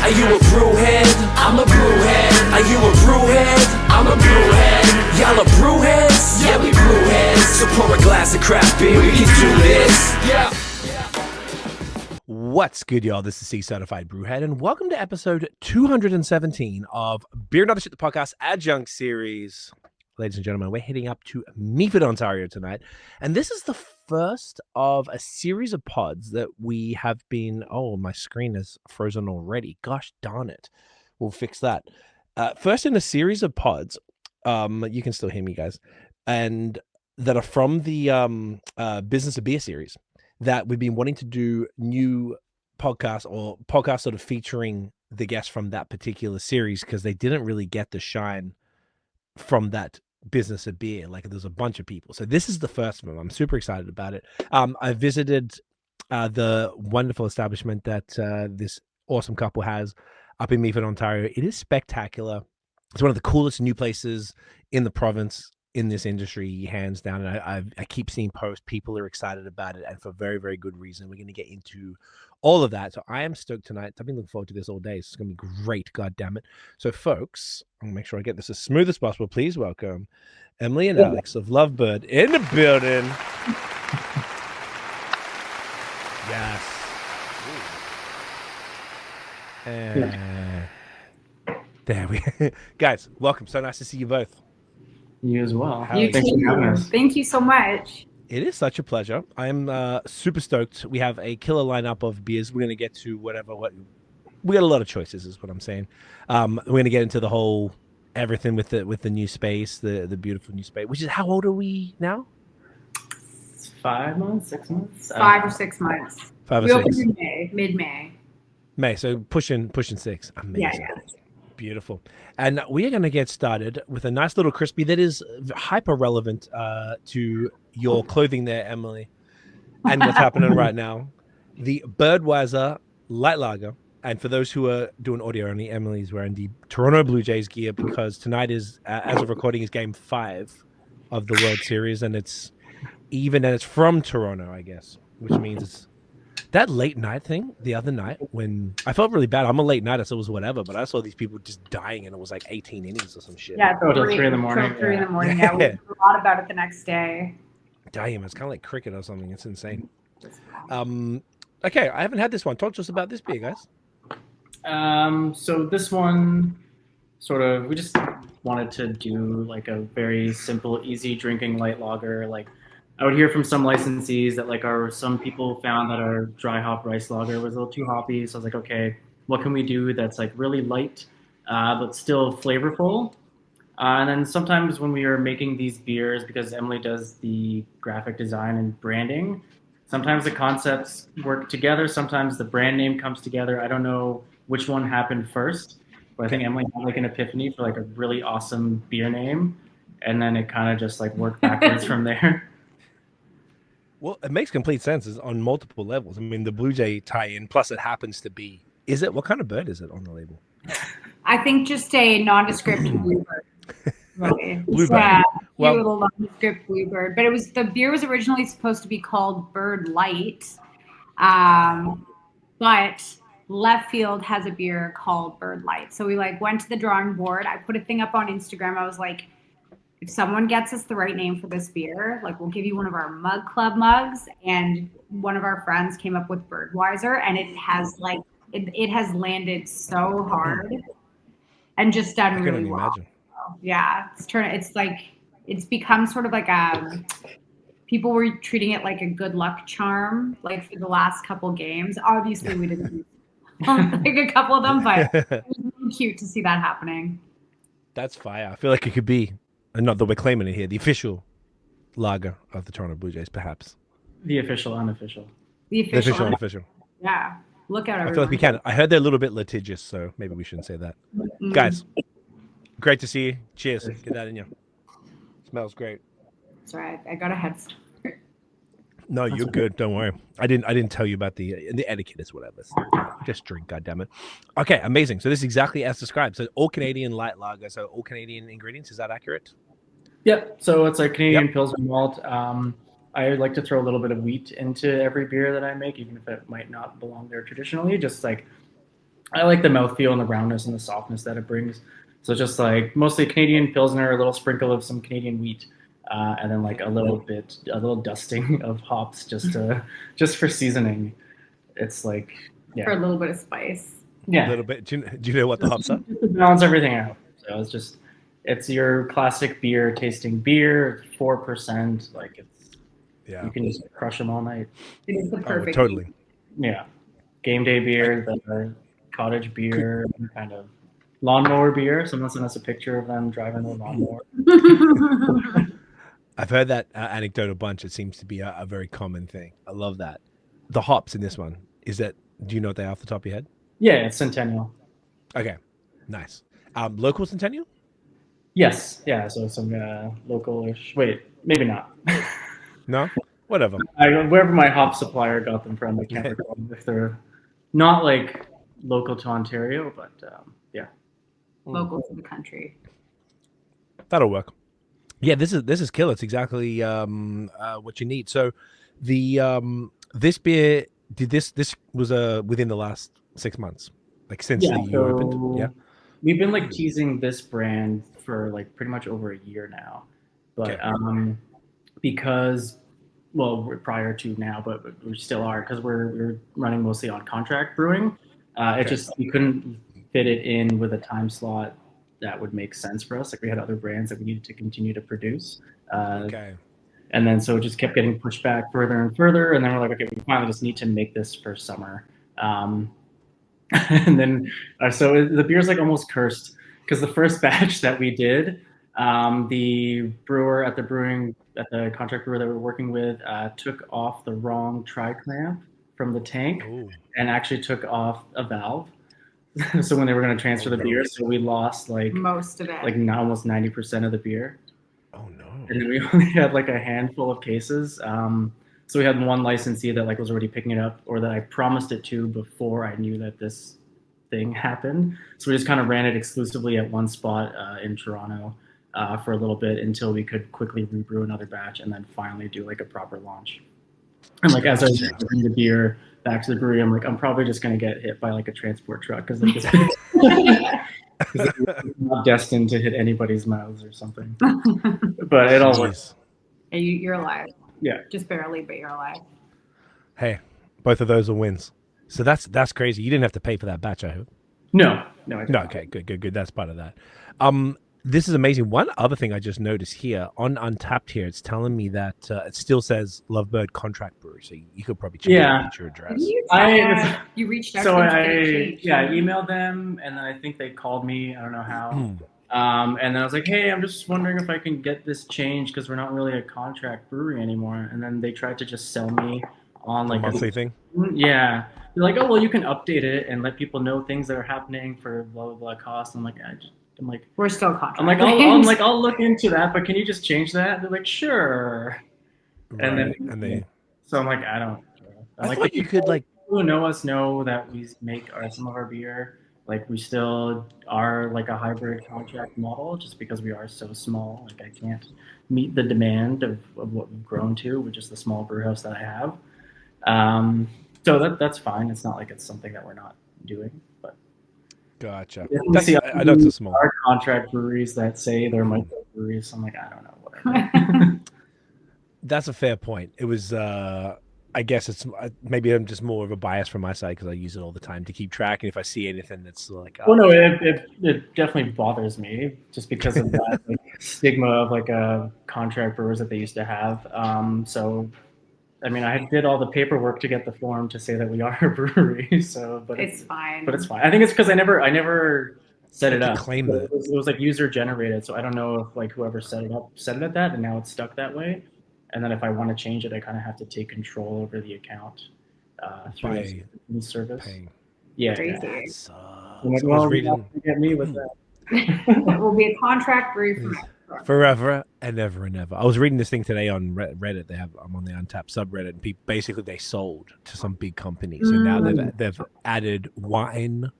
Are you a brewhead? I'm a brewhead. Are you a brewhead? I'm a brewhead. Y'all are brewheads? Yeah, we brewheads. So pour a glass of craft beer, we can do this. Yeah. What's good, y'all? This is C-Certified Brewhead, and welcome to episode 217 of Beer and Other Shit, the podcast Adjunct series. Ladies and gentlemen, we're heading up to Meaford, Ontario tonight, and this is the first of a series of pods that we have been... Oh, my screen is frozen already. Gosh darn it. We'll fix that. First in a series of pods, you can still hear me, guys, and that are from the Business of Beer series, that we've been wanting to do new podcasts or podcasts sort of featuring the guests from that particular series because they didn't really get the shine from that Business of Beer. Like, there's a bunch of people. So this is the first of them. I'm super excited about it. I visited the wonderful establishment that this awesome couple has up in Meaford, Ontario. It is spectacular. It's one of the coolest new places in the province, in this industry, hands down. And I keep seeing posts. People are excited about it, and for very, very good reason. We're going to get into all of that. So I am stoked tonight. I've been looking forward to this all day. It's going to be great. God damn it. So folks, I'm going to make sure I get this as smooth as possible. Please welcome Emily and Alex of Lovebird in the building. Yes. And there we guys, welcome. So nice to see you both. You as well. You too. Thank you so much. It is such a pleasure. I'm super stoked. We have a killer lineup of beers. We're going to get to what we got a lot of choices, is what I'm saying. We're going to get into the whole everything with the new space, the beautiful new space. Which is, how old are we now? 5 months, 6 months, 5 or 6 months. 5 or we 6. opened in May, mid-May. May, so pushing 6. Amazing. Yeah. Beautiful. And we are going to get started with a nice little crispy that is hyper relevant to your clothing there, Emily, and what's happening right now. The Birdweiser Light Lager. And for those who are doing audio only, Emily's wearing the Toronto Blue Jays gear because tonight is, as of recording, is Game 5 of the World Series, and it's from Toronto, I guess, which means it's that late night thing the other night when I felt really bad. I'm a late nighter, so it was whatever, but I saw these people just dying, and it was like 18 innings or some shit. Yeah, till 3 in the morning. 3 in the morning. Yeah, we heard a lot about it the next day. Damn, it's kind of like cricket or something. It's insane. Okay, I haven't had this one. Talk to us about this beer, guys. So this one, sort of, we just wanted to do like a very simple, easy drinking light lager. Like, I would hear from some licensees that some people found that our dry hop rice lager was a little too hoppy. So I was like, okay, what can we do that's like really light, but still flavorful? And then sometimes when we are making these beers, because Emily does the graphic design and branding, sometimes the concepts work together. Sometimes the brand name comes together. I don't know which one happened first, but I think Emily had like an epiphany for like a really awesome beer name. And then it kind of just like worked backwards from there. Well, it makes complete sense on multiple levels. I mean, the Blue Jay tie-in, plus it happens to be... what kind of bird is it on the label? I think just a nondescript bluebird. Really. Bluebird. Yeah, Well, little nondescript bluebird. But the beer was originally supposed to be called Bird Light. But Left Field has a beer called Bird Light. So we went to the drawing board. I put a thing up on Instagram. I was like, if someone gets us the right name for this beer, we'll give you one of our Mug Club mugs. And one of our friends came up with Birdweiser, and it has it has landed so hard and just done really well. Imagine. Yeah, it's become sort of like people were treating it like a good luck charm, for the last couple games. Obviously, we didn't use a couple of them, but it was really cute to see that happening. That's fire. I feel like it could be. Not that we're claiming it here, the official lager of the Toronto Blue Jays, perhaps. The official, unofficial. The official, unofficial. Yeah. Look out, everyone. I feel like we can. I heard they're a little bit litigious, so maybe we shouldn't say that. Guys, great to see you. Cheers. Get that in you. Smells great. Sorry, I got a head start. No, you're good. Don't worry. I didn't tell you about the etiquette is whatever. Just drink, goddammit. Okay, amazing. So this is exactly as described. So all Canadian light lager. So all Canadian ingredients. Is that accurate? Yep. So it's like Canadian Pilsner malt. I like to throw a little bit of wheat into every beer that I make, even if it might not belong there traditionally. Just I like the mouthfeel and the roundness and the softness that it brings. So just like mostly Canadian Pilsner, a little sprinkle of some Canadian wheat, and then like a little dusting of hops just for seasoning. It's like, For a yeah, little bit of spice. A yeah, little bit. Do you know what the hops are? just to balance everything out. So it's your classic beer tasting beer, 4%. Like Yeah. you can just crush them all night. It is the Oh, perfect. totally. Yeah, game day beer, the cottage beer, kind of lawnmower beer. Someone sent us a picture of them driving a lawnmower. I've heard that anecdote a bunch. It seems to be a very common thing. I love that. The hops in this one, do you know what they are off the top of your head? Yeah, it's Centennial. Okay, nice. Local Centennial? Yes, yeah. So some local-ish. Wait, maybe not. No? Whatever. Wherever my hop supplier got them from, I can't recall if they're not like local to Ontario, but yeah. Local to the country. That'll work. Yeah, this is killer. It's exactly what you need. So this beer this was within the last 6 months, like since you opened. Yeah, we've been like teasing this brand for like pretty much over a year now, but Okay. because we're prior to now, but we still are because we're running mostly on contract brewing. It just we couldn't fit it in with a time slot that would make sense for us. Like we had other brands that we needed to continue to produce. Okay. And then so it just kept getting pushed back further and further. And then we're like, okay, we finally just need to make this for summer. And then so the beer's like almost cursed because the first batch that we did, the brewer at the contract brewer that we're working with took off the wrong tri-clamp from the tank and actually took off a valve. So when they were going to transfer the beer, so we lost like most of it, like almost 90% of the beer. Oh no! And then we only had like a handful of cases. So we had one licensee that like was already picking it up, or that I promised it to before I knew that this thing happened. So we just kind of ran it exclusively at one spot in Toronto for a little bit until we could quickly rebrew another batch and then finally do like a proper launch. And like as I was bringing the beer back to the brewery, I'm like, I'm probably just gonna get hit by like a transport truck because like it's not destined to hit anybody's mouths or something. But it all works. You're alive. Yeah, just barely, but you're alive. Hey, both of those are wins. So that's crazy. You didn't have to pay for that batch, I hope. No. I didn't. No. Okay, good. That's part of that. This is amazing. One other thing I just noticed here on Untapped here, it's telling me that it still says Lovebird Contract Brewery, so you could probably change your address. You reached out. So I emailed them, and then I think they called me. I don't know how. And then I was like, hey, I'm just wondering if I can get this changed because we're not really a contract brewery anymore. And then they tried to just sell me on like a monthly thing. Yeah, they're like, oh well, you can update it and let people know things that are happening for blah blah blah cost. I'm like, we're still contract. I'm like, I'll look into that, but can you just change that? They're like, sure. Right. So I'm like, I don't. I thought you could like. People who know us know that we make some of our beer. Like we still are like a hybrid contract model, just because we are so small. Like I can't meet the demand of what we've grown to with just the small brew house that I have. So that's fine. It's not like it's something that we're not doing, but. Gotcha. I know it's a small. Our contract breweries that say they're micro breweries. So I'm like, I don't know, whatever. That's a fair point. It was, I guess it's maybe I'm just more of a bias from my side because I use it all the time to keep track. And if I see anything that's like, well, no, it definitely bothers me just because of that like, stigma of like a contract brewers that they used to have. So. I mean, I did all the paperwork to get the form to say that we are a brewery. So, but it's fine. But it's fine. I think it's because I never set it up. Claim that it was like user generated. So I don't know if like whoever set it up set it at that, and now it's stuck that way. And then if I want to change it, I kind of have to take control over the account through the service. Paying. Yeah. Crazy. Get me with that. We'll be a contract brewery forever and ever and ever. I was reading this thing today on Reddit. I'm on the Untapped subreddit, and basically they sold to some big company. So now they've added wine,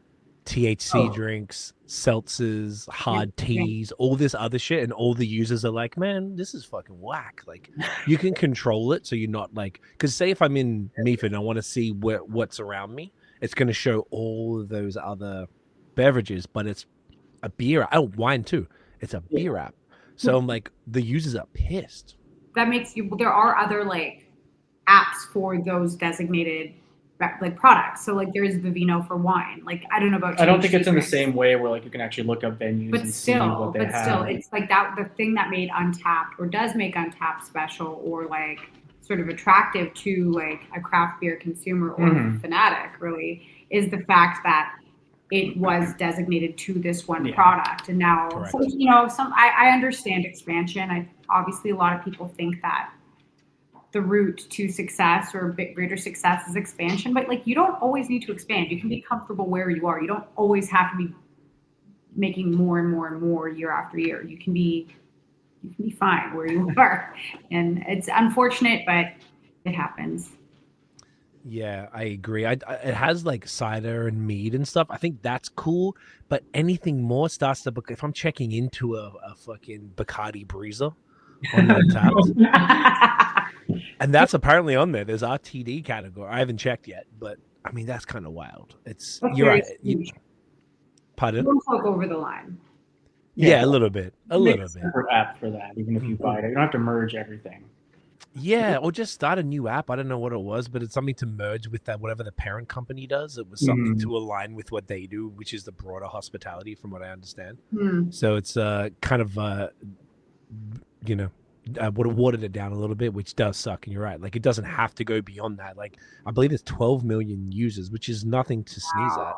THC drinks, seltzers, hard teas, all this other shit, and all the users are like, man, this is fucking whack. Like, you can control it so you're not like, because say if I'm in Meaford and I want to see what's around me, it's going to show all of those other beverages, but it's a beer. Oh, wine too. It's a beer app. So I'm like, the users are pissed. That makes you. There are other like apps for those designated like products. So like there's Vivino for wine. Like I don't know about. I don't think it's in the drinks, same way where like you can actually look up venues but and see still, what they have. it's like that. The thing that made Untapped or does make Untapped special or like sort of attractive to like a craft beer consumer or fanatic really is the fact that it was designated to this one product. And now, so, you know, I understand expansion. Obviously a lot of people think that the route to success or greater success is expansion, but like you don't always need to expand. You can be comfortable where you are. You don't always have to be making more and more and more year after year. You can be fine where you are. And it's unfortunate, but it happens. Yeah, I agree. It has like cider and mead and stuff. I think that's cool, but anything more starts to book. If I'm checking into a fucking Bacardi Breezer on Untapped, and that's apparently on there. There's RTD category. I haven't checked yet, but I mean that's kind of wild. It's you're right. Pardon? Don't talk over the line. Yeah, a little bit. Make a separate app for that, even if you buy it. You don't have to merge everything. Yeah, or just start a new app. I don't know what it was, but it's something to merge with that whatever the parent company does. It was something to align with what they do, which is the broader hospitality, from what I understand. So it's kind of you know, would have watered it down a little bit, which does suck. And you're right, like it doesn't have to go beyond that. Like I believe it's 12 million users, which is nothing to sneeze at.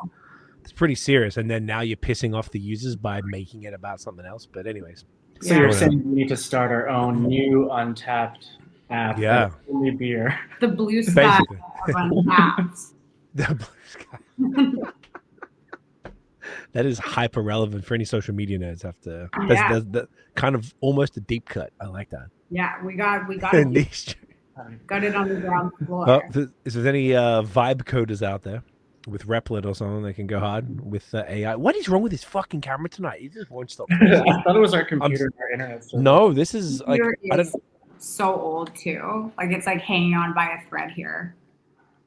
It's pretty serious. And then now you're pissing off the users by making it about something else. But anyways, so you're saying we need to start our own new Untapped app. Yeah, only beer. The blue sky of Untapped. The blue sky. That is hyper relevant for any social media nerds. Have to. That's kind of almost a deep cut. I like that. Yeah, we got it. Got it on the ground floor. Is there any vibe coders out there with Replit or something that can go hard with AI? What is wrong with this fucking camera tonight? It just won't stop. I thought it was our computer and our internet. No, this is like I don't. So old too. Like it's like hanging on by a thread here.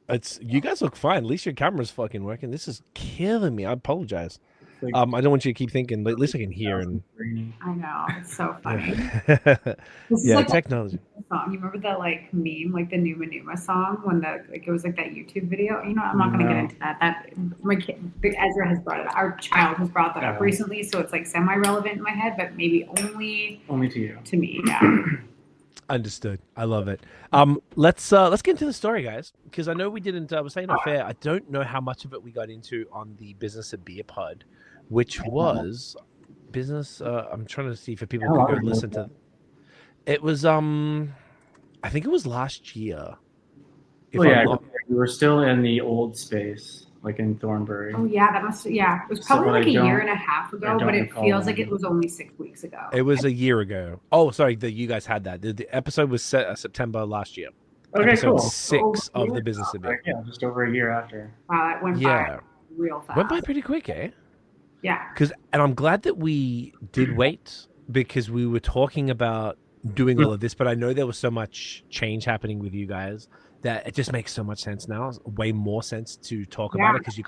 It's you guys look fine. At least your camera's fucking working. This is killing me. I apologize. I don't want you to keep thinking, but at least I can hear. And I know it's so funny. Yeah, like technology. Song. You remember that like meme, like the Numa Numa song when it was like that YouTube video? You know, I'm not going to get into that. That my kid, Ezra has brought it up. Our child has brought that up recently, so it's like semi-relevant in my head, but maybe only to you, to me. Yeah. Understood. I love it. Let's get into the story, guys, because I know we didn't. I was saying off air. I don't know how much of it we got into on the Business of Beer pod, which was business. I'm trying to see if people can go listen to. It was I think it was last year. We were still in the old space, like in Thornbury. Oh yeah, that must. Yeah, it was probably like a year and a half ago, but it feels like it was only 6 weeks ago. It was a year ago. Oh, sorry, you guys had that. The episode was set September last year. Okay, episode cool. 6 of the Business of Beer. Yeah, just over a year after. Wow, that went by real fast. Went by pretty quick, eh? Yeah. And I'm glad that we did wait because we were talking about doing all of this, but I know there was so much change happening with you guys that it just makes so much sense now. Way more sense to talk about it because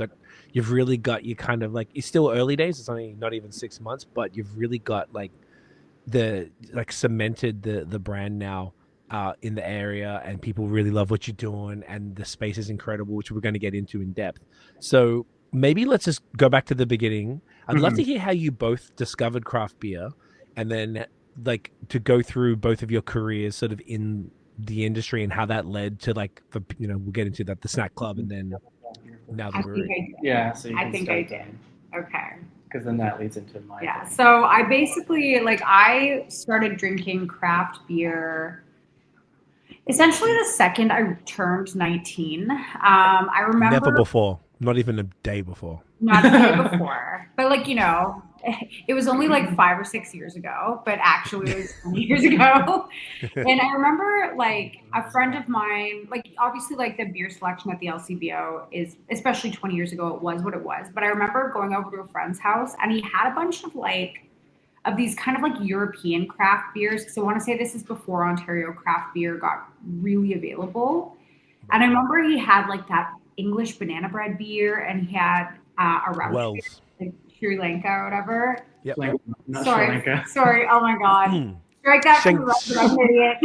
you've really got you kind of like it's still early days. It's only not even 6 months, but you've really got like cemented the brand now in the area, and people really love what you're doing, and the space is incredible, which we're going to get into in depth. So maybe let's just go back to the beginning. I'd love to hear how you both discovered craft beer, and then like to go through both of your careers sort of in the industry and how that led to like we'll get into that, the snack club, and then now the brewery. So you can I think I did. Okay. Because then that leads into my thing. So I basically I started drinking craft beer essentially the second I turned 19. I remember never before, not even a day before. Not a day before, but it was only like 5 or 6 years ago, but actually it was 20 years ago. And I remember a friend of mine, obviously the beer selection at the LCBO is, especially 20 years ago, it was what it was. But I remember going over to a friend's house and he had a bunch of these kind of European craft beers. Because I want to say this is before Ontario craft beer got really available. And I remember he had that English banana bread beer, and he had a Rauch beer, Wells. like Sri Lanka or whatever. Yep. Like, not Sri Sorry, Lanka. sorry. Oh my god. Strike that from the record, I'm an idiot.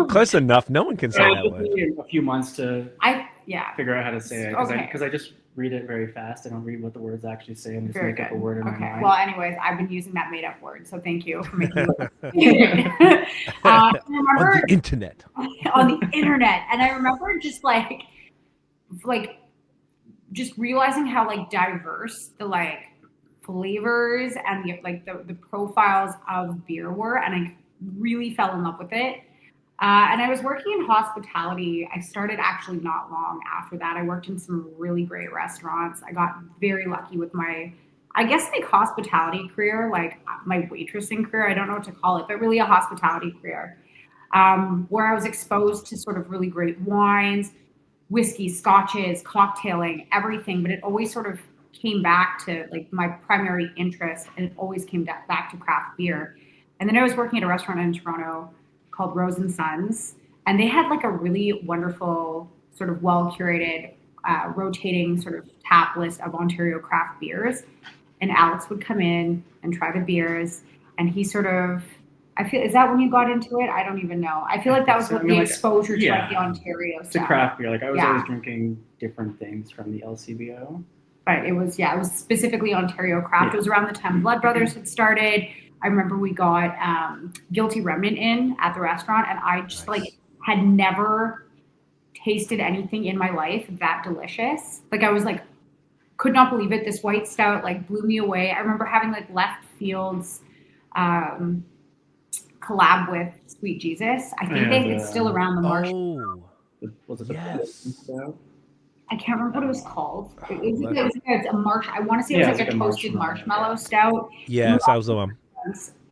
Close enough. No one can say It that took word. me a few months to Yeah. figure out how to say it Okay. because I just read it very fast. I don't read what the words actually say and just Very make up a good. word in my Okay. mind. Well, anyways, I've been using that made-up word, so thank you for making it. I remember On the internet. on the internet, and I remember just like just realizing how like diverse the like flavors and the profiles of beer were, and I really fell in love with it. And I was working in hospitality. I started actually not long after that. I worked in some really great restaurants. I got very lucky with my, I guess, like hospitality career, like my waitressing career. I don't know what to call it, but really a hospitality career, where I was exposed to sort of really great wines, whiskey, scotches, cocktailing, everything. But it always sort of came back to like my primary interest, and it always came back to craft beer. And then I was working at a restaurant in Toronto called Rose and Sons, and they had like a really wonderful, sort of well curated, rotating sort of tap list of Ontario craft beers. And Alex would come in and try the beers, and he sort of, I feel, is that when you got into it? I don't even know. I feel like that was So, I the mean, like, exposure to yeah, like the Ontario to stuff. craft beer. Like I was Yeah. always drinking different things from the LCBO. But it was specifically Ontario craft. It was around the time Blood Brothers had started. I remember we got Guilty Remnant in at the restaurant, and I just like had never tasted anything in my life that delicious. Like I was like, could not believe it. This white stout like blew me away. I remember having like Left Field's collab with Sweet Jesus. I think it's still around the Marche. Oh, Was it the yes. I can't remember what it was called. It's a Marche. I want to say it was like it's a like a toasted marshmallow, marshmallow stout. Yes, that was the one.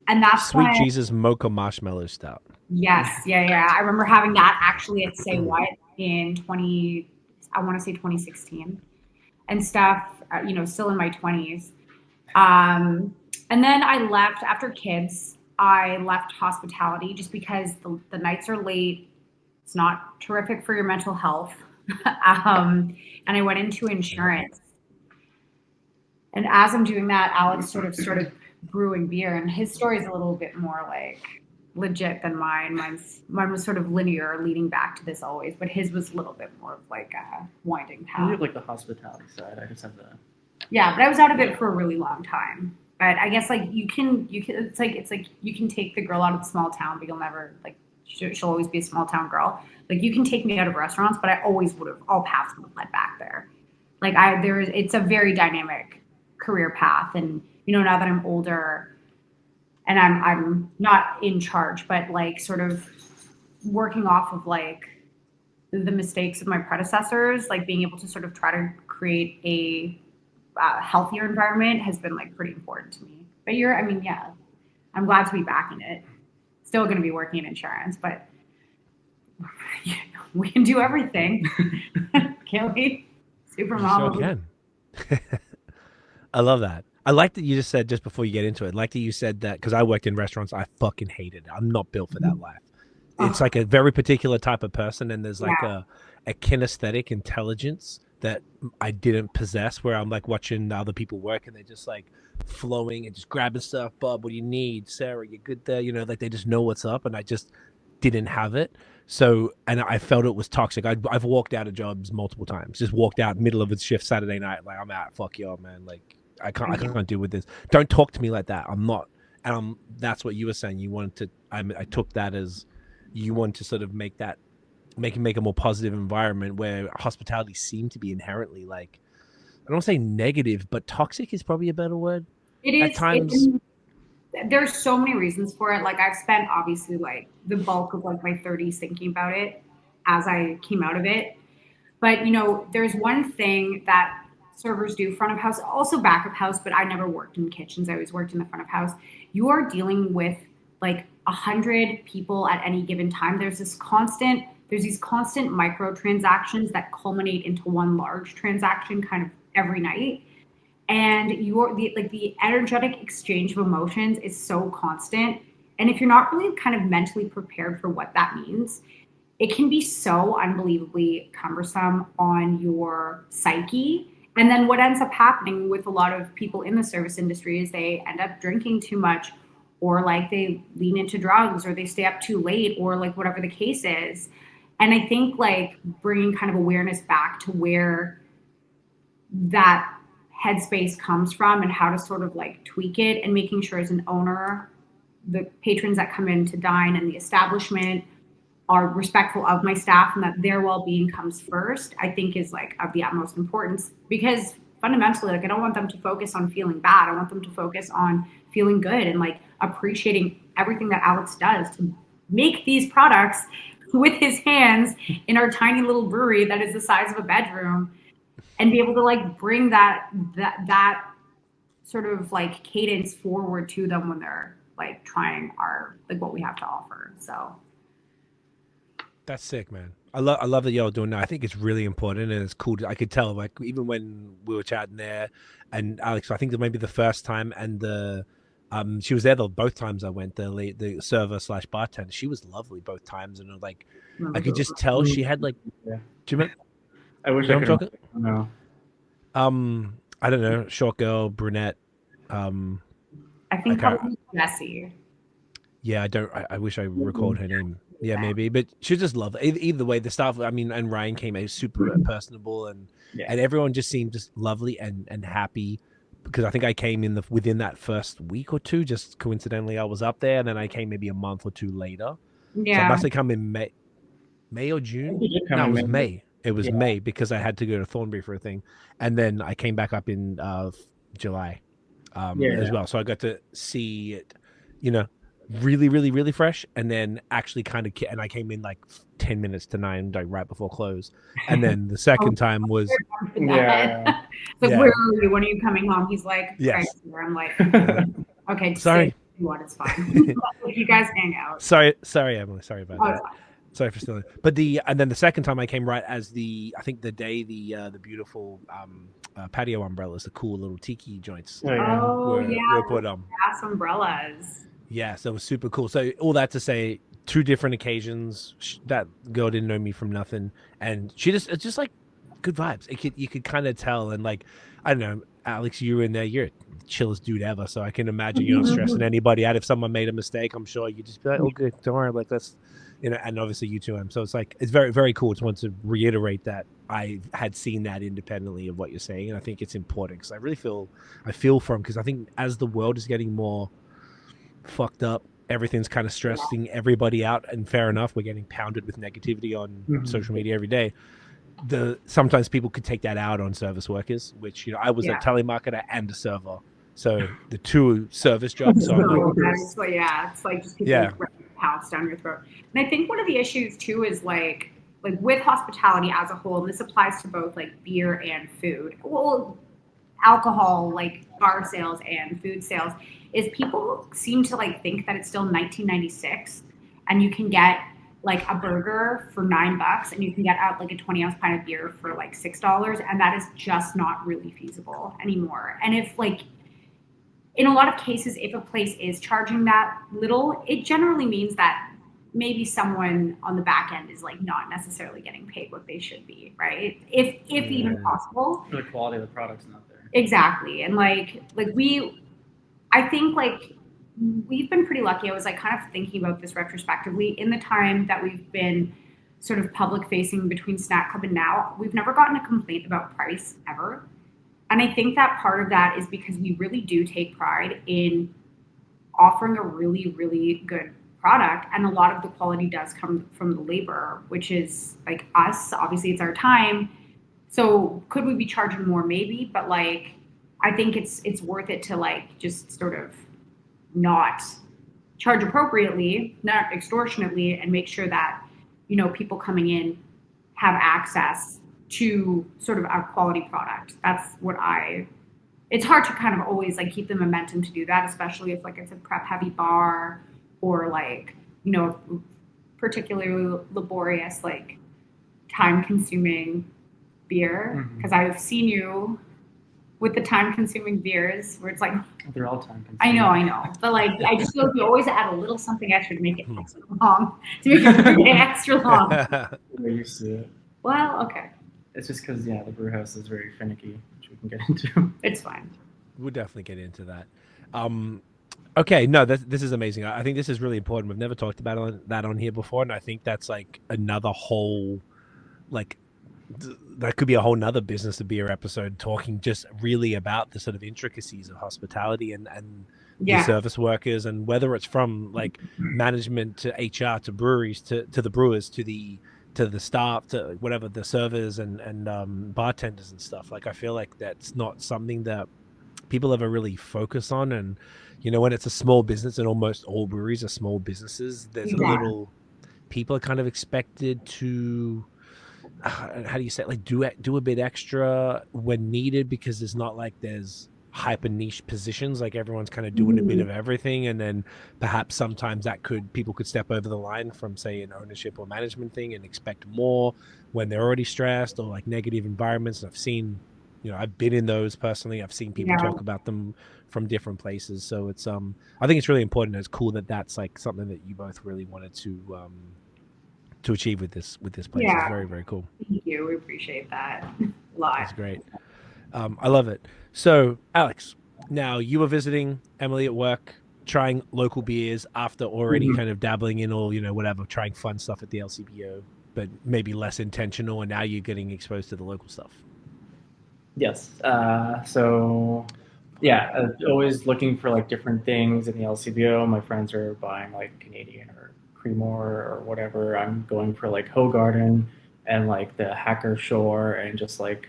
And that's Sweet when, Jesus Mocha Marshmallow Stout. Yes, yeah. I remember having that actually at Say What in 2016 and stuff, still in my 20s. And then I left after kids. I left hospitality just because the nights are late. It's not terrific for your mental health. And I went into insurance. And as I'm doing that, Alex sort of started brewing beer, and his story is a little bit more like legit than mine. Mine was sort of linear, leading back to this always, but his was a little bit more of like a winding path. You have like the hospitality side. I just have the. Yeah, but I was out of it for a really long time. But I guess like you can it's like you can take the girl out of the small town, but you'll never like she'll always be a small town girl. Like you can take me out of restaurants, but I always would have, all paths would have led back there. Like it's a very dynamic career path, and now that I'm older and I'm not in charge, but like sort of working off of like the mistakes of my predecessors, like being able to sort of try to create a healthier environment has been like pretty important to me. But I'm glad to be back in it. Still going to be working in insurance, but we can do everything. Can't we? Super mom. Sure can. I love that. I like that you just said, just before you get into it, I like that you said that, because I worked in restaurants, I fucking hated it. I'm not built for that life. It's like a very particular type of person, and there's like a kinesthetic intelligence that I didn't possess, where I'm like watching other people work and they're just like flowing and just grabbing stuff. Bob, what do you need? Sarah, you good there? Like they just know what's up, and I just didn't have it. So, and I felt it was toxic. I've walked out of jobs multiple times, just walked out middle of a shift Saturday night, like I'm out, fuck y'all, man. Like I can't deal with this. Don't talk to me like that. I'm not. And that's what you were saying. You wanted to, I took that as you want to sort of make a more positive environment, where hospitality seemed to be inherently like, I don't want to say negative, but toxic is probably a better word. It is. At times. There's so many reasons for it. Like I've spent obviously like the bulk of like my 30s thinking about it as I came out of it. But there's one thing that servers do, front of house, also back of house, but I never worked in kitchens. I always worked in the front of house. You are dealing with like 100 people at any given time. There's these constant microtransactions that culminate into one large transaction kind of every night. And the energetic exchange of emotions is so constant. And if you're not really kind of mentally prepared for what that means, it can be so unbelievably cumbersome on your psyche. And then what ends up happening with a lot of people in the service industry is they end up drinking too much, or like they lean into drugs, or they stay up too late, or like whatever the case is. And I think like bringing kind of awareness back to where that headspace comes from and how to sort of like tweak it, and making sure as an owner, the patrons that come in to dine and the establishment are respectful of my staff and that their well-being comes first, I think is like of the utmost importance. Because fundamentally, like I don't want them to focus on feeling bad. I want them to focus on feeling good and like appreciating everything that Alex does to make these products with his hands in our tiny little brewery that is the size of a bedroom, and be able to like bring that sort of like cadence forward to them when they're like trying our like what we have to offer. So That's sick, man. I love that y'all doing that. I think it's really important, and it's cool. I could tell, like, even when we were chatting there, and Alex, I think that maybe the first time, and the she was there both times I went. The server / bartender, she was lovely both times, and like I could just tell she had like. Yeah. Do you remember? I wish You I know could. what I'm No. I don't know, short girl, brunette. I think Okay. probably Jessie. Yeah, I don't. I wish I recalled her name. Yeah, maybe, but she just loved it. Either way, the staff. I mean, and Ryan came out super personable, and everyone just seemed just lovely and happy. Because I think I came in within that first week or two. Just coincidentally, I was up there, and then I came maybe a month or two later. Yeah. So I must have come in May or June. No, it was May. It was May because I had to go to Thornbury for a thing, and then I came back up in July as well. So I got to see it, really, really, really fresh, and then actually kind of, and I came in like 10 minutes to 9, like right before close, and then the second time was So where are you? When are you coming home? He's like, yes. Right. I'm like, okay, sorry. What? It's fine. You guys hang out. Sorry, Emily. Sorry about that. Sorry for stealing. But and then the second time I came right as I think the day the beautiful patio umbrellas, the cool little tiki joints. Were put on. Gas umbrellas. Yeah, so it was super cool. So all that to say, 2 different occasions. That girl didn't know me from nothing, and it's just like good vibes. You could kind of tell, and like I don't know, Alex, you were in there. You're the chillest dude ever, so I can imagine you're not stressing anybody out. If someone made a mistake, I'm sure you just be like, "Oh, good, don't worry." Like that's, and obviously you too, so it's like it's very, very cool. Just want to reiterate that I had seen that independently of what you're saying, and I think it's important because I feel from because I think as the world is getting more fucked up, everything's kind of stressing everybody out, and fair enough, we're getting pounded with negativity on social media every day. Sometimes people could take that out on service workers, which I was a telemarketer and a server, so the 2 service jobs. So it's like just people pounce down your throat. And I think one of the issues too is like with hospitality as a whole, and this applies to both like beer and food, well, alcohol, like bar sales and food sales, is people seem to like think that it's still 1996 and you can get like a burger for $9 and you can get out like a 20-ounce pint of beer for like $6, and that is just not really feasible anymore. And if like in a lot of cases, if a place is charging that little, it generally means that maybe someone on the back end is like not necessarily getting paid what they should be, right? If even possible. The quality of the product's not there. Exactly. And I think like we've been pretty lucky. I was like kind of thinking about this retrospectively in the time that we've been sort of public facing between Snack Club and now, we've never gotten a complaint about price ever. And I think that part of that is because we really do take pride in offering a really, really good product. And a lot of the quality does come from the labor, which is like us. Obviously, it's our time. So could we be charging more? Maybe. But like, I think it's worth it to like just sort of not charge appropriately, not extortionately, and make sure that, people coming in have access to sort of a quality product. That's what it's hard to kind of always like keep the momentum to do that, especially if like it's a prep heavy bar or like, particularly laborious, like time consuming beer. Because I've seen you with the time-consuming beers, where it's like, They're all time consuming. I know, but like I just feel like you always add a little something extra to make it extra long, to make it extra long. We're used to it. Well, okay, It's just because the brew house is very finicky, which we can get into. it's fine. We'll definitely get into that. Okay, no, this is amazing. I think this is really important. We've never talked about that on here before, and I think that's like another whole, like, that could be a whole nother business of beer episode, talking just really about the sort of intricacies of hospitality and the service workers, and whether it's from like management to HR to breweries to the brewers to the staff to whatever, the servers and bartenders and stuff. Like, I feel like that's not something that people ever really focus on. And when it's a small business, and almost all breweries are small businesses, there's a little, people are kind of expected to how do you say it? Like do a bit extra when needed, because it's not like there's hyper niche positions. Like, everyone's kind of doing a bit of everything, and then perhaps sometimes people could step over the line from, say, an ownership or management thing and expect more when they're already stressed, or like negative environments. And I've seen, I've been in those personally. I've seen people talk about them from different places. So it's I think it's really important. It's cool that that's like something that you both really wanted to achieve with this place. It's very, very cool. Thank you. We appreciate that a lot. That's great. I love it. So, Alex, now you were visiting Emily at work, trying local beers after already kind of dabbling in all, whatever, trying fun stuff at the LCBO, but maybe less intentional, and now you're getting exposed to the local stuff. Yes. Always looking for like different things in the LCBO. My friends are buying like Canadian or Crema or whatever. I'm going for like Hoegaarden and like the Hacker Shore and just like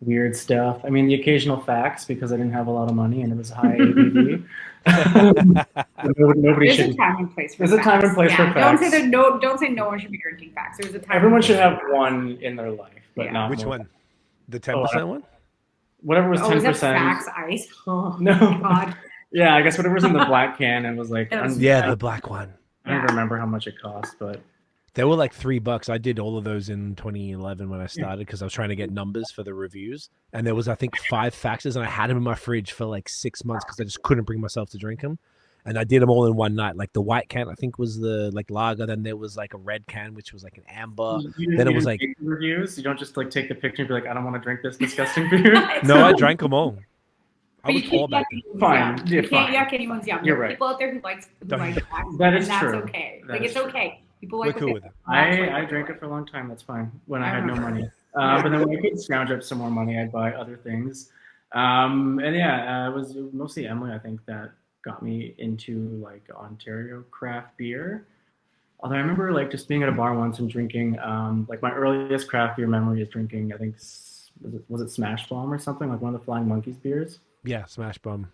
weird stuff. I mean, the occasional facts, because I didn't have a lot of money and it was high ABV. Nobody There's should. a time and place for There's a time and place for facts. Don't say no one should be drinking facts. There's a time. Everyone should have one in their life, but not Which more. one? The 10% one? Whatever was 10%. Is that Facts Ice? Oh, No. God. Yeah, I guess whatever's in the black can and was like. The black one. I don't remember how much it cost, but they were like $3. I did all of those in 2011 when I started, because I was trying to get numbers for the reviews, and there was, I think, 5 faxes, and I had them in my fridge for like 6 months because I just couldn't bring myself to drink them. And I did them all in one night. Like, the white can, I think, was the like lager. Then there was like a red can, which was like an amber. Then it was like reviews. You don't just like take the picture and be like, I don't want to drink this disgusting beer. No, I drank them all. I was poor back then. Fine. You can't yuck anyone's yum. You're There are right. people out there who like facts, That is and that's true. okay. That Like, is it's true. okay. People We're like cool with it. I drank it for a long time. That's fine. When I had no money. But then when I could scrounge up some more money, I'd buy other things. It was mostly Emily, I think, that got me into like Ontario craft beer. Although I remember like just being at a bar once and drinking, like my earliest craft beer memory is drinking, I think, was it Smash Bomb or something, like one of the Flying Monkeys beers? Yeah, Smash Bomb.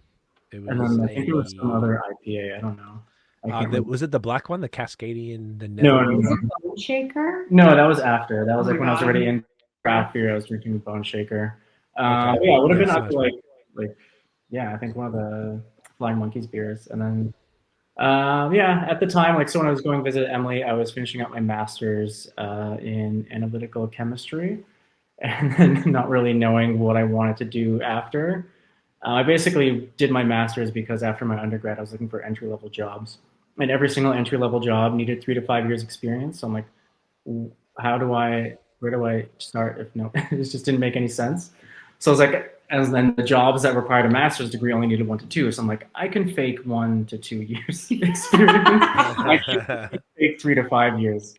It was, and then I think it was some other IPA. I don't know. Was it the black one, the Cascadian? The No. Bone Shaker? No, that was after. That was like when I was God. already in craft beer. I was drinking Bone Shaker. Okay. It would have been Yeah, up to I think one of the Flying Monkeys beers. And then, at the time, like, so when I was going to visit Emily, I was finishing up my master's in analytical chemistry, and then not really knowing what I wanted to do after. I basically did my master's because after my undergrad, I was looking for entry-level jobs. And every single entry-level job needed 3 to 5 years experience. So I'm like, where do I start if no, it just didn't make any sense. So I was like, and then the jobs that required a master's degree only needed 1 to 2. So I'm like, I can fake 1 to 2 years experience. I should fake 3 to 5 years.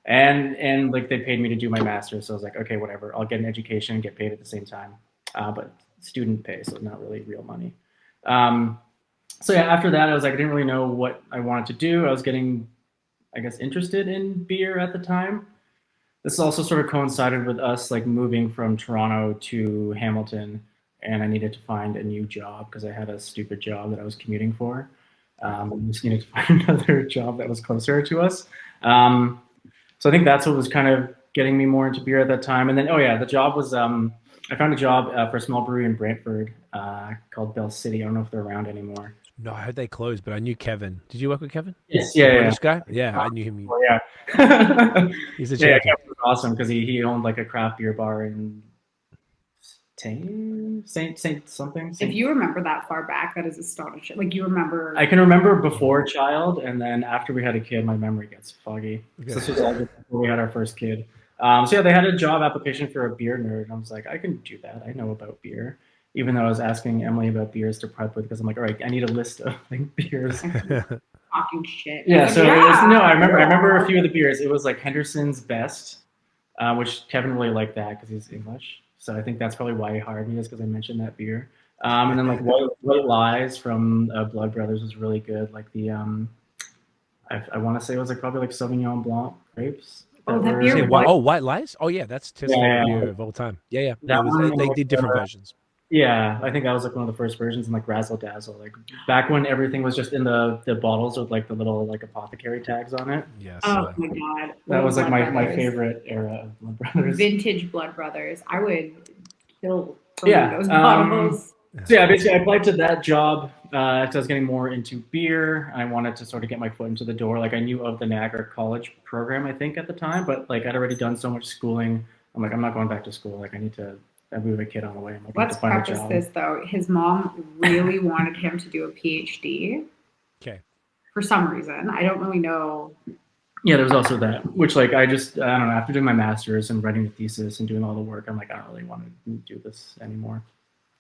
And like they paid me to do my master's. So I was like, okay, whatever. I'll get an education and get paid at the same time. But student pay, so not really real money. After that, I was like, I didn't really know what I wanted to do. I was getting, I guess, interested in beer at the time. This also sort of coincided with us like moving from Toronto to Hamilton, and I needed to find a new job because I had a stupid job that I was commuting for. I just needed to find another job that was closer to us. So I think that's what was kind of getting me more into beer at that time. And then, the job was, I found a job for a small brewery in Brantford called Belle City. I don't know if they're around anymore. No, I heard they closed, but I knew Kevin. Did you work with Kevin? Yes, yeah. British guy? Yeah, I knew him. Oh, yeah. He's a Yeah, champion. Kevin was awesome because he owned like a craft beer bar in Saint something. If you remember that far back, that is astonishing. Like you remember. I can remember before child, and then after we had a kid, my memory gets foggy. Okay. So this was all before we had our first kid. So yeah, they had a job application for a beer nerd, and I was like, I can do that. I know about beer, even though I was asking Emily about beers to prep with because I'm like, all right, I need a list of like beers. Talking shit. Yeah, Like, so it was, no, I remember a few of the beers. It was like Henderson's Best, which Kevin really liked that because he's English. So I think that's probably why he hired me, is because I mentioned that beer. And then like White Lies from Blood Brothers was really good. Like the I want to say it was like probably like Sauvignon Blanc grapes. Oh, that beer was White Lies? Oh yeah, that's Tessa's beer of all time. Yeah. They did different versions. Yeah, I think that was like one of the first versions, and like Razzle Dazzle, like back when everything was just in the bottles with like the little like apothecary tags on it. Yes. Oh my god. That was like Blood my Brothers. favorite era of Blood Brothers. Vintage Blood Brothers. I would kill for Yeah, those bottles. So yeah, basically I applied to that job because I was getting more into beer. I wanted to sort of get my foot into the door. Like I knew of the Niagara College program, I think at the time, but like I'd already done so much schooling. I'm like, I'm not going back to school. Like I need to move a kid on the way. I'm like, I need Let's to find a preface job. this though. His mom really wanted him to do a PhD. Okay. For some reason. I don't really know. Yeah, there was also that, which like I don't know, after doing my master's and writing the thesis and doing all the work, I'm like, I don't really want to do this anymore.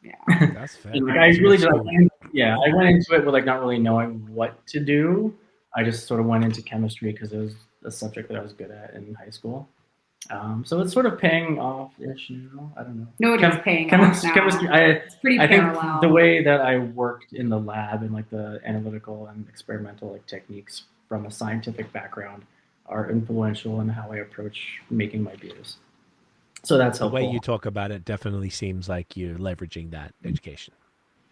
Yeah. That's fair. And, like, I really did. I went into it with like not really knowing what to do. I just sort of went into chemistry because it was a subject that I was good at in high school. So it's sort of paying off-ish now. I don't know. No, it is paying off now. Chemistry. It's pretty I think parallel. the way that I worked in the lab and like the analytical and experimental like techniques from a scientific background are influential in how I approach making my beers. So that's helpful. The way you talk about it definitely seems like you're leveraging that education.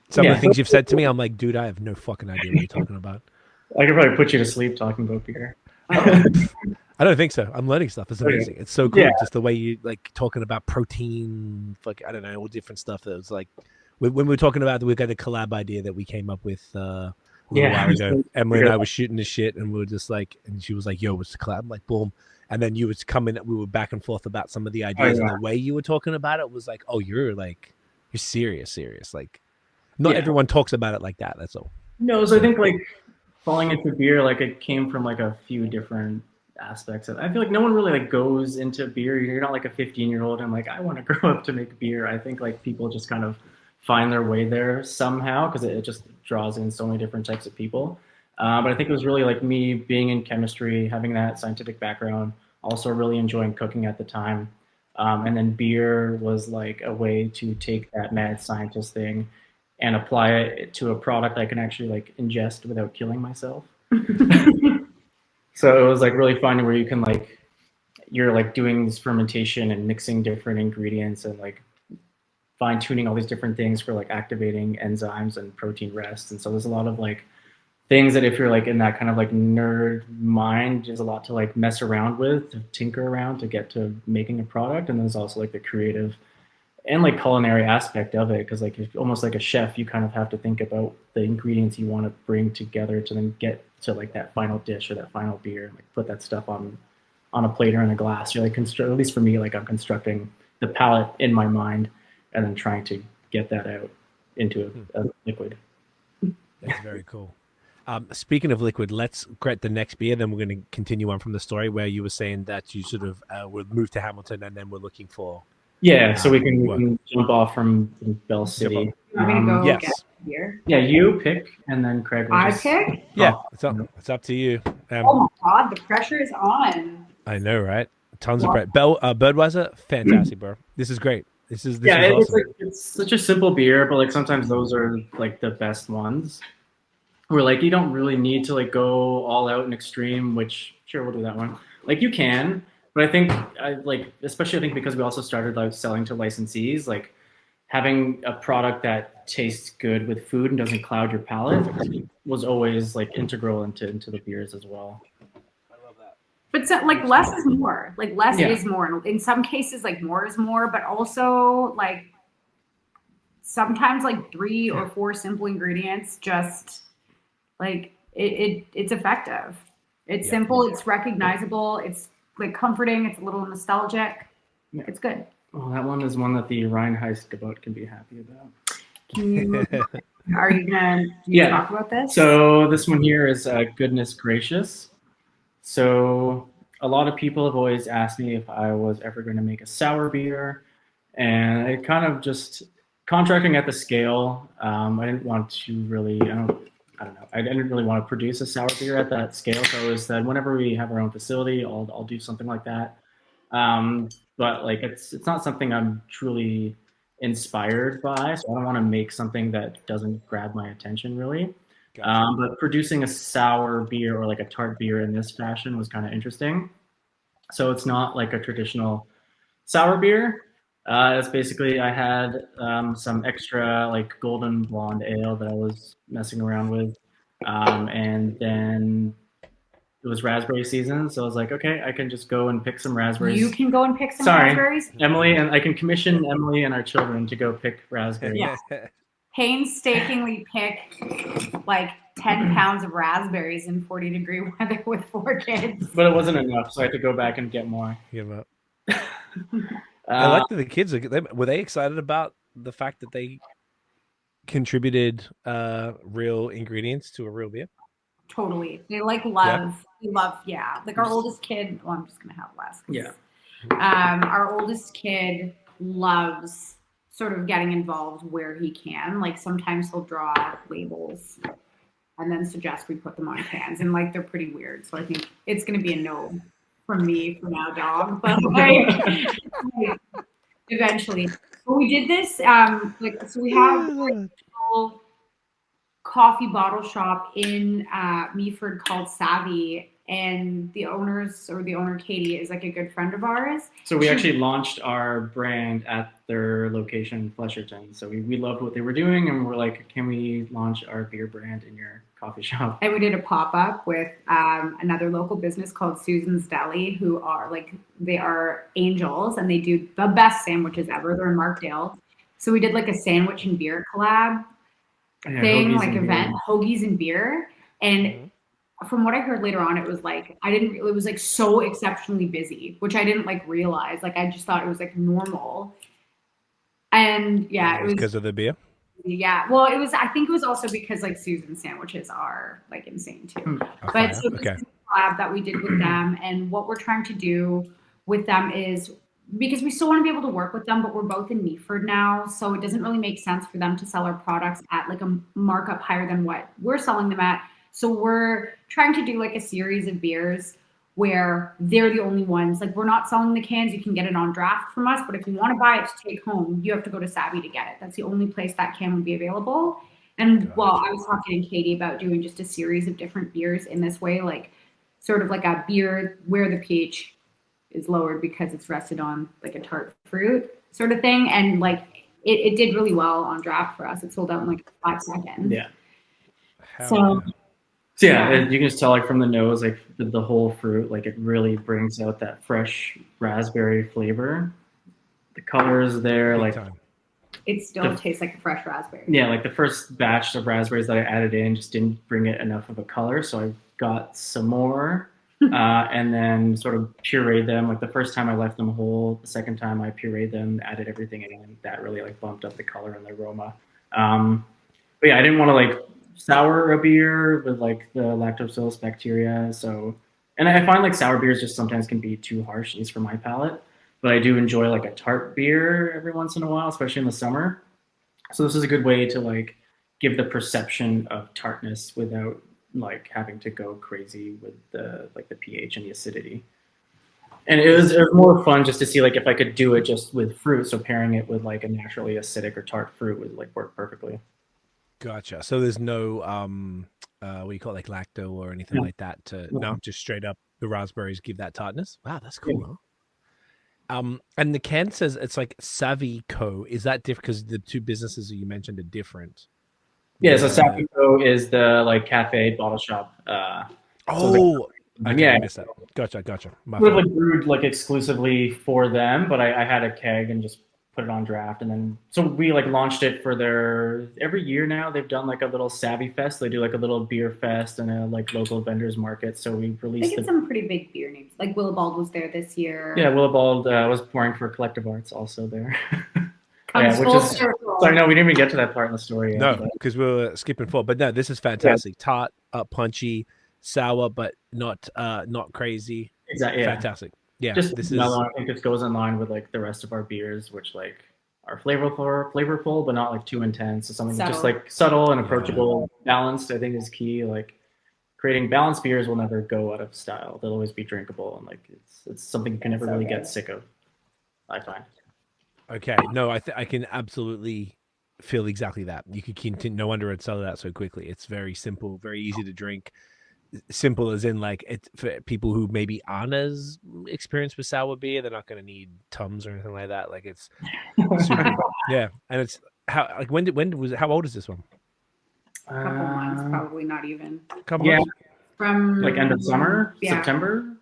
Some of the things you've said to me, I'm like, dude, I have no fucking idea what you're talking about. I could probably put you to sleep talking about beer. I don't think so. I'm learning stuff. It's amazing. It's so cool. Yeah. Just the way you like talking about protein, like I don't know, all different stuff. That was like when we were talking about, we got a collab idea that we came up with a little while ago. Emily and I were shooting the shit, and we were just like, and she was like, "Yo, what's the collab?" I'm like, "Boom." And then you was coming. We were back and forth about some of the ideas, and the way you were talking about it was like, "Oh, you're serious." Like, not everyone talks about it like that. That's all. No, so I think like falling into beer, like it came from like a few different aspects of it. I feel like no one really like goes into beer. You're not like a 15-year-old and like I want to grow up to make beer. I think like people just kind of find their way there somehow because it just draws in so many different types of people. But I think it was really like me being in chemistry, having that scientific background, also really enjoying cooking at the time. And then beer was like a way to take that mad scientist thing and apply it to a product I can actually like ingest without killing myself. So it was like really fun where you can like, you're like doing this fermentation and mixing different ingredients and like fine tuning all these different things for like activating enzymes and protein rest. And so there's a lot of like things that if you're like in that kind of like nerd mind, there's a lot to like mess around with, to tinker around to get to making a product. And there's also like the creative and like culinary aspect of it. Cause like, almost like a chef, you kind of have to think about the ingredients you want to bring together to then get to like that final dish or that final beer, and like put that stuff on a plate or in a glass. You're like at least for me, like I'm constructing the palette in my mind and then trying to get that out into a liquid. That's very cool. Speaking of liquid, let's create the next beer. Then we're going to continue on from the story where you were saying that you sort of would move to Hamilton and then we're looking for. Yeah, so we can jump off from Belle City. You want me to go yes. get beer? Yeah, you pick, and then Craig will I just... pick? Yeah, it's up to you. Oh my god, the pressure is on. I know, right? Tons of bread. Belle, Birdweiser, fantastic, bro. This is great. This is awesome. It's such a simple beer, but like sometimes those are like the best ones. Where like you don't really need to like go all out and extreme, which sure we'll do that one. Like you can, but I think especially I think because we also started like selling to licensees, like having a product that tastes good with food and doesn't cloud your palate was always like integral into the beers as well. But so, like less is more. Like less is more. In some cases, like more is more, but also like sometimes like 3 or 4 simple ingredients just like it's effective. It's simple, it's recognizable, it's like comforting, it's a little nostalgic. It's good. Well, that one is one that the Reinheitsgebot can be happy about. Are you gonna talk about this? So this one here is Goodness Gracious. So a lot of people have always asked me if I was ever going to make a sour beer, and it kind of just contracting at the scale. I didn't want to really. I don't know. I didn't really want to produce a sour beer at that scale. So I always said, whenever we have our own facility, I'll do something like that. But like it's not something I'm truly inspired by. So I don't want to make something that doesn't grab my attention really. Gotcha. But producing a sour beer or like a tart beer in this fashion was kind of interesting. So it's not like a traditional sour beer. It's basically I had some extra like golden blonde ale that I was messing around with, and then it was raspberry season, so I was like, okay, I can just go and pick some raspberries. You can go and pick some raspberries? Emily, and I can commission Emily and our children to go pick raspberries. Yeah. Painstakingly pick like 10 pounds of raspberries in 40-degree weather with 4 kids. But it wasn't enough, so I had to go back and get more. Give up. I like that the kids were they excited about the fact that they contributed real ingredients to a real beer? Totally. They like love. Yeah. Like our oldest kid, well, I'm just gonna have less. Yeah. Our oldest kid loves sort of getting involved where he can. Like sometimes he'll draw labels and then suggest we put them on cans, and like they're pretty weird. So I think it's gonna be a no from me for now, dog. But like eventually. But we did this, so we have a little coffee bottle shop in Meaford called Savvy, and the owner Katie is like a good friend of ours. So we actually launched our brand at their location in Flesherton. So we loved what they were doing, and we're like, can we launch our beer brand in your coffee shop? And we did a pop-up with another local business called Susan's Deli, who are they are angels, and they do the best sandwiches ever. They're in Markdale. So we did like a sandwich and beer collab thing, like event, hoagies and beer. And from what I heard later on, it was like, it was like so exceptionally busy, which I didn't like realize. Like I just thought it was like normal. And yeah, it was because of the beer. Yeah. Well, I think it was also because like Susan's sandwiches are like insane too. But so this is a collab that we did with them. And what we're trying to do with them is, because we still want to be able to work with them, but we're both in Meaford now. So it doesn't really make sense for them to sell our products at like a markup higher than what we're selling them at. So we're trying to do like a series of beers where they're the only ones. Like we're not selling the cans. You can get it on draft from us. But if you want to buy it to take home, you have to go to Savvy to get it. That's the only place that can would be available. And well, I was talking to Katie about doing just a series of different beers in this way, like sort of like a beer where the pH is lowered because it's rested on like a tart fruit sort of thing. And like it did really well on draft for us. It sold out in like 5 seconds. Yeah. So yeah, you can just tell like from the nose, like the whole fruit, like it really brings out that fresh raspberry flavor. The colors there, like it still tastes like a fresh raspberry. Yeah, like the first batch of raspberries that I added in just didn't bring it enough of a color, so I got some more. And then sort of pureed them. Like the first time I left them whole, the second time I pureed them, added everything in, and that really like bumped up the color and the aroma. But yeah, I didn't want to like sour a beer with like the lactobacillus bacteria. So, and I find like sour beers just sometimes can be too harsh, at least for my palate. But I do enjoy like a tart beer every once in a while, especially in the summer. So this is a good way to like give the perception of tartness without like having to go crazy with the like the pH and the acidity. And it was more fun just to see like if I could do it just with fruit. So pairing it with like a naturally acidic or tart fruit would like work perfectly. Gotcha. So there's no what do you call it, like lacto or anything like that no, just straight up the raspberries give that tartness. Wow, that's cool. Huh? And the can says it's like Savvy Co. Is that different because the two businesses that you mentioned are different? Yeah, so Savvy Co. is the like cafe bottle shop. I missed that. Gotcha. We like brewed like exclusively for them, but I had a keg and just put it on draft, and then so we like launched it for their every year now. They've done like a little Savvy Fest. They do like a little beer fest and a like local vendors market. So we released. I get some pretty big beer names. Like Willibald was there this year. Yeah, Willibald was pouring for Collective Arts also there. Comes which full is circle. sorry, no, we didn't even get to that part in the story yet. No, because we were skipping forward. But no, this is fantastic. Tart, punchy, sour, but not crazy. Exactly. Yeah. Fantastic. Yeah, Just this mellow. is. I think this goes in line with like the rest of our beers, which like are flavorful, but not like too intense. So something just like subtle and approachable, balanced. I think is key. Like creating balanced beers will never go out of style. They'll always be drinkable, and like it's something you can never really get sick of, I find. Okay, no, I can absolutely feel exactly that. You could continue. No wonder it sell that so quickly. It's very simple, very easy to drink. Simple as in like it's for people who maybe aren't as experienced with sour beer. They're not going to need Tums or anything like that. Like it's super, yeah. And it's how like when was it, how old is this one? A couple months, probably not even. Couple months? From like end of summer, yeah. September,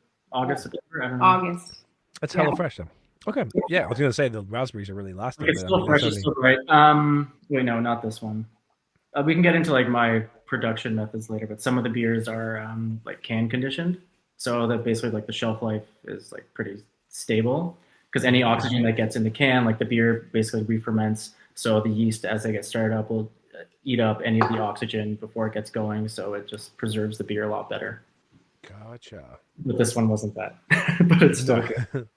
September. I don't know. August. That's hella fresh then. Okay, yeah. I was going to say the raspberries are really lasting. It's still fresh. It's still right. Wait, no, not this one. We can get into like my production methods later, but some of the beers are like can conditioned, so that basically like the shelf life is like pretty stable because any oxygen that gets in the can, like the beer basically re-ferments, so the yeast as they get started up will eat up any of the oxygen before it gets going, so it just preserves the beer a lot better. Gotcha. But this one wasn't that, but it's still good.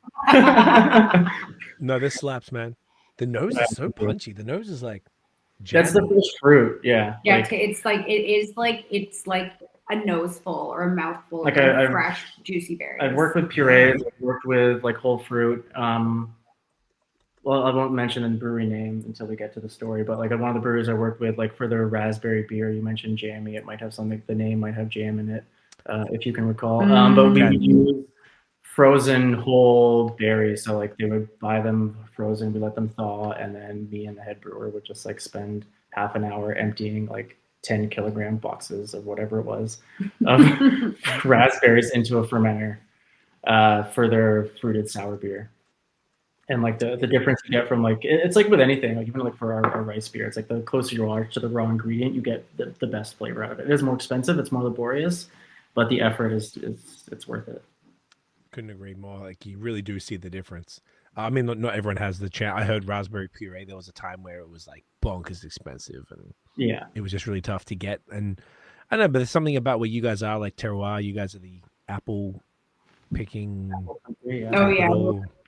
No, this slaps, man. The nose is so punchy. The nose is like that's the first fruit. Yeah. Yeah, like, it's like a nose full or a mouthful like of fresh, juicy berries. I've worked with purees. I've worked with like whole fruit. Well, I won't mention the brewery name until we get to the story, but like at one of the breweries I worked with, like for their raspberry beer, you mentioned jammy. It might have something. The name might have jam in it, if you can recall. But we would use frozen whole berries, so like they would buy them frozen, we let them thaw, and then me and the head brewer would just like spend half an hour emptying like 10-kilogram boxes of whatever it was of raspberries into a fermenter for their fruited sour beer. And like the difference you get from like it's like with anything, like even like for our rice beer, it's like the closer you are to the raw ingredient, you get the best flavor out of it. It is more expensive, it's more laborious, but the effort is it's worth it. Couldn't agree more. Like you really do see the difference. I mean, not everyone has the chance. I heard raspberry puree. There was a time where it was like bonkers expensive, and yeah, it was just really tough to get. And I don't know, but there's something about where you guys are, like terroir. You guys are the apple picking. Oh yeah,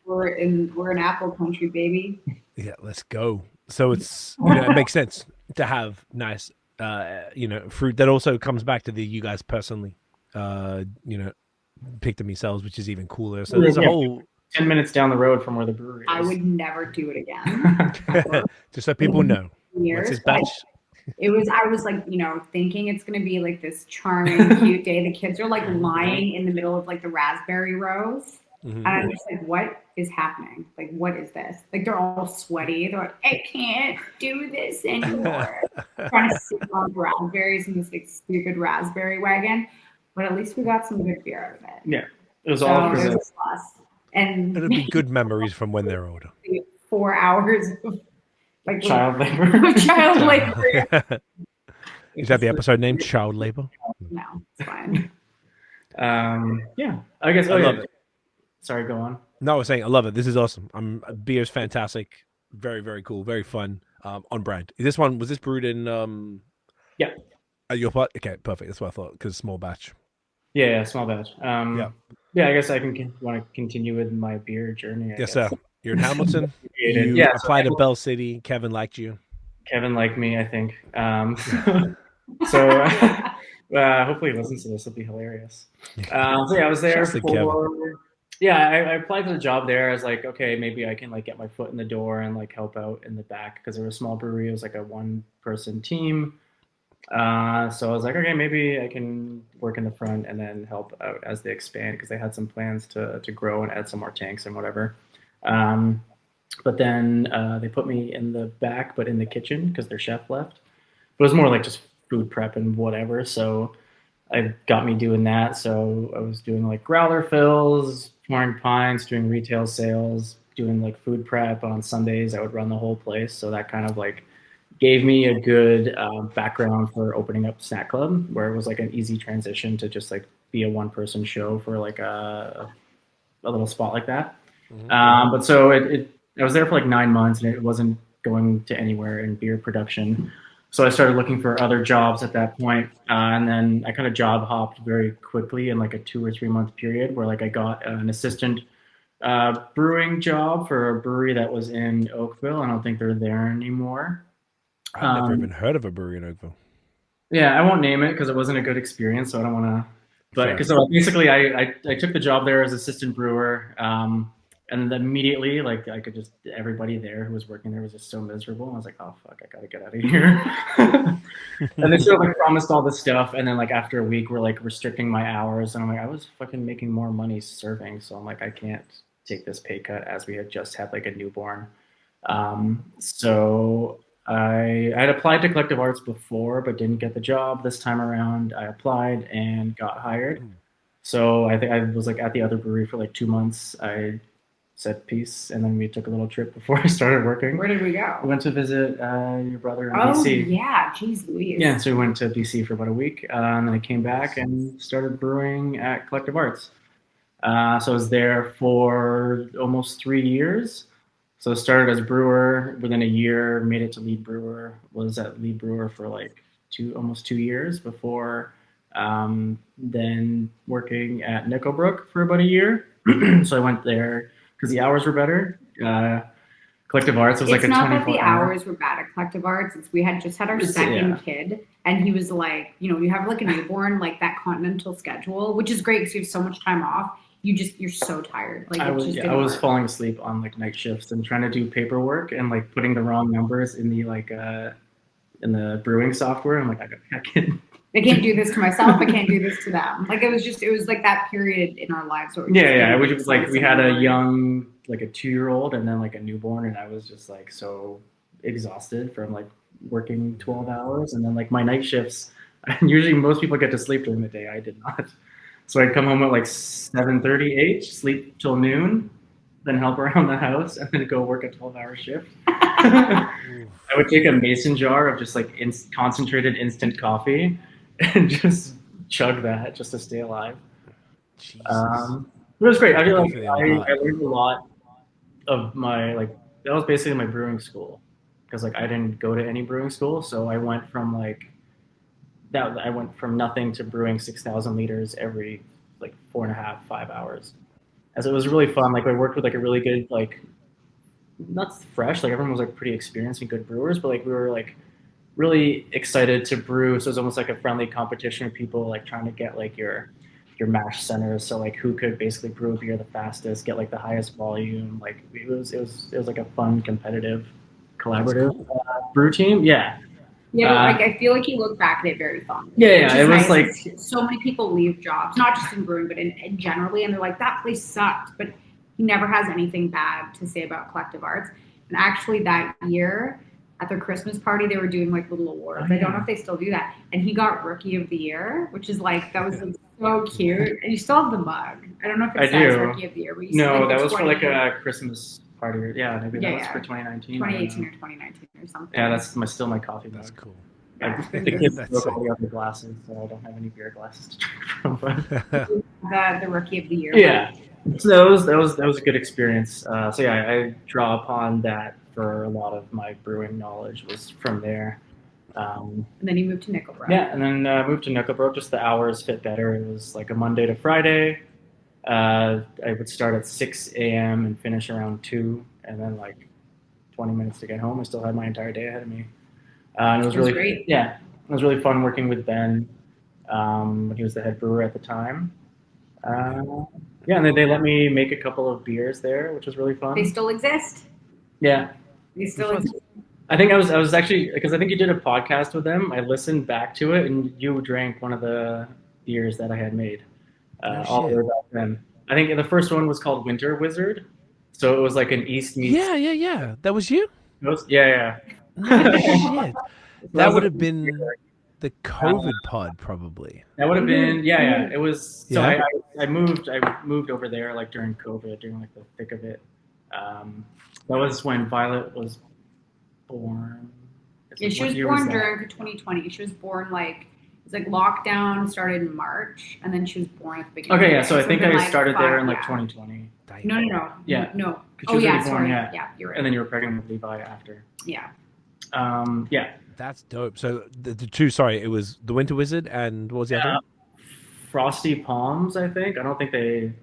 we're in apple country, baby. Yeah, let's go. So it's it makes sense to have nice fruit that also comes back to you guys personally. Picked them yourselves, which is even cooler. So there's a whole 10 minutes down the road from where the brewery is. I would never do it again. Just so people know. Years, what's his batch? I was like, thinking it's gonna be like this charming, cute day. The kids are like lying in the middle of like the raspberry rows. And I'm just like, what is happening? Like, what is this? Like, they're all sweaty. They're like, I can't do this anymore. Trying to sip on raspberries in this like stupid raspberry wagon. But at least we got some good beer out of it. Yeah, it was all for this. And it'll be good memories from when they're older. 4 hours of like child labor. Child labor. Is that the episode name? Child labor? No, it's fine. Yeah, I guess. I love it. Sorry, go on. No, I was saying I love it. This is awesome. Beer's fantastic. Very, very cool. Very fun. On brand. Was this brewed in? Yeah. At your part? Okay, perfect. That's what I thought. Because small batch. Yeah, small batch. Yeah, I guess I want to continue with my beer journey. Yes, sir. You're in Hamilton. You applied to Belle City. Kevin liked you. Kevin liked me, I think. So hopefully he listens to this. It'll be hilarious. So yeah, I was there for. Yeah, I applied for the job there. I was like, okay, maybe I can like get my foot in the door and like help out in the back because there was a small brewery. It was like a 1-person team. So I was like, okay, maybe I can work in the front and then help out as they expand because they had some plans to grow and add some more tanks and whatever. But then they put me in the back, but in the kitchen because their chef left. But it was more like just food prep and whatever. So it got me doing that. So I was doing like growler fills, pouring pints, doing retail sales, doing like food prep on Sundays. I would run the whole place, so that kind of like gave me a good background for opening up Snack Club, where it was like an easy transition to just like be a one-person show for like a little spot like that. But so I was there for like 9 months, and it wasn't going to anywhere in beer production. So I started looking for other jobs at that point, and then I kind of job hopped very quickly in like a 2 or 3 month period, where like I got an assistant brewing job for a brewery that was in Oakville. I don't think they're there anymore. I've never even heard of a brewery in Oakville. Yeah, I won't name it because it wasn't a good experience, so I don't want to. But so basically, I took the job there as assistant brewer, and immediately, like, I could just everybody there who was working there was just so miserable. I was like, oh fuck, I gotta get out of here. And they sort of like promised all this stuff, and then like after a week, we're like restricting my hours, and I'm like, I was fucking making more money serving, so I'm like, I can't take this pay cut as we had just had like a newborn. So I had applied to Collective Arts before, but didn't get the job. This time around, I applied and got hired. So I think I was like at the other brewery for like 2 months. I said peace, and then we took a little trip before I started working. Where did we go? We went to visit your brother in Oh, BC. yeah. Jeez Louise. Yeah, so we went to BC for about a week, and then I came back and started brewing at Collective Arts. So I was there for almost 3 years. So I started as brewer. Within a year, made it to lead brewer. Was at lead brewer for like almost 2 years before then working at Nickelbrook for about a year. So I went there because the hours were better. Collective Arts was like a 24 It's not that the hours were bad at Collective Arts. We had just had our second kid, and he was like, you have like a newborn, like that continental schedule, which is great because you have so much time off. You're so tired. Like I was falling asleep on like night shifts and trying to do paperwork and like putting the wrong numbers in the like in the brewing software. I'm like, I can't do this to myself. I can't do this to them. Like it was like that period in our lives. Where it was like we had a young, like a 2-year-old and then like a newborn, and I was just like so exhausted from like working 12 hours and then like my night shifts. Usually most people get to sleep during the day. I did not. So I'd come home at like 7:30, sleep till noon, then help around the house, and then go work a 12-hour shift. I would take a mason jar of just like concentrated instant coffee and just chug that just to stay alive. It was great. I feel like I learned a lot of my, like, that was basically my brewing school, because like I didn't go to any brewing school. So I went from nothing to brewing 6,000 liters every like 4.5, 5 hours. As it was really fun. Like I worked with like a really good, like, not fresh, like everyone was like pretty experienced and good brewers, but like we were like really excited to brew. So it was almost like a friendly competition of people like trying to get like your mash centers. So like who could basically brew a beer the fastest, get like the highest volume. Like it was like a fun, competitive, collaborative brew team. Yeah. Yeah, like I feel like you look back at it very fondly. Yeah, it was like so many people leave jobs, not just in brewing, but in generally, and they're like, that place sucked, but he never has anything bad to say about Collective Arts. And actually, that year at their Christmas party, they were doing like little awards. I don't know if they still do that. And he got Rookie of the Year, which is like that was like, so cute. And you still have the mug. I don't know if it says Rookie of the Year. But no, that was for like a Christmas party. Yeah, maybe that was for 2019. 2018 or 2019 or something. Yeah, that's still my coffee mug. That's cool. The kids broke all the other glasses, so I don't have any beer glasses to drink from. But the Rookie of the Year. Yeah, so that was a good experience. So yeah, I draw upon that for a lot of my brewing knowledge was from there. And then you moved to Nickelbrook. Yeah, and then moved to Nickelbrook. Just the hours fit better. It was like a Monday to Friday. I would start at 6 a.m. and finish around 2, and then like 20 minutes to get home. I still had my entire day ahead of me. And it was really great. Yeah, it was really fun working with Ben. He was the head brewer at the time. Yeah, and they let me make a couple of beers there, which was really fun. They still exist. Yeah, they still exist. I think I was actually, because I think you did a podcast with them. I listened back to it, and you drank one of the beers that I had made. All the way back then. I think the first one was called Winter Wizard. So it was like an East meets. Yeah. That was you? Yeah. No shit. That would have been the COVID pod, probably. That would have been, yeah. It was. So I moved over there like during COVID, during like the thick of it. That was when Violet was born. Yeah, she What was year born that? during 2020. She was born like it was like lockdown started in March, and then she was born at the beginning. Okay, yeah. of So I May. think it's been, I started there in like yeah. 2020, No. Yeah. No. 'Cause she Oh was yeah, already born, sorry. yeah. Yeah, you're right. and then you were pregnant with Levi after. Yeah. Yeah. That's dope. So the two, sorry, it was the Winter Wizard and what was the other one? Frosty Palms, I think. I don't think they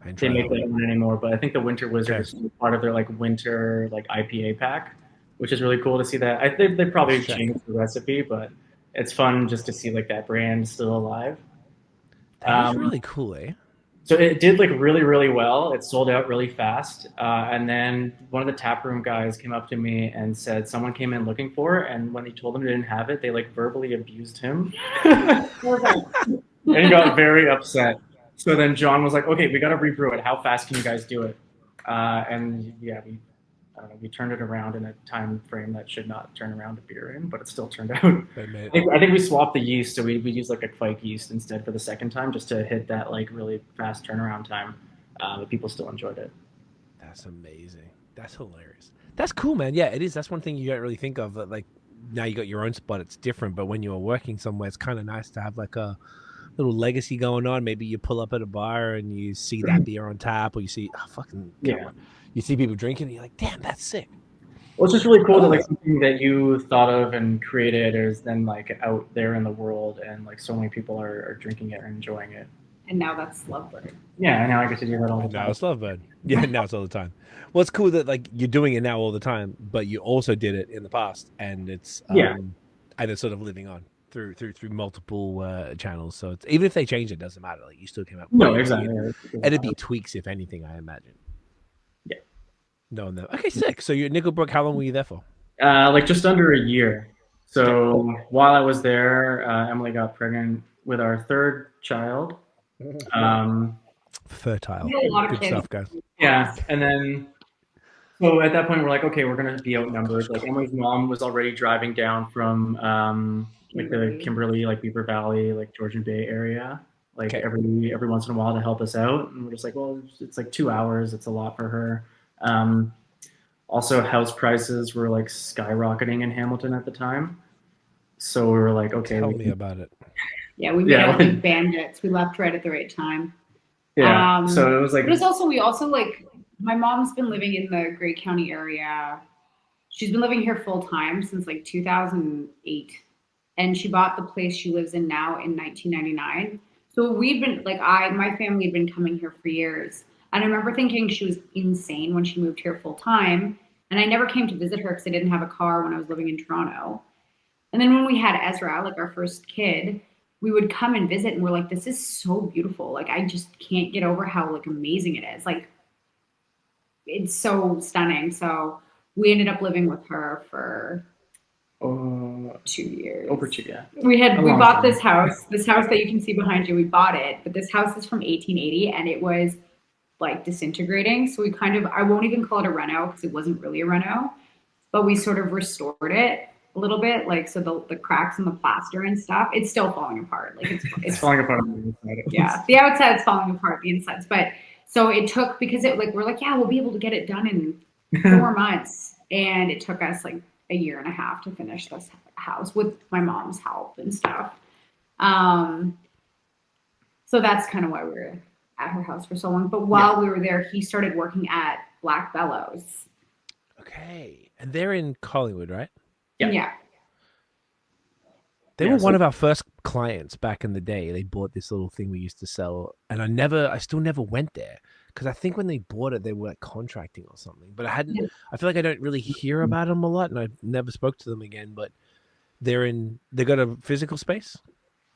I didn't they try make that that one. one anymore, but I think the Winter Wizard Okay. is still part of their like winter like IPA pack, which is really cool to see that. I think they probably Let's check. changed the recipe, but it's fun just to see like that brand still alive. That is really cool, eh? So it did like really, really well. It sold out really fast. And then one of the taproom guys came up to me and said someone came in looking for it. And when he told them they didn't have it, they like verbally abused him. And he got very upset. So then John was like, okay, we got to rebrew it. How fast can you guys do it? And yeah, I don't know, we turned it around in a time frame that should not turn around a beer in, but it still turned out. I think we swapped the yeast, so we used like a Kvike yeast instead for the second time, just to hit that like really fast turnaround time. But people still enjoyed it. That's amazing. That's hilarious. That's cool, man. Yeah, it is. That's one thing you don't really think of. That like now you got your own spot. It's different, but when you're working somewhere, it's kind of nice to have like a little legacy going on. Maybe you pull up at a bar and you see that beer on tap, or you see you see people drinking, and you're like, damn, that's sick. Well, it's just really cool that like something that you thought of and created is then like out there in the world, and like so many people are drinking it and enjoying it. And now that's Lovebird. Yeah, and now I get to do that all the time. Now it's Lovebird. Yeah, now it's all the time. Well, it's cool that like you're doing it now all the time, but you also did it in the past, and it's and it's sort of living on through multiple channels. So it's, even if they change, it doesn't matter. Like you still came out. No, exactly. It'd be tweaks if anything, I imagine. Yeah. No. Okay, sick. So you're at Nickelbrook. How long were you there for? Like just under a year. So while I was there, Emily got pregnant with our third child. Fertile. Good stuff, guys. Yeah, and then so at that point we're like, okay, we're gonna be outnumbered. Like Emily's mom was already driving down from like the Kimberley, like Beaver Valley, like Georgian Bay area, like every once in a while to help us out. And we're just like, well, it's like 2 hours. It's a lot for her. Also, house prices were like skyrocketing in Hamilton at the time. So we were like, okay. Tell me about it. Yeah, we made out like bandits. We left right at the right time. Yeah. So it was like. But it's also, we also like, my mom's been living in the Grey County area. She's been living here full time since like 2008. And she bought the place she lives in now in 1999. So we've been like, my family had been coming here for years. And I remember thinking she was insane when she moved here full time. And I never came to visit her because I didn't have a car when I was living in Toronto. And then when we had Ezra, like our first kid, we would come and visit and we're like, this is so beautiful. Like, I just can't get over how like amazing it is. Like, it's so stunning. So we ended up living with her for 2 years. Over 2, yeah. We bought this house that you can see behind you. We bought it, but this house is from 1880 and it was like disintegrating. So we I won't even call it a reno because it wasn't really a reno, but we sort of restored it a little bit. Like, so the cracks in the plaster and stuff, it's still falling apart. Like it's falling apart on the inside. Yeah. The outside's falling apart, the inside's, but so it took, because we're like, yeah, we'll be able to get it done in 4 months. And it took us like a year and a half to finish this house with my mom's help and stuff. So that's kind of why we were at her house for so long. But while we were there, he started working at Black Bellows. Okay. And they're in Collingwood, right? Yeah. They were one of our first clients back in the day. They bought this little thing we used to sell, and I still never went there because I think when they bought it, they were like contracting or something. But I feel like I don't really hear about them a lot, and I never spoke to them again. But they got a physical space.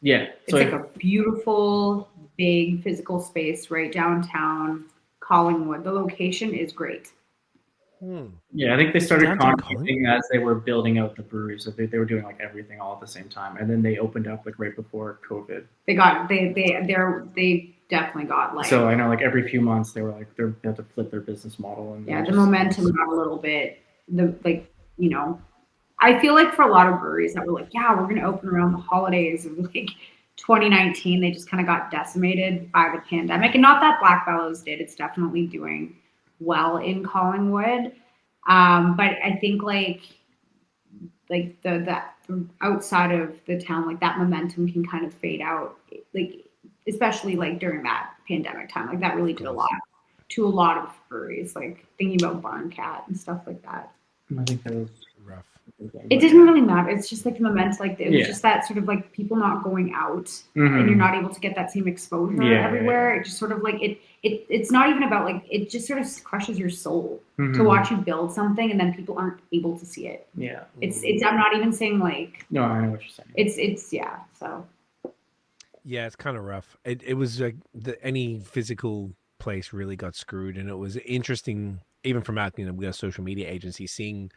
Yeah, it's like a beautiful, big physical space right downtown Collingwood. The location is great. Yeah, I think they started contracting as they were building out the brewery, so they were doing like everything all at the same time, and then they opened up like right before COVID. They definitely got like. So I know like every few months they had to flip their business model, and the momentum got a little bit. I feel like for a lot of breweries that were like, yeah, we're gonna open around the holidays of like 2019, they just kind of got decimated by the pandemic, and not that Black Bellows did. It's definitely doing well in Collingwood. But I think like the outside of the town, like that momentum can kind of fade out, like especially like during that pandemic time, like that really did a lot to a lot of breweries, like thinking about Barn Cat and stuff like that. I think that was rough. It didn't really matter. It's just like the momentum, like it was just that sort of like people not going out and you're not able to get that same exposure everywhere. It just sort of like it's not even about like, it just sort of crushes your soul to watch you build something and then people aren't able to see it. Yeah. It's I'm not even saying like, no, I know what you're saying. It's yeah. So. Yeah, it's kind of rough. It was like any physical place really got screwed, and it was interesting even from out, we got a social media agency, seeing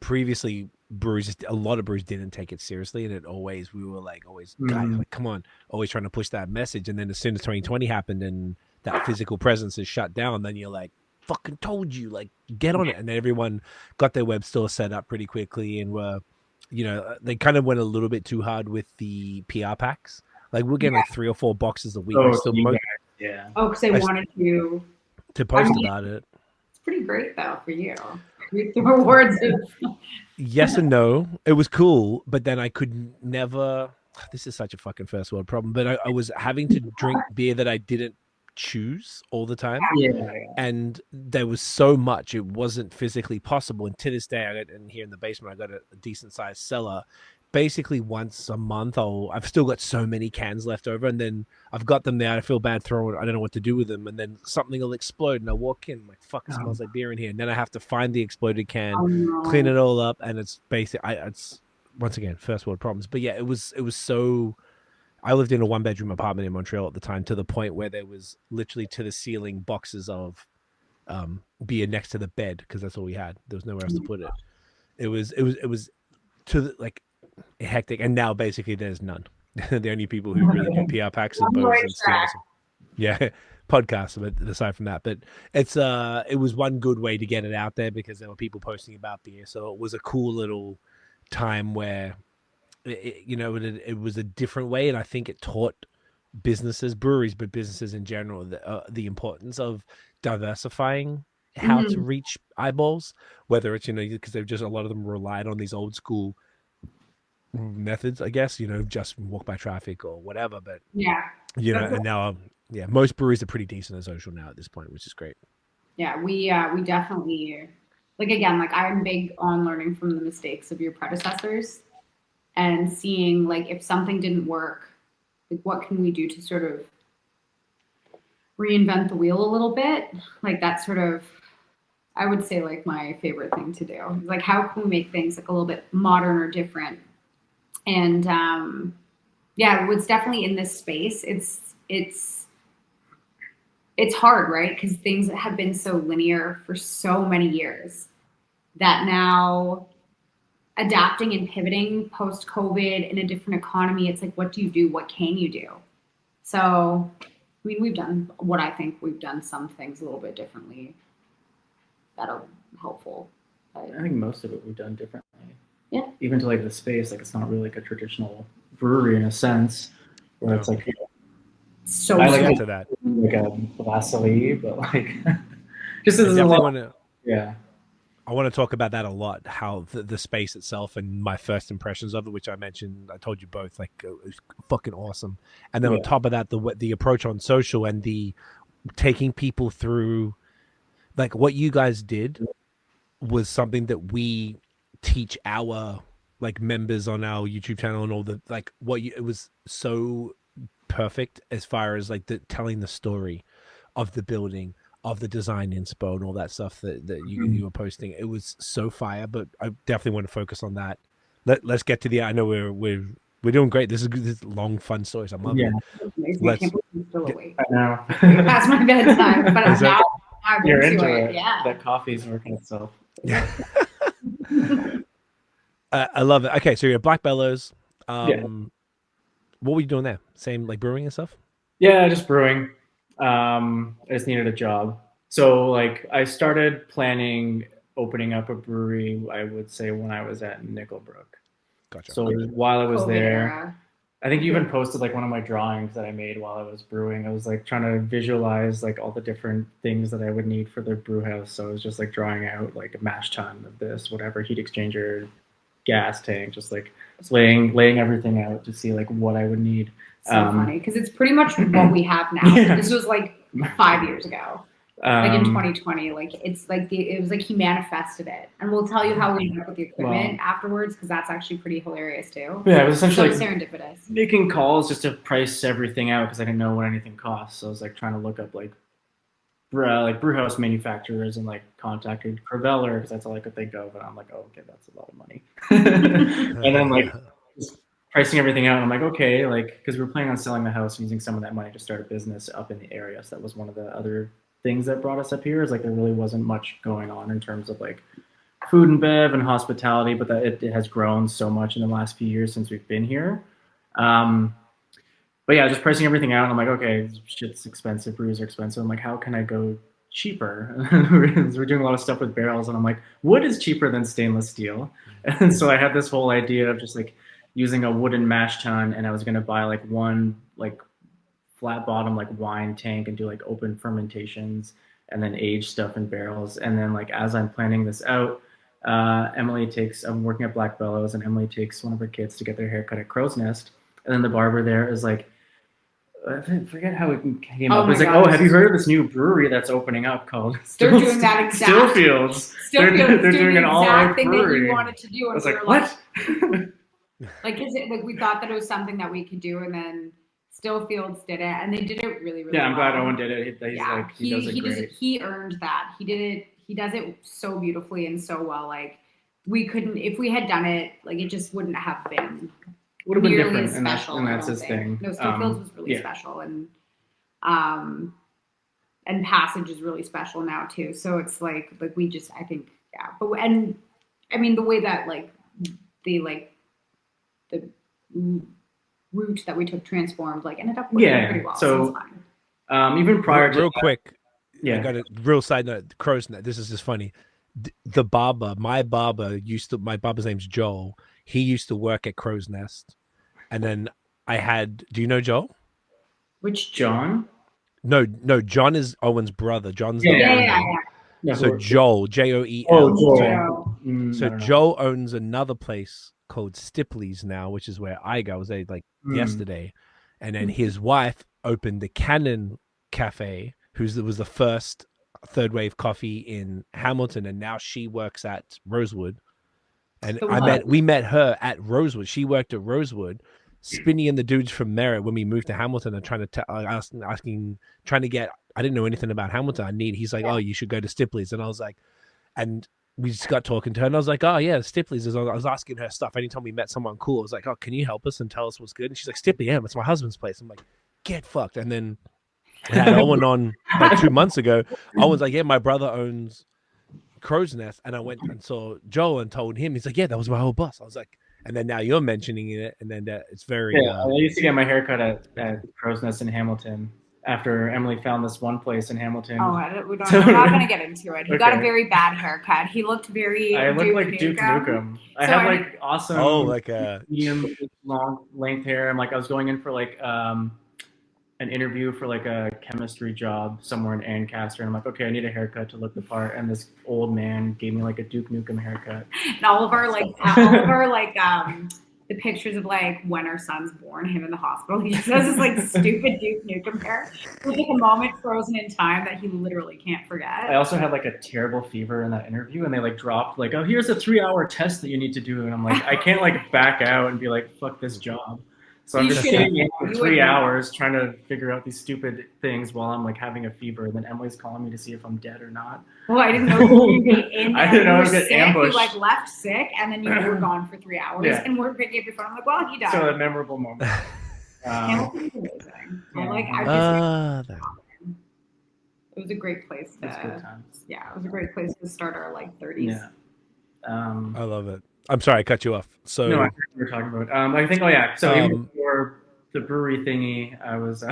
previously breweries, a lot of breweries didn't take it seriously, and we were like always guys, like come on, always trying to push that message, and then as soon as 2020 happened and that physical presence is shut down, then you're like, fucking told you, like get on it. And then everyone got their web store set up pretty quickly, and were, they kind of went a little bit too hard with the PR packs. Like we're getting like 3 or 4 boxes a week. Oh, because they wanted you to post about it. It's pretty great though for you. The rewards. Yes and no. It was cool, but then I could never. This is such a fucking first world problem. But I was having to drink beer that I didn't choose all the time. And there was so much it wasn't physically possible. And to this day, and here in the basement, I got a decent sized cellar. Basically once a month I've still got so many cans left over, and then I've got them there. I feel bad throwing, I don't know what to do with them, and then something will explode and I walk in, I'm like, fuck, it smells like beer in here, and then I have to find the exploded can, clean it all up, and it's it's once again first world problems. But yeah, it was so, I lived in a 1-bedroom apartment in Montreal at the time, to the point where there was literally to the ceiling boxes of beer next to the bed, because that's all we had. There was nowhere else to put it. It was to the, like, hectic, and now basically there's none. The only people who really do PR packs are BAOS and Stores. Yeah, podcasts. But aside from that, but it's it was one good way to get it out there, because there were people posting about beer, so it was a cool little time where it was a different way, and I think it taught businesses, breweries, but businesses in general, the importance of diversifying how to reach eyeballs, whether it's because they've just, a lot of them relied on these old school methods, I guess, just walk by traffic or whatever, but and now most breweries are pretty decent at social now at this point, which is great. We definitely, like, again, like I'm big on learning from the mistakes of your predecessors and seeing, like, if something didn't work, like what can we do to sort of reinvent the wheel a little bit. Like that's sort of, I would say, like my favorite thing to do. Like how can we make things like a little bit modern or different? And it's definitely in this space. It's hard, right? Because things have been so linear for so many years that now adapting and pivoting post-COVID in a different economy, it's like, what do you do? What can you do? So, I mean, we've done some things a little bit differently that are helpful. But I think most of it we've done differently. Yeah. Even to like the space, like it's not really like a traditional brewery in a sense, where it's like so I like to that, like a brasserie, but like just as I want to talk about that a lot, how the space itself and my first impressions of it, which I mentioned, I told you both, like it was fucking awesome. And then on top of that, the approach on social and the taking people through, like what you guys did was something that we teach our like members on our YouTube channel and all the, like it was so perfect as far as like telling the story of the building, of the design inspo and all that stuff that you were posting. It was so fire, but I definitely want to focus on that. Let's get to I know we're doing great. This is long, fun stories. I'm loving it. I can't believe I'm still awake. I know. Past my bedtime, but I'm You're into it. it. Yeah. That coffee's working itself. Yeah. I love it. Okay, so you're at Black Bellows. What were you doing there? Same like brewing and stuff? Yeah, just brewing. I just needed a job. So like I started planning opening up a brewery, I would say when I was at Nickelbrook. Gotcha. So while I was COVID there, era. I think you even posted like one of my drawings that I made while I was brewing. I was like trying to visualize like all the different things that I would need for the brew house. So I was just like drawing out like a mash tun of this, whatever, heat exchanger, gas tank, just like laying everything out to see like what I would need. So funny because it's pretty much what we have now. Yeah. This was like 5 years ago. Like in 2020, like it's like it was like he manifested it, and we'll tell you how we ended up with the equipment afterwards because that's actually pretty hilarious too. Yeah, it was essentially so serendipitous. Making calls just to price everything out because I didn't know what anything cost. So I was like trying to look up like brew house manufacturers and like contacted Creveller because that's all I could think of, and I'm like, oh, okay, that's a lot of money. And then like just pricing everything out, and I'm like, okay, like because we were planning on selling the house and using some of that money to start a business up in the area. So that was one of the other things that brought us up here, is like there really wasn't much going on in terms of like food and bev and hospitality, but that it has grown so much in the last few years since we've been here. But yeah, just pricing everything out, and I'm like, okay, shit's expensive, brews are expensive. I'm like, how can I go cheaper? We're doing a lot of stuff with barrels, and I'm like, wood is cheaper than stainless steel. And so I had this whole idea of just like using a wooden mash tun, and I was gonna buy like one like flat bottom like wine tank and do like open fermentations and then age stuff in barrels. And then like as I'm planning this out, I'm working at Black Bellows, and Emily takes one of her kids to get their hair cut at Crow's Nest, and then the barber there is like, I forget how it came up. It's like, oh, have you heard of this new brewery that's opening up called They're doing that exact Stillfields? They're doing an all-out thing brewery. that you wanted to do. And I was we like, were what? Like, we thought that it was something that we could do, and then Stillfields did it, and they did it really, really I'm well. glad Owen did it. He does it great. He earned that. He did it. He does it so beautifully and so well. Like, we couldn't, if we had done it, like it just wouldn't have been. Would have been nearly different, as and special. that's his thing. No, Stillfields was really special, and Passage is really special now too. So it's like we just, I think, yeah. But and I mean the way that the route that we took transformed ended up working pretty well. So it's fine. Even prior to real quick, yeah, I got a real side note. Crow's Nest. This is just funny. The barber, my barber's name's Joel. He used to work at Crow's Nest, and then I had. Do you know Joel? Which John? No, John is Owen's brother. John's yeah. So Joel, Joel. Oh, Joel. So Joel owns another place called Stipley's now, which is where I go. I was there yesterday, and then his wife opened the Cannon Cafe, was the first third wave coffee in Hamilton, and now she works at Rosewood. And we met her at Rosewood. She worked at Rosewood. Spinny and the dudes from Merritt, when we moved to Hamilton, are trying to get. I didn't know anything about Hamilton. He's like, oh, you should go to Stipley's, and I was like, and we just got talking to her, and I was like, oh yeah, Stipley's. I was asking her stuff. Anytime we met someone cool, I was like, oh, can you help us and tell us what's good? And she's like, Stipley, yeah, it's my husband's place. I'm like, get fucked. And then I had Owen on like 2 months ago. Owen's like, yeah, my brother owns Crow's Nest, and I went and saw Joel and told him. He's like, yeah, that was my whole boss. I was like, and then now you're mentioning it, and then it's very. I used to get my haircut at Crow's Nest in Hamilton after Emily found this one place in Hamilton. Oh, we're not going to get into it. He got a very bad haircut. He looked very. I looked like Duke Nukem. I had like awesome. Oh, like a medium long length hair. I'm like, I was going in for like an interview for like a chemistry job somewhere in Ancaster, and I'm like, okay, I need a haircut to look the part. And this old man gave me like a Duke Nukem haircut. And all of our the pictures of like when our son's born, him in the hospital, he just has this like stupid Duke Nukem hair. It was like a moment frozen in time that he literally can't forget. I also had like a terrible fever in that interview, and they like dropped like, oh, here's a 3-hour test that you need to do, and I'm like, I can't like back out and be like, fuck this job. So I'm just sitting in for 3 hours trying to figure out these stupid things while I'm like having a fever. And then Emily's calling me to see if I'm dead or not. Well, I didn't know you were be in there. I didn't know I was getting ambushed. You like left sick, and then you were gone for 3 hours, and we're picking up your phone. I'm like, well, he died. So a memorable moment. Hamilton's amazing. It was a great place to. Good times. Yeah, it was a great place to start our like 30s. Yeah. I love it. I'm sorry, I cut you off. So no, I think we were talking about. I think. Oh yeah. So even before the brewery thingy, I was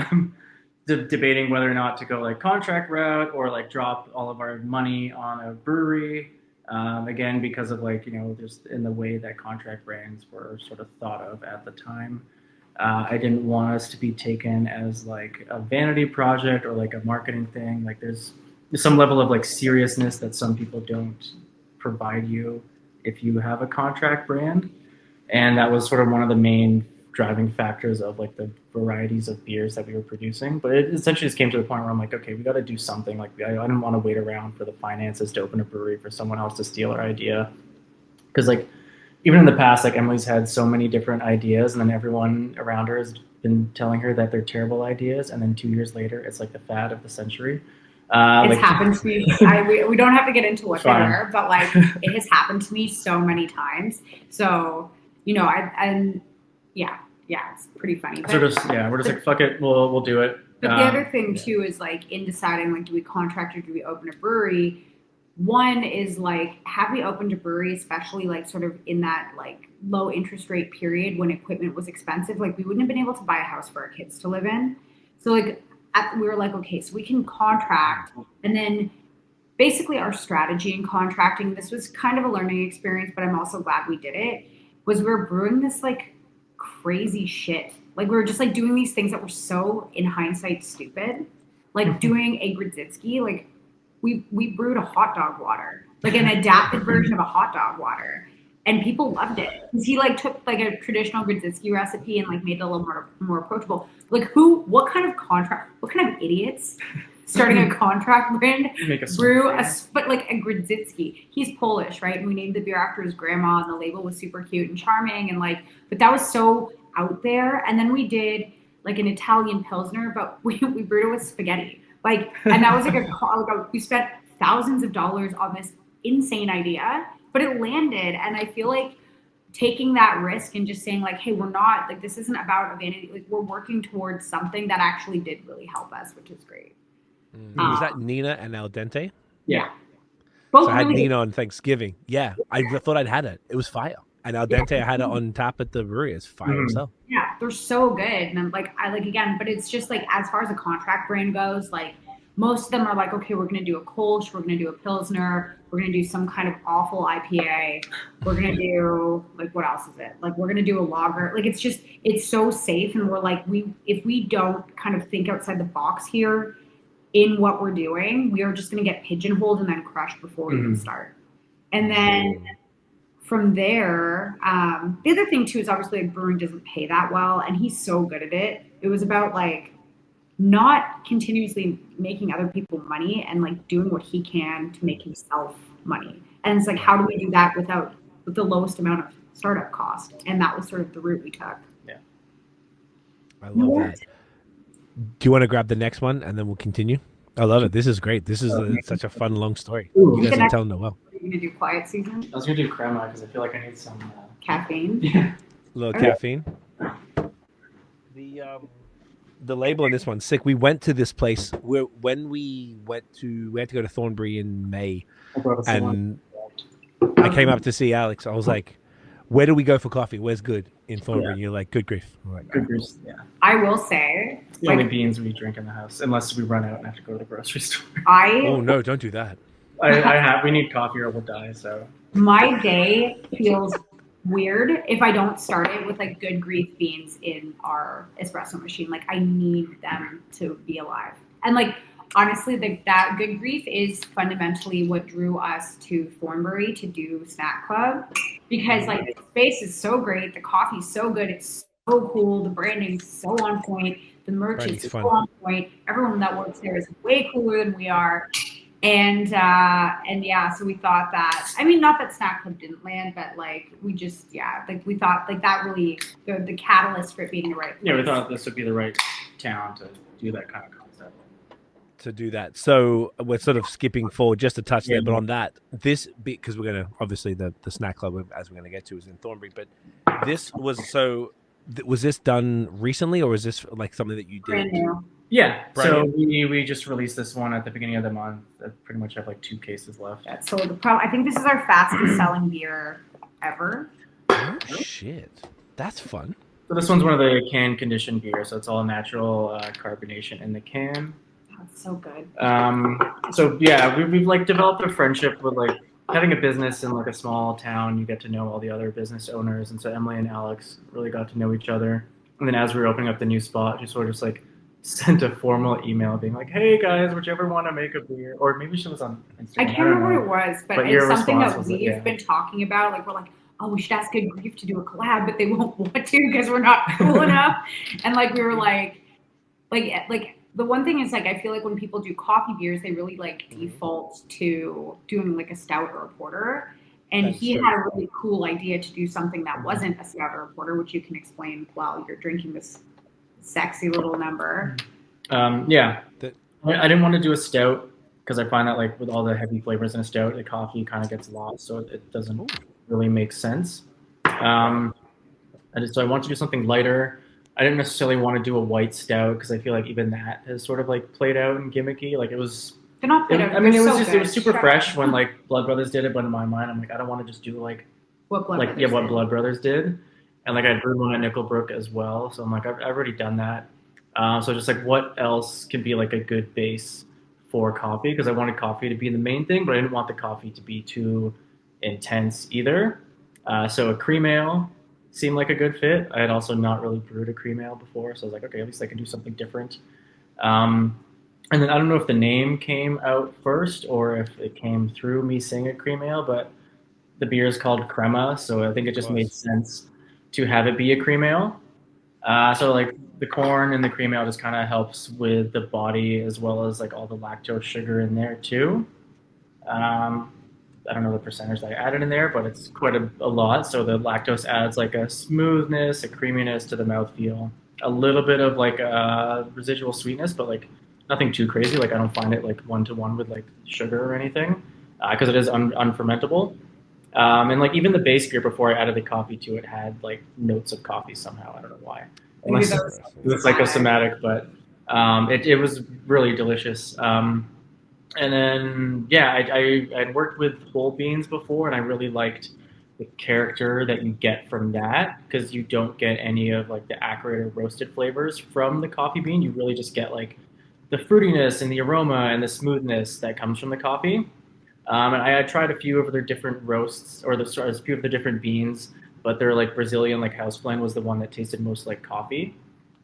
debating whether or not to go like contract route or like drop all of our money on a brewery. Again, because of like just in the way that contract brands were sort of thought of at the time. I didn't want us to be taken as like a vanity project or like a marketing thing. Like there's some level of like seriousness that some people don't provide you if you have a contract brand. And that was sort of one of the main driving factors of like the varieties of beers that we were producing. But it essentially just came to the point where I'm like, okay, we got to do something. Like I didn't want to wait around for the finances to open a brewery for someone else to steal our idea. Because like even in the past, like Emily's had so many different ideas, and then everyone around her has been telling her that they're terrible ideas, and then 2 years later, it's like the fad of the century. It's happened to me. We don't have to get into what they were, but like it has happened to me so many times. So yeah, it's pretty funny. But, we're just like, fuck it, we'll do it. But the other thing too is like in deciding like, do we contract or do we open a brewery? One is like, have we opened a brewery, especially like sort of in that like low interest rate period when equipment was expensive? Like we wouldn't have been able to buy a house for our kids to live in. So like we were like, okay, so we can contract. And then basically our strategy in contracting, this was kind of a learning experience, but I'm also glad we did it, was we were brewing this like crazy shit. Like we were just like doing these things that were so in hindsight stupid. Like doing a Grzycki, like we brewed a hot dog water, like an adapted version of a hot dog water, and people loved it because he like took like a traditional Grzycki recipe and like made it a little more approachable. Like what kind of idiots starting a contract brand brew but like a Grzycki? He's Polish, right? And we named the beer after his grandma, and the label was super cute and charming, and like, but that was so out there. And then we did like an Italian Pilsner, but we brewed it with spaghetti. Like, and that was like we spent thousands of dollars on this insane idea, but it landed. And I feel like taking that risk and just saying like, hey, we're not like, this isn't about a vanity. Like we're working towards something that actually did really help us, which is great. Was that Nina and Al Dente? Yeah. So I had Nina on Thanksgiving. Yeah, I thought I'd had it. It was fire. And Al Dente, I had it on tap at the brewery. It's fire himself. Yeah, they're so good. And I'm like, again, but it's just like, as far as a contract brand goes, like most of them are like, okay, we're going to do a Kolsch, we're going to do a Pilsner, we're going to do some kind of awful IPA. We're going to do like, what else is it? Like we're going to do a lager. Like it's so safe. And we're like, if we don't kind of think outside the box here in what we're doing, we are just going to get pigeonholed and then crushed before we even start. And then from there, the other thing too is obviously like brewing doesn't pay that well, and he's so good at it. It was about like not continuously making other people money and like doing what he can to make himself money. And it's like, how do we do that with the lowest amount of startup cost? And that was sort of the route we took. Yeah, I love that. Do you want to grab the next one and then we'll continue? I love it. This is great. This is such a fun, long story. You guys are telling it well. Are you going to do quiet season? I was going to do Crema because I feel like I need some caffeine. Yeah. A little caffeine. The label on this one's sick. We went to this place when we had to go to Thornbury in May, and I came up to see Alex. I was like, where do we go for coffee? Where's good in Thornbury? And you're like, Good Grief. Like, Good Grief, yeah. I will say, it's the only beans we drink in the house, unless we run out and have to go to the grocery store. Oh no, don't do that. We need coffee or we'll die. So my day feels weird if I don't start it with like Good Grief beans in our espresso machine. Like I need them to be alive. And like honestly, that Good Grief is fundamentally what drew us to Thornbury to do Snack Club, because like the space is so great, the coffee's so good, it's so cool, the branding's so on point, the merch is so on point, everyone that works there is way cooler than we are. And yeah, so we thought that, I mean, not that Snack Club didn't land, but like we just, we thought like that really, the catalyst for it being the right place. Yeah, we thought this would be the right town to do that kind of concept. To do that. So we're sort of skipping forward just a touch there, but on that, because we're going to, obviously the Snack Club, as we're going to get to, is in Thornbury, but this was, was this done recently, or was this like something that you did? Brand new. Yeah, so we just released this one at the beginning of the month. I pretty much have like 2 cases left. Yeah, so I think this is our fastest selling beer ever. Oh shit, that's fun. So this one's one of the can conditioned beers, so it's all natural carbonation in the can. That's so good. So yeah, we've like developed a friendship with like having a business in like a small town. You get to know all the other business owners, and so Emily and Alex really got to know each other. And then as we were opening up the new spot, she sort of just like sent a formal email being like, "Hey guys, would you ever want to make a beer?" Or maybe she was on Instagram. I can't remember what it was, but it's something that we've been talking about. Like, we're like, oh, we should ask Good Grief to do a collab, but they won't want to because we're not cool enough. And like, we were like the one thing is like, I feel like when people do coffee beers, they really like default to doing like a stout or a porter. And he had a really cool idea to do something that wasn't a stout or a porter, which you can explain while you're drinking this sexy little number. Yeah, I didn't want to do a stout because I find that like with all the heavy flavors in a stout, the coffee kind of gets lost, so it doesn't really make sense. And so I wanted to do something lighter. I didn't necessarily want to do a white stout because I feel like even that has sort of like played out and gimmicky. Like it was. They're not played out. I mean, it was super fresh when like Blood Brothers did it, but in my mind, I'm like, I don't want to just do like what Blood Brothers did. And like I brewed one at Nickelbrook as well, so I'm like, I've already done that. So just like what else can be like a good base for coffee? Because I wanted coffee to be the main thing, but I didn't want the coffee to be too intense either. So a cream ale seemed like a good fit. I had also not really brewed a cream ale before, so I was like, okay, at least I can do something different. And then I don't know if the name came out first or if it came through me saying a cream ale, but the beer is called Crema, so I think it just made sense to have it be a cream ale. So like the corn and the cream ale just kind of helps with the body as well as like all the lactose sugar in there too. I don't know the percentage that I added in there, but it's quite a lot. So the lactose adds like a smoothness, a creaminess to the mouthfeel, a little bit of like a residual sweetness, but like nothing too crazy. Like I don't find it like one-to-one with like sugar or anything because it is unfermentable. And like even the base beer before I added the coffee to it had like notes of coffee somehow. I don't know why. Unless it's psychosomatic, but it was really delicious. And then I'd worked with whole beans before, and I really liked the character that you get from that because you don't get any of like the acrid or roasted flavors from the coffee bean. You really just get like the fruitiness and the aroma and the smoothness that comes from the coffee. And I had tried a few of their different roasts or a few of the different beans, but their like Brazilian like house blend was the one that tasted most like coffee.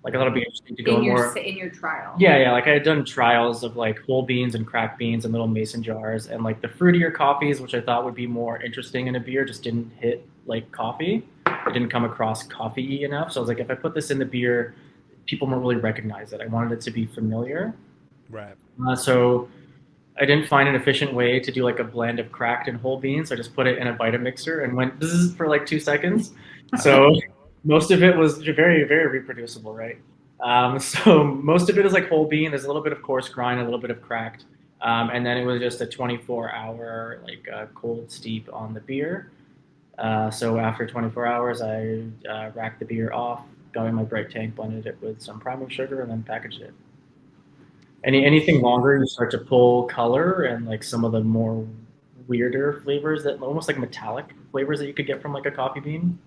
Like I thought it'd be interesting to go in your trial. Yeah. Like I had done trials of like whole beans and cracked beans and little mason jars, and like the fruitier coffees, which I thought would be more interesting in a beer, just didn't hit like coffee. It didn't come across coffee-y enough. So I was like, if I put this in the beer, people won't really recognize it. I wanted it to be familiar. Right. So I didn't find an efficient way to do like a blend of cracked and whole beans. So I just put it in a Vitamixer and went bzzz for like 2 seconds. So most of it was very, very reproducible, right? So most of it is like whole bean. There's a little bit of coarse grind, a little bit of cracked. And then it was just a 24-hour like cold steep on the beer. So after 24 hours, I racked the beer off, got in my bright tank, blended it with some priming sugar, and then packaged it. Anything longer, you start to pull color and like some of the more weirder flavors that almost like metallic flavors that you could get from like a coffee bean.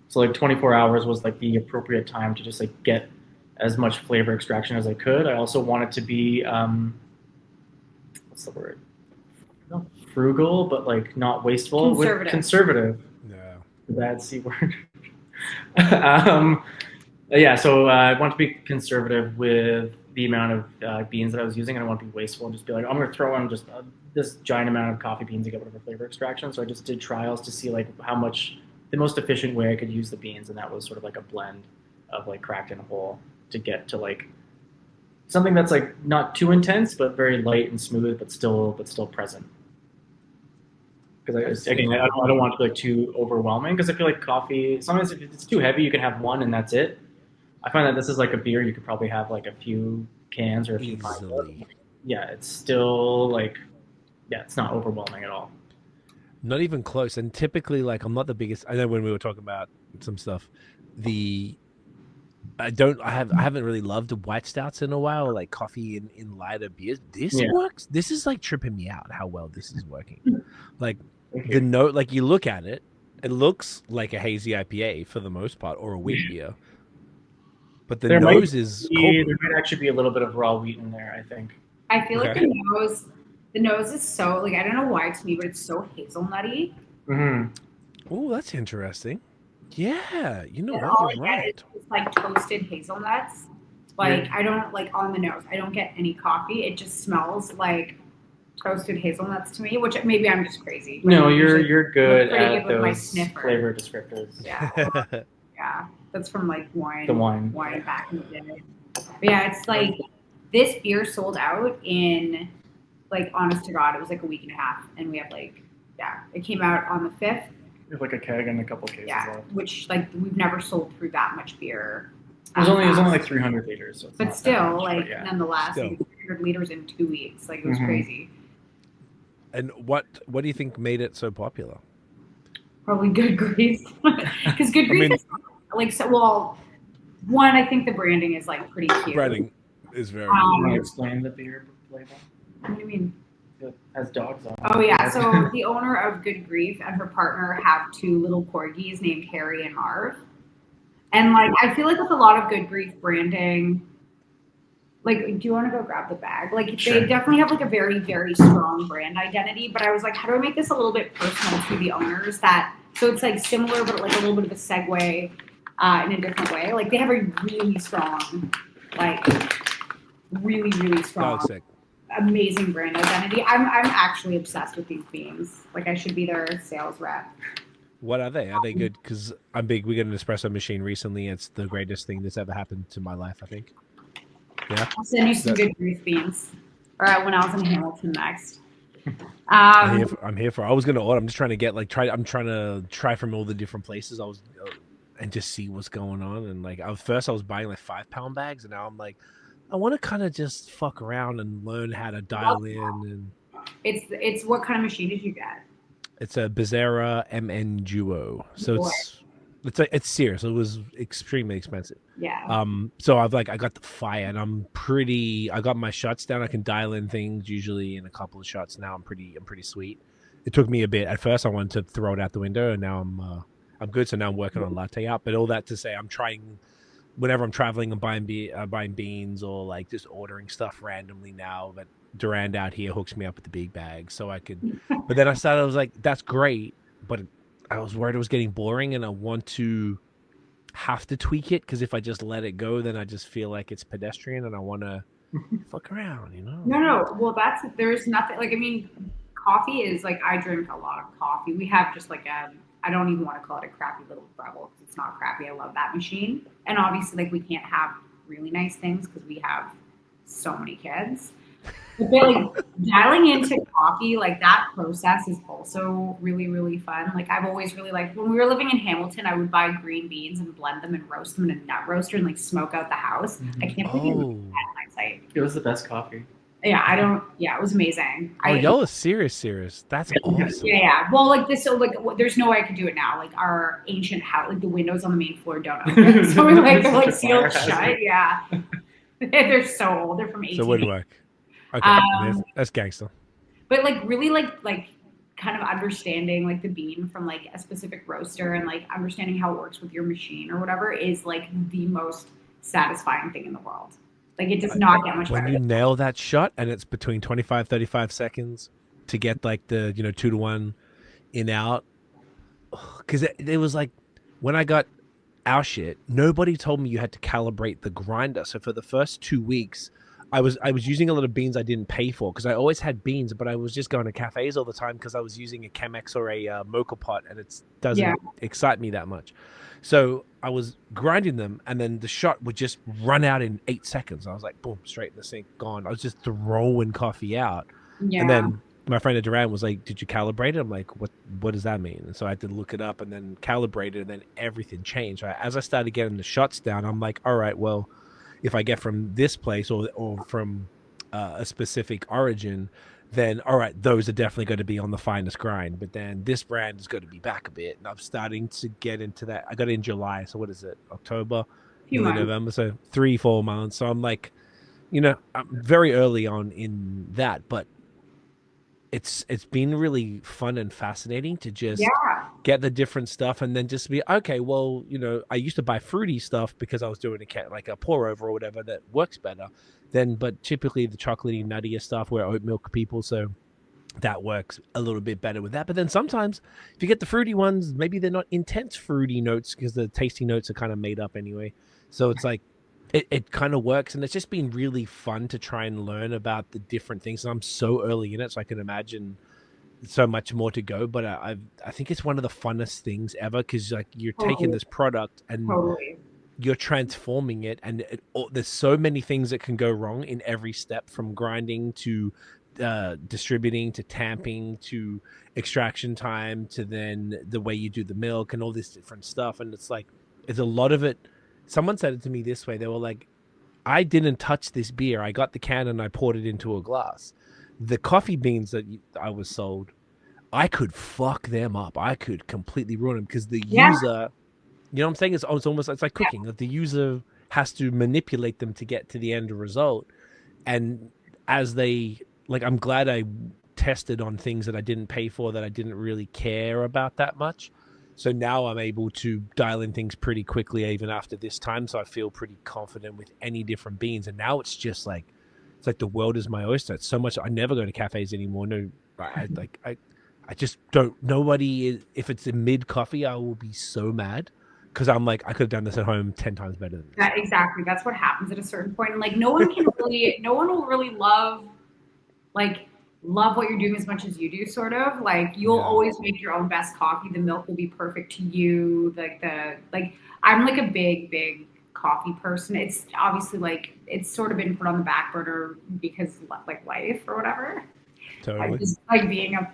So like 24 hours was like the appropriate time to just like get as much flavor extraction as I could. I also wanted to be what's the word? Not frugal, but like not wasteful. Conservative. Yeah. The bad C word. So I want to be conservative with the amount of beans that I was using. I don't want to be wasteful and just be like, I'm going to throw in just this giant amount of coffee beans to get whatever flavor extraction. So I just did trials to see like how much the most efficient way I could use the beans, and that was sort of like a blend of like cracked and whole to get to like something that's like not too intense, but very light and smooth, but still present. Because I don't want it to be like too overwhelming. Because I feel like coffee, sometimes if it's too heavy, you can have one and that's it. I find that this is like a beer you could probably have like a few cans or a few pints. Yeah, it's still like, it's not overwhelming at all. Not even close. And typically, like, I'm not the biggest. I know when we were talking about some stuff, I haven't really loved white stouts in a while, like coffee in lighter beers. This works. This is like tripping me out how well this is working. Like the note, like you look at it, it looks like a hazy IPA for the most part, or a wheat beer. But the nose is there might actually be a little bit of raw wheat in there, I think. I feel like the nose is so, like, I don't know why to me, but it's so hazelnutty. Mm-hmm. Oh, that's interesting. Yeah, you know And what? all You're I get right. is just like toasted hazelnuts. Like I don't like on the nose. I don't get any coffee. It just smells like toasted hazelnuts to me, which maybe I'm just crazy. But No, I'm usually you're good pretty at good with my those sniffer. flavor descriptors. Yeah, yeah. That's from like The wine. back in the day. But yeah, it's like this beer sold out in like honest to God, it was like a week and a half, and we have like it came out on the 5th. With like a keg and a couple cases left. Which like we've never sold through that much beer. It was only like 300 liters. So it's but not still, that much, like but yeah. nonetheless, Still. like 300 liters in 2 weeks. Like it was crazy. And what do you think made it so popular? Probably Good Grief, because Good Grief is like so. Well, one, I think the branding is like pretty cute. Branding is very Can you explain the beer label? What do you mean? It has dogs on it. Oh yeah, so the owner of Good Grief and her partner have 2 little corgis named Harry and Marv. And like I feel like with a lot of Good Grief branding, like do you want to go grab the bag? Like Sure. they definitely have like a very, very strong brand identity. But I was like, how do I make this a little bit personal to the owners? So it's like similar, but like a little bit of a segue in a different way. Like they have a really strong, like really, really strong. sick. Amazing brand identity. I'm actually obsessed with these beans. Like I should be their sales rep. What are they? Are they good? Because I'm big. We got an espresso machine recently. It's the greatest thing that's ever happened to my life, I think. Yeah. I'll send you some Good Grief beans. Or when I was in Hamilton next. I'm here for. I was gonna order. I'm just trying to get I'm trying to try from all the different places. And just see what's going on. And like first I was buying like 5-pound bags, and now I'm like, I want to kind of just fuck around and learn how to dial in. And it's what kind of machine did you get? it's a Bizarra MN Duo, so it's serious. It was extremely expensive. Yeah. So I got the fire, and I got my shots down. I can dial in things usually in a couple of shots. Now I'm pretty sweet. It took me a bit at first. I wanted to throw it out the window, and now I'm good. So now I'm working on latte art. But all that to say, I'm trying. Whenever I'm traveling and buying beans or like just ordering stuff randomly now, that Durand out here hooks me up with the big bag, so I could. But then I was like, that's great, but I was worried it was getting boring, and I want to have to tweak it, because if I just let it go, then I just feel like it's pedestrian, and I want to fuck around, you know? No. Well, there's nothing like. I mean, coffee is like I drink a lot of coffee. We have just like I don't even want to call it a crappy little Rebel, because it's not crappy. I love that machine. And obviously, like, we can't have really nice things because we have so many kids. But like dialing into coffee, like that process is also really, really fun. Like I've always really liked when we were living in Hamilton, I would buy green beans and blend them and roast them in a nut roaster and like smoke out the house. I can't believe you did that in hindsight. It was the best coffee. Yeah, it was amazing. Y'all are serious. That's awesome. Yeah. Well, like this, so like, there's no way I could do it now. Like our ancient house, like the windows on the main floor don't open, so we're like they're like sealed shut. Yeah, they're so old. They're from 18. So it wouldn't work. Okay, that's gangster. But like really like kind of understanding like the bean from like a specific roaster and like understanding how it works with your machine or whatever is like the most satisfying thing in the world. Like it does not get much better. When you nail that shot, and it's between 25-35 seconds to get like the 2-to-1 in out, because it was like when I got our shit, nobody told me you had to calibrate the grinder. So for the first 2 weeks, I was using a lot of beans I didn't pay for, because I always had beans, but I was just going to cafes all the time because I was using a Chemex or a Mocha pot, and it doesn't excite me that much. So I was grinding them, and then the shot would just run out in 8 seconds. I was like, boom, straight in the sink, gone. I was just throwing coffee out. Yeah. And then my friend at Durand was like, did you calibrate it? I'm like, what does that mean? And so I had to look it up and then calibrate it, and then everything changed. Right? As I started getting the shots down, I'm like, all right, well, if I get from this place or from a specific origin, then all right, those are definitely going to be on the finest grind. But then this brand is going to be back a bit, and I'm starting to get into that. I got it in July, so what is it? October, November, so 3-4 months. So I'm like, I'm very early on in that, but it's been really fun and fascinating to just get the different stuff, and then just be okay. Well, I used to buy fruity stuff because I was doing like a pour over or whatever that works better. But typically the chocolatey, nuttier stuff, we're oat milk people, so that works a little bit better with that. But then sometimes if you get the fruity ones, maybe they're not intense fruity notes because the tasty notes are kind of made up anyway. So it's like it kind of works, and it's just been really fun to try and learn about the different things. And I'm so early in it, so I can imagine so much more to go. But I think it's one of the funnest things ever, because like you're taking this product and you're transforming it, and there's so many things that can go wrong in every step, from grinding to distributing to tamping to extraction time to then the way you do the milk and all this different stuff. And it's like, it's a lot of it. Someone said it to me this way. They were like, I didn't touch this beer. I got the can and I poured it into a glass. The coffee beans that I was sold, I could fuck them up. I could completely ruin them, because the user, you know what I'm saying? It's almost, it's like cooking. Like the user has to manipulate them to get to the end result. And as they, like, I'm glad I tested on things that I didn't pay for, that I didn't really care about that much. So now I'm able to dial in things pretty quickly, even after this time. So I feel pretty confident with any different beans. And now it's just like, it's like the world is my oyster. It's so much. I never go to cafes anymore. No, I just don't. Nobody is. If it's a mid coffee, I will be so mad, because I'm like, I could have done this at home 10 times better than this. Exactly. That's what happens at a certain point. And like, no one will really love what you're doing as much as you do, sort of. Like, you'll always make your own best coffee. The milk will be perfect to you. I'm like a big coffee person. It's obviously like, it's sort of been put on the back burner because like life or whatever. Totally. I just like being I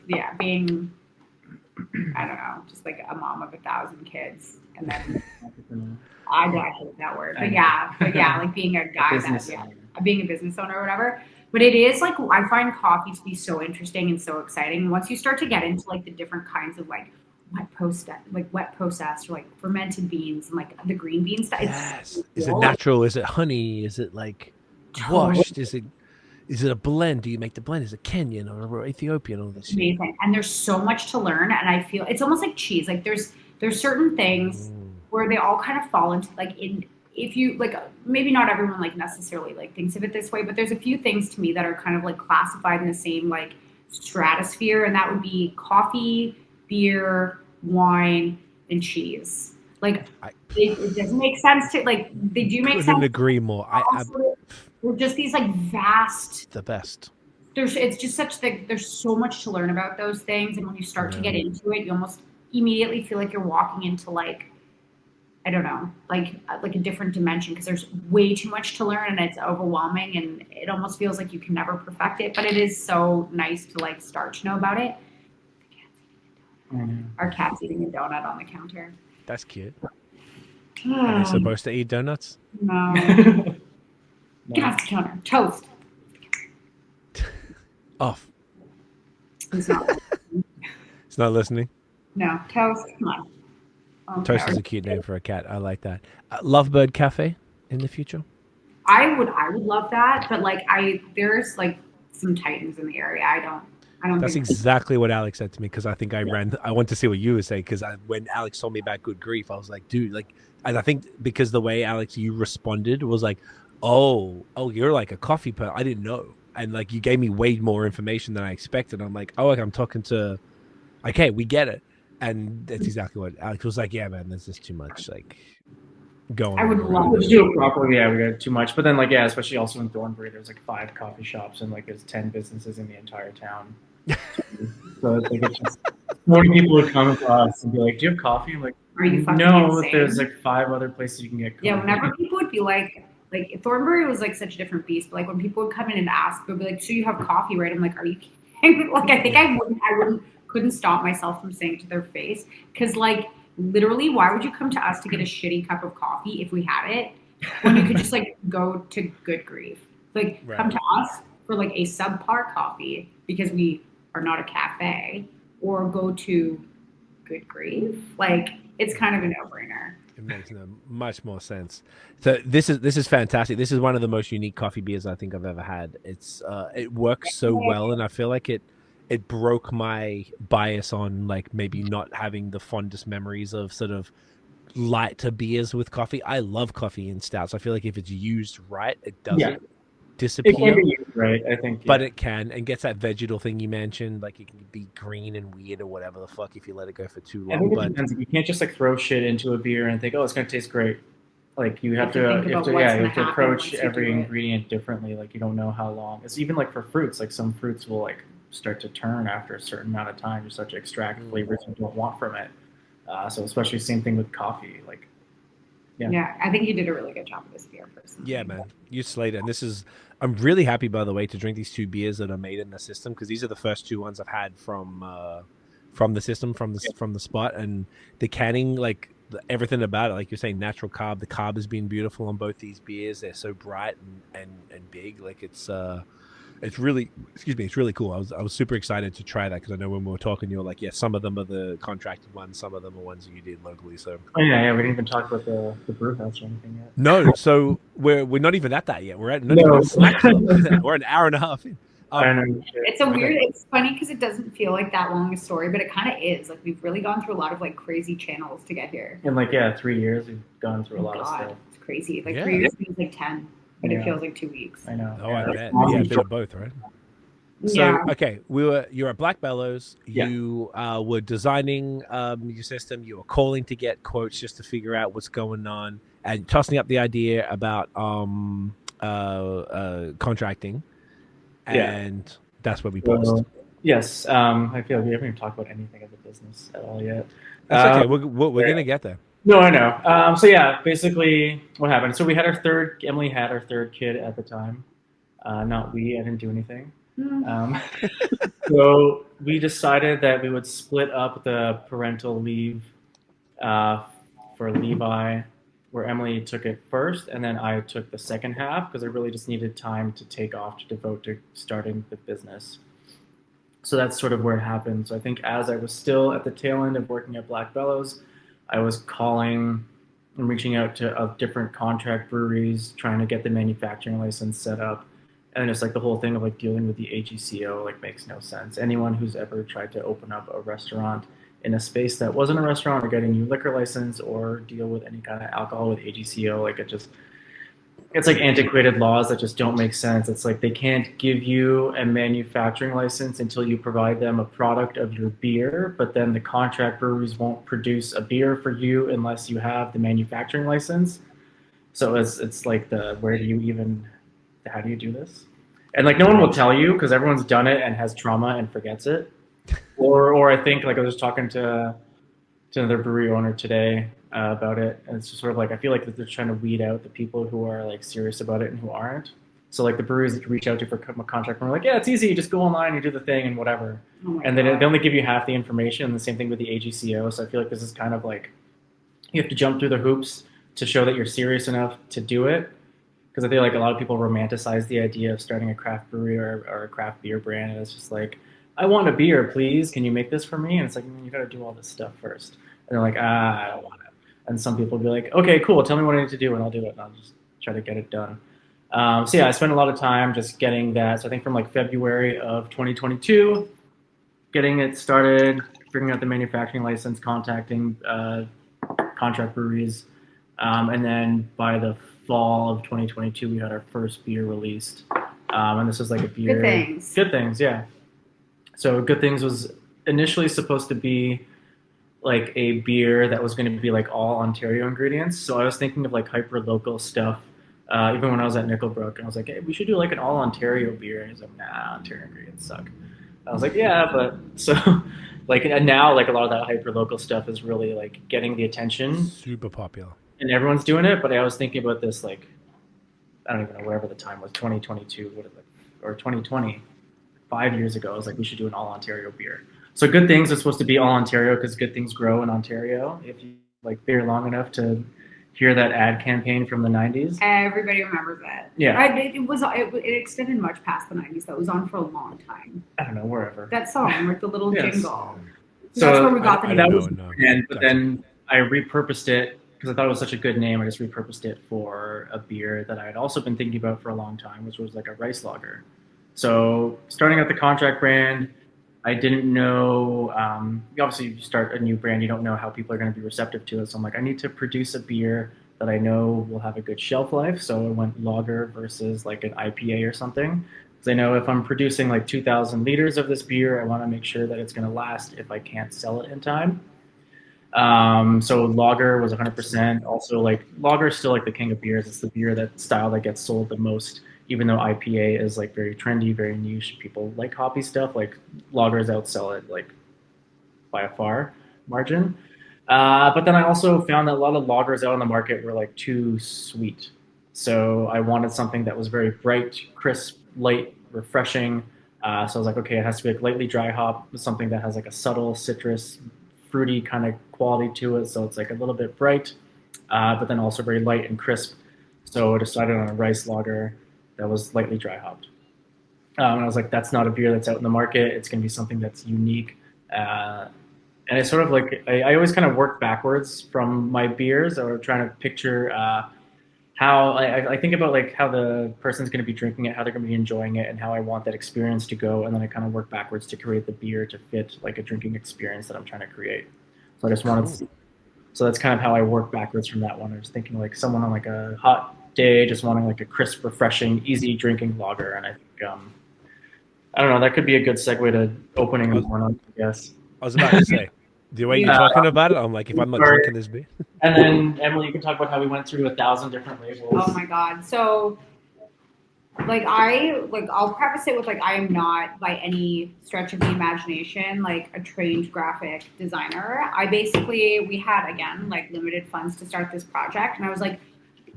don't know, just like a mom of 1,000 kids. And then I hate that word. But yeah, like being a guy being a business owner or whatever. But it is like, I find coffee to be so interesting and so exciting. Once you start to get into like the different kinds of like wet processed or like fermented beans and like the green bean stuff. Yes. Is it natural? Is it honey? Is it like washed? Is it a blend? Do you make the blend? Is it Kenyan or Ethiopian? All this amazing. Shit. And there's so much to learn. And I feel it's almost like cheese. Like there's certain things where they all kind of fall into like, if you like, maybe not everyone like necessarily like thinks of it this way, but there's a few things to me that are kind of like classified in the same like stratosphere, and that would be coffee, beer, wine, and cheese. Like it doesn't make sense to like, they do make sense. Couldn't agree more. They're just these like vast. The best. It's just there's so much to learn about those things, and when you start to get into it, you almost immediately feel like you're walking into like, I don't know, like a different dimension, because there's way too much to learn and it's overwhelming, and it almost feels like you can never perfect it. But it is so nice to like start to know about it. Our cat's eating a donut on the counter. That's cute. Are they supposed to eat donuts? No. Get off the counter. Toast. Off. He's not listening. It's not listening? No. Toast. Come on. Toast is a cute name for a cat. I like that. Lovebird Cafe in the future? I would love that, but like there's like some titans in the area. I don't. That's exactly what Alex said to me, because I think I want to see what you would say, because when Alex told me about Good Grief, I was like, dude, like, and I think because the way Alex you responded was like, oh, you're like a coffee person. I didn't know, and like you gave me way more information than I expected. I'm like, oh, like I'm talking to, okay, we get it. And that's exactly what Alex was like. Yeah, man, there's just too much like going on. I would love to do it properly. Yeah, we got too much. But then, like, yeah, especially also in Thornbury, there's like 5 coffee shops and like there's 10 businesses in the entire town. So it's like, it's just more people would come across and be like, "Do you have coffee?" I'm like, "Are you fucking no?" insane? There's like 5 other places you can get coffee. Yeah, whenever people would be like Thornbury was like such a different beast. But like when people would come in and ask, they'd be like, "So you have coffee, right?" I'm like, "Are you kidding?" Like I think I couldn't stop myself from saying to their face, because like literally, why would you come to us to get a shitty cup of coffee if we had it, when you could just like go to Good Grief? Like come to us for like a subpar coffee because we are not a cafe, or go to Good Grief. Like it's kind of a no-brainer. It makes much more sense. So this is fantastic. This is one of the most unique coffee beers I think I've ever had. It works so well, and I feel like it broke my bias on like maybe not having the fondest memories of sort of lighter beers with coffee. I love coffee in stouts. I feel like if it's used right, it does it. disappear. It can be used, right? I think, But it can, and gets that vegetal thing you mentioned. Like it can be green and weird or whatever the fuck if you let it go for too I long. think it But depends. You can't just like throw shit into a beer and think, oh, it's gonna taste great. Like you have to, think you have about to, what's yeah, you gonna have to happen approach once you every do it. ingredient differently. Like you don't know how long. It's even like for fruits. Like some fruits will like start to turn after a certain amount of time. You start to extract flavors you don't want from it. So especially same thing with coffee. Like, Yeah, I think you did a really good job with this beer, personally. yeah, man, you slayed it. And this is, I'm really happy, by the way, to drink these two beers that are made in the system, because these are the first two ones I've had from the system, from the spot, and the canning, like everything about it, like you're saying, natural carb. The carb has been beautiful on both these beers. They're so bright and big. Like it's really, excuse me, it's really cool. I was super excited to try that, because I know when we were talking, you were like, yeah, some of them are the contracted ones, some of them are ones you did locally. So we didn't even talk about the brew house or anything yet. no, so we're not even at that yet. We're not even at Snack Club. We're an hour and a half in. I don't know. It's a weird. It's funny because it doesn't feel like that long a story, but it kind of is. Like we've really gone through a lot of like crazy channels to get here. In 3 years, we've gone through a lot of stuff. It's crazy. Like Yeah. 3 years feels like 10, but it feels like 2 weeks. I know. Oh, I bet. Yeah, a bit of both, right? So Yeah. okay, you're at Black Bellows. You were designing your system. You were calling to get quotes just to figure out what's going on, and tossing up the idea about contracting, and that's where we paused. Yes, I feel like we haven't even talked about anything of the business at all yet. That's okay. We're gonna get there. No, I know. So yeah, basically what happened. So Emily had our third kid at the time. Not we. I didn't do anything. So we decided that we would split up the parental leave for Levi, where Emily took it first, and then I took the second half, because I really just needed time to take off to devote to starting the business. So that's sort of where it happened. So I think as I was still at the tail end of working at Black Bellows, I was calling and reaching out to different contract breweries, trying to get the manufacturing license set up. And it's like the whole thing of like dealing with the AGCO like makes no sense. Anyone who's ever tried to open up a restaurant in a space that wasn't a restaurant, or get a new liquor license, or deal with any kind of alcohol with AGCO, like it's like antiquated laws that just don't make sense. It's like they can't give you a manufacturing license until you provide them a product of your beer, but then the contract breweries won't produce a beer for you unless you have the manufacturing license. So it's like how do you do this? And like no one will tell you, because everyone's done it and has trauma and forgets it. Or I think, like I was talking to another brewery owner today about it, and it's just sort of like I feel like they're trying to weed out the people who are like serious about it and who aren't. So like the breweries that you reach out to for a contract, we're like, yeah, it's easy, you just go online, you do the thing and whatever. And then they only give you half the information. And the same thing with the AGCO. So I feel like this is kind of like you have to jump through the hoops to show that you're serious enough to do it. Because I feel like a lot of people romanticize the idea of starting a craft brewery or a craft beer brand, and it's just like, I want a beer, please. Can you make this for me? And it's like, you got to do all this stuff first. And they're like, I don't want it. And some people will be like, okay, cool. Tell me what I need to do, and I'll do it. And I'll just try to get it done. So yeah, I spent a lot of time just getting that. So I think from like February of 2022, getting it started, figuring out the manufacturing license, contacting contract breweries. And then by the fall of 2022, we had our first beer released. And this was like a beer. Good Things, yeah. So Good Things was initially supposed to be like a beer that was going to be like all Ontario ingredients. So I was thinking of like hyper local stuff. Even when I was at Nickelbrook, and I was like, hey, we should do like an all Ontario beer. And he's like, nah, Ontario ingredients suck. I was like, yeah, but so like, and now like a lot of that hyper local stuff is really like getting the attention. Super popular. And everyone's doing it. But I was thinking about this, like, I don't even know, whatever the time was, 2022, or 2020, 5 years ago. I was like, we should do an all Ontario beer. So Good Things is supposed to be all Ontario because good things grow in Ontario. If you like beer long enough to hear that ad campaign from the 90s. Everybody remembers that. Yeah. It extended much past the 90s. That was on for a long time. I don't know, wherever. That song, like the little jingle. So that's where we got the name. That was, but then I repurposed it because I thought it was such a good name. I just repurposed it for a beer that I had also been thinking about for a long time, which was like a rice lager. So starting at the contract brand, I didn't know, obviously you start a new brand, you don't know how people are going to be receptive to it. So I'm like, I need to produce a beer that I know will have a good shelf life. So I went lager versus like an IPA or something. Because I know if I'm producing like 2,000 liters of this beer, I want to make sure that it's going to last if I can't sell it in time. So lager was 100%. Also, like lager is still like the king of beers. It's the beer that style that gets sold the most. Even though IPA is like very trendy, very niche, people like hoppy stuff. Like lagers outsell it like by a far margin. But then I also found that a lot of lagers out on the market were like too sweet. So I wanted something that was very bright, crisp, light, refreshing. So I was like, okay, it has to be like lightly dry hop, something that has like a subtle citrus, fruity kind of quality to it. So it's like a little bit bright, but then also very light and crisp. So I decided on a rice lager that was lightly dry hopped. And I was like, that's not a beer that's out in the market. It's going to be something that's unique. And it's sort of like I always kind of work backwards from my beers, or trying to picture how I think about like how the person's going to be drinking it, how they're going to be enjoying it, and how I want that experience to go. And then I kind of work backwards to create the beer to fit like a drinking experience that I'm trying to create. So I just wanted to see. So that's kind of how I work backwards from that one. I was thinking like someone on like a hot day just wanting like a crisp, refreshing, easy drinking lager. And I think I don't know, that could be a good segue to opening one up, I guess. I was about to say, the way you're talking about it, I'm like, if I'm not drinking this beer. And then Emily, you can talk about how we went through 1,000 different labels. Oh my god! So, I'll preface it with like I am not by any stretch of the imagination like a trained graphic designer. We had again like limited funds to start this project, and I was like,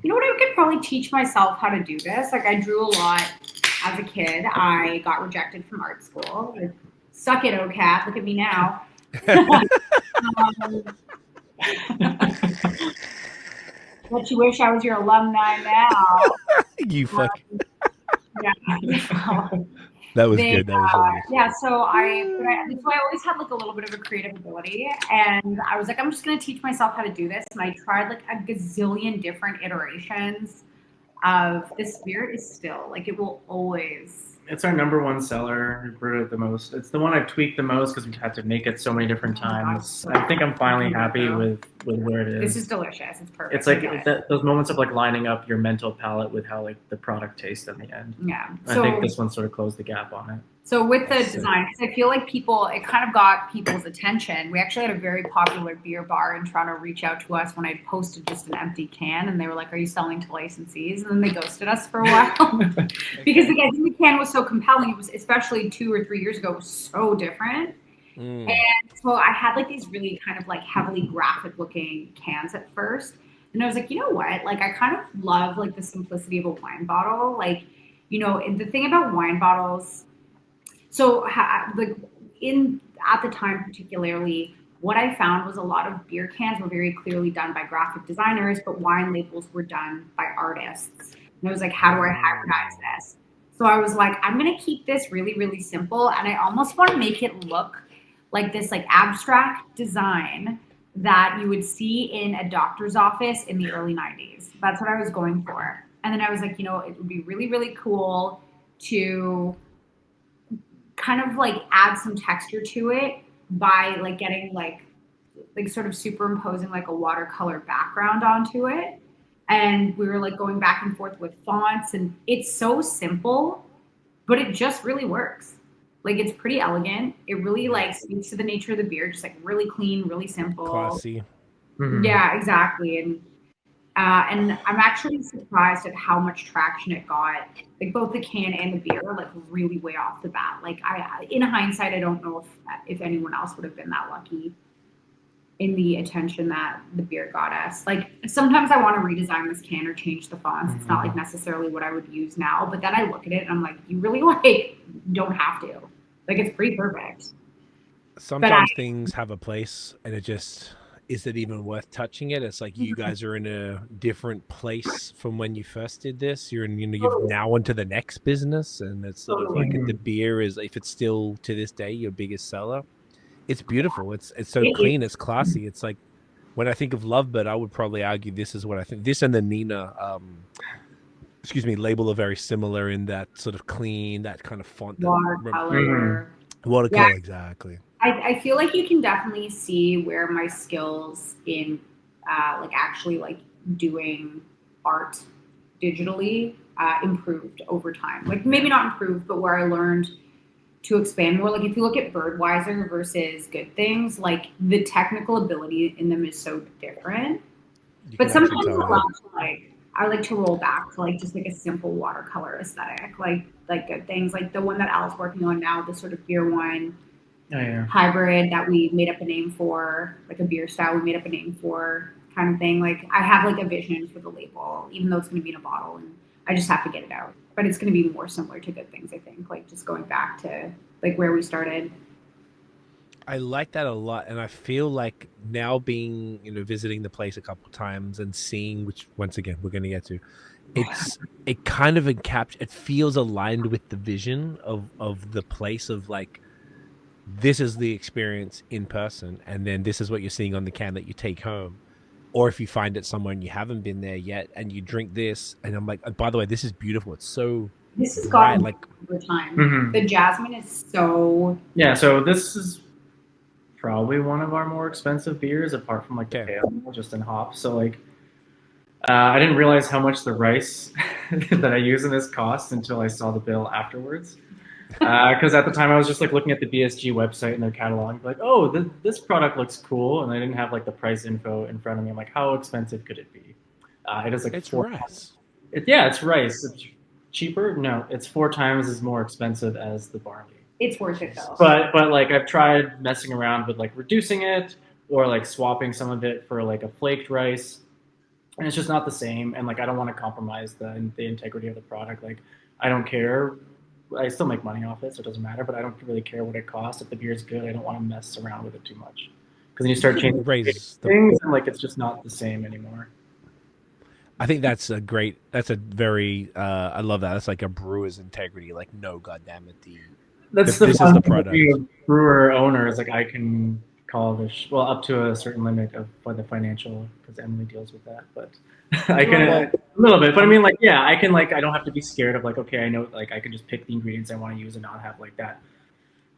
you know what, I could probably teach myself how to do this. Like I drew a lot as a kid. I got rejected from art school. Like, suck it, OCAT. Look at me now. But you wish I was your alumni now. You fuck. Yeah. That was good. That was hilarious. Yeah, so I always had like a little bit of a creative ability, and I was like, I'm just gonna teach myself how to do this. And I tried like a gazillion different iterations of this beer. Is still like it will always. It's our number one seller. We brewed it the most. It's the one I've tweaked the most because we've had to make it so many different times. I think I'm finally happy with where it is. This is delicious. It's perfect. It's like those moments of like lining up your mental palate with how like the product tastes in the end. Yeah. I think this one sort of closed the gap on it. So with the design, because I feel like it kind of got people's attention. We actually had a very popular beer bar in Toronto reach out to us when I posted just an empty can, and they were like, "Are you selling to licensees?" And then they ghosted us for a while because again, the can was so compelling. It was, especially 2 or 3 years ago, it was so different. And so I had like these really kind of like heavily graphic looking cans at first, and I was like, you know what? Like I kind of love like the simplicity of a wine bottle. Like, you know, the thing about wine bottles. So, at the time, particularly, what I found was a lot of beer cans were very clearly done by graphic designers, but wine labels were done by artists. And I was like, how do I hybridize this? So I was like, I'm going to keep this really, really simple. And I almost want to make it look like this like abstract design that you would see in a doctor's office in the early 90s. That's what I was going for. And then I was like, you know, it would be really, really cool to kind of like add some texture to it by like getting like sort of superimposing like a watercolor background onto it. And we were like going back and forth with fonts, and it's so simple, but it just really works. Like it's pretty elegant. It really like speaks to the nature of the beer, just like really clean, really simple. Classy. Mm-hmm. Yeah, exactly. And I'm actually surprised at how much traction it got. Like both the can and the beer, like really way off the bat. Like in hindsight, I don't know if anyone else would have been that lucky in the attention that the beer got us. Like sometimes I want to redesign this can or change the fonts. It's not like necessarily what I would use now, but then I look at it and I'm like, you really like don't have to. Like it's pretty perfect. Sometimes things have a place, and it just. Is it even worth touching it? It's like you guys are in a different place from when you first did this. You're now onto the next business, and it's sort of like the beer is, if it's still to this day your biggest seller, it's beautiful. It's so clean, it's classy. It's like when I think of Lovebird, I would probably argue this is what I think. This and the Nina, label are very similar in that sort of clean, that kind of font. Watercolor. Watercolor, exactly. I feel like you can definitely see where my skills in like actually like doing art digitally improved over time. Like maybe not improved, but where I learned to expand more. Like if you look at Birdweiser versus Good Things, like the technical ability in them is so different. But sometimes I like to roll back to like just like a simple watercolor aesthetic, like Good Things, like the one that Al's working on now, the sort of beer wine hybrid that we made up a name for, like a beer style we made up a name for kind of thing. Like I have like a vision for the label, even though it's going to be in a bottle, and I just have to get it out. But it's going to be more similar to Good Things, I think, like just going back to like where we started. I like that a lot, and I feel like now being, visiting the place a couple of times and seeing, which once again we're going to get to, it kind of it feels aligned with the vision of the place of like, this is the experience in person, and then this is what you're seeing on the can that you take home. Or if you find it somewhere and you haven't been there yet and you drink this, and I'm like, oh, by the way, this is beautiful. It's so this has gotten like over time. Mm-hmm. The jasmine is so so this is probably one of our more expensive beers, apart from like the pale, just in hops. So like, I didn't realize how much the rice that I use in this cost until I saw the bill afterwards. Because at the time I was just like looking at the BSG website and their catalog, like, oh, this product looks cool, and I didn't have like the price info in front of me. I'm like, how expensive could it be? It is like it's rice. It's rice. It's cheaper? No, it's 4 times as more expensive as the barley. It's worth it though. But like I've tried messing around with like reducing it or like swapping some of it for like a flaked rice, and it's just not the same. And like I don't want to compromise the integrity of the product. Like I don't care. I still make money off it, so it doesn't matter. But I don't really care what it costs. If the beer's good, I don't want to mess around with it too much, because then you start changing things, and like it's just not the same anymore. I think that's a very I love that. That's like a brewer's integrity. Like, no, goddamn it, this is the product. Being a brewer owner is like I can call this up to a certain limit for the financial, because Emily deals with that, but I can a little bit. But I mean, like, yeah, I can I don't have to be scared of like, okay, I know like I can just pick the ingredients I want to use and not have like that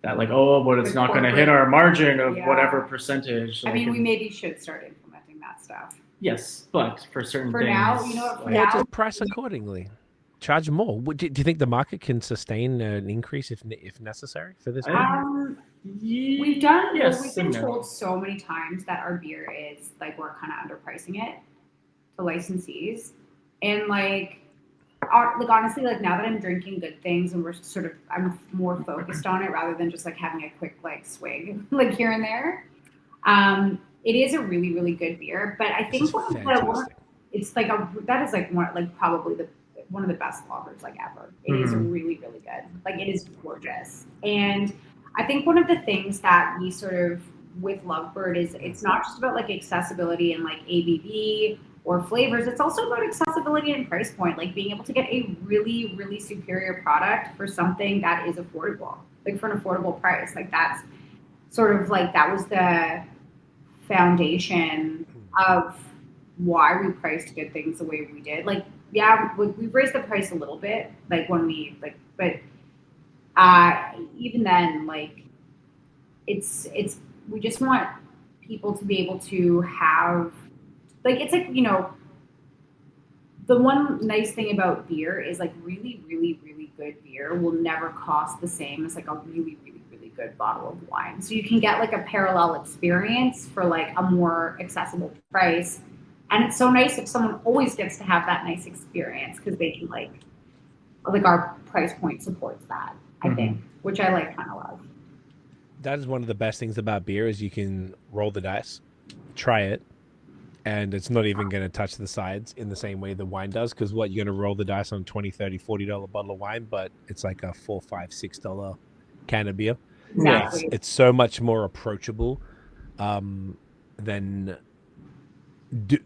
like, oh, but it's not going to hit our margin of whatever percentage. I mean, we maybe should start implementing that stuff. Yes, but for certain things. For now, you know what? For now, just price accordingly. Charge more. Do you think the market can sustain an increase if necessary for this? We've been told so many times that our beer is like we're kind of underpricing it to licensees, and like honestly, like now that I'm drinking Good Things and I'm more focused on it rather than just like having a quick like swig like here and there. It is a really, really good beer, but I think it's like that is like probably one of the best lagers like ever. It is really, really good. Like it is gorgeous. And I think one of the things that we sort of with Lovebird is it's not just about like accessibility and like ABV or flavors. It's also about accessibility and price point, like being able to get a really, really superior product for something that is affordable, like for an affordable price. Like that's sort of like, that was the foundation of why we priced Good Things the way we did. Like, yeah, we've raised the price a little bit, like when we like, but even then, like it's we just want people to be able to have, like, it's like, the one nice thing about beer is like really, really, really good beer will never cost the same as like a really, really, really good bottle of wine. So you can get like a parallel experience for like a more accessible price. And it's so nice if someone always gets to have that nice experience, because they can like our price point supports that, I think, which I like kind of love. That is one of the best things about beer is you can roll the dice, try it, and it's not even going to touch the sides in the same way the wine does, because you're going to roll the dice on $20, $30, $40 bottle of wine, but it's like a $4, $5, $6 can of beer. Exactly. It's so much more approachable than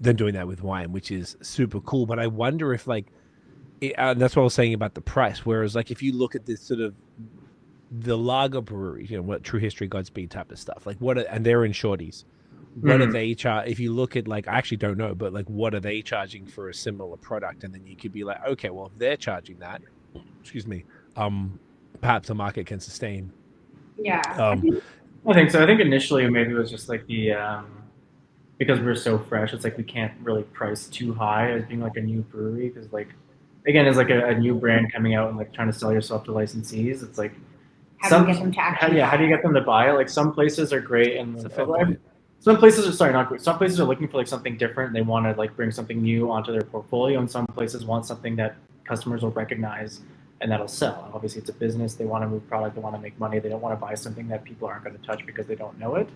doing that with wine, which is super cool. But I wonder if and that's what I was saying about the price. Whereas like if you look at this sort of the lager breweries, what True History, Godspeed type of stuff, like and they're in shorties. What are they charge? If you look at I actually don't know, but like what are they charging for a similar product? And then you could be like, okay, well if they're charging that, perhaps the market can sustain. Yeah. I think so. I think initially maybe it was just like the because we're so fresh, it's like we can't really price too high as being like a new brewery, because like again, as like a new brand coming out and like trying to sell yourself to licensees, it's like How do you get them to actually how do you buy get them to buy it? Like some places are great, and That's a fair point. some places are sorry, not great. Some places are looking for like something different. They want to like bring something new onto their portfolio, and some places want something that customers will recognize and that'll sell. Obviously, it's a business. They want to move product. They want to make money. They don't want to buy something that people aren't going to touch because they don't know it.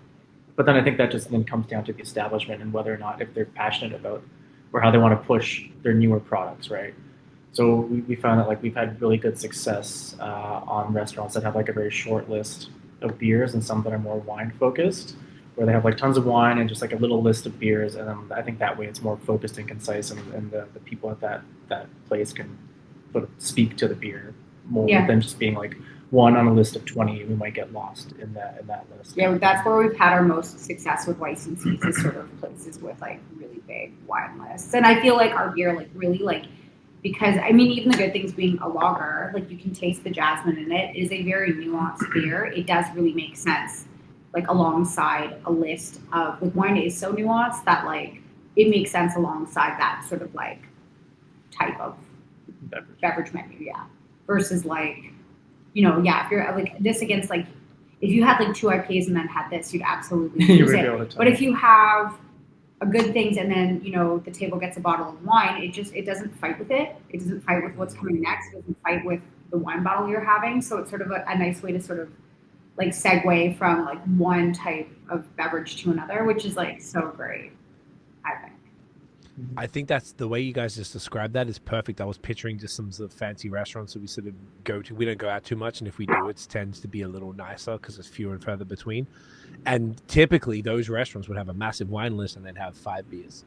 But then I think that just then comes down to the establishment and whether or not if they're passionate about or how they want to push their newer products, right? So we found that like we've had really good success on restaurants that have like a very short list of beers and some that are more wine focused, where they have like tons of wine and just like a little list of beers. And I think that way it's more focused and concise, and the people at that place can sort of speak to the beer more than just being like one on a list of 20 who might get lost in that list. Yeah, that's where we've had our most success with licensees, is sort of places with like really big wine lists. And I feel like our beer like really like, because I mean, even the good things being a lager, like you can taste the jasmine in it, is a very nuanced beer. It does really make sense, like alongside a list of, like wine is so nuanced that like it makes sense alongside that sort of like type of beverage menu, versus like, you know, if you're like this against like, if you had like 2 IPAs and then had this, you'd absolutely use it. But if you have a good things and then, you know, the table gets a bottle of wine, it doesn't fight with it. It doesn't fight with what's coming next. It doesn't fight with the wine bottle you're having. So it's sort of a nice way to sort of like segue from like one type of beverage to another, which is like so great, I think. I think that's the way you guys just described that is perfect. I was picturing just some sort of fancy restaurants that we sort of go to. We don't go out too much, and if we do, it tends to be a little nicer because there's fewer and further between. And typically, those restaurants would have a massive wine list and they'd have 5 beers,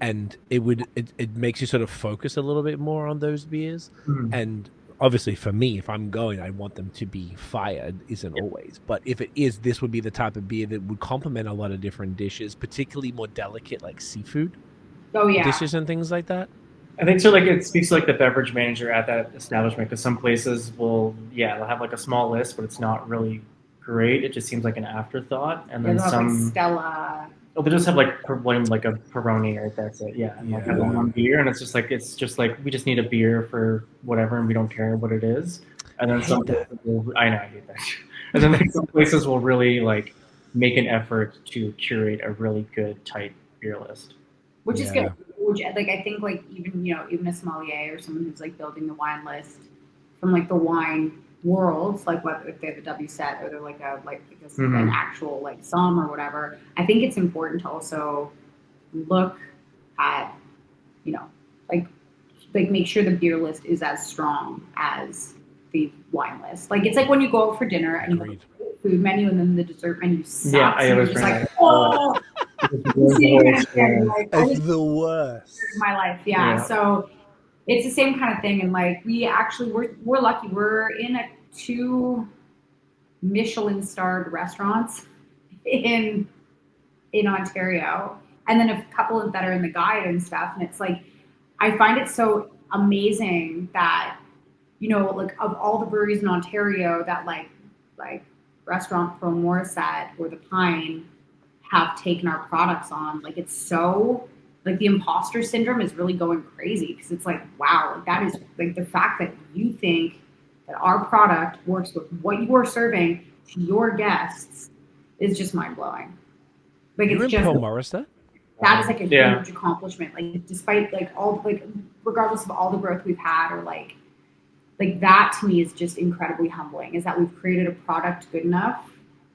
and it makes you sort of focus a little bit more on those beers. And obviously, for me, if I'm going, I want them to be fire. It isn't always, but if it is, this would be the type of beer that would complement a lot of different dishes, particularly more delicate like seafood. Dishes and things like that. I think so. Like it speaks to like the beverage manager at that establishment, because some places will, they'll have like a small list, but it's not really great. It just seems like an afterthought. And then some like Stella. Oh, they just have like a Peroni, right? That's it. And like have one beer, and it's just like we just need a beer for whatever, and we don't care what it is. And then some places I hate that. And then like, some places will really like make an effort to curate a really good tight beer list. Which is good. Which, like, I think, like, even a sommelier or someone who's, like, building the wine list from, like, the wine world, like, whether if they have a W set or they're, like, an actual, like, somm or whatever, I think it's important to also look at, like make sure the beer list is as strong as the wine list. Like, it's like when you go out for dinner and you look at the food menu and then the dessert menu sucks. Yeah, I always just like, oh! It's the worst. My life, So it's the same kind of thing, and like we're lucky. We're in 2 Michelin-starred restaurants in Ontario, and then a couple that are in the guide and stuff. And it's like I find it so amazing that like of all the breweries in Ontario that like Restaurant Pro Morissette or the Pine have taken our products on, like it's so like the imposter syndrome is really going crazy, because it's like, wow, like that is like the fact that you think that our product works with what you are serving to your guests is just mind blowing. Like it's just Pro Morissette? That is like a huge accomplishment. Like despite like all like regardless of all the growth we've had, or like that to me is just incredibly humbling, is that we've created a product good enough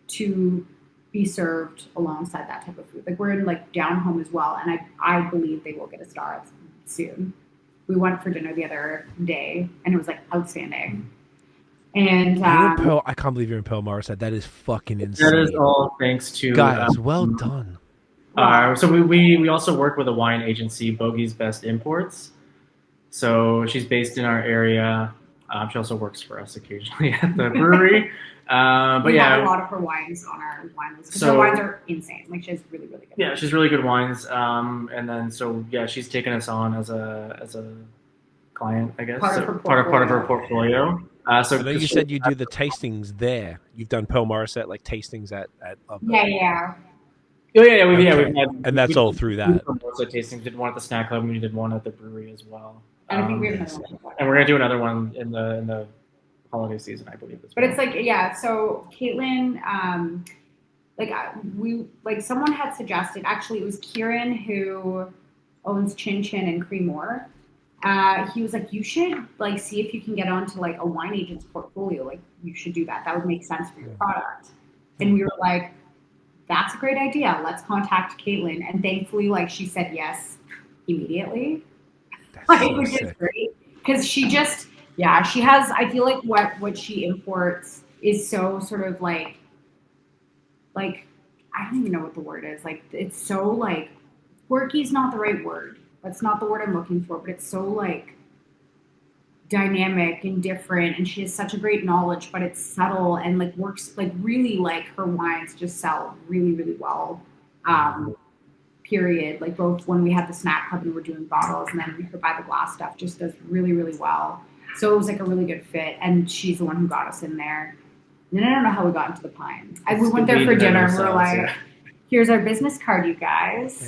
to be served alongside that type of food. Like we're in like Down Home as well, and I believe they will get a star soon. We went for dinner the other day, and it was like outstanding. And I can't believe you're in Pearl Morissette. That is fucking insane. That is all thanks to guys. Well done. So we also work with a wine agency, Bogey's Best Imports. So she's based in our area. She also works for us occasionally at the brewery. But we have a lot of her wines on our wine list, because her wines are insane. Like she has really, really good wines. She's really good wines. And then she's taken us on as a client, I guess. Part of her portfolio. So then you said you do the tastings there. You've done Pearl Morissette like tastings at Yeah. Oh yeah, we've Okay. had, And that's all through that. Also tastings. Did one at the snack club. We did one at the brewery as well. And I think we have another one. And we're gonna do another one in the holiday season, I believe. But it's like, yeah. So Caitlin, someone had suggested. Actually, it was Kieran who owns Chin Chin and Cremor. He was like, you should like see if you can get onto like a wine agent's portfolio. Like, you should do that. That would make sense for your product. And we were like, that's a great idea. Let's contact Caitlin. And thankfully, like, she said yes immediately. Which is great. Because she just, she has, I feel like what she imports is so sort of like, I don't even know what the word is. Like, it's so like, quirky is not the right word. That's not the word I'm looking for, but it's so like dynamic and different, and she has such a great knowledge, but it's subtle and like works like really, like her wines just sell really, really well. Period. Like both when we had the snack club and we're doing bottles, and then her by the glass stuff just does really, really well. So it was like a really good fit, and she's the one who got us in there. And then I don't know how we got into the Pine. We went there for dinner. And we're like, here's our business card, you guys.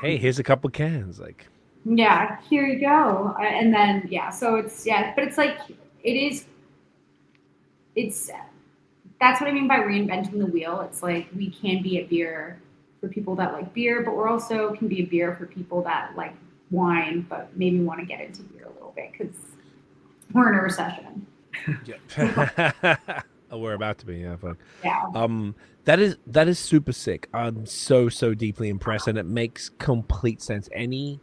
Hey, here's a couple cans. Like, yeah, here you go. And then, so it's, but it's like, that's what I mean by reinventing the wheel. It's like, we can be a beer for people that like beer, but we're also can be a beer for people that like wine, but maybe want to get into beer a little bit because we're in a recession. We're about to be, yeah. Fuck. Yeah. That is super sick. I'm so deeply impressed, and it makes complete sense. Any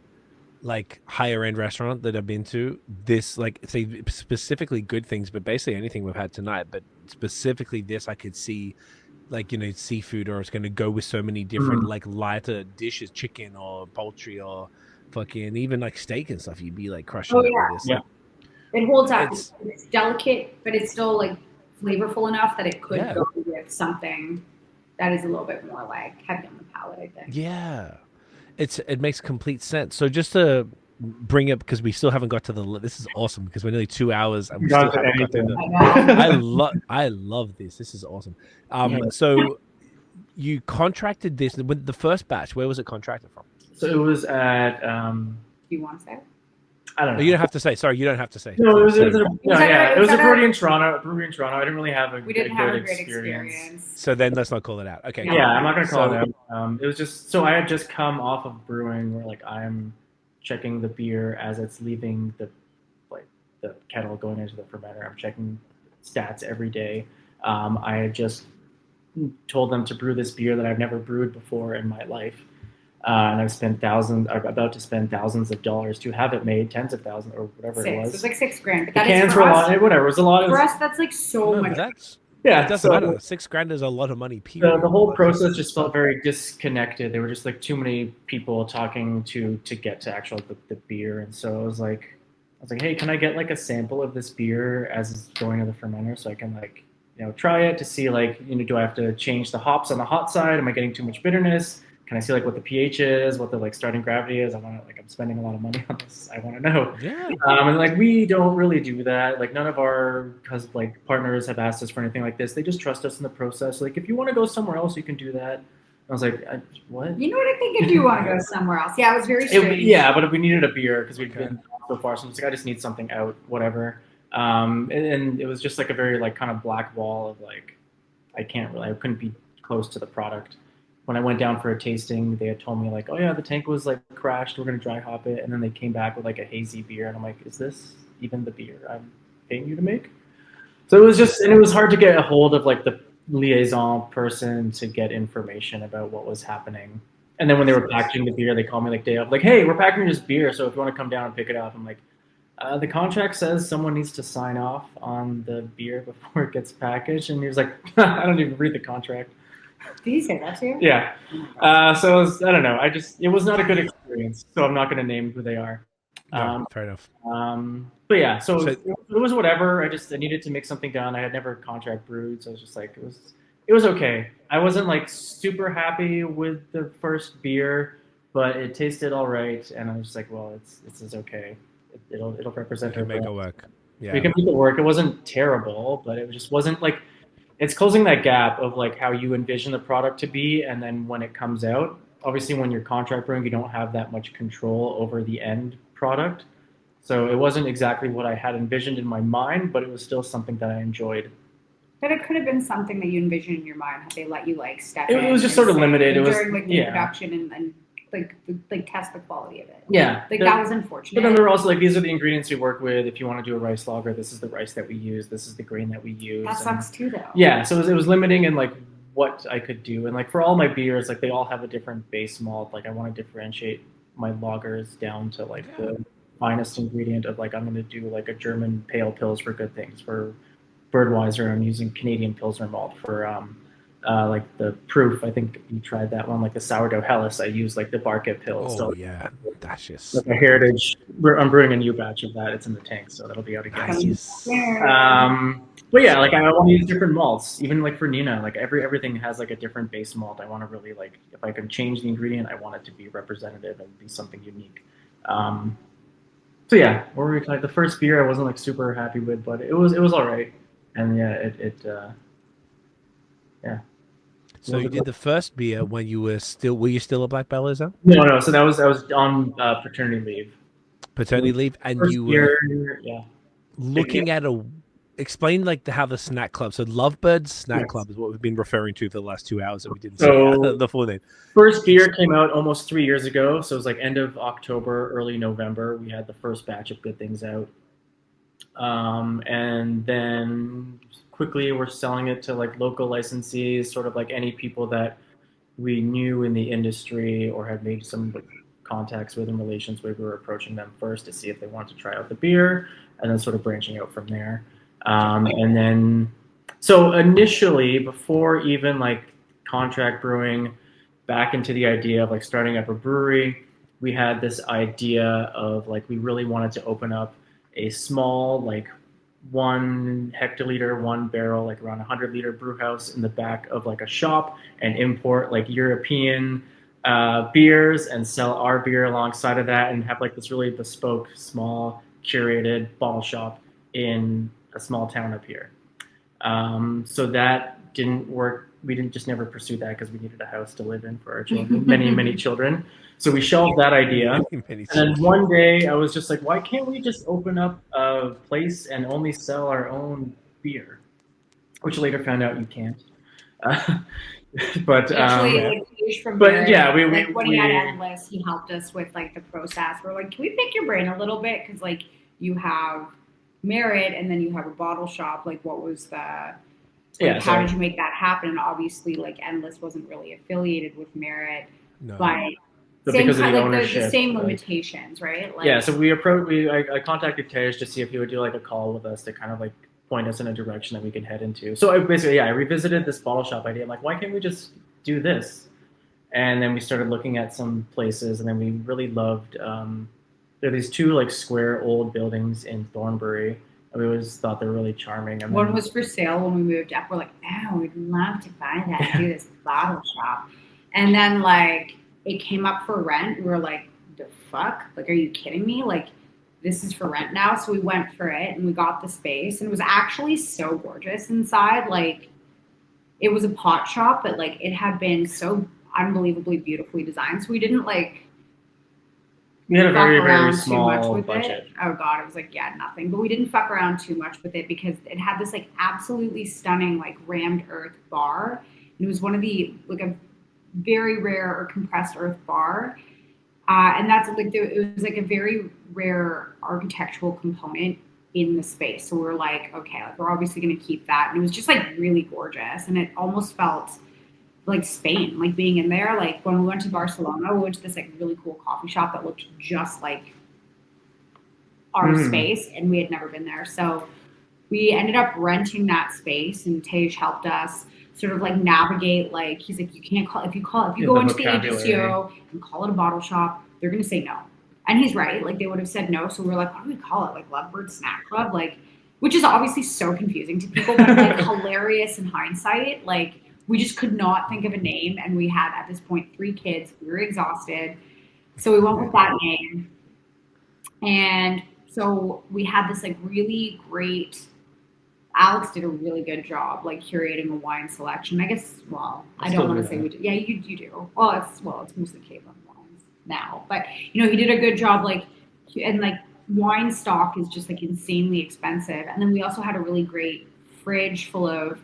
like higher end restaurant that I've been to, this like say specifically Good Things, but basically anything we've had tonight, but specifically this, I could see like, you know, seafood, or it's going to go with so many different like lighter dishes, chicken or poultry or fucking even like steak and stuff. You'd be like crushing it with this. Yeah. It holds up. It's delicate, but it's still like flavorful enough that it could go with something that is a little bit more like heavy on the palate, I think. Yeah. It makes complete sense. So just to bring up, because we still haven't got to this is awesome because we're nearly 2 hours and we still haven't got to I love this. This is awesome. So you contracted this with the first batch. Where was it contracted from? So it was at Do you want to say? I don't know. You don't have to say. Sorry, you don't have to say. No, it was a brewery in Toronto. I didn't really have a good experience. So then let's not call it out. Okay. Yeah, I'm not gonna call it out. It was just so I had just come off of brewing where like I'm checking the beer as it's leaving the kettle going into the fermenter. I'm checking stats every day. I had just told them to brew this beer that I've never brewed before in my life. And I've spent about to spend thousands of dollars to have it made, tens of thousands or whatever it was. It was like $6,000. But that cans were a lot. Whatever, it was a lot. For us, that's like so much. It doesn't matter. $6,000 is a lot of money. Period. The whole process just felt very disconnected. There were just like too many people talking to get to actual the beer, and so I was like, hey, can I get like a sample of this beer as it's going to the fermenter so I can like, you know, try it to see like, you know, do I have to change the hops on the hot side? Am I getting too much bitterness? Can I see like what the pH is, what the like starting gravity is? I'm spending a lot of money on this. I want to know. Yeah. And like we don't really do that. Like none of our partners have asked us for anything like this. They just trust us in the process. Like if you want to go somewhere else, you can do that. I was like, what? You know what I think? If you want to go somewhere else, yeah, it was very strange. But if we needed a beer because we'd been so far, so I was like, I just need something out, whatever. And it was just like a very like kind of black wall of like, I couldn't be close to the product. When I went down for a tasting, they had told me like, oh yeah, the tank was like crashed. We're going to dry hop it. And then they came back with like a hazy beer. And I'm like, is this even the beer I'm paying you to make? So it was hard to get a hold of like the liaison person to get information about what was happening. And then when they were packaging the beer, they called me like day of like, hey, we're packaging this beer. So if you want to come down and pick it up, I'm like, the contract says someone needs to sign off on the beer before it gets packaged. And he was like, I don't even read the contract. Did he say that to you? Yeah. So I don't know. It was not a good experience. So I'm not going to name who they are. Fair enough. But yeah, so it was whatever. I needed to make something done. I had never contract brewed, so I was just like, it was okay. I wasn't like super happy with the first beer, but it tasted all right, and I was just like, well, it's okay. It'll represent. We can make it work. Yeah, we can make it work. It wasn't terrible, but it just wasn't like. it's closing that gap of like how you envision the product to be, and then when it comes out. Obviously, when you're contract brewing, you don't have that much control over the end product. So it wasn't exactly what I had envisioned in my mind, but it was still something that I enjoyed. But it could have been something that you envisioned in your mind. Had they let you like step in? It was just sort of limited. It was during like the production and like test the quality of it. Yeah, like that was unfortunate. But then there were also like, these are the ingredients we work with. If you want to do a rice lager, this is the rice that we use. This is the grain that we use. That sucks too, though. Yeah, so it was limiting in like what I could do, and like for all my beers, like they all have a different base malt. Like I want to differentiate my lagers down to like the finest ingredient of like I'm going to do like a German pale pils for Good Things. For Birdweiser, I'm using Canadian Pilsner malt. For like the proof, I think you tried that one, like the sourdough Helles. I use like the Barket Pils. Oh so, yeah, that's just like a heritage. I'm brewing a new batch of that. It's in the tank, so that'll be out again. nice. But yeah, like I want to use different malts, even like for Nina. Like everything has like a different base malt. I want to really like, if I can change the ingredient, I want it to be representative and be something unique. So yeah, what were we like the first beer I wasn't like super happy with, but it was all right. And yeah, yeah. So you did the first beer when you were you still a Black Belle, is that? No. So I was on paternity leave. Paternity leave, and First you were yeah. looking at explain like how the snack club. So Lovebird Snack Club is what we've been referring to for the last 2 hours, and we didn't say the full name. First beer came out almost 3 years ago, so it was like end of October, early November. We had the first batch of Good Things out, and then quickly we're selling it to like local licensees, sort of like any people that we knew in the industry or had made some contacts with and relations with. We were approaching them first to see if they wanted to try out the beer, and then sort of branching out from there. And then, so initially, before even like contract brewing, back into the idea of like starting up a brewery, we had this idea of like, we really wanted to open up a small, like 1 hectoliter, 1 barrel, like around 100-liter brew house in the back of like a shop, and import like European beers and sell our beer alongside of that, and have like this really bespoke, small, curated bottle shop in a small town up here. So that didn't work. We didn't just never pursue that because we needed a house to live in for our children, many children. So we shelved that idea. And then one day I was just like, why can't we just open up a place and only sell our own beer? Which later found out you can't. But actually, yeah, when he had Endless, he helped us with like the process. We're like, can we pick your brain a little bit? Because like you have Merit and then you have a bottle shop. Like, what was the how did you make that happen? And obviously, like Endless wasn't really affiliated with Merit, but same because kind, of like ownership, the same limitations, right? Like, yeah. So I contacted Tej to see if he would do like a call with us to kind of like point us in a direction that we could head into. So I revisited this bottle shop idea. I'm like, why can't we just do this? And then we started looking at some places, and then we really loved. There are these 2 like square old buildings in Thornbury. And we always thought they were really charming. And one was for sale when we moved up. We're like, oh, we'd love to buy that and do this bottle shop. And then like it came up for rent. We were like, the fuck? Like, are you kidding me? Like, this is for rent now. So we went for it and we got the space, and it was actually so gorgeous inside. Like, it was a pot shop, but like it had been so unbelievably beautifully designed. So we didn't like. We had a very small budget. Oh god, it was like nothing. But we didn't fuck around too much with it because it had this like absolutely stunning like rammed earth bar. And it was one of the like a very rare or compressed earth bar. And that's like it was like a very rare architectural component in the space. So we were like, okay, like we're obviously gonna keep that. And it was just like really gorgeous, and it almost felt like Spain, like being in there. Like when we went to Barcelona, we went to this like really cool coffee shop that looked just like our space, and we had never been there. So we ended up renting that space, and Tej helped us sort of like navigate. Like he's like, you can't call if you go into the AGCO and call it a bottle shop, they're gonna say no. And he's right, like they would have said no. So we were like, what do we call it? Like Lovebird Snack Club, like, which is obviously so confusing to people, but like hilarious in hindsight. Like, we just could not think of a name, and we had at this point 3 kids. We were exhausted, so we went with that name. And so we had this like really great Alex did a really good job, like curating a wine selection. I guess, well, I don't want to say we did. Yeah, you do. It's mostly Caitlin wines now, but you know, he did a good job, like, and like wine stock is just like insanely expensive. And then we also had a really great fridge full of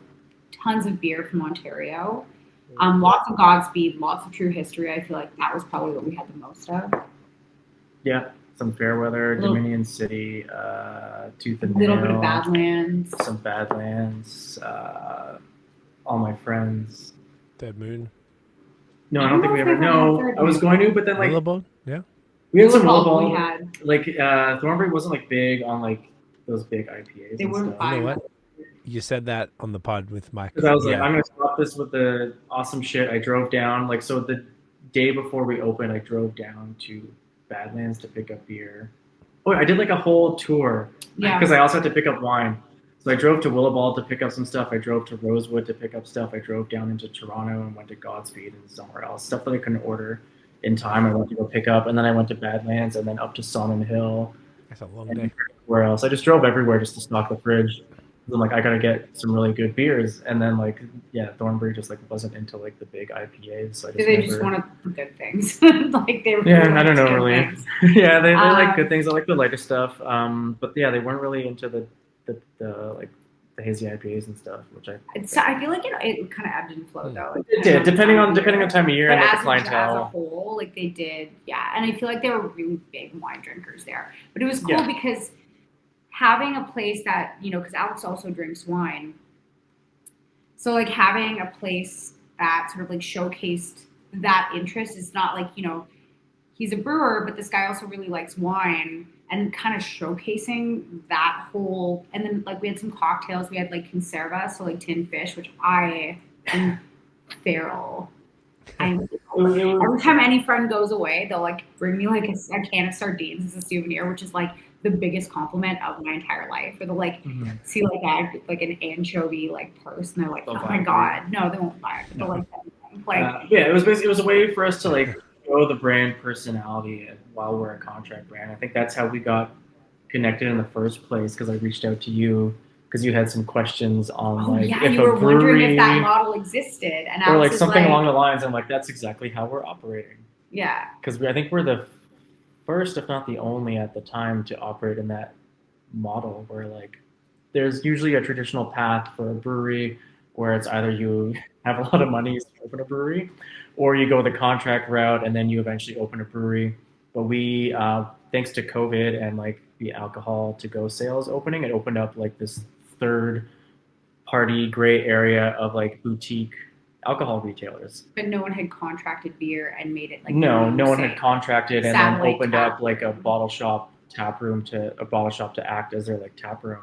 tons of beer from Ontario. Lots of Godspeed, lots of True History. I feel like that was probably what we had the most of. Yeah, some Fairweather, Dominion City, Tooth and Nail. A little Nail, bit of Badlands. some Badlands, All My Friends. Dead Moon. No, I don't think we ever. No, I was going to, but then like Willowbone? Yeah. we had some Willowbone Willowbone. we had. Like Thornbury wasn't like big on like those big IPAs. They and wouldn't stuff. buy You know what? You said that on the pod with Mike. Because I was like, I'm gonna stop this with the awesome shit. I drove down, like, so the day before we opened, I drove down to Badlands to pick up beer. Oh, I did like a whole tour. Yeah. Because I also had to pick up wine. So I drove to Willowball to pick up some stuff. I drove to Rosewood to pick up stuff. I drove down into Toronto and went to Godspeed and somewhere else. Stuff that I couldn't order in time. I went to go pick up, and then I went to Badlands and then up to Sonnet Hill. That's a long And day. where else? I just drove everywhere just to stock the fridge. I'm like, I gotta get some really good beers, and then like, yeah, Thornbury just like wasn't into like the big IPAs. So They just wanted the good things. Like they were. Yeah, I don't know good really. things. Yeah, they like good things. I like the lighter stuff. But yeah, they weren't really into the like the hazy IPAs and stuff, which I feel like it kind of ebbed and flowed though. it did, depending on time of year But and like, as the clientele. as a whole, like they did, yeah. And I feel like they were really big wine drinkers there. But it was cool Yeah. because having a place that, you know, because Alex also drinks wine. So like having a place that sort of like showcased that interest is not like, you know, he's a brewer, but this guy also really likes wine, and kind of showcasing that whole, and then like we had some cocktails. We had like conserva, so like tinned fish, which I am feral. Every time any friend goes away, they'll like bring me like a can of sardines as a souvenir, which is like the biggest compliment of my entire life. Or they'll like see like an anchovy like purse, and they're like, They'll oh buy my it. god, no, they won't buy it. But they'll like anything. Like Yeah, it was basically, it was a way for us to like show the brand personality while we're a contract brand. I think that's how we got connected in the first place, because I reached out to you because you had some questions on like yeah, if you a were wondering if that brewery model existed, and or Alex like is something along the lines. I'm like, that's exactly how we're operating. yeah. Because I think we're the first, if not the only, at the time to operate in that model where like there's usually a traditional path for a brewery where it's either you have a lot of money to open a brewery, or you go the contract route and then you eventually open a brewery. But we, thanks to COVID and like the alcohol to go sales opening, it opened up like this third party gray area of like boutique alcohol retailers. But no one had contracted beer and made it like No one say, had contracted and then satellite opened tap up like a bottle shop to act as their like tap room.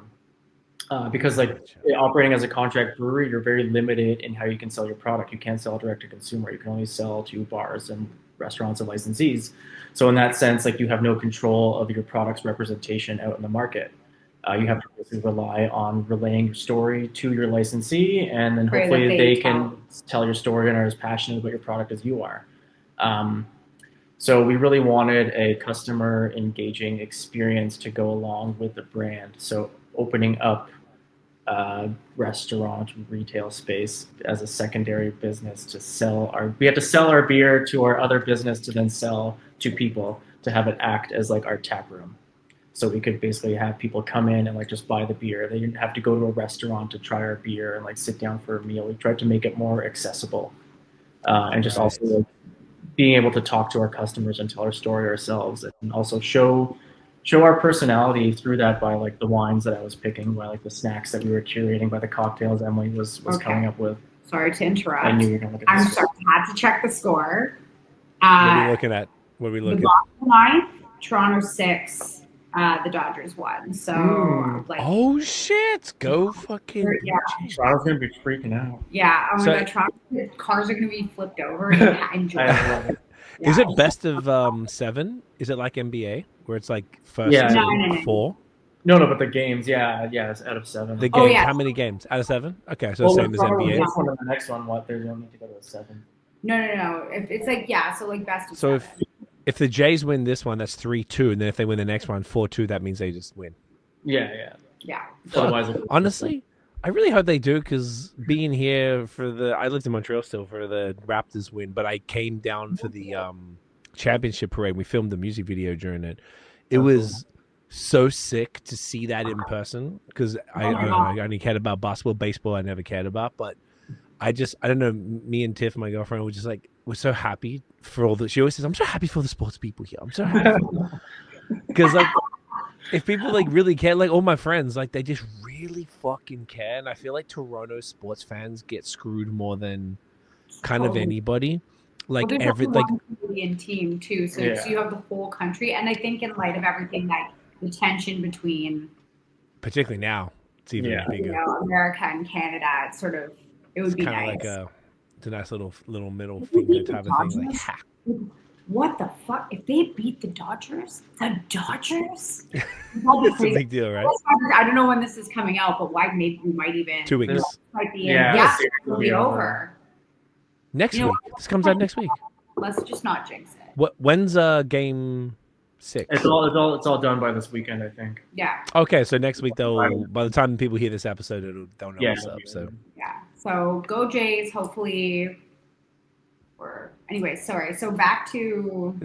Because like operating as a contract brewery, you're very limited in how you can sell your product. You can't sell direct to consumer. You can only sell to bars and restaurants and licensees. So in that sense, like you have no control of your product's representation out in the market. You have to basically rely on relaying your story to your licensee, and then Pray hopefully that they they can tell your story and are as passionate about your product as you are. So we really wanted a customer engaging experience to go along with the brand. So opening up restaurant retail space as a secondary business to sell we had to sell our beer to our other business to then sell to people, to have it act as like our tap room. So we could basically have people come in and like just buy the beer. They didn't have to go to a restaurant to try our beer and like sit down for a meal. We tried to make it more accessible, and just also like, being able to talk to our customers and tell our story ourselves, and also show our personality through that by like the wines that I was picking, by like the snacks that we were curating, by the cocktails Emily was coming up with. Sorry to interrupt. I knew you were gonna look at I'm this. sorry, I had to check the score. What are we looking at? What are we The looking Boston 9, Toronto 6, the Dodgers 1. So like Oh shit! Go fucking Yeah. Toronto's gonna be freaking out. yeah, oh my So- god, Toronto cars are gonna be flipped over and enjoy it. Is Yeah. it best of 7? Is it like NBA where it's like first Yeah. to No. 4? No, but the games, yeah, it's out of 7. The Oh, games, yeah. how many games? Out of 7? Okay, so Well, same as probably NBA. this one and the next one, what? They don't need to go to a 7. No. If it's like so like best of So 7. if the Jays win this one, that's 3-2, and then if they win the next one 4-2, that means they just win. Yeah. Yeah. Otherwise, Honestly, I really hope they do, because being here I lived in Montreal still for the Raptors win, but I came down for the championship parade. We filmed the music video during it. It was so sick to see that in person, because I don't know, I only cared about basketball, baseball I never cared about, but I don't know, me and Tiff, my girlfriend, were just like, we're so happy for all the, she always says, I'm so happy for the sports people here. I'm so happy because like, if people like really care, like all my friends, like they just really fucking care. And I feel like Toronto sports fans get screwed more than kind of anybody. Like well, every like Canadian team too, so you have the whole country, and I think in light of everything, like the tension between, particularly now, it's even bigger. You know, America and Canada, it's sort of would be nice. Like it's a nice little middle finger type of thing. Like, ha. What the fuck? If they beat the Dodgers? It's a big deal, right? I don't know when this is coming out, but maybe we might even 2 weeks. Might be it'll be over. Next week. This comes out next week. Let's just not jinx it. When's game 6? It's all done by this weekend, I think. Yeah. Okay, so next week by the time people hear this episode, they'll know what's up. So So go Jays, hopefully. Anyway, sorry. So back to.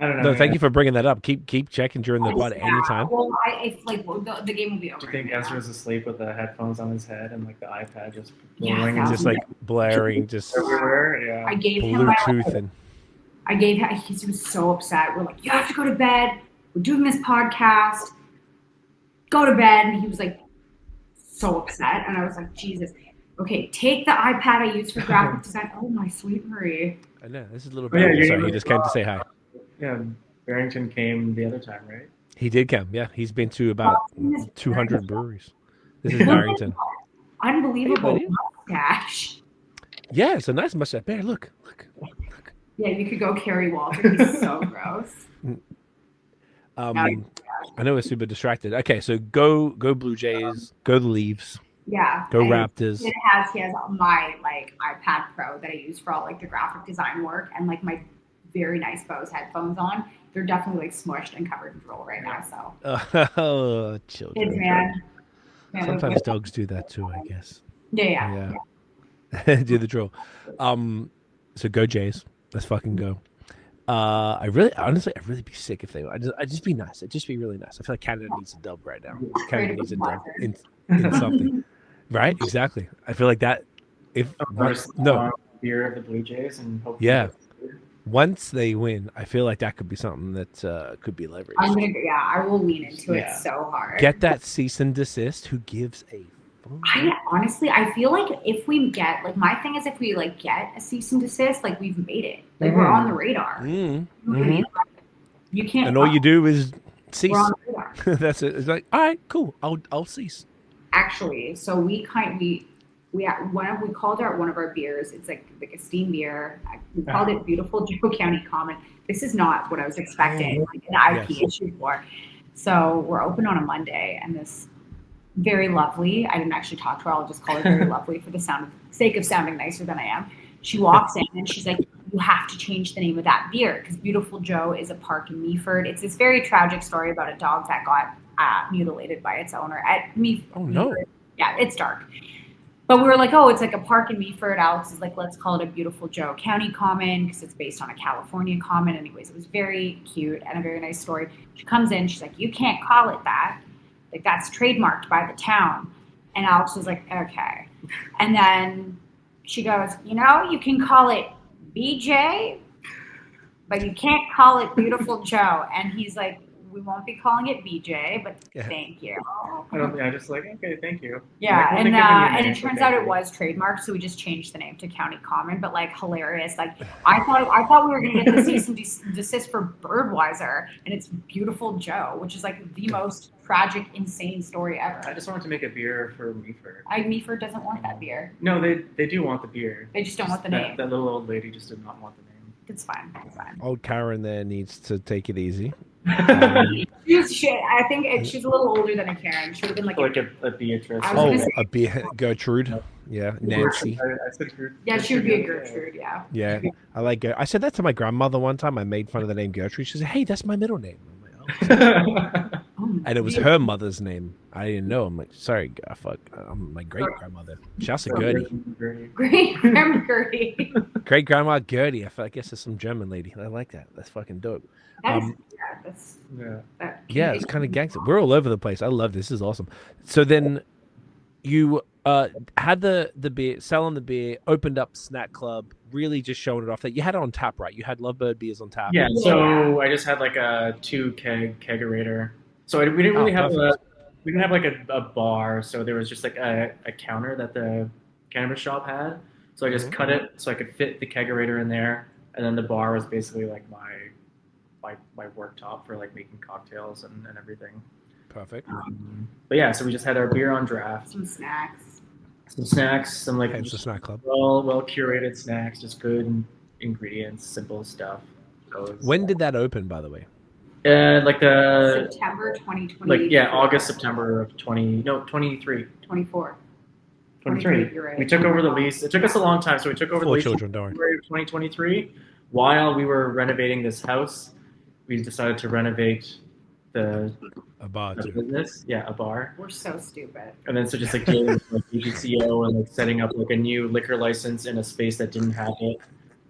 I don't know. No, thank you for bringing that up. Keep checking during the pod anytime. Well, the game will be over. Do you think Ezra's asleep with the headphones on his head and like the iPad just blowing, just like blaring, just everywhere? Yeah. I gave Bluetooth him. He was so upset. We're like, you have to go to bed. We're doing this podcast. Go to bed. And he was like, so upset. And I was like, Jesus. Okay, take the iPad I use for graphic design. Oh, my sweet Marie. I know. This is a little bit. Sorry, he just came to say hi. Yeah, Barrington came the other time, right? He did come. Yeah, he's been to about 200 breweries. This is Barrington. Unbelievable mustache. Yeah, it's a nice mustache. Bear, look. Yeah, you could go Kerry Walter. He's so gross. I know we're super distracted. Okay, so go Blue Jays, go the Leaves. Yeah. Go Raptors. He has my like iPad Pro that I use for all like the graphic design work, and like my very nice BAOS headphones on. They're definitely like smushed and covered in drool right now. So. Oh, children. Kids, man. Sometimes dogs do that too, I guess. Yeah. Do the drill. So go Jays. Let's fucking go. I'd really be sick if they were. I'd just be nice. It'd just be really nice. I feel like Canada needs a dub right now. Canada needs a dub in something. Right? Exactly. I feel like that. Beer of the Blue Jays and hopefully once they win, I feel like that could be something that could be leveraged. I will lean into it so hard. Get that cease and desist. Who gives a fuck? I feel like if we get, like, my thing is if we like get a cease and desist, like we've made it. Like we're on the radar. You can't. And all you do is cease. We're on the radar. That's it. It's like, all right, cool. I'll cease. Actually, so we called out one of our beers. It's like a steam beer. We called it Beautiful Joe County Common. This is not what I was expecting, like an IP issue for. So we're open on a Monday, and this very lovely. I didn't actually talk to her. I'll just call her very lovely for the sake of sounding nicer than I am. She walks in and she's like, "You have to change the name of that beer because Beautiful Joe is a park in Meaford." It's this very tragic story about a dog that got mutilated by its owner at Meaford. Oh no! Yeah, it's dark. But we were like, oh, it's like a park in Meaford. Alex is like, let's call it a Beautiful Joe County Common because it's based on a California common. Anyways, it was very cute and a very nice story. She comes in, she's like, you can't call it that. Like, that's trademarked by the town. And Alex was like, okay. And then she goes, you can call it BJ, but you can't call it Beautiful Joe. And he's like, we won't be calling it BJ, but thank you. I just like, okay, thank you. Yeah, and it turns out it was trademarked, so we just changed the name to County Common, but like hilarious. Like I thought we were gonna get the cease and desist for Birdweiser, and it's Beautiful Joe, which is like the most tragic, insane story ever. I just wanted to make a beer for Meaford. Meaford doesn't want that beer. No, they do want the beer. They just don't want the name. That little old lady just did not want the name. It's fine. Old Karen there needs to take it easy. I think she's a little older than a Karen. She would have been like a Beatrice. A Gertrude. Yeah, Nancy. I said Gertrude. Yeah, she would be a Gertrude. Yeah. I like. I said that to my grandmother one time. I made fun of the name Gertrude. She said, "Hey, that's my middle name." I'm like, oh. And it was her mother's name. I didn't know. I'm like, sorry, fuck. I'm my great grandmother. Shouts to Gertie. Great grandma Gertie. Great grandma Gertie. I guess there's some German lady. I like that. That's fucking dope. Yeah, it's kind of gangster. We're all over the place. I love this. This is awesome. So then you had the beer, selling the beer, opened up Snack Club, really just showing it off. That you had it on tap, right? You had Lovebird beers on tap. Yeah, so I just had like a 2 kegerator. So we didn't really have we didn't have like a bar. So there was just like a counter that the cannabis shop had. So I just cut it so I could fit the kegerator in there, and then the bar was basically like my worktop for like making cocktails and everything. Perfect. But yeah, so we just had our beer on draft. Some snacks, some like the Snack Club. Well curated snacks, just good ingredients, simple stuff. So when did that open, by the way? Like the September 2020. Like August, September of 23. 24. 23. Right. We took over the lease. It took us a long time, so we took over the lease in February of 2023. While we were renovating this house, we decided to renovate a bar business. Yeah, a bar. We're so stupid. And then so just like dealing with like AGCO and like setting up like a new liquor license in a space that didn't have it.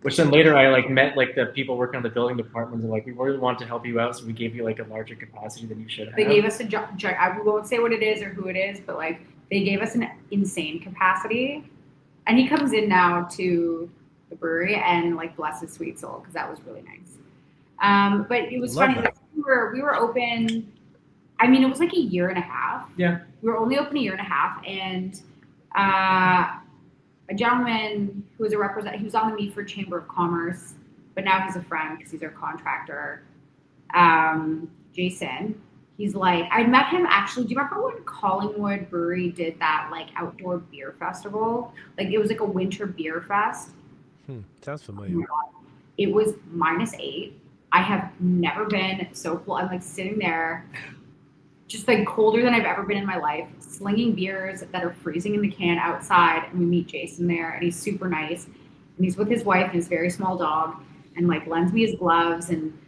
Which then later I like met like the people working on the building department and like, we really want to help you out, so we gave you like a larger capacity than you should have. They gave us I won't say what it is or who it is, but like they gave us an insane capacity. And he comes in now to the brewery and like bless his sweet soul, because that was really nice. But it was funny. Like, we were open. I mean, it was like a year and a half. Yeah. We were only open a year and a half, and a gentleman who was he was on the Meaford Chamber of Commerce, but now he's a friend because he's our contractor. Jason. He's like, I met him actually. Do you remember when Collingwood Brewery did that like outdoor beer festival? Like it was like a winter beer fest. Sounds familiar. It was -8. I have never been so cool. I'm like sitting there, just like colder than I've ever been in my life, slinging beers that are freezing in the can outside. And we meet Jason there, and he's super nice. And he's with his wife and his very small dog, and like lends me his gloves. And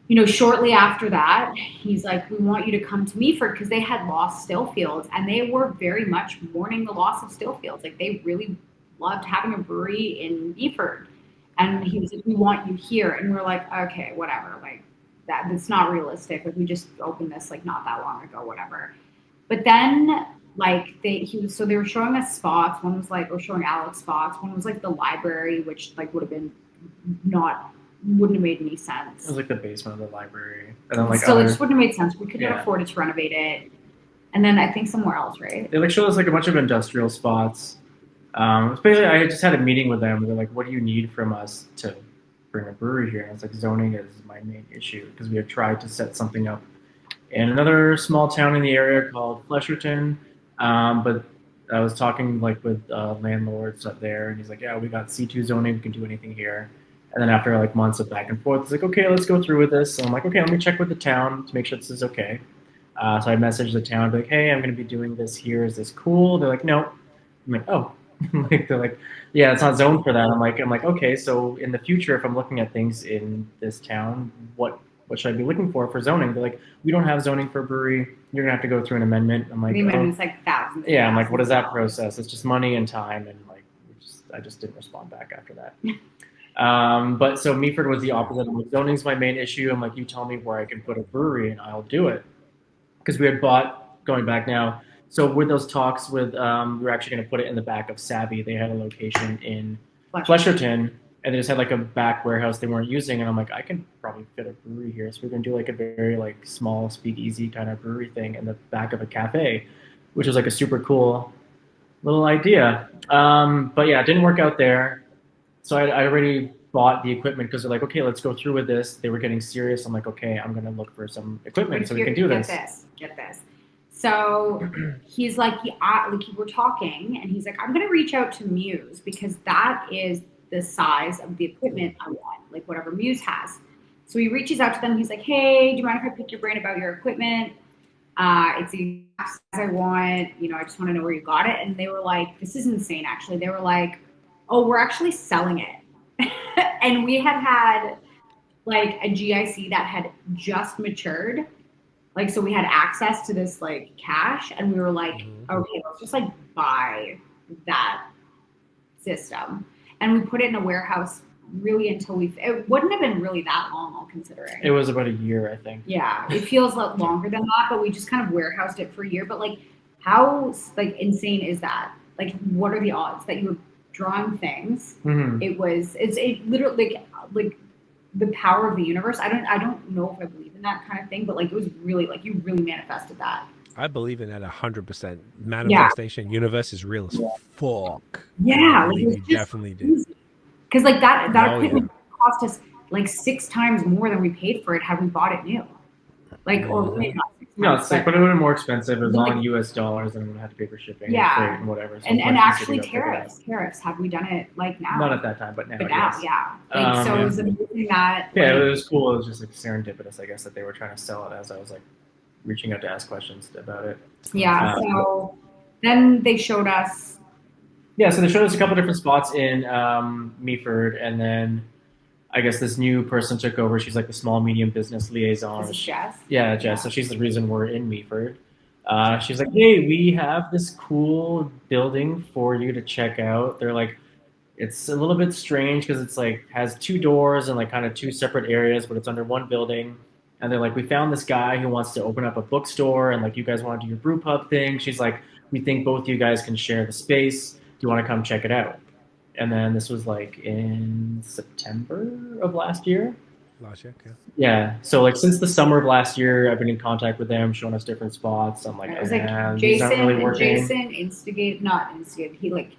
you know, shortly after that, he's like, we want you to come to Meaford, because they had lost Stillfields, and they were very much mourning the loss of Stillfields. Like they really loved having a brewery in Meaford. And he was like, we want you here. And we're like, okay, whatever. Like that's not realistic. Like we just opened this like not that long ago, whatever. But then like they were showing us spots. One was like, or showing Alex spots. One was like the library, which like wouldn't have made any sense. It was like the basement of the library. And then like still, it just wouldn't have made sense. We couldn't afford it to renovate it. And then I think somewhere else, right? They like showed us like a bunch of industrial spots. Basically, I just had a meeting with them. They're like, what do you need from us to bring a brewery here? And it's like, zoning is my main issue, because we had tried to set something up in another small town in the area called Flesherton. But I was talking like with landlords up there, and he's like, yeah, we got C2 zoning. We can do anything here. And then after like months of back and forth, it's like, okay, let's go through with this. So I'm like, okay, let me check with the town to make sure this is okay. So I messaged the town, like, hey, I'm going to be doing this here. Is this cool? They're like, no. I'm like, oh. Like they're like, yeah, it's not zoned for that. I'm like, okay, so in the future, if I'm looking at things in this town, what should I be looking for zoning? They're like, we don't have zoning for a brewery. You're gonna have to go through an amendment. I'm like, the amendment's like thousands. Yeah, I'm like, what is that process? It's just money and time, and like, I just didn't respond back after that. But so Meaford was the opposite. I'm like, zoning's my main issue. I'm like, you tell me where I can put a brewery, and I'll do it. Because we had bought, going back now. So with those talks with, we were actually going to put it in the back of Savvy. They had a location in Flesherton, and they just had like a back warehouse they weren't using. And I'm like, I can probably fit a brewery here. So we're going to do like a very like small speakeasy kind of brewery thing in the back of a cafe, which was like a super cool little idea. But yeah, it didn't work out there. So I already bought the equipment, because they're like, okay, let's go through with this. They were getting serious. I'm like, okay, I'm going to look for some equipment so we can do this. Get this. So he's like, we're talking, and he's like, I'm going to reach out to Muse, because that is the size of the equipment I want, like whatever Muse has. So he reaches out to them. He's like, hey, do you mind if I pick your brain about your equipment? It's the exact size I want. You know, I just want to know where you got it. And they were like, this is insane, actually. They were like, oh, we're actually selling it. And we had like a GIC that had just matured. Like, so we had access to this like cash, and we were like, okay, let's just like buy that system, and we put it in a warehouse really until it wouldn't have been really that long, all considering. It was about a year, I think. Yeah, it feels a lot longer than that, but we just kind of warehoused it for a year. But like, how like insane is that? Like, what are the odds that you were drawing things? It literally like the power of the universe. I don't know if I believe in that kind of thing, but like it was really like you really manifested that. I believe in that 100%. Manifestation, universe is real as fuck. Yeah, I believe you definitely do. Because like that equipment cost us like 6 times more than we paid for it had we bought it new. Like, or maybe not 6 times. No, it's like, but it would have been more expensive. It was all in US dollars, and we would have to pay for shipping, and freight, and whatever. So and actually tariffs. Had we done it like now? Not at that time, but now. Yeah. Like, so it was amazing that. Yeah, it was cool. It was just like serendipitous, I guess, that they were trying to sell it as I was like reaching out to ask questions about it. Yeah. So then they showed us. Yeah, so they showed us a couple different spots in Meaford, and then I guess this new person took over. She's like the small medium business liaison. Is it Jess? Yeah, Jess. Yeah. So she's the reason we're in Meaford. She's like, hey, we have this cool building for you to check out. They're like, it's a little bit strange because it's like has 2 doors and like kind of 2 separate areas, but it's under one building. And they're like, we found this guy who wants to open up a bookstore, and like you guys want to do your brew pub thing. She's like, we think both you guys can share the space. Do you want to come check it out? And then this was like in September of last year. Okay. Yeah. So like since the summer of last year, I've been in contact with them, showing us different spots. I'm like, it was like Jason not instigated. He like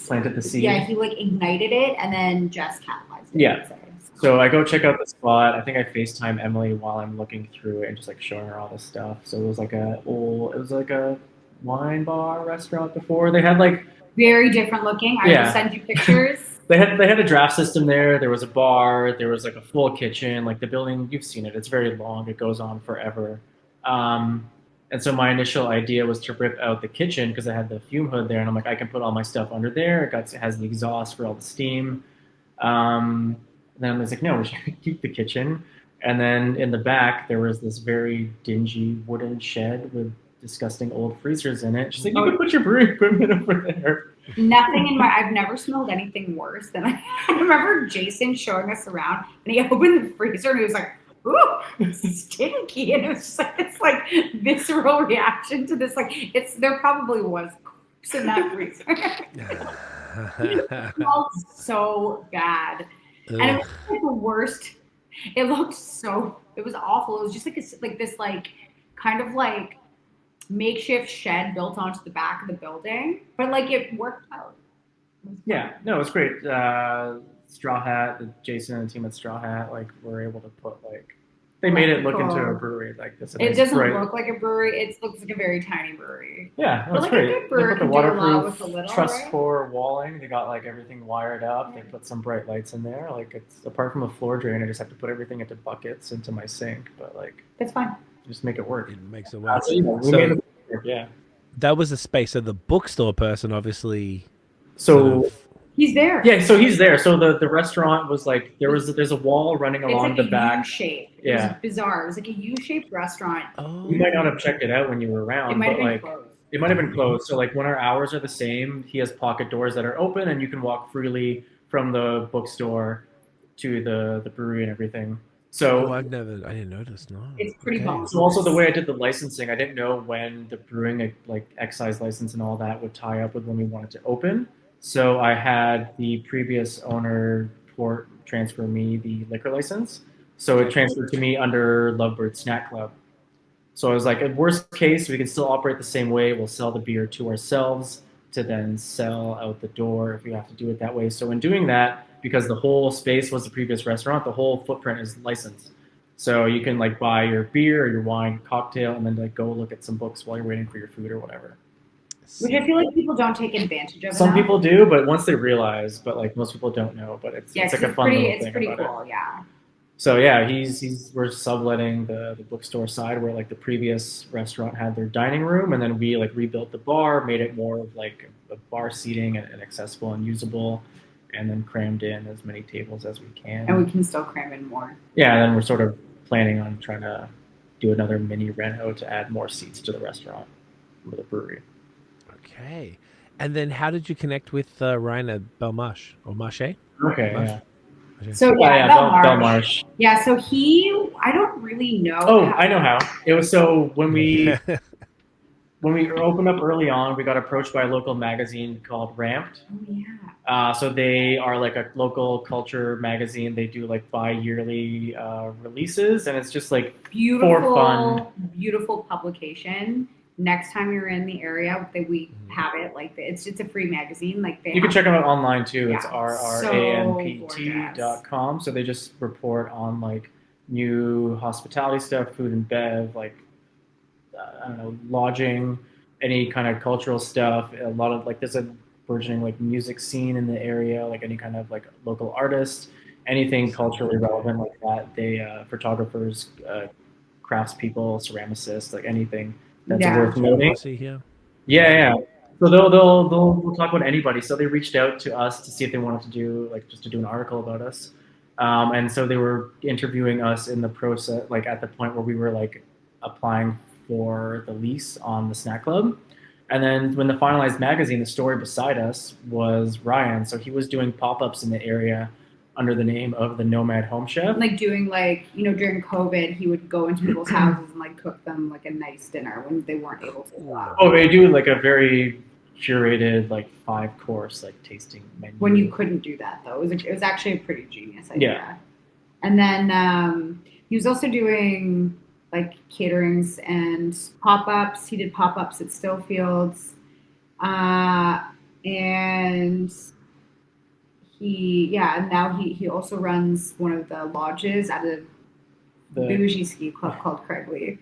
planted the seed. Yeah, he like ignited it, and then Jess catalyzed it. Yeah. So I go check out the spot. I think I FaceTime Emily while I'm looking through it and just like showing her all this stuff. So it was like a wine bar restaurant before. They had like very different looking. I will send you pictures. They had a draft system there. There was a bar. There was like a full kitchen. Like the building, you've seen it. It's very long. It goes on forever. And so my initial idea was to rip out the kitchen because I had the fume hood there, and I'm like, I can put all my stuff under there. It has the exhaust for all the steam. Then I was like, no, we should keep the kitchen. And then in the back, there was this very dingy wooden shed with disgusting old freezers in it. She's like, you can put your brewing equipment over there. I've never smelled anything worse than I remember Jason showing us around, and he opened the freezer and he was like, ooh, it's stinky. And it was just like this like visceral reaction to this. Like there probably was corpse in that freezer. It smelled so bad. And it was like the worst. It was awful. It was just like this like kind of like makeshift shed built onto the back of the building, but like it worked out. Yeah, no, it was great. Straw Hat, Jason and the team at Straw Hat, like were able to put like they made it look into a brewery like this. It doesn't look like a brewery. It looks like a very tiny brewery. Yeah, that's like great. A good brewery they put the waterproof truss right? core walling. They got like everything wired up. Yeah. They put some bright lights in there. Like it's apart from a floor drain, I just have to put everything into buckets into my sink. But like that's fine. Just make it work. It makes it work. Yeah. That was the space. So the bookstore person obviously. So he's there. Yeah, so he's there. So the restaurant was like there's a wall running along the back. U-shape. It was bizarre. It was like a U-shaped restaurant. Oh. You might not have checked it out when you were around. It might have been closed. It might have been closed. So like when our hours are the same, he has pocket doors that are open, and you can walk freely from the bookstore to the brewery and everything. So I didn't notice. No, it's pretty bomb. So also the way I did the licensing, I didn't know when the brewing like excise license and all that would tie up with when we wanted to open. So I had the previous owner transfer me the liquor license. So it transferred to me under Lovebird Snack Club. So I was like, at worst case, we can still operate the same way. We'll sell the beer to ourselves to then sell out the door if we have to do it that way. So in doing that, because the whole space was the previous restaurant, the whole footprint is licensed. So you can like buy your beer or your wine cocktail and then like go look at some books while you're waiting for your food or whatever. Which I feel like people don't take advantage of. Some people do, but once they realize, but like most people don't know. But it's like a fun little thing. It's pretty cool, yeah. So yeah, we're subletting the bookstore side where like the previous restaurant had their dining room, and then we like rebuilt the bar, made it more of like a bar seating and accessible and usable, and then crammed in as many tables as we can. And we can still cram in more. Yeah, and then we're sort of planning on trying to do another mini reno to add more seats to the restaurant with the brewery. Okay. And then how did you connect with Ryan at Belle Marche or Marche? Okay, Marche? yeah. So Belle Marche. Marche. Yeah, so I don't really know. Oh, I know how. It was so when we opened up early on, we got approached by a local magazine called Ramped. Oh yeah. So they are like a local culture magazine. They do like bi-yearly releases, and it's just like for fun. Beautiful publication. Next time you're in the area, we have it. Like it's a free magazine. Like you can check them out online too. Yeah, it's rrampt.com. So they just report on like new hospitality stuff, food and bev, like I don't know, lodging, any kind of cultural stuff. A lot of like there's a burgeoning like music scene in the area, like any kind of like local artists, anything culturally relevant like that. They photographers, craftspeople, ceramicists, like anything that's worth noting. Yeah. So they'll talk about anybody. So they reached out to us to see if they wanted to do just to do an article about us. And so they were interviewing us in the process, like at the point where we were like applying for the lease on the snack club. And then when the finalized magazine, the story beside us was Ryan. So he was doing pop-ups in the area under the name of the Nomad Home Chef. Like doing during COVID, he would go into people's houses and like cook them like a nice dinner when they weren't able to go out. Oh, they do like a very curated like 5-course like tasting menu. When you couldn't do that though, it was actually a pretty genius idea. Yeah. And then he was also doing like caterings and pop-ups. He did pop-ups at Stillfields, and and now he also runs one of the lodges at a bougie ski club called Craigley,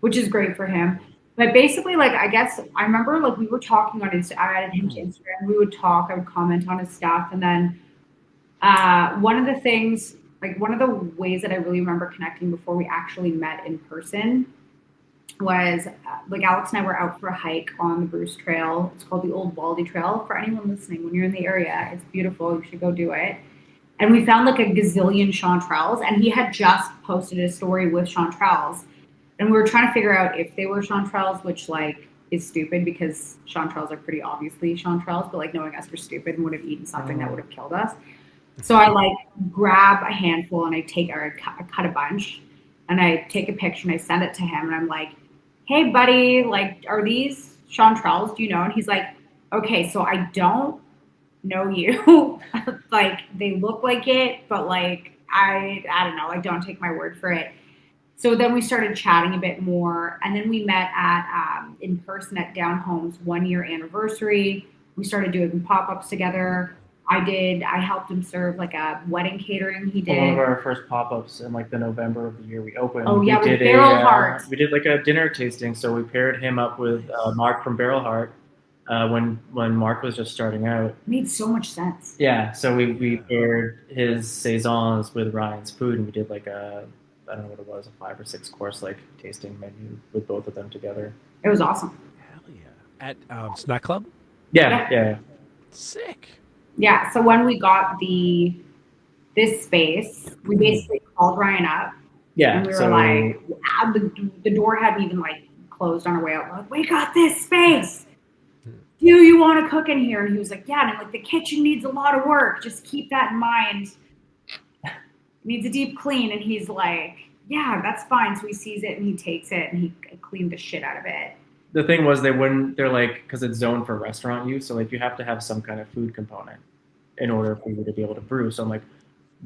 which is great for him. But basically, like, I guess I remember like we were talking on Instagram. I added him to Instagram. We would talk. I would comment on his stuff, and then one of the things, like one of the ways that I really remember connecting before we actually met in person was like Alex and I were out for a hike on the Bruce Trail. It's called the Old Baldy Trail. For anyone listening, when you're in the area, it's beautiful. You should go do it. And we found like a gazillion chanterelles, and he had just posted a story with chanterelles. And we were trying to figure out if they were chanterelles, which like is stupid because chanterelles are pretty obviously chanterelles, but like knowing us, we're stupid and would have eaten something that would have killed us. So I like grab a handful and I cut a bunch and I take a picture and I send it to him and I'm like, hey buddy, like, are these chanterelles? Do you know? And he's like, okay, so I don't know you. Like they look like it, but like, I don't know, like don't take my word for it. So then we started chatting a bit more, and then we met at in person at Down Home's 1-year anniversary. We started doing pop-ups together. I helped him serve like a wedding catering. He did one of our first pop-ups in like the November of the year we opened. Oh yeah, we with Barrel Heart. We did like a dinner tasting, so we paired him up with Mark from Barrel Heart when Mark was just starting out. It made so much sense. Yeah, so we paired his saisons with Ryan's food, and we did like I don't know what it was, a 5 or 6 course like tasting menu with both of them together. It was awesome. Hell yeah! At Snack Club. Yeah. Sick. Yeah. So when we got this space, we basically called Ryan up. Yeah. And we were like, the door hadn't even like closed on our way out. We're like, we got this space. Do you want to cook in here? And he was like, yeah. And I'm like, the kitchen needs a lot of work. Just keep that in mind. Needs a deep clean. And he's like, yeah, that's fine. So he sees it and he takes it and he cleaned the shit out of it. The thing was they're like, because it's zoned for restaurant use, so like you have to have some kind of food component in order for you to be able to brew. So I'm like,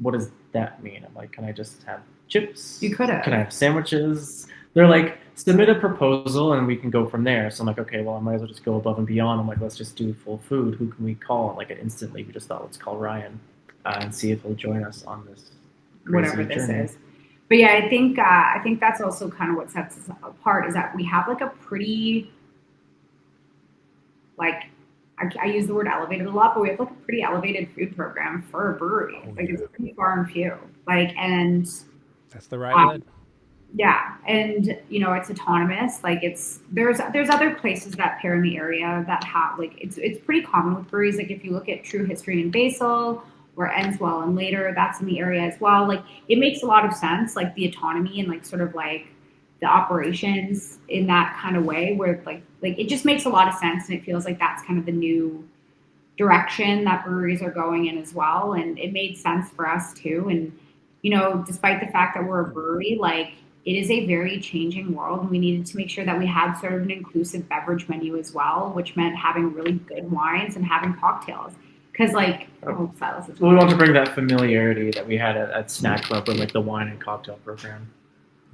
what does that mean? I'm like, can I just have chips? You could have. Can I have sandwiches? They're like, submit a proposal and we can go from there. So I'm like, okay, well, I might as well just go above and beyond. I'm like, let's just do full food. Who can we call? And like instantly we just thought, let's call Ryan and see if he'll join us on this whatever this journey. is. But yeah, I think that's also kind of what sets us apart is that we have like a pretty, like, I use the word elevated a lot, but we have like a pretty elevated food program for a brewery. Like it's pretty far and few. Like, and that's the right word. Yeah, and you know it's autonomous. Like there's other places that pair in the area that have like it's pretty common with breweries. Like if you look at True History and Basil, or Enswell and Later, that's in the area as well. Like it makes a lot of sense, like the autonomy and like sort of like the operations in that kind of way, where like it just makes a lot of sense, and it feels like that's kind of the new direction that breweries are going in as well. And it made sense for us too. And despite the fact that we're a brewery, like it is a very changing world, and we needed to make sure that we had sort of an inclusive beverage menu as well, which meant having really good wines and having cocktails. Because Silas is we want to bring that familiarity that we had at Snack Club with like the wine and cocktail program.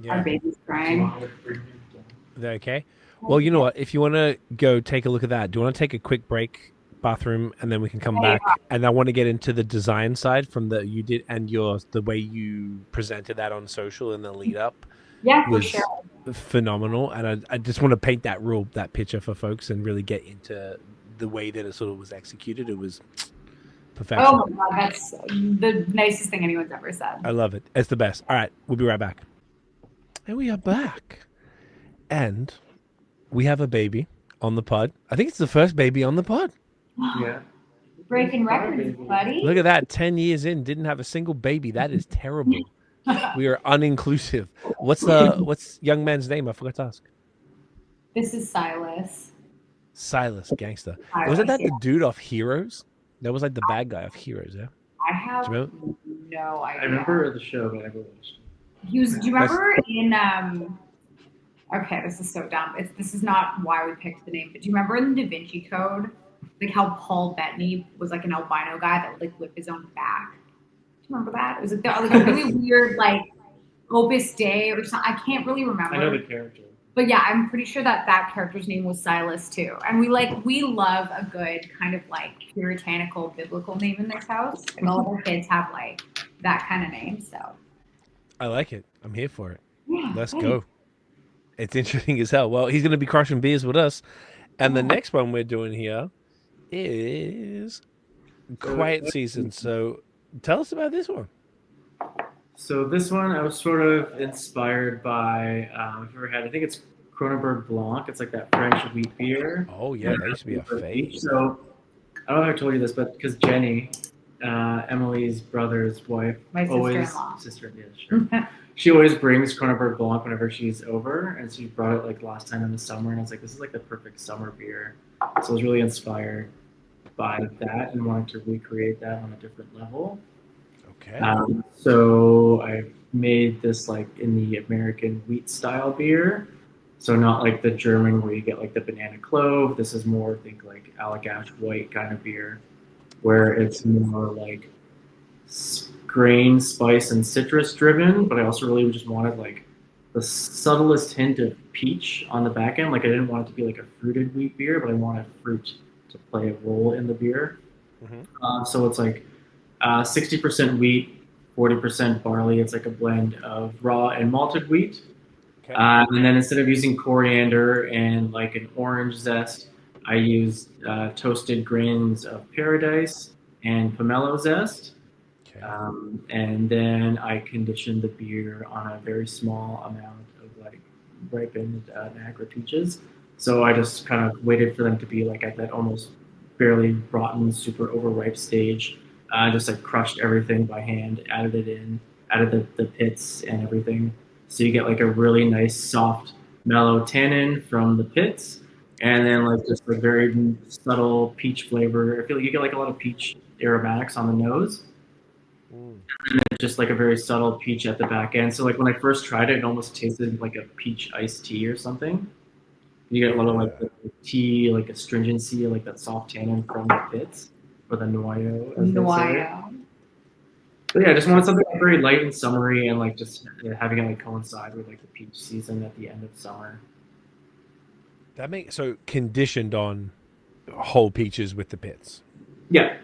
Our baby's crying. Is that okay? Well, you know what? If you want to go take a look at that, do you want to take a quick break, bathroom, and then we can come back? And I want to get into the design side from the way you presented that on social in the lead up. Yeah, was for sure. Phenomenal. And I just want to paint that picture for folks and really get into the way that it sort of was executed. It was perfection. Oh my God, that's the nicest thing anyone's ever said. I love it. It's the best. All right, we'll be right back. And we are back. And we have a baby on the pod. I think it's the first baby on the pod. Yeah. Breaking records, buddy. Look at that. 10 years in, didn't have a single baby. That is terrible. We are uninclusive. What's young man's name? I forgot to ask. This is Silas. Silas, gangster. Was that the dude off Heroes? That was like the bad guy off Heroes, yeah? I have no idea. I remember the show, but I never watched it. Do you remember in okay, this is so dumb. This is not why we picked the name, but do you remember in the Da Vinci Code, like how Paul Bettany was like an albino guy that would like whip his own back? Do you remember that? It was like a really weird like Opus Dei or something. I can't really remember. I know the character. But yeah, I'm pretty sure that character's name was Silas too. And we love a good kind of like puritanical biblical name in this house. And all of our kids have like that kind of name. So I like it. I'm here for it. Yeah, Let's go. It's interesting as hell. Well, he's going to be crushing beers with us. And the next one we're doing here is quiet season. So tell us about this one. So this one, I was sort of inspired by, if you ever had, I think it's Kronenberg Blanc. It's like that French wheat beer. Oh, yeah, that used to be a fave. So I don't know if I told you this, but because Jenny, Emily's brother's wife, My sister, yeah, sure. She always brings Kronenberg Blanc whenever she's over, and she brought it like last time in the summer, and I was like, this is like the perfect summer beer. So I was really inspired by that and wanted to recreate that on a different level. Okay. So I made this like in the American wheat style beer. So not like the German where you get like the banana clove. This is more, think like Allagash white kind of beer, where it's more like grain, spice, and citrus driven. But I also really just wanted like the subtlest hint of peach on the back end. Like I didn't want it to be like a fruited wheat beer, but I wanted fruit to play a role in the beer. Mm-hmm. So it's like 60% wheat, 40% barley. It's like a blend of raw and malted wheat. Okay. And then instead of using coriander and like an orange zest, I used toasted grains of paradise and pomelo zest. Okay. And then I conditioned the beer on a very small amount of like ripened Niagara peaches. So I just kind of waited for them to be like at that almost barely rotten, super overripe stage. Just like crushed everything by hand, added it in, added the pits and everything. So you get like a really nice, soft, mellow tannin from the pits, and then like just a very subtle peach flavor. I feel like you get like a lot of peach aromatics on the nose, and then just like a very subtle peach at the back end. So like when I first tried it, it almost tasted like a peach iced tea or something. You get a lot of like the tea, like astringency, like that soft tannin from the pits. Or the noyo. But yeah, I just wanted something very light and summery, and like just having it like coincide with like the peach season at the end of summer. That makes so conditioned on whole peaches with the pits. Yeah,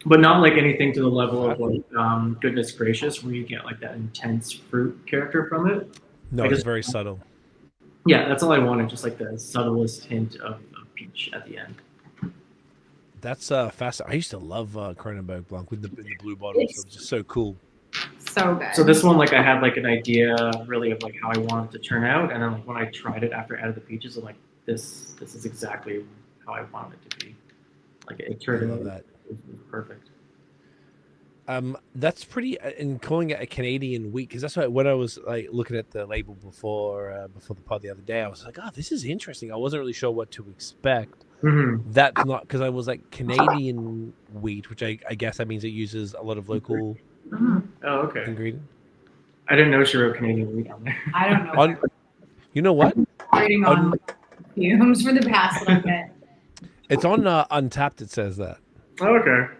but not like anything to the level of like goodness gracious, where you get like that intense fruit character from it. No, it's very subtle. Yeah, that's all I wanted, just like the subtlest hint of peach at the end. That's fast. I used to love Kronenberg Blanc with the blue bottles. It was just so cool. So good. So this one, like I had like an idea really of like how I wanted it to turn out, and then like when I tried it after I added the peaches, I'm like, this is exactly how I wanted it to be. Like it turned out that it was perfect. That's pretty, and calling it a Canadian wheat, because that's what when I was like looking at the label before the pod the other day, I was like, oh, this is interesting. I wasn't really sure what to expect. Mm-hmm. That's not because I was like Canadian wheat, which I guess that means it uses a lot of local Oh, okay. ingredient. I didn't know she wrote Canadian wheat on there. I don't know. On, you know what? Waiting on fumes for the past little bit. It's on Untapped. It says that. Oh, okay.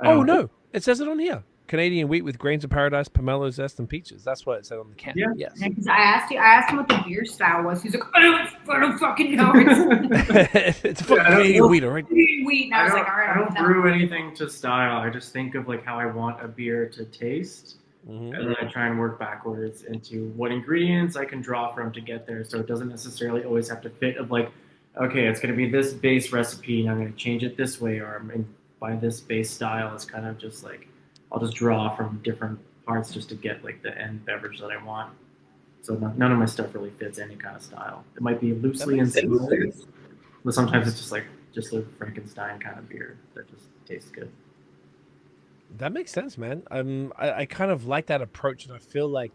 Oh no, it says it on here. Canadian wheat with grains of paradise, pomelo zest, and peaches. That's what it said on the can. Yeah. Yes. Because I asked him what the beer style was. He's like, I don't fucking know. It's It's a fucking Canadian wheat, all right? wheat. And I was like, all right, I don't know. brew anything to style. I just think of like how I want a beer to taste, Mhm. and then I try and work backwards into what ingredients I can draw from to get there. So it doesn't necessarily always have to fit. Of like, okay, it's going to be this base recipe, and I'm going to change it this way, or by this base style. It's kind of just like I'll just draw from different parts just to get like the end beverage that I want. So none of my stuff really fits any kind of style. It might be loosely inspired, but sometimes it's just a Frankenstein kind of beer that just tastes good. That makes sense, man. I kind of like that approach, and I feel like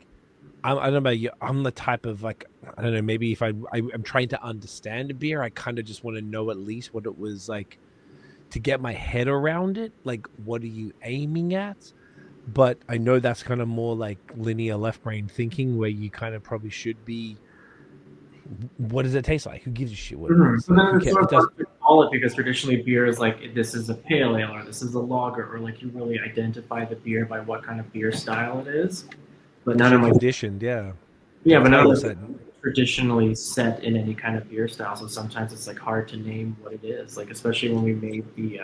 I don't know about you. I'm the type of like, I don't know. Maybe if I'm trying to understand a beer, I kind of just want to know at least what it was like to get my head around it. Like, what are you aiming at? But I know that's kind of more like linear left brain thinking, where you kind of probably should be. What does it taste like? Who gives a shit what it is? So then Like, it's sort of hard to call it because traditionally beer is like this is a pale ale or this is a lager, or like you really identify the beer by what kind of beer style it is. But none of my conditioned, yeah. but none Title of set. traditionally set in any kind of beer style. So sometimes it's like hard to name what it is. Like especially when we made the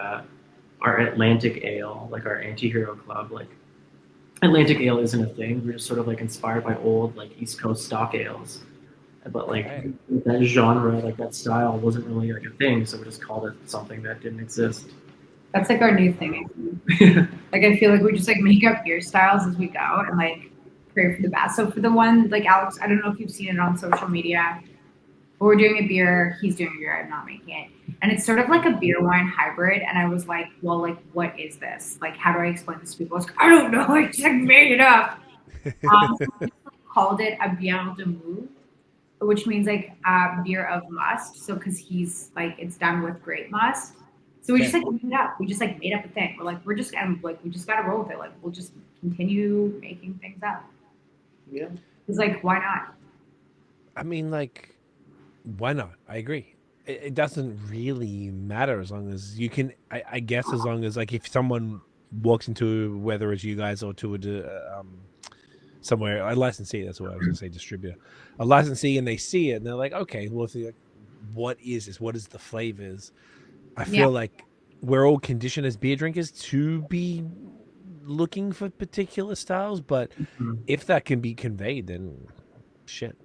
our Atlantic ale, like our anti-hero club, like Atlantic ale isn't a thing. We're just sort of like inspired by old like East Coast stock ales. But like Right. that genre, like that style wasn't really like a thing, so we just called it something that didn't exist. That's like our new thing. Like I feel like we just like make up beer styles as we go and like pray for the best. So for the one like Alex, I don't know if you've seen it on social media. But we're doing a beer, he's doing a beer, I'm not making it. And it's sort of like a beer wine hybrid. And I was like, well, like what is this? Like how do I explain this to people? I was like, I don't know, I just like made it up. So we just called it a bière de mou, which means like beer of must. So because he's like it's done with grape must. So we just like made it up. We just like made up a thing. We're like we just gotta roll with it. Like we'll just continue making things up. Yeah. It's like why not? I mean, like, why not? I agree. It doesn't really matter as long as you can. I guess as long as like if someone walks into whether it's you guys or to a somewhere a licensee, that's what I was gonna say, distributor, a licensee, and they see it and they're like, okay, well, if they're like, what is this? What is the flavors? I feel like we're all conditioned as beer drinkers to be looking for particular styles, but if that can be conveyed, then shit,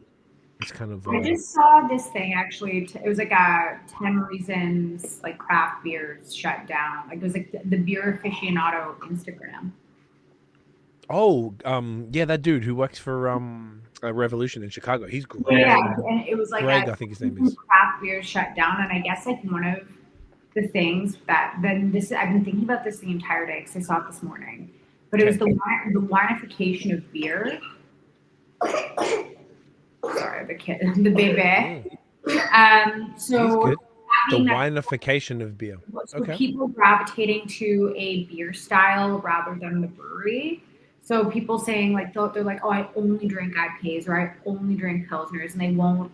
it's kind of. I just saw this thing actually. It was like a 10 reasons like craft beers shut down. Like it was like the beer aficionado Instagram. Oh, yeah, that dude who works for Revolution in Chicago. He's great. Yeah, and it was like Greg, I think his name is. Craft beers shut down, and I guess like one of the things that I've been thinking about this the entire day because I saw it this morning. But it was the winification of beer. Sorry, the baby. So He's good. The winification of beer. So Okay. people gravitating to a beer style rather than the brewery. So people saying like they're like, oh, I only drink IPAs or I only drink Pilsners, and they won't.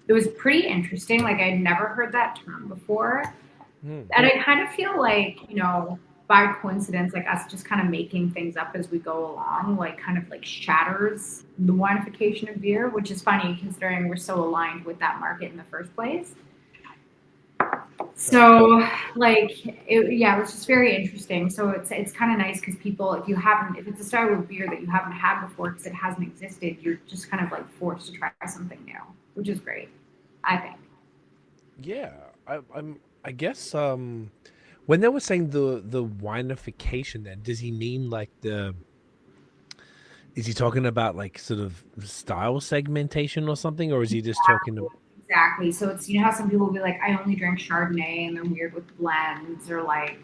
It was pretty interesting. Like I'd never heard that term before, and I kind of feel like by coincidence, like us just kind of making things up as we go along, like kind of like shatters the winification of beer, which is funny considering we're so aligned with that market in the first place. So it was just very interesting. So it's kind of nice because people, if it's a style of beer that you haven't had before because it hasn't existed, you're just kind of like forced to try something new, which is great, I think. Yeah, I guess when they were saying the winification, then does he mean like is he talking about like sort of style segmentation or something, or is he just talking about? Exactly. So it's how some people will be like, I only drink Chardonnay, and they're weird with blends, or like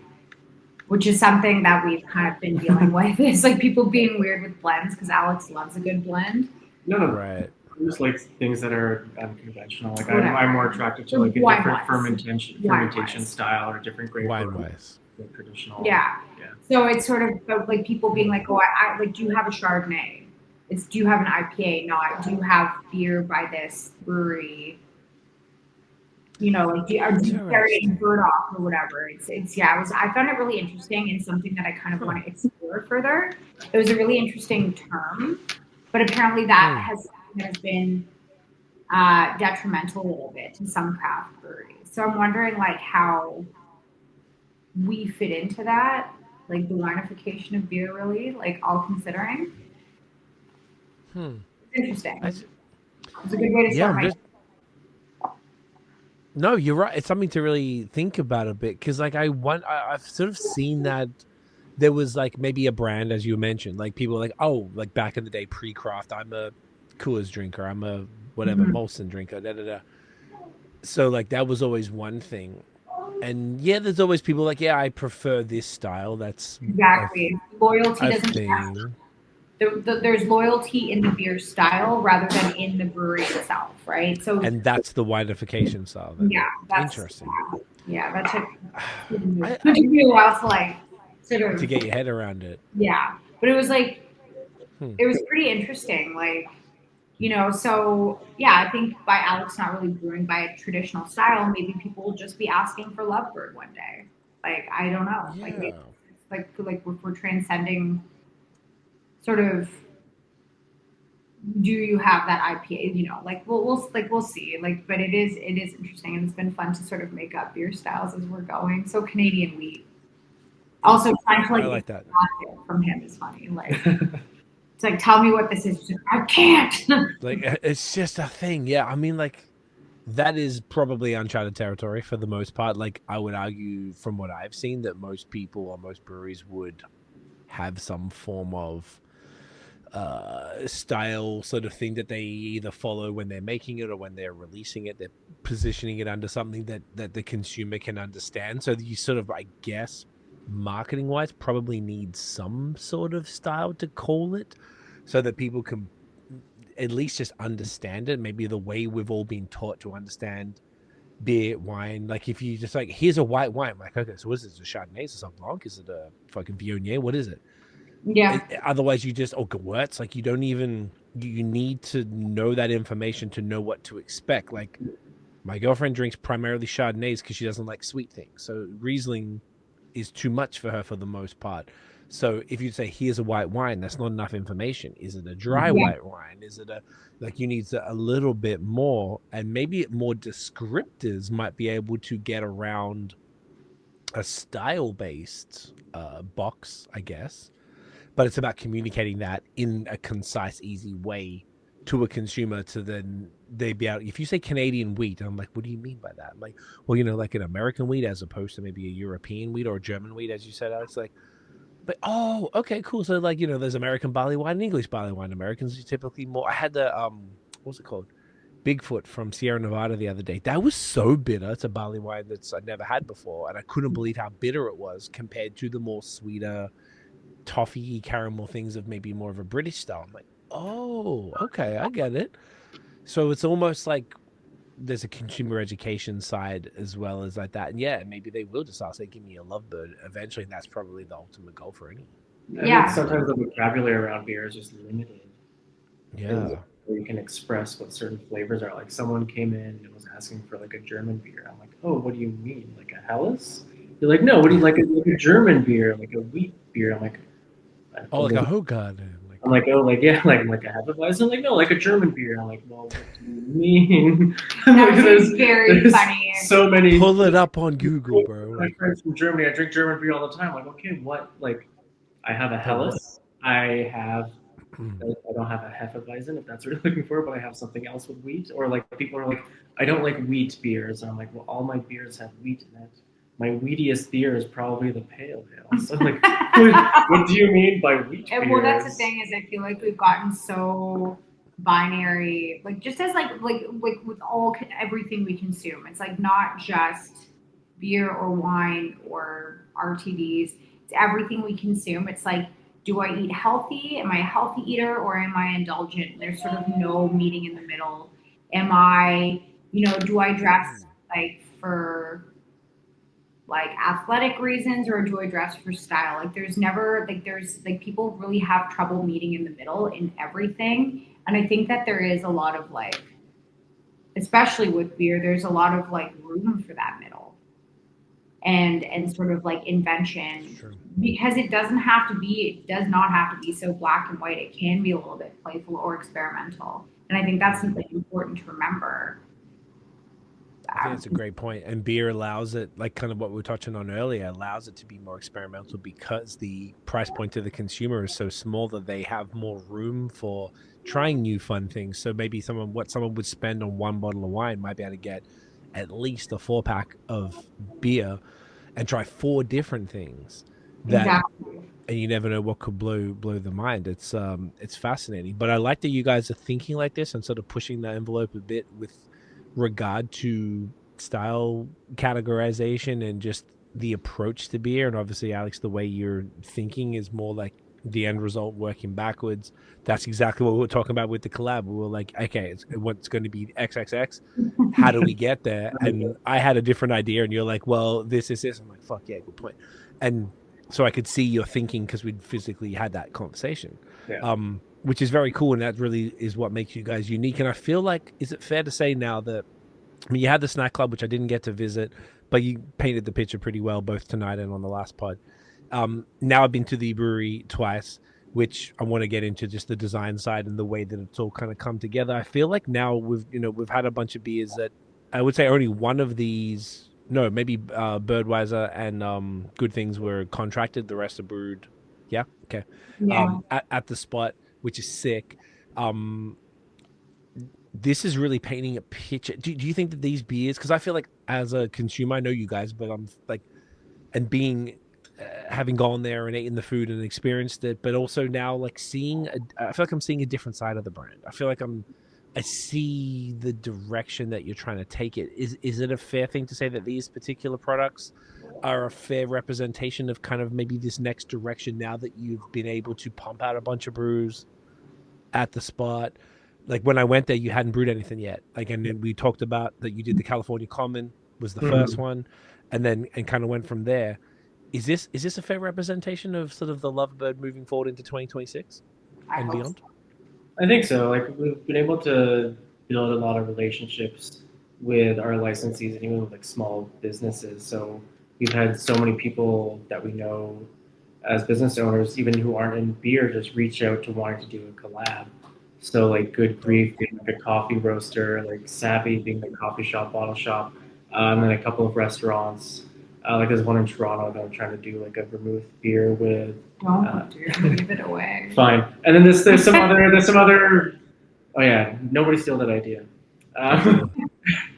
which is something that we've kind of been dealing with. It's like people being weird with blends because Alex loves a good blend. No, Right. I just like things that are unconventional. Like Whatever. I'm more attracted to like a Wine different wise. fermentation style or different grape or Wine-wise. traditional. Yeah. Yeah. So it's sort of like people being like, oh, I like, do you have a Chardonnay? Do you have an IPA? Not, do you have beer by this brewery? You know, like, do you carry it in Burdock or whatever? I found it really interesting and something that I kind of want to explore further. It was a really interesting term, but apparently that has been detrimental a little bit to some craft breweries. So I'm wondering like how we fit into that, like the winification of beer, really, like all considering. It's interesting. It's a good way to start No, you're right. It's something to really think about a bit because, like, I've sort of seen that there was like maybe a brand, as you mentioned, like people like, oh, like back in the day, pre-craft, I'm a Coors drinker, I'm a whatever Molson drinker, da da da. So like that was always one thing, and yeah, there's always people like, yeah, I prefer this style. That's Exactly. Loyalty a doesn't thing. there's loyalty in the beer style rather than in the brewery itself, right? So And that's the winification style. Then. yeah, that's Interesting. Yeah, that took I me a while to like sort of to get your head around it. Yeah, but it was like it was pretty interesting, like. You know, so yeah, I think by Alex not really brewing by a traditional style, maybe people will just be asking for Lovebird one day. Like, I don't know. Yeah. Like, it's like we're transcending sort of. Do you have that IPA? You know, like we'll see. Like, but it is interesting, and it's been fun to sort of make up beer styles as we're going. So Canadian wheat. Also, trying to I like that. From him is funny. Like. It's like, tell me what this is. Like, I can't. Like, it's just a thing. Yeah. I mean, like, that is probably uncharted territory for the most part. Like, I would argue from what I've seen that most people or most breweries would have some form of style sort of thing that they either follow when they're making it or when they're releasing it. They're positioning it under something that the consumer can understand. So you sort of, I guess, marketing wise, probably need some sort of style to call it so that people can at least just understand it. Maybe the way we've all been taught to understand beer, wine. Like if you just like, here's a white wine, I'm like, okay, so what is this? A Chardonnay? Is it a Blanc? Is it a fucking Viognier? What is it? Yeah. Otherwise, you just Gewurz. Like you don't even. You need to know that information to know what to expect. Like my girlfriend drinks primarily Chardonnays because she doesn't like sweet things. So Riesling is too much for her for the most part. So if you say here's a white wine, that's not enough information. Is it a dry white wine? Is it you need a little bit more, and maybe more descriptors might be able to get around a style based box, I guess. But it's about communicating that in a concise, easy way to a consumer to then they be able. If you say Canadian wheat, I'm like, what do you mean by that? I'm like, well, like an American wheat as opposed to maybe a European wheat or a German wheat, as you said, Alex. Like, but oh, okay, cool. So like, there's American barley wine and English barley wine. Americans are typically more. I had the what's it called? Bigfoot from Sierra Nevada the other day. That was so bitter. It's a barley wine that's I'd never had before, and I couldn't believe how bitter it was compared to the more sweeter, toffee caramel things of maybe more of a British style. I'm like, oh, okay, I get it. So it's almost like there's a consumer education side as well as like that. And yeah, maybe they will just say, give me a Lovebird eventually. And that's probably the ultimate goal for anyone. I think sometimes the vocabulary around beer is just limited. Yeah. Where you can express what certain flavors are. Like someone came in and was asking for like a German beer. I'm like, oh, what do you mean? Like a Helles? You're like, no, what do you like a German beer, like a wheat beer? I'm like, like a Hoegaarden. I'm like, oh, like yeah, like a Hefeweizen. I'm like, no, like a German beer. I'm like, well, what do you mean? That was very funny. So many. Pull it up on Google, bro. My friends from Germany, I drink German beer all the time. I'm like, okay, what? Like, I have a Helles. I don't have a Hefeweizen if that's what you're looking for, but I have something else with wheat. Or like people are like, I don't like wheat beers. And I'm like, well, all my beers have wheat in it. My wheatiest beer is probably the pale ale. So I'm like, what do you mean by wheat beers? Well, that's the thing is I feel like we've gotten so binary, like just as like with everything we consume. It's like not just beer or wine or RTDs. everything we consume. It's like, do I eat healthy? Am I a healthy eater or am I indulgent? There's sort of no meeting in the middle. Am I, do I dress like for like athletic reasons or do I dress for style? Like there's never people really have trouble meeting in the middle in everything. And I think that there is a lot of like, especially with beer, there's a lot of like room for that middle and sort of like invention. Sure. Because it does not have to be so black and white. It can be a little bit playful or experimental. And I think that's something important to remember. I think that's a great point. And beer allows it, like kind of what we were touching on earlier, allows it to be more experimental because the price point to the consumer is so small that they have more room for trying new fun things. So maybe what someone would spend on one bottle of wine might be able to get at least a 4-pack of beer and try 4 different things. Exactly. And you never know what could blow the mind. It's fascinating. But I like that you guys are thinking like this and sort of pushing the envelope a bit with regard to style categorization and just the approach to beer. And obviously, Alex, the way you're thinking is more like the end result working backwards. That's exactly what we were talking about with the collab. We were like, okay, what's going to be XXX? How do we get there? And I had a different idea, and you're like, well, this is this. I'm like, fuck yeah, good point. And so I could see your thinking because we'd physically had that conversation. Yeah. Which is very cool, and that really is what makes you guys unique. And I feel like, is it fair to say now that, I mean, you had the snack club, which I didn't get to visit, but you painted the picture pretty well, both tonight and on the last pod. Now I've been to the brewery twice, which I want to get into just the design side and the way that it's all kind of come together. I feel like now we've had a bunch of beers that I would say only one of these, no, maybe Birdweiser and Good Things were contracted. The rest are brewed. Yeah. Okay. Yeah. At the spot, which is sick. This is really painting a picture. Do you think that these beers, because I feel like as a consumer, I know you guys, but I'm like, and being, having gone there and eaten the food and experienced it, but also now like I feel like I'm seeing a different side of the brand. I feel like I see the direction that you're trying to take it. Is it a fair thing to say that these particular products are a fair representation of kind of maybe this next direction now that you've been able to pump out a bunch of brews at the spot? Like when I went there, you hadn't brewed anything yet. Like, and then we talked about that you did the California Common was the first one, and kind of went from there. Is this a fair representation of sort of the Lovebird moving forward into 2026 and beyond? I think so. Like we've been able to build a lot of relationships with our licensees and even with like small businesses. So we've had so many people that we know as business owners, even who aren't in beer, just reach out to wanting to do a collab. So like Good Grief being like a coffee roaster, like Savvy being the coffee shop, bottle shop, and then a couple of restaurants. Like there's one in Toronto that I'm trying to do like a vermouth beer with. Don't give it away. Fine. And then there's some other. Oh yeah, nobody steal that idea. And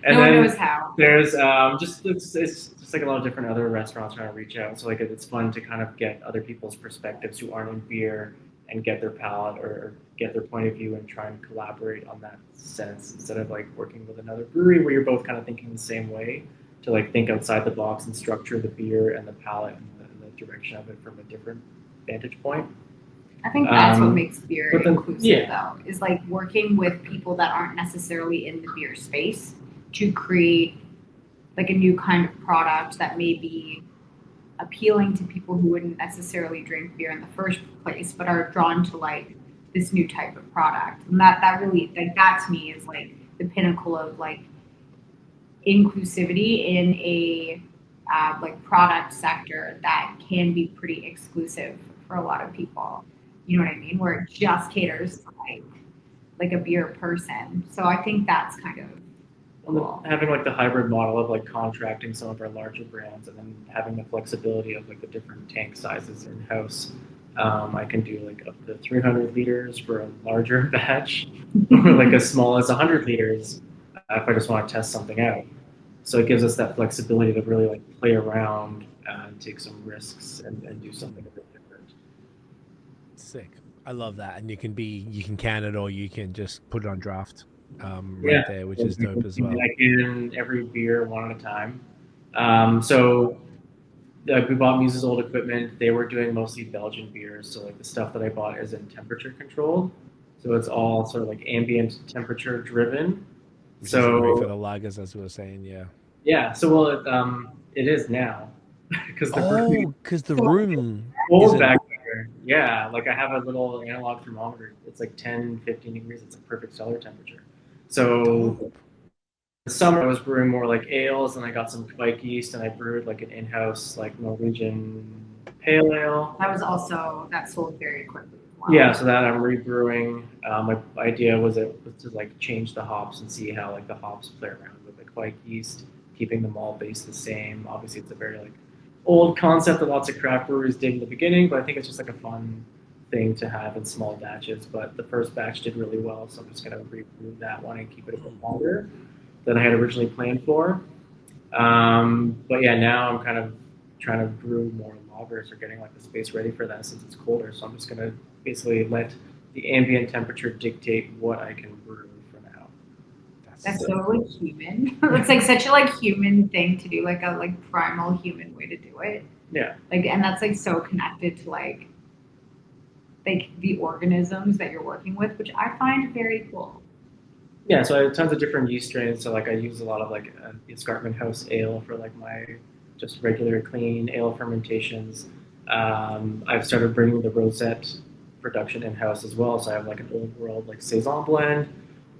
no one knows how. There's it's just like a lot of different other restaurants trying to reach out. So like it's fun to kind of get other people's perspectives who aren't in beer and get their palate or get their point of view and try and collaborate on that sense instead of like working with another brewery where you're both kind of thinking the same way, to like think outside the box and structure the beer and the palate and the direction of it from a different vantage point. I think that's what makes beer inclusive, though, is like working with people that aren't necessarily in the beer space to create like a new kind of product that may be appealing to people who wouldn't necessarily drink beer in the first place, but are drawn to like this new type of product. And that really, like, that to me is like the pinnacle of like inclusivity in a like product sector that can be pretty exclusive for a lot of people. You know what I mean? Where it just caters to like a beer person. So I think that's kind of cool. Having like the hybrid model of like contracting some of our larger brands and then having the flexibility of like the different tank sizes in house. I can do like up to 300 liters for a larger batch, or like as small as 100 liters if I just want to test something out. So it gives us that flexibility to really like play around and take some risks and do something a bit different. Sick. I love that. And you can can it or you can just put it on draft there, which is dope as well. I can every beer one at a time. So we bought Muse's old equipment. They were doing mostly Belgian beers, so like the stuff that I bought is in temperature controlled, so it's all sort of like ambient temperature driven. Which is great for So the lagers, as we were saying. Yeah. yeah, so well it is now because the brewery Oh, because the So- room cold isn't. back there. Yeah, like I have a little analog thermometer. It's like 10, 15 degrees. It's a perfect cellar temperature. So Dope. the summer I was brewing more like ales, and I got some Kvike yeast, and I brewed like an in-house like Norwegian pale ale. that sold very quickly as well. Yeah, so that I'm rebrewing. My idea was to like change the hops and see how like the hops play around with the Kvike yeast, keeping the malt base the same. Obviously, it's a very like old concept that lots of craft breweries did in the beginning, but I think it's just like a fun thing to have in small batches. But the first batch did really well, so I'm just gonna rebrew that one and keep it a bit longer than I had originally planned for. But yeah, now I'm kind of trying to brew more lagers or getting like the space ready for that since it's colder. So I'm just gonna basically let the ambient temperature dictate what I can brew for now. That's so like human. It's like such a like human thing to do, like a like primal human way to do it. Yeah. Like, and that's like so connected to like the organisms that you're working with, which I find very cool. Yeah, so I have tons of different yeast strains. So like I use a lot of like Escarpment House ale for like my just regular clean ale fermentations. I've started bringing the Rosette production in house as well. So I have like an old world like saison blend.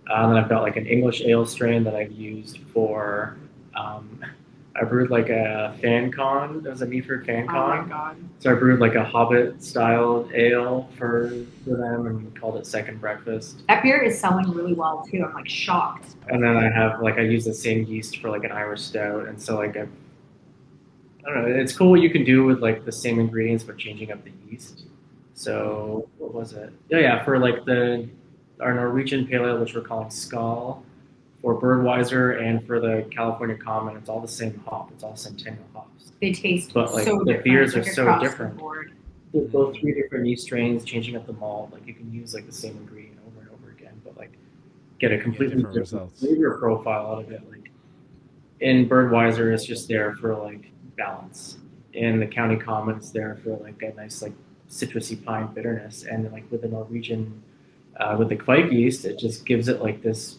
And I've got like an English ale strain that I've used for. I brewed like a fan con. It was a Meaford fan Oh con. my god. So I brewed like a Hobbit style ale for them and called it Second Breakfast. That beer is selling really well too. I'm like shocked. And then I have like I use the same yeast for like an Irish stout, and so like I don't know, it's cool what you can do with like the same ingredients but changing up the yeast. So what was it? Oh yeah, for like our Norwegian pale ale, which we're calling Skal, for Birdweiser and for the California Common, it's all the same hop. It's all Centennial hops. They taste But, like, so the different. beers are like, so across the different. board. There's both 3 different yeast strains, changing up the malt. Like you can use like the same ingredient over and over again, but like get a completely different different results. flavor profile out of it. Like in Birdweiser, it's just there for like balance. In the County Common, it's there for like a nice like citrusy pine bitterness, and then like with the Norwegian, with the Kvike yeast, it just gives it like this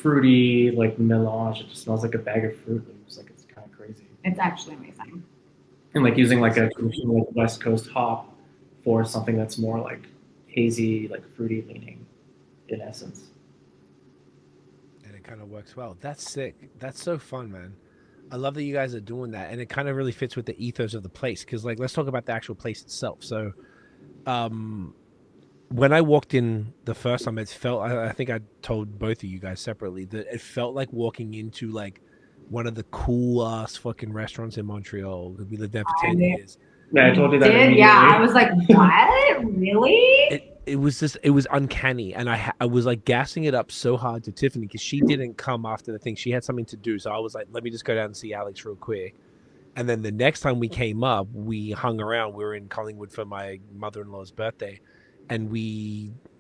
fruity like melange. It just smells like a bag of Fruit Loops. Like it's kind of crazy. It's actually amazing. And like using like a traditional like West Coast hop for something that's more like hazy, like fruity leaning in essence. And it kind of works well. That's sick. That's so fun, man. I love that you guys are doing that, and it kind of really fits with the ethos of the place. Because, like, let's talk about the actual place itself. So, when I walked in the first time, it felt. I think I told both of you guys separately that it felt like walking into like one of the cool ass fucking restaurants in Montreal. We lived there for 10 years. Yeah, I told you that. Did yeah? I immediately. was like, what? Really? It was just, it was uncanny, and I was like gassing it up so hard to Tiffany because she didn't come after the thing. She had something to do, so I was like, let me just go down and see Alex real quick. And then the next time we came up, we hung around. We were in Collingwood for my mother-in-law's birthday, and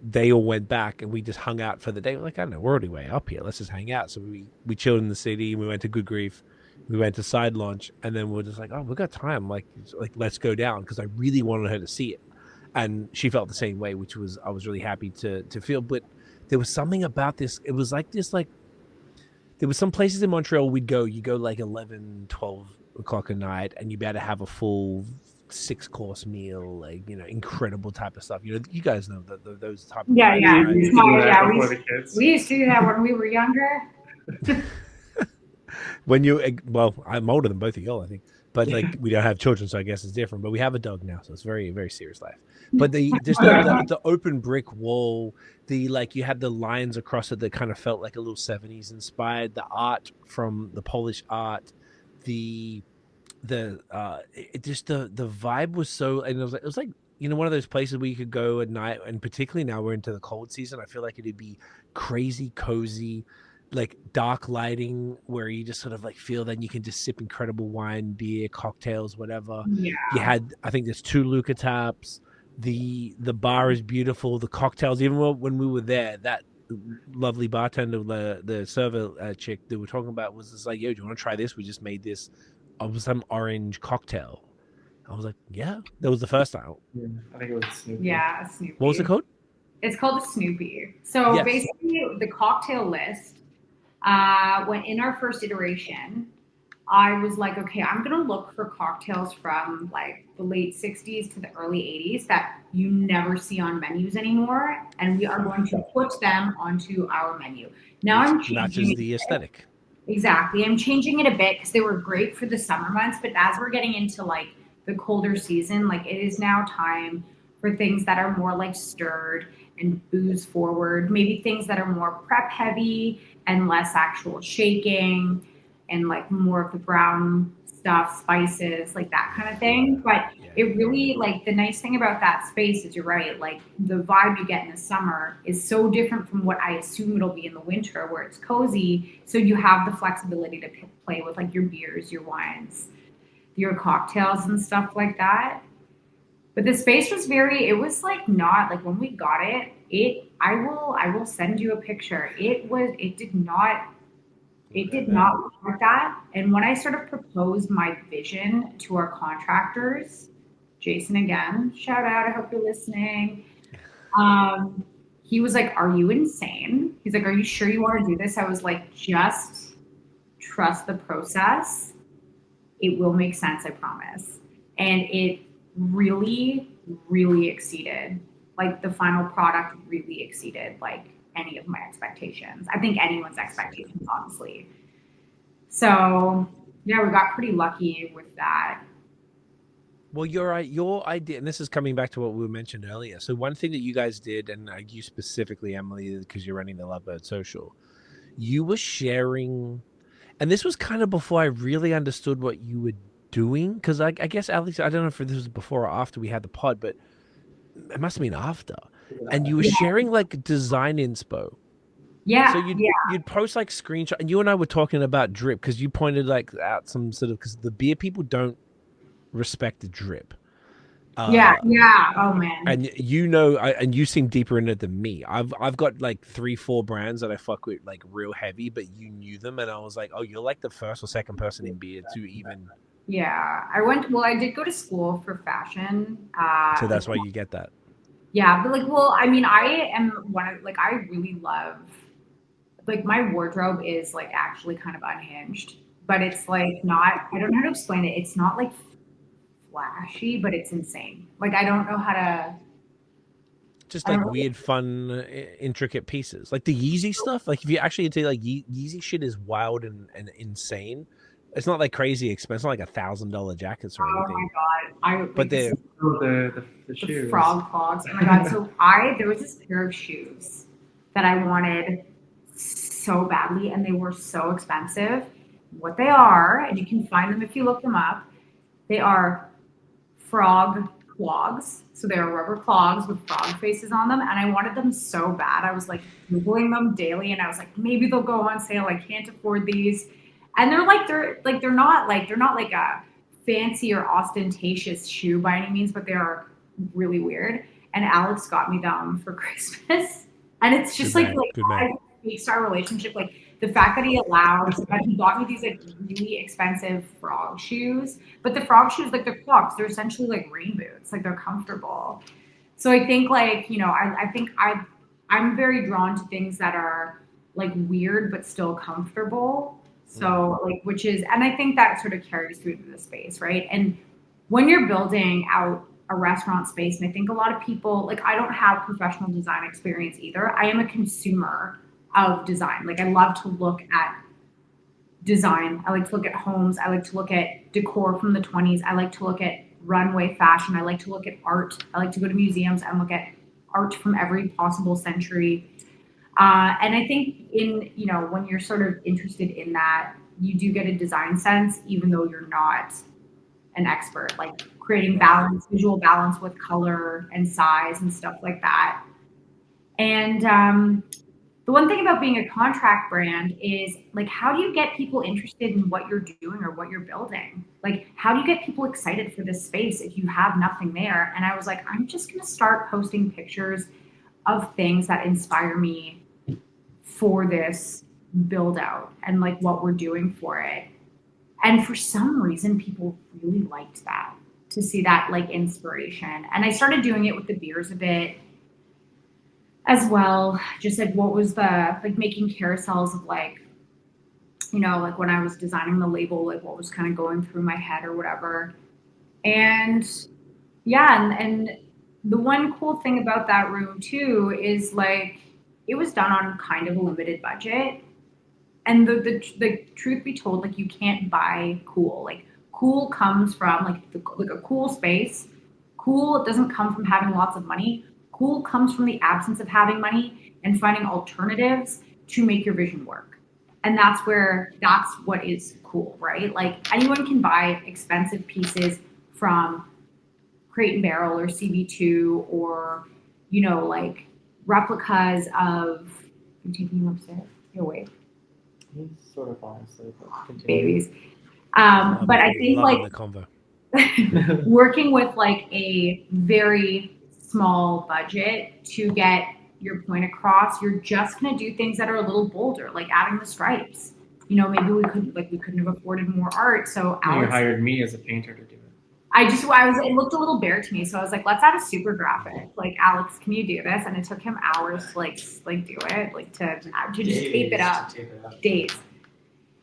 they all went back, and we just hung out for the day. We're like, I don't know, we're already way up here. Let's just hang out. So we chilled in the city. We went to Good Grief. We went to Side Launch, and then we're just like, oh, we got time. Like let's go down because I really wanted her to see it. And she felt the same way, which was I was really happy to feel. But there was something about this. It was like this, like there was some places in Montreal you go like 11, 12 o'clock at night, and you better have a full 6-course meal, like, you know, incredible type of stuff. You know, you guys know those type of Yeah, vibes, yeah. right? We used to do that Yeah, before the kids. We used to do that when we were younger. When well, I'm older than both of y'all, I think, but like we don't have children, so I guess it's different. But we have a dog now, so it's very, very serious life. But the open brick wall, like you had the lines across it that kind of felt like a little 70s inspired. The art from the Polish art, the vibe was so, and it was like you know, one of those places where you could go at night, and particularly now we're into the cold season, I feel like it'd be crazy cozy, like dark lighting where you just sort of like feel that you can just sip incredible wine, beer, cocktails, whatever. Yeah. You had, I think there's 2 Luca taps. The bar is beautiful. The cocktails, even when we were there, that lovely bartender, the server chick that we're talking about was just like, yo, do you want to try this? We just made this of some orange cocktail. I was like, yeah, that was the first time. Yeah, I think it was Snoopy. Yeah, a Snoopy. What was it called? It's called a Snoopy. So Yes. basically, the cocktail list, when in our first iteration, I was like, okay, I'm going to look for cocktails from like the late 60s to the early 80s that you never see on menus anymore. And we are going to put them onto our menu. Now I'm Which changing matches it. the aesthetic. Exactly. I'm changing it a bit because they were great for the summer months. But as we're getting into like the colder season, like it is now time for things that are more like stirred and booze forward, maybe things that are more prep heavy and less actual shaking and like more of the brown stuff, spices, like that kind of thing. But it really, like, the nice thing about that space is, you're right, like the vibe you get in the summer is so different from what I assume it'll be in the winter, where it's cozy. So you have the flexibility to play with like your beers, your wines, your cocktails and stuff like that. But the space was it was like, not like, when we got I will send you a picture. It did not look like that. And when I sort of proposed my vision to our contractors, Jason, again, shout out, I hope you're listening. He was like, "Are you insane?" He's like, "Are you sure you want to do this?" I was like, "Just trust the process. It will make sense, I promise." And it really, really exceeded. Like, the final product really exceeded like any of my expectations. I think anyone's expectations, honestly. So yeah, we got pretty lucky with that. Well, your idea, and this is coming back to what we mentioned earlier. So one thing that you guys did, and you specifically, Emily, because you're running the Lovebird Social, you were sharing, and this was kind of before I really understood what you were doing. Because I guess, at least, I don't know if this was before or after we had the pod, but it must have been after. And you were sharing like design inspo. Yeah, So you'd post like screenshot, and you and I were talking about drip because you pointed like out some sort of, because the beer people don't respect the drip. yeah. Oh man. And and you seem deeper in it than me. I've got like 3-4 brands that I fuck with like real heavy, but you knew them, and I was like, oh, you're like the first or second person in beer to even. Yeah, I did go to school for fashion. So that's why you get that. Yeah, but like, well, I mean, I am one of, like, I really love, like, my wardrobe is like actually kind of unhinged, but it's like not, I don't know how to explain it. It's not like flashy, but it's insane. Like, I don't know how to, Just I don't like really, weird, fun, intricate pieces, like the Yeezy stuff. Like if you actually take like Yeezy shit is wild and insane. It's not like crazy expensive, not like $1,000 jackets or oh anything. my God. But they're Oh, the The shoes. frog clogs. Oh my God. So there was this pair of shoes that I wanted so badly, and they were so expensive. What they are, and you can find them if you look them up, they are frog clogs. So they are rubber clogs with frog faces on them. And I wanted them so bad. I was like Googling them daily, and I was like, maybe they'll go on sale. I can't afford these. And they're not like a fancy or ostentatious shoe by any means, but they are really weird. And Alex got me them for Christmas. And it's just Good man. speaks to our relationship. Like, the fact that he got me these like really expensive frog shoes, but the frog shoes, like, they're clogs, they're essentially like rain boots, like, they're comfortable. So I think, like, I think I'm very drawn to things that are like weird but still comfortable. So like, and I think that sort of carries through to the space, right? And when you're building out a restaurant space, and I think a lot of people, like, I don't have professional design experience either. I am a consumer of design. Like, I love to look at design. I like to look at homes. I like to look at decor from the 20s. I like to look at runway fashion. I like to look at art. I like to go to museums and look at art from every possible century. And I think when you're sort of interested in that, you do get a design sense, even though you're not an expert, like creating balance, visual balance with color and size and stuff like that. And the one thing about being a contract brand is, like, how do you get people interested in what you're doing or what you're building? Like, how do you get people excited for this space if you have nothing there? And I was like, I'm just going to start posting pictures of things that inspire me for this build out and like what we're doing for it. And for some reason, people really liked that, to see that like inspiration. And I started doing it with the beers a bit as well. Just like what was the, like making carousels of like, you know, like when I was designing the label, like what was kind of going through my head or whatever. And yeah, and the one cool thing about that room too is like it was done on kind of a limited budget. And the truth be told, like you can't buy cool. Like cool comes from like a cool space. Cool, it doesn't come from having lots of money. Cool comes from the absence of having money and finding alternatives to make your vision work. And that's what is cool, right? Like anyone can buy expensive pieces from Crate and Barrel or CB2 or, you know, like replicas of, I'm taking you upstairs. You're awake. He's sort of honestly, but continue. Babies. But I think like the convo. working with like a very small budget to get your point across, you're just gonna do things that are a little bolder, like adding the stripes. You know, maybe we couldn't have afforded more art. So You Alex hired me as a painter to do it. it looked a little bare to me. So I was like, let's add a super graphic. Like, Alex, can you do this? And it took him hours to like do it, like to just tape it up. Days.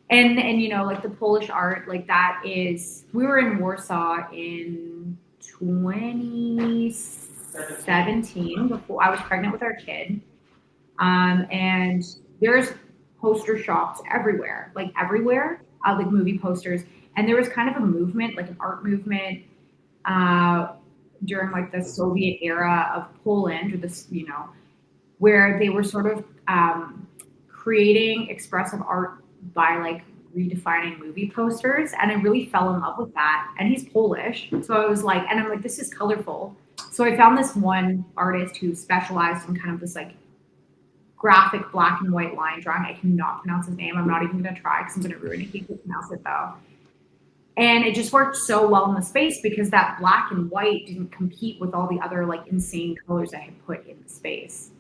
And you know, like the Polish art, like that is, we were in Warsaw in 2017 before I was pregnant with our kid. And there's poster shops everywhere, like movie posters. And there was kind of a movement, like an art movement, during like the Soviet era of Poland, or this, you know, where they were sort of creating expressive art by like redefining movie posters. And I really fell in love with that. And he's Polish. So I was like, and I'm like, this is colorful. So I found this one artist who specialized in kind of this like graphic black and white line drawing. I cannot pronounce his name. I'm not even going to try because I'm going to ruin it. He can pronounce it though. And it just worked so well in the space because that black and white didn't compete with all the other like insane colors I had put in the space.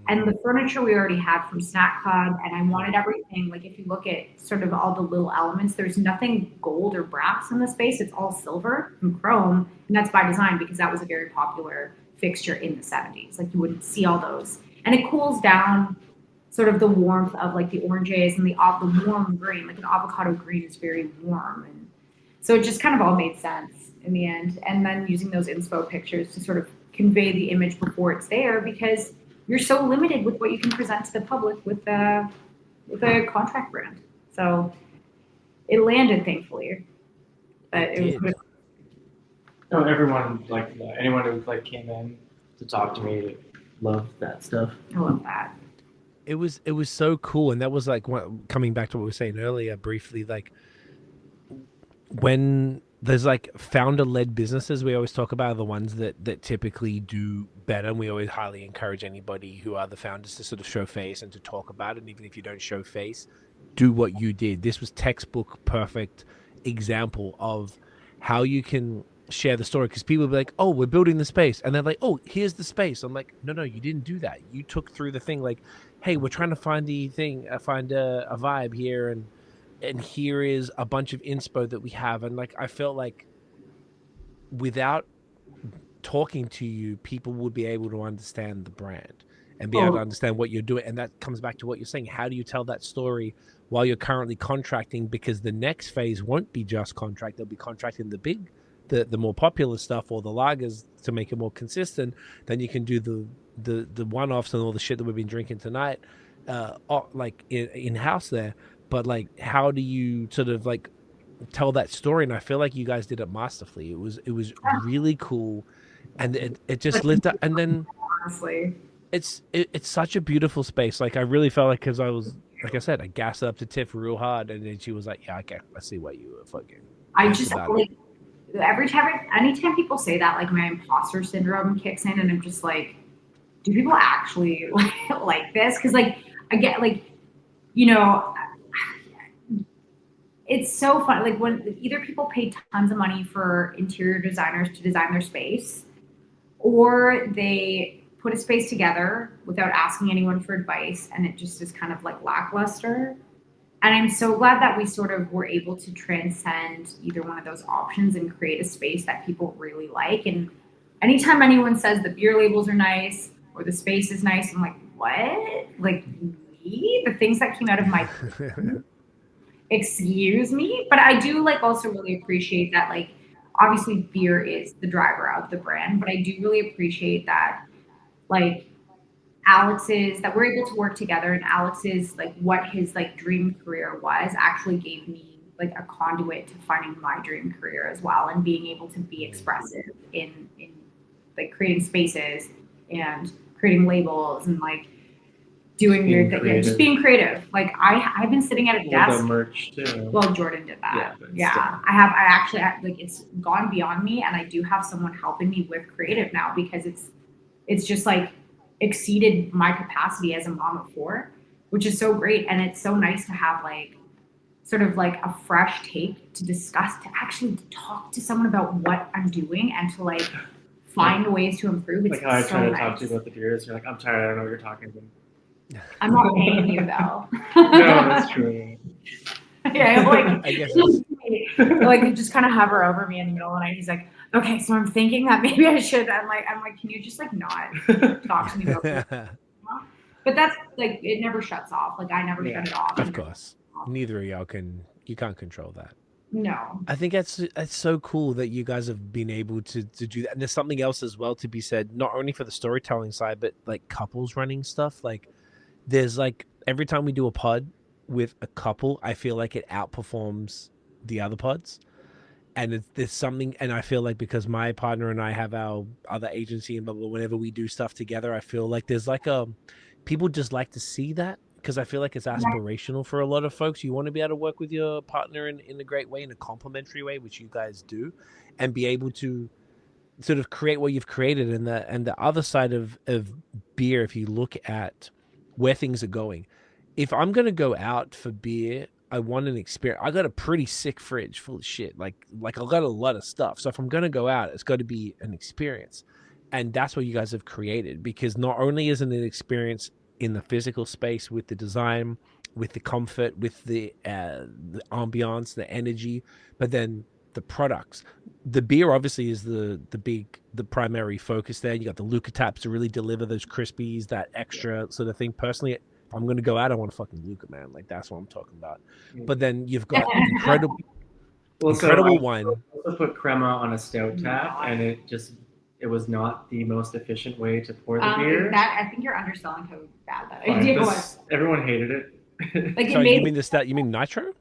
And the furniture we already had from Snack Club, and I wanted everything, like if you look at sort of all the little elements, there's nothing gold or brass in the space. It's all silver and chrome. And that's by design because that was a very popular fixture in the 70s. Like you wouldn't see all those. And it cools down sort of the warmth of like the oranges and the warm green, like an avocado green is very warm. And so it just kind of all made sense in the end. And then using those inspo pictures to sort of convey the image before it's there, because you're so limited with what you can present to the public with a contract brand. So it landed, thankfully. But it was No, everyone, like anyone who like came in to talk to me loved that stuff. I love that. It was so cool, and that was like coming back to what we were saying earlier briefly, like when there's like founder-led businesses, we always talk about the ones that typically do better, and we always highly encourage anybody who are the founders to sort of show face and to talk about it. And even if you don't show face, do what you did. This was textbook perfect example of how you can share the story, because people will be like, oh, we're building the space, and they're like, oh, here's the space. I'm like, no, you didn't do that. You took through the thing, like, hey, we're trying to find the thing, find a vibe here, and here is a bunch of inspo that we have. And like I felt like without talking to you, people would be able to understand the brand and be able to understand what you're doing. And that comes back to what you're saying. How do you tell that story while you're currently contracting? Because the next phase won't be just contract. They'll be contracting the more popular stuff or the lagers to make it more consistent. Then you can do the one-offs and all the shit that we've been drinking tonight, like in-house there. But like, how do you sort of like tell that story? And I feel like you guys did it masterfully. It was really cool, and it just lit up. And then Honestly, it's such a beautiful space. Like I really felt like, because I was, like I said, I gassed it up to Tiff real hard, and then she was like, yeah, okay, I see what you were fucking. I just like anytime people say that, like my imposter syndrome kicks in, and I'm just like, do people actually like this? Because like I get like, you know, it's so fun. Like when either people pay tons of money for interior designers to design their space, or they put a space together without asking anyone for advice, and it just is kind of like lackluster. And I'm so glad that we sort of were able to transcend either one of those options and create a space that people really like. And anytime anyone says the beer labels are nice or the space is nice, I'm like, what? Like, me? The things that came out of my excuse me? But I do like also really appreciate that, like, obviously beer is the driver of the brand, but I do really appreciate that, like, that we're able to work together, and Alex's, like, what his like dream career was actually gave me like a conduit to finding my dream career as well, and being able to be expressive in like creating spaces and creating labels and like doing weird things, just being creative. Like I've been sitting at a desk. The merch too. Well, Jordan did that. Yeah. I actually like, it's gone beyond me, and I do have someone helping me with creative now, because it's just like exceeded my capacity as a mom of 4, which is so great. And it's so nice to have like sort of like a fresh take to discuss, to actually talk to someone about what I'm doing and to like find ways to improve. It's like how I try to nice. talk to you about the beers. You're like, I'm tired. I don't know what you're talking about. I'm not paying you though. No, that's true. Yeah, like, I guess like you just kind of hover over me in the middle of the night. He's like, okay, so I'm thinking that maybe I should. I'm like, can you just like not talk to me about this? But that's like, it never shuts off. Like I never shut it off. Of course, neither of y'all you can't control that. No. I think that's so cool that you guys have been able to do that. And there's something else as well to be said, not only for the storytelling side, but like couples running stuff. Like there's like, every time we do a pod with a couple, I feel like it outperforms the other pods. And there's something, and I feel like because my partner and I have our other agency and blah, blah, whenever we do stuff together, I feel like there's like people just like to see that, because I feel like it's aspirational for a lot of folks. You want to be able to work with your partner in a great way, in a complementary way, which you guys do, and be able to sort of create what you've created. And the other side of beer, if you look at where things are going, if I'm going to go out for beer, I want an experience. I got a pretty sick fridge full of shit. Like I got a lot of stuff. So if I'm going to go out, it's got to be an experience. And that's what you guys have created, because not only is it an experience in the physical space with the design, with the comfort, with the ambiance, the energy, but then the products. The beer obviously is the primary focus there. You got the Luca taps to really deliver those crispies, that extra sort of thing. Personally, if I'm going to go out, I want a fucking Luca, man. Like that's what I'm talking about. But then you've got incredible wine. I also put Crema on a stout tap, and it was not the most efficient way to pour the beer. I think you're underselling how bad that idea was. Everyone hated it. Like sorry, you mean the stout? You mean nitro?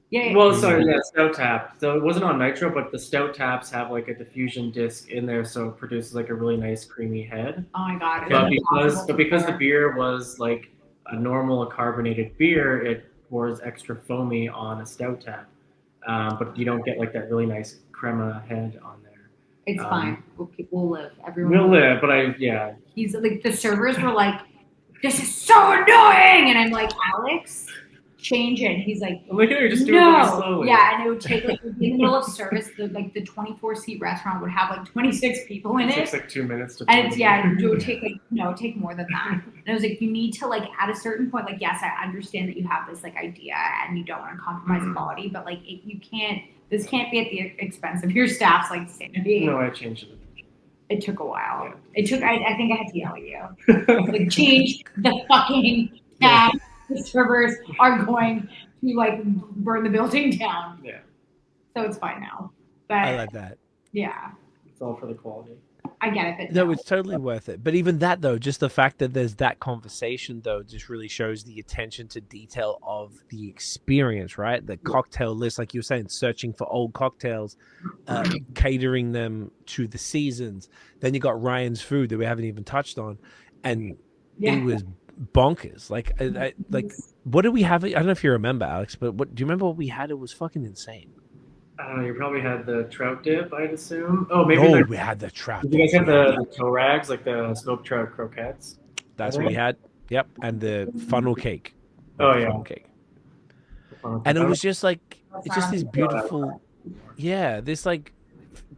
Yeah. Well, sorry, stout tap. So it wasn't on nitro, but the stout taps have like a diffusion disc in there, so it produces like a really nice creamy head. Oh my god! But because the beer was like a normal carbonated beer, it pours extra foamy on a stout tap, but you don't get like that really nice crema head on there. It's fine. We'll live. Everyone will live. But he's like, the servers were like, "This is so annoying," and I'm like, "Alex, change it." He's like, "Look at her, just do it really slowly." Yeah, and it would take like in the middle of service, the 24-seat restaurant would have like 26 people in it. It takes like 2 minutes to. And it would take take more than that. And I was like, you need to like at a certain point, like, yes, I understand that you have this like idea and you don't want to compromise quality, but like you can't. This can't be at the expense of your staff's like sanity. No, I changed it. It took a while. Yeah. It took. I think I had to yell at you. Like, change the fucking tab. The servers are going to like burn the building down. Yeah. So it's fine now. But I like that. Yeah. It's all for the quality. I get it. But no, it's totally worth it. But even that, though, just the fact that there's that conversation, though, just really shows the attention to detail of the experience, right? The cocktail list, like you were saying, searching for old cocktails, catering them to the seasons. Then you got Ryan's food that we haven't even touched on. And it was bonkers. Like, what did we have? I don't know if you remember, Alex, but do you remember what we had? It was fucking insane. I don't know. You probably had the trout dip, I'd assume. Oh, maybe. Oh, we had the trout. Did you guys have the toe rags, like the smoked trout croquettes? That's what we had. Yep, and the funnel cake. Oh yeah, funnel cake. And it was just like it's just this beautiful, this like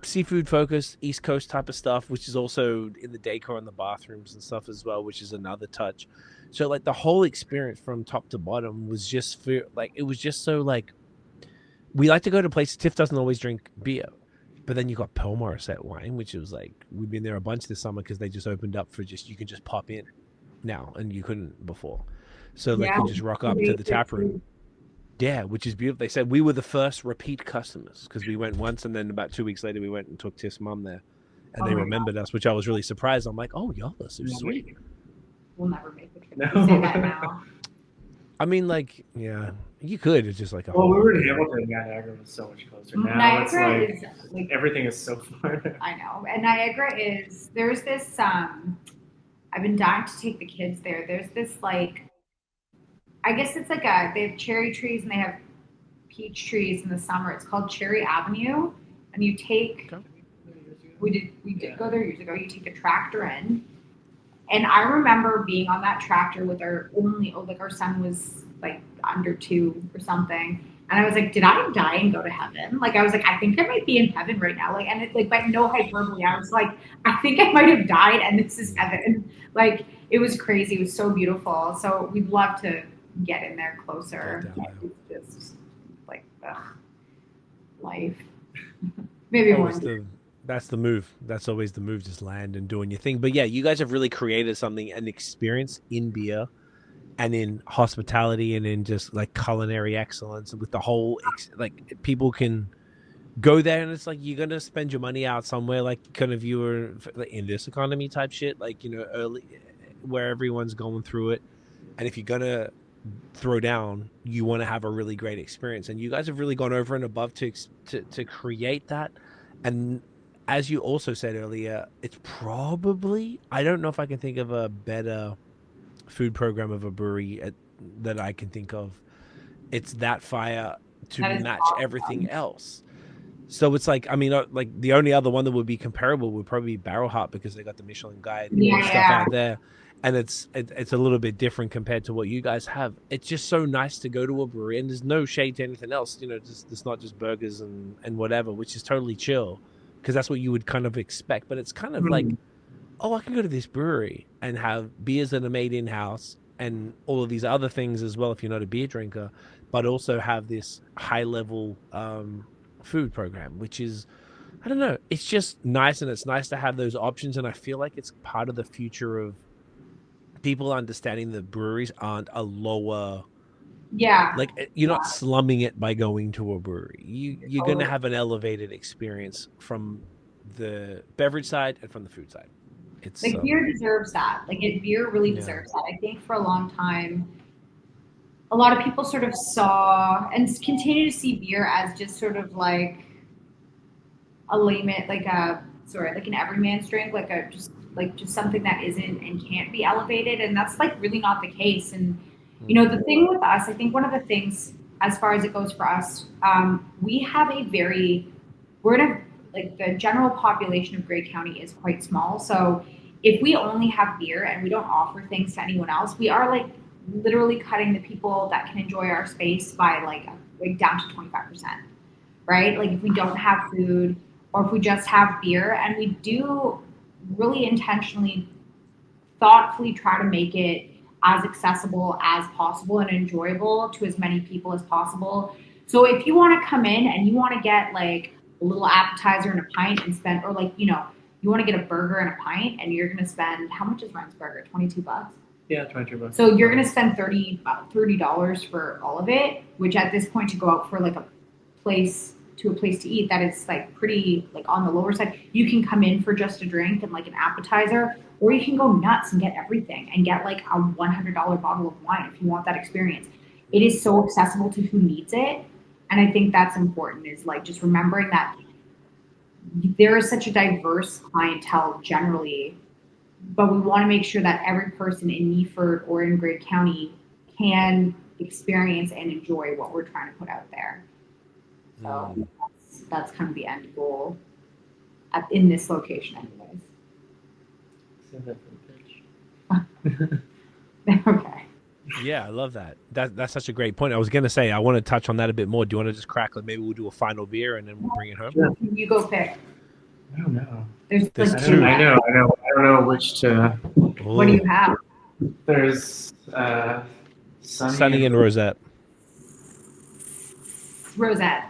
seafood focused East Coast type of stuff, which is also in the decor and the bathrooms and stuff as well, which is another touch. So like the whole experience from top to bottom was just for like it was just so like we like to go to places. Tiff doesn't always drink beer, but then you got Pearl Morissette wine, which was like we've been there a bunch this summer because they just opened up for just you can just pop in now and you couldn't before. So like you just rock up to the tap room. Yeah, which is beautiful. They said we were the first repeat customers because we went once and then about 2 weeks later we went and took Tiff's mum there. And they remembered us, which I was really surprised. I'm like, oh, y'all are so sweet. We'll never make the trip to say that now. I mean, like, yeah, you could. It's just like a Well, we were in Hamilton. Niagara was so much closer. Now Niagara it's like everything is so far. I know. And Niagara is, there's this, I've been dying to take the kids there. There's this, like, I guess it's like they have cherry trees and they have peach trees in the summer. It's called Cherry Avenue. And you take, we did go there years ago. You take a tractor in. And I remember being on that tractor with our son was like under 2 or something. And I was like, did I die and go to heaven? Like, I was like, I think I might be in heaven right now. Like, and it's like, by no hyperbole, I was like, I think I might have died and this is heaven. Like, it was crazy. It was so beautiful. So we'd love to get in there closer. It's just like, life. Maybe one day. That's the move. That's always the move. Just land and doing your thing. But yeah, you guys have really created something, an experience in beer and in hospitality and in just like culinary excellence with the whole, like people can go there and it's like, you're going to spend your money out somewhere like kind of you were like, in this economy type shit, like, you know, early where everyone's going through it. And if you're going to throw down, you want to have a really great experience. And you guys have really gone over and above to create that. And as you also said earlier, it's probably, I don't know if I can think of a better food program of a brewery that I can think of. It's that fire to match everything else. So it's like, I mean, like the only other one that would be comparable would probably be Barrel Hop because they got the Michelin Guide stuff out there. And it's a little bit different compared to what you guys have. It's just so nice to go to a brewery and there's no shade to anything else. You know, it's not just burgers and whatever, which is totally chill. Because that's what you would kind of expect. But it's kind of like, oh, I can go to this brewery and have beers that are made in-house and all of these other things as well if you're not a beer drinker, but also have this high-level food program, which is, I don't know, it's just nice, and it's nice to have those options, and I feel like it's part of the future of people understanding that breweries aren't a lower... Yeah. Like you're not slumming it by going to a brewery. You're going to have an elevated experience from the beverage side and from the food side. It's like beer deserves that. Like beer really deserves that. I think for a long time, a lot of people sort of saw and continue to see beer as just sort of like a layman, like an everyman's drink, just something that isn't and can't be elevated. And that's like really not the case. And you know, the thing with us, I think one of the things, as far as it goes for us, we have the general population of Grey County is quite small. So if we only have beer and we don't offer things to anyone else, we are like literally cutting the people that can enjoy our space by like down to 25%, right? Like if we don't have food or if we just have beer, and we do really intentionally, thoughtfully try to make it as accessible as possible and enjoyable to as many people as possible. So if you want to come in and you want to get like a little appetizer and a pint and spend, or like, you know, you want to get a burger and a pint and you're going to spend, how much is Ryan's burger? $22? Yeah, $22. So you're going to spend $30 for all of it, which at this point to go out for like a place to eat that is like pretty like on the lower side. You can come in for just a drink and like an appetizer, or you can go nuts and get everything and get like a $100 bottle of wine if you want that experience. It is so accessible to who needs it. And I think that's important, is like just remembering that there is such a diverse clientele generally, but we want to make sure that every person in Meaford or in Grey County can experience and enjoy what we're trying to put out there. So that's kind of the end goal in this location anyways. Save that for the pitch. Okay. Yeah, I love that. That's such a great point. I was gonna say I want to touch on that a bit more. Do you want to just crack? Like maybe we'll do a final beer and then we'll bring it home. Sure. You go pick. I don't know. There's There's like two. I know. I don't know which to. What do you have? There's Sunny and Rosette. Rosette.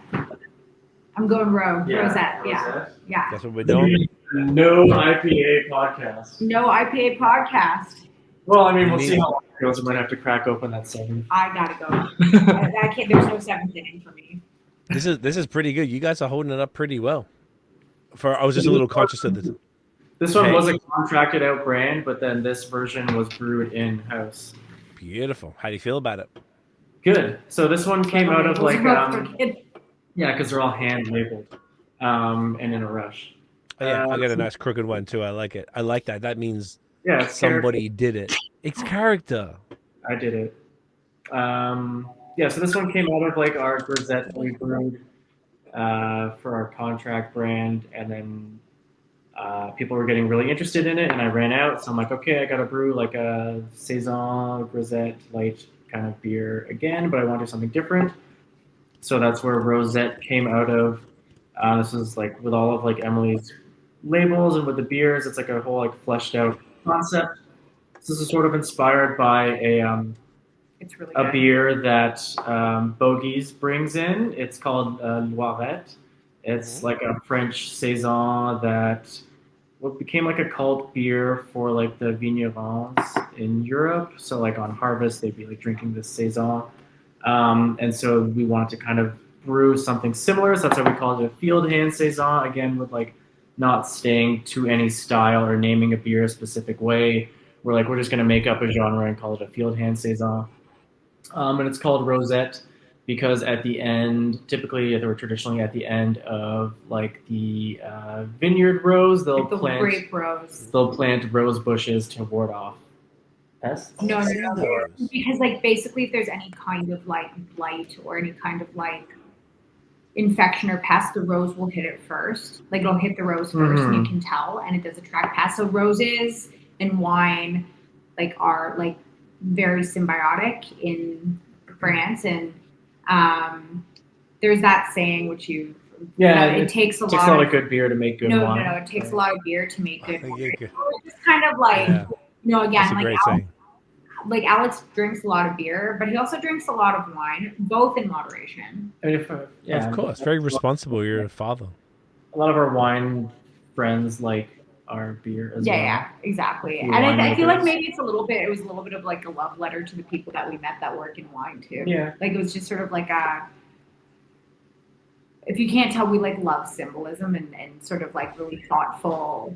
I'm going rogue. Yeah, Rosette. Yeah. Rosette. Yeah. That's what we're doing. No IPA podcast. No IPA podcast. Well, I mean, We we'll need- see how long it goes. We might have to crack open that 7. I gotta go. I can't. There's no 7th inning for me. This is pretty good. You guys are holding it up pretty well. I was just a little conscious of this. This one Hey. was a contracted out brand, but then this version was brewed in house. Beautiful. How do you feel about it? Good. So this one came out of like It- yeah, because they're all hand labeled, and in a rush. Oh, yeah, I got a so- nice crooked one too. I like it. I like that. That means Yeah, it's somebody did it. It's character. I did it. Yeah, so this one came out of like our Rosette we brewed for our contract brand, and then people were getting really interested in it, and I ran out. So I'm like, okay, I got to brew like a Saison Rosette Light kind of beer again, but I want to do something different. So that's where Rosette came out of. This is like with all of like Emily's labels and with the beers, it's like a whole like fleshed out concept. So this is sort of inspired by It's really a good. beer that Bogies brings in. It's called Noirette. It's like a French saison that became like a cult beer for like the vignerons in Europe. So like on harvest, they'd be like drinking this saison. And so we wanted to kind of brew something similar. So that's why we called it a field hand saison. Again, with like not staying to any style or naming a beer a specific way. We're just going to make up a genre and call it a field hand saison. And it's called Rosette because at the end, typically, or traditionally at the end of like the vineyard rows, Like the grape rose. they'll plant rose bushes to ward off pests. No, I've no, seen no. those. Because like basically, if there's any kind of like blight or any kind of like infection or pest, the rose will hit it first. Like it'll hit the rose first, and you can tell, and it does attract pests. So roses and wine, like are like very symbiotic in France, and there's that saying which it takes a It takes lot a lot of of good beer to make good no, wine. no, it takes a lot of beer to make good wine. Yeah, It's kind of like Yeah. again, That's a like great Alex, saying. like Alex drinks a lot of beer, but he also drinks a lot of wine, both in moderation. I mean, Of course, very responsible. You're a father. A lot of our wine friends like our beer as well. Yeah, exactly. The And I feel like winemakers. maybe it was a little bit of like a love letter to the people that we met that work in wine too. Yeah. Like it was just sort of like if you can't tell, we like love symbolism and sort of like really thoughtful,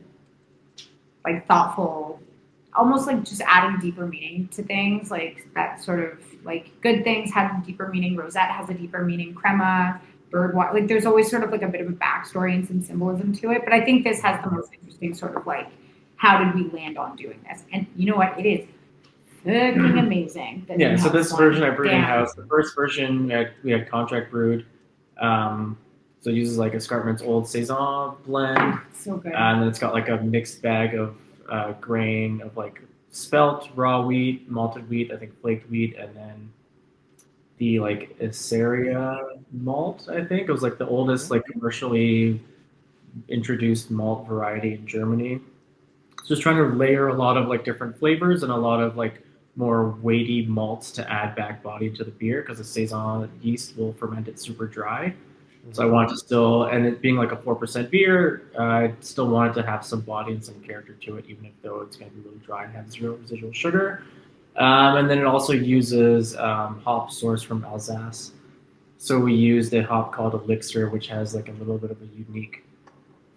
almost like just adding deeper meaning to things. Like that sort of like good things have deeper meaning. Rosette has a deeper meaning. Crema, Birdweiser, like there's always sort of like a bit of a backstory and some symbolism to it. But I think this has the most interesting sort of like, how did we land on doing this? And you know what? It is fucking amazing. the Yeah, so in-house this one. version I brewed in Damn. house. The first version we had contract brewed. So it uses like Escarpment's old Saison blend. So good. And then it's got like a mixed bag of grain of like spelt, raw wheat, malted wheat, I think flaked wheat, and then the like Aceria malt, I think. It was like the oldest like commercially introduced malt variety in Germany. Just trying to layer a lot of like different flavors and a lot of like more weighty malts to add back body to the beer because the Saison yeast will ferment it super dry. So I wanted to still, and it being like a 4% beer, I still wanted to have some body and some character to it, even if though it's going to be really dry and have zero residual sugar. And then it also uses hop sourced from Alsace. So we used a hop called Elixir, which has like a little bit of a unique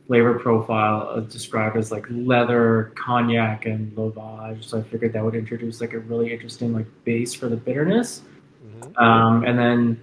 flavor profile described as like leather, cognac, and Lovage. So I figured that would introduce like a really interesting like base for the bitterness. And then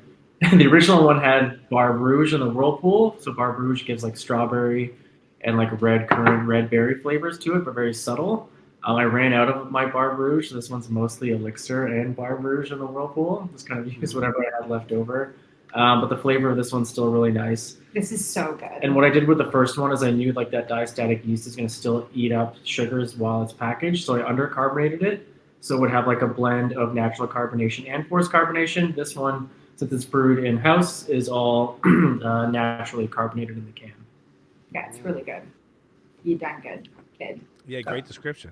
the original one had Bar Rouge in the whirlpool. So Bar Rouge gives like strawberry and like red currant, red berry flavors to it, but very subtle. I ran out of my Bar Rouge. So this one's mostly Elixir and Bar Rouge in the whirlpool. Just kind of use whatever I had left over. But the flavor of this one's still really nice. This is so good. And what I did with the first one is I knew like that diastatic yeast is going to still eat up sugars while it's packaged. So I undercarbonated it. So it would have like a blend of natural carbonation and forced carbonation. This one, since it's brewed in-house, is all naturally carbonated in the can. Yeah, it's really good. You done good, kid. Yeah, great description.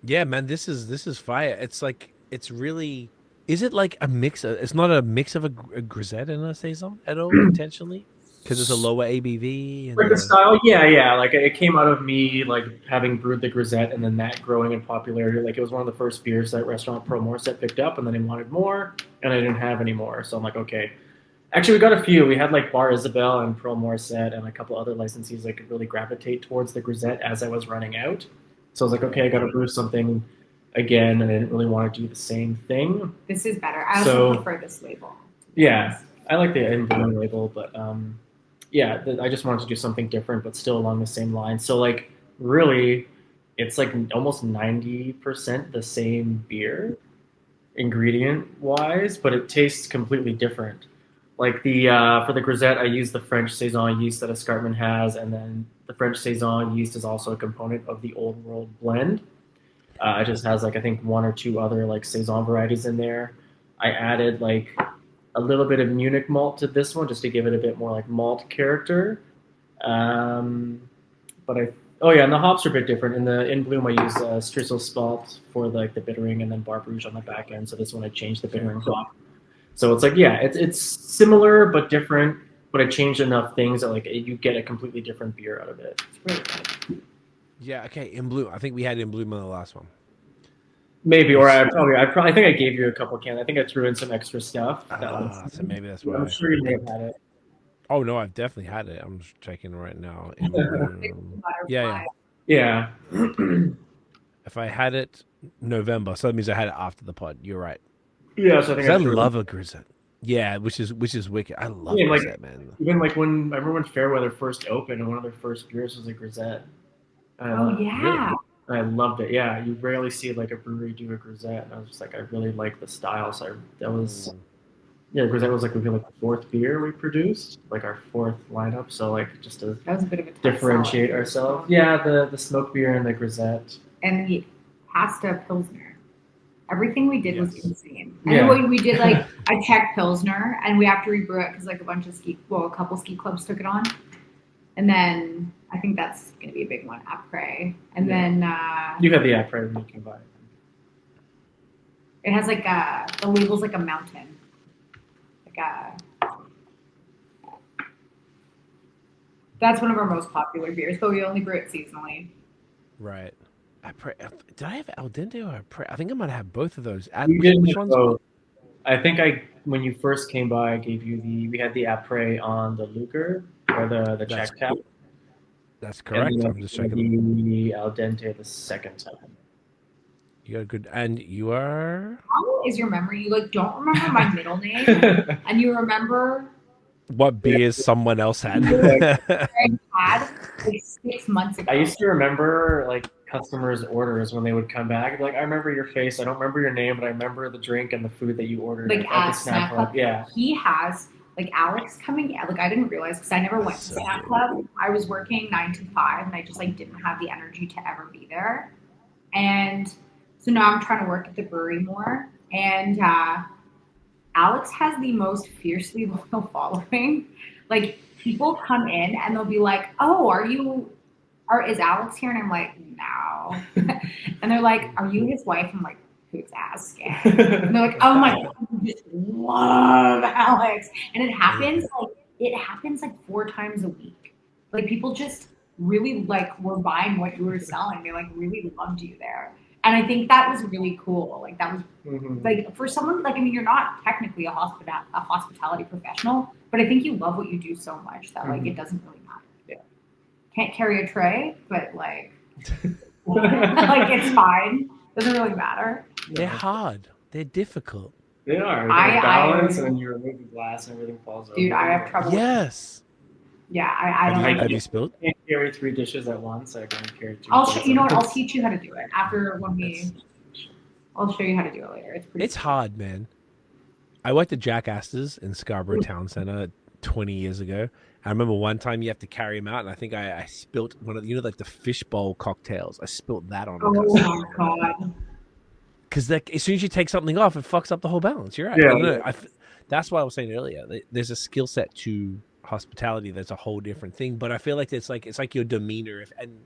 Yeah, man, this is fire. It's like it's really. Is it like a mix? It's not a mix of a grisette and a saison at all intentionally, because it's a lower ABV and Like the style, yeah. Like it came out of me like having brewed the grisette and then that growing in popularity. Like it was one of the first beers that restaurant Pro Morset picked up, and then they wanted more, and I didn't have any more. So I'm like, okay. Actually, we got a few. We had like Bar Isabel and Pro Morset and a couple other licensees that could really gravitate towards the grisette as I was running out. So I was like, okay, I got to brew something again, and I didn't really want to do the same thing. This is better. I also prefer this label. Yeah, I like the in-blue label, but yeah, I just wanted to do something different, but still along the same line. So like, really, it's like almost 90% the same beer, ingredient-wise, but it tastes completely different. Like the for the grisette, I use the French Saison yeast that Escarpment has, and then the French Saison yeast is also a component of the Old World blend. It just has like I think one or two other like Saison varieties in there. I added like a little bit of Munich malt to this one just to give it a bit more like malt character. But oh yeah, and the hops are a bit different. In Bloom, I use Strisel Spalt for like the bittering, and then Barbe Rouge on the back end. So this one I changed the bittering hop. So it's like yeah, it's similar but different. But I changed enough things that like you get a completely different beer out of it. It's really good. Yeah, okay, in Bloom. I think we had in Bloom on the last one. Maybe, or I think I gave you a couple cans. I think I threw in some extra stuff. So maybe that's why. I'm sure you may have had it. Oh no, I've definitely had it. I'm just checking right now. Yeah. If I had it November, so that means I had it after the pod. You're right. Yeah, so I think I love a grisette. Yeah, which is wicked. I love grisette, man. Even like when I remember when Fairweather first opened, and one of their first beers was a grisette. Oh yeah. I loved it. Yeah, you rarely see like a brewery do a grisette, and I was just like, I really like the style. So grisette was like the fourth beer we produced, like our fourth lineup. So like just to that was a bit of a differentiate ourselves. Yeah, the smoke beer and the grisette and the pasta pilsner. Everything we did was insane. And we did like a Czech pilsner, and we have to rebrew it because like a couple ski clubs took it on, and then I think that's going to be a big one, après. And then you have the après when you can buy it. It has like the label's like a mountain, that's one of our most popular beers, but we only brew it seasonally. Right. Did I have al dente or après? I think I might have both of those. Which ones? I think when you first came by, I gave you we had the après on the Luger or the Czech tap. That's correct. I'm just checking. The al dente the second time. You got a good, and you are. How is your memory? You like don't remember my middle name, and you remember what beers someone else had. had like 6 months ago. I used to remember like customers' orders when they would come back. Like I remember your face. I don't remember your name, but I remember the drink and the food that you ordered like at the Snack Club. Yeah, he has. Like Alex coming, like I didn't realize because I never went to Snack Club. I was working 9 to 5, and I just like didn't have the energy to ever be there. And so now I'm trying to work at the brewery more. And Alex has the most fiercely loyal following. Like people come in and they'll be like, "Oh, is Alex here?" And I'm like, "No." And they're like, "Are you his wife?" I'm like, "Who's asking?" And they're like, "Oh my God, you just love Alex." And it happens like 4 times a week. Like people just really like were buying what you were selling. They like really loved you there. And I think that was really cool. Like that was like for someone like, I mean, you're not technically a hospitality professional, but I think you love what you do so much that like it doesn't really matter. Yeah. Can't carry a tray, but like like it's fine. Doesn't really matter. They're hard. They're difficult. They are. I balance, and then you remove the glass, and everything falls over. Dude, I have trouble. Yes. Yeah, I don't. Have you spilled? I can't carry 3 dishes at once. I can carry 2. You know what? I'll teach you how to do it after I'll show you how to do it later. It's hard, man. I worked at Jack Astor's in Scarborough Town Center 20 years ago. I remember one time you have to carry them out, and I think I spilt one of like the fishbowl cocktails. I spilt that on. Oh my God! Because as soon as you take something off, it fucks up the whole balance. You're right. Yeah. That's why I was saying earlier. There's a skill set to hospitality that's a whole different thing. But I feel like it's like your demeanor. And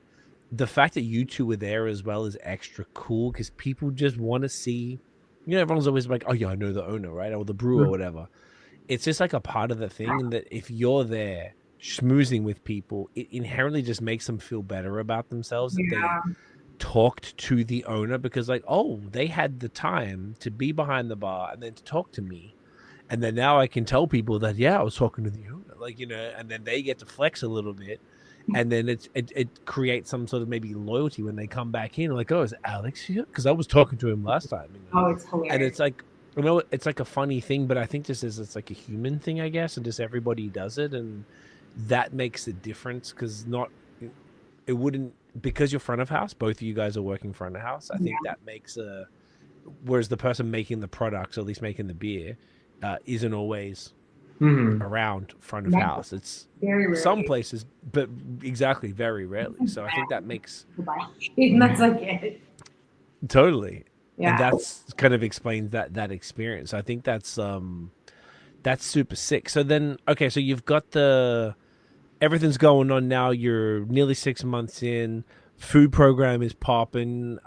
the fact that you two were there as well is extra cool because people just want to see. You know, everyone's always like, "Oh yeah, I know the owner, right, or the brewer, or whatever." It's just like a part of the thing, and that if you're there schmoozing with people, it inherently just makes them feel better about themselves that they Yeah. talked to the owner because, like, oh, they had the time to be behind the bar and then to talk to me. And then now I can tell people that, yeah, I was talking to the owner, like, you know, and then they get to flex a little bit. And then it creates some sort of maybe loyalty when they come back in, like, oh, is Alex here? Because I was talking to him last time, you know? Oh, it's And hilarious. it's like, you know, it's like a funny thing, but I think it's like a human thing, I guess, and just everybody does it, and that makes a difference because it wouldn't, because you're front of house, both of you guys are working front of house. I Yeah. think that makes a, whereas the person making the products, or at least making the beer, isn't always around front of Never. house. It's Very some rarely. places, but exactly, very rarely. So I think that makes Goodbye. And that's like it. totally, and Yeah. that's kind of explains that experience. I think that's super sick. So then, okay, so you've got the everything's going on now. You're nearly 6 months in. Food program is popping.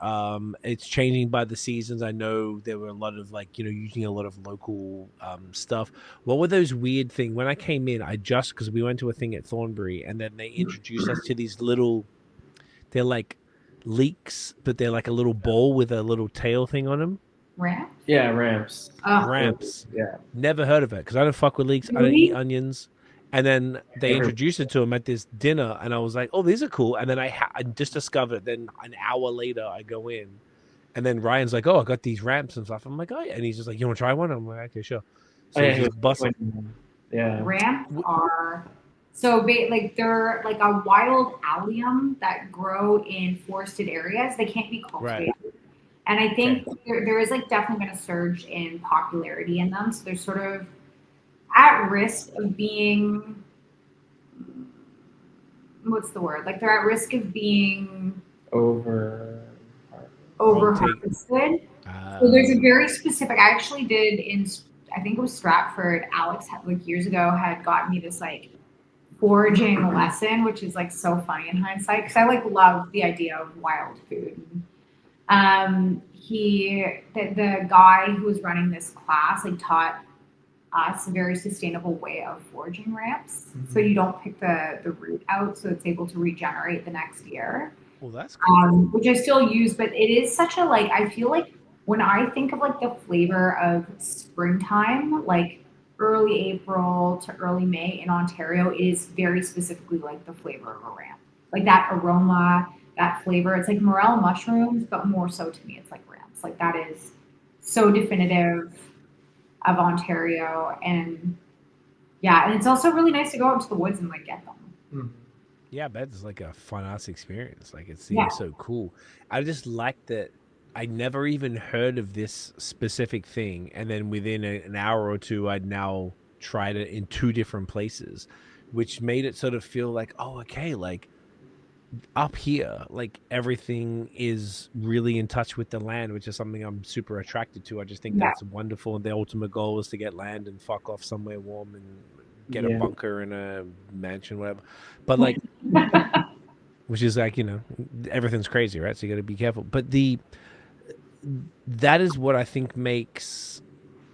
It's changing by the seasons. I know there were a lot of, like, you know, using a lot of local stuff. What were those weird things? When I came in, I just, because we went to a thing at Thornbury, and then they introduced us to these little, they're like leeks, but they're like a little bowl with a little tail thing on them. Ramp? Yeah, ramps. Oh, Ramps. Yeah. Never heard of it because I don't fuck with leeks. I don't Really? eat onions. And then they introduced it to him at this dinner, and I was like, "Oh, these are cool." And then I just discovered it. Then an hour later, I go in, and then Ryan's like, "Oh, I got these ramps and stuff." I'm like, "Oh yeah," and he's just like, "You want to try one?" I'm like, "Okay, sure." Oh, So yeah, he's he was just busting. yeah. Ramps are like they're like a wild allium that grow in forested areas. They can't be cultivated. And I think there is like definitely been a surge in popularity in them. So they're sort of at risk of being, what's the word? Like they're at risk of being over harvested. So there's a very specific. I actually did in, I think it was Stratford. Alex had, like years ago, had got me this like foraging lesson, which is like so funny in hindsight because I like love the idea of wild food. The guy who was running this class like taught us a very sustainable way of foraging ramps. So you don't pick the root out, so it's able to regenerate the next year. Well, that's cool. Which I still use, but it is such a like. I feel like when I think of like the flavor of springtime, like early April to early May in Ontario, it is very specifically like the flavor of a ramp, like that aroma, that flavor. It's like morel mushrooms, but more so to me, it's like ramps. Like that is so definitive of Ontario, and yeah, and it's also really nice to go out into the woods and like get them. Yeah, I bet it's like a fun ass experience. Like it seems so cool. I just like that I never even heard of this specific thing, and then within an hour or two, I'd now tried it in 2 different places, which made it sort of feel like, oh, okay, like up here, like everything is really in touch with the land, which is something I'm super attracted to. I just think that's wonderful, and the ultimate goal is to get land and fuck off somewhere warm and get a bunker and a mansion, whatever. But like, which is like, you know, everything's crazy, right? So you got to be careful. But that is what I think makes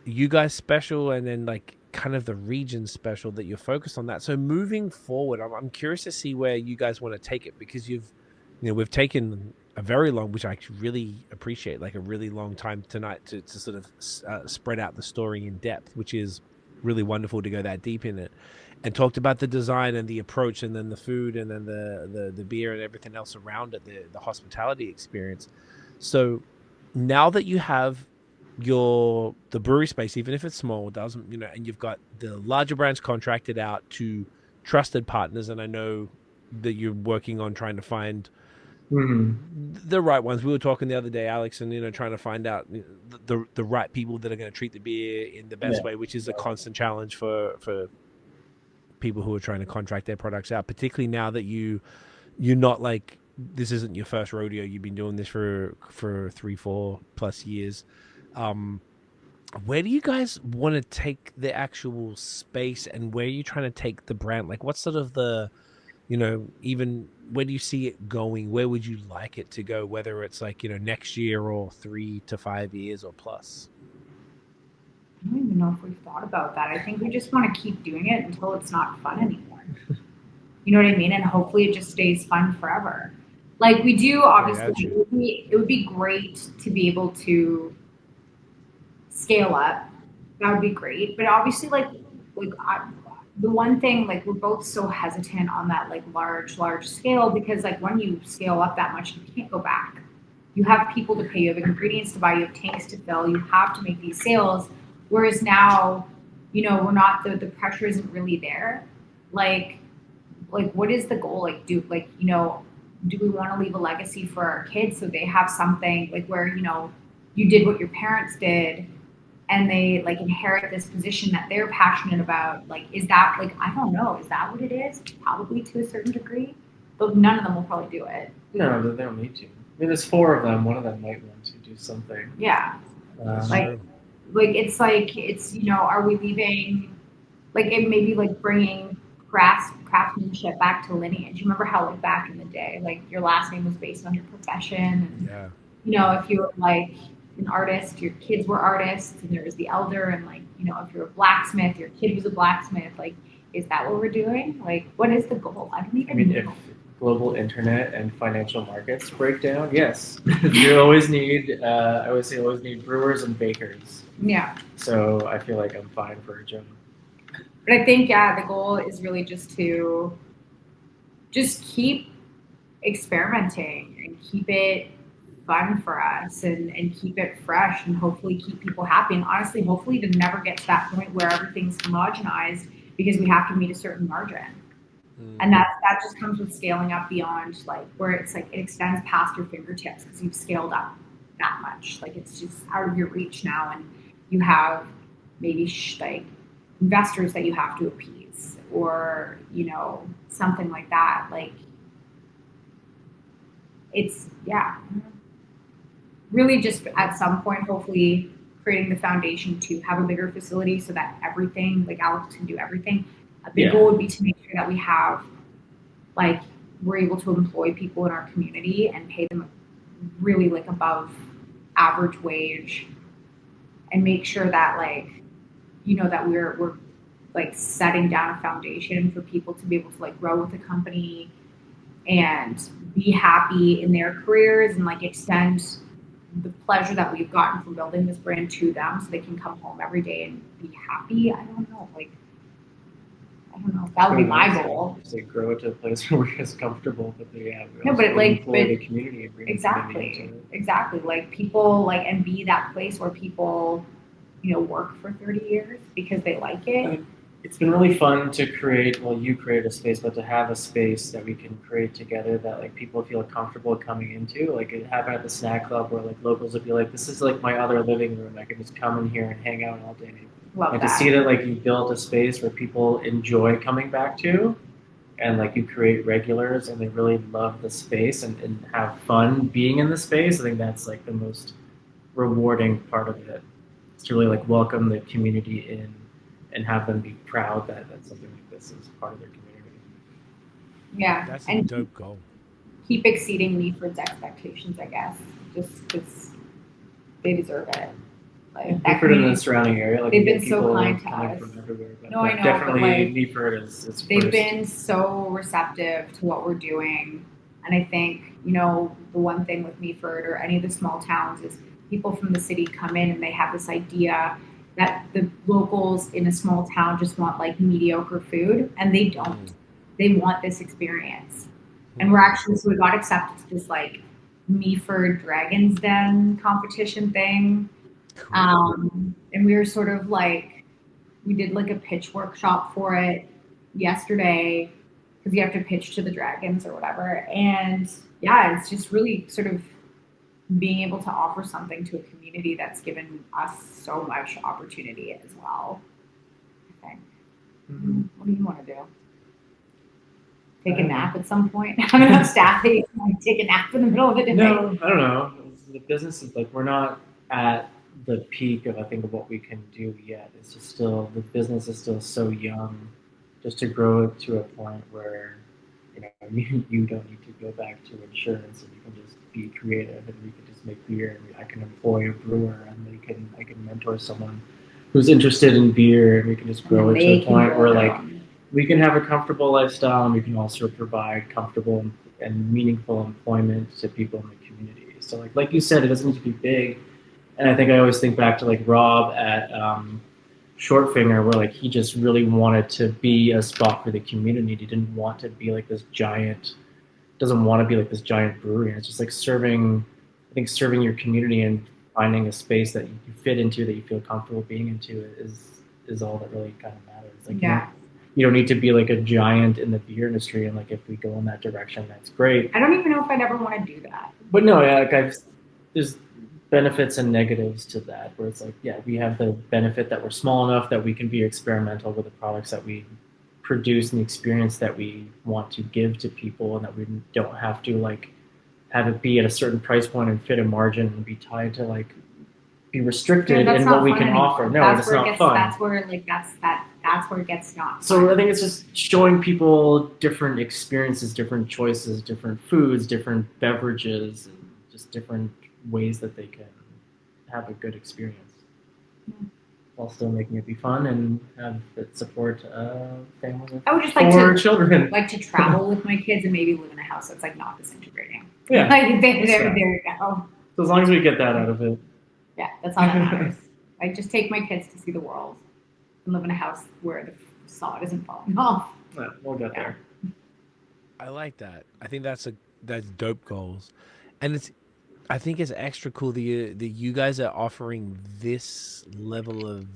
you guys special, and then like kind of the region special, that you're focused on that. So moving forward, I'm curious to see where you guys want to take it, because we've taken a very long, which I really appreciate, like a really long time tonight to sort of spread out the story in depth, which is really wonderful to go that deep in it, and talked about the design and the approach, and then the food, and then the beer and everything else around it, the hospitality experience. So now that you have the brewery space, even if it's small, doesn't, and you've got the larger brands contracted out to trusted partners, and I know that you're working on trying to find the right ones. We were talking the other day, Alex, and trying to find out the right people that are going to treat the beer in the best way, which is a constant challenge for people who are trying to contract their products out, particularly now that you're not like, this isn't your first rodeo. You've been doing this for 3-4+ years. Where do you guys want to take the actual space, and where are you trying to take the brand? Like, what's sort of the even where do you see it going? Where would you like it to go? Whether it's like, next year or 3 to 5 years or plus. I don't even know if we've thought about that. I think we just want to keep doing it until it's not fun anymore. You know what I mean? And hopefully it just stays fun forever. Like we do, obviously, it would be great to be able to scale up. That would be great. But obviously, the one thing, like we're both so hesitant on that like large scale because like when you scale up that much, you can't go back. You have people to pay, you have ingredients to buy, you have tanks to fill, you have to make these sales. Whereas now, we're not, the pressure isn't really there. Like what is the goal? Like do we want to leave a legacy for our kids so they have something like where, you did what your parents did and they like inherit this position that they're passionate about. Like, is that like, I don't know, is that what it is? Probably to a certain degree, but none of them will probably do it. No, they don't need to. I mean, there's 4 of them. One of them might want to do something. Yeah. It's are we leaving, like it maybe like bringing craftsmanship back to lineage. You remember how like back in the day, like your last name was based on your profession. And, if you were like an artist, your kids were artists and there was the elder and like, if you're a blacksmith, your kid was a blacksmith. Like, is that what we're doing? Like, what is the goal? I don't even know. If global internet and financial markets break down, yes. You always need, I always say always need brewers and bakers. Yeah. So I feel like I'm fine for a job. But I think, the goal is really just to just keep experimenting and keep it fun for us and keep it fresh and hopefully keep people happy. And honestly, hopefully to never get to that point where everything's homogenized because we have to meet a certain margin. And that just comes with scaling up beyond like where it's like it extends past your fingertips because you've scaled up that much. Like it's just out of your reach now and you have maybe like investors that you have to appease or, something like that. Like it's, really just at some point, hopefully creating the foundation to have a bigger facility so that everything, like Alex can do everything. The goal would be to make sure that we have, like, we're able to employ people in our community and pay them really like above average wage and make sure that like, that we're like setting down a foundation for people to be able to like grow with the company and be happy in their careers and like extend the pleasure that we've gotten from building this brand to them so they can come home every day and be happy. I don't know. That would be my goal. They grow to a place where we're as comfortable, but they have the community and bring exactly. Like people like and be that place where people, work for 30 years because they like it. It's been really fun to create. Well, you created a space, but to have a space that we can create together that like people feel comfortable coming into. Like it happened at the snack club where like locals would be like, "This is like my other living room. I can just come in here and hang out all day." Love and that. To see that like you built a space where people enjoy coming back to, and like you create regulars and they really love the space and have fun being in the space. I think that's like the most rewarding part of it. It's to really like welcome the community in and have them be proud that something like this is part of their community. Yeah, that's a dope goal. Keep exceeding Meaford's expectations, I guess, just because they deserve it. Like Meaford in the surrounding area, like they've been so kind to coming us. from everywhere. But no, I know, definitely but like, Meaford is they've first. been so receptive to what we're doing, and I think the one thing with Meaford or any of the small towns is people from the city come in and they have this idea that the locals in a small town just want like mediocre food, and they don't. They want this experience. And we got accepted to this like Meaford Dragon's Den competition thing. And we were sort of like, we did like a pitch workshop for it yesterday because you have to pitch to the dragons or whatever. And it's just really sort of being able to offer something to a community that's given us so much opportunity as well, I think. What do you want to do? Take a nap at some point? I'm enough staff that you can like, take a nap in the middle of the day. No, I don't know. The business is like, we're not at the peak of, I think, of what we can do yet. It's just still, the business is still so young just to grow it to a point where you don't need to go back to insurance, and you can just be creative, and we can just make beer, and I can employ a brewer, and I can mentor someone who's interested in beer, and we can just grow it to a point where like we can have a comfortable lifestyle, and we can also provide comfortable and meaningful employment to people in the community. So like you said, it doesn't need to be big. And I think I always think back to like Rob at Shortfinger, where like he just really wanted to be a spot for the community. He didn't want to be like this giant, doesn't want to be like this giant brewery. And it's just like serving your community and finding a space that you fit into, that you feel comfortable being into, is all that really kind of matters. Like you don't need to be like a giant in the beer industry, and like if we go in that direction, that's great. I don't even know if I'd ever want to do that. But no, yeah, like there's benefits and negatives to that, where it's like, yeah, we have the benefit that we're small enough that we can be experimental with the products that we produce and the experience that we want to give to people, and that we don't have to like have it be at a certain price point and fit a margin and be tied to like be restricted in what we can offer. No, it's not fun. That's where like that's where it gets not. So I think it's just showing people different experiences, different choices, different foods, different beverages, and just different ways that they can have a good experience while still making it be fun and have it support families with I would just children. Like to travel with my kids and maybe live in a house that's like not disintegrating. Yeah, like there you go. So as long as we get that out of it. Yeah, that's all that matters. Like just take my kids to see the world and live in a house where the sod isn't falling off. Yeah, we'll get there. I like that. I think that's dope goals, and I think it's extra cool that you guys are offering this level of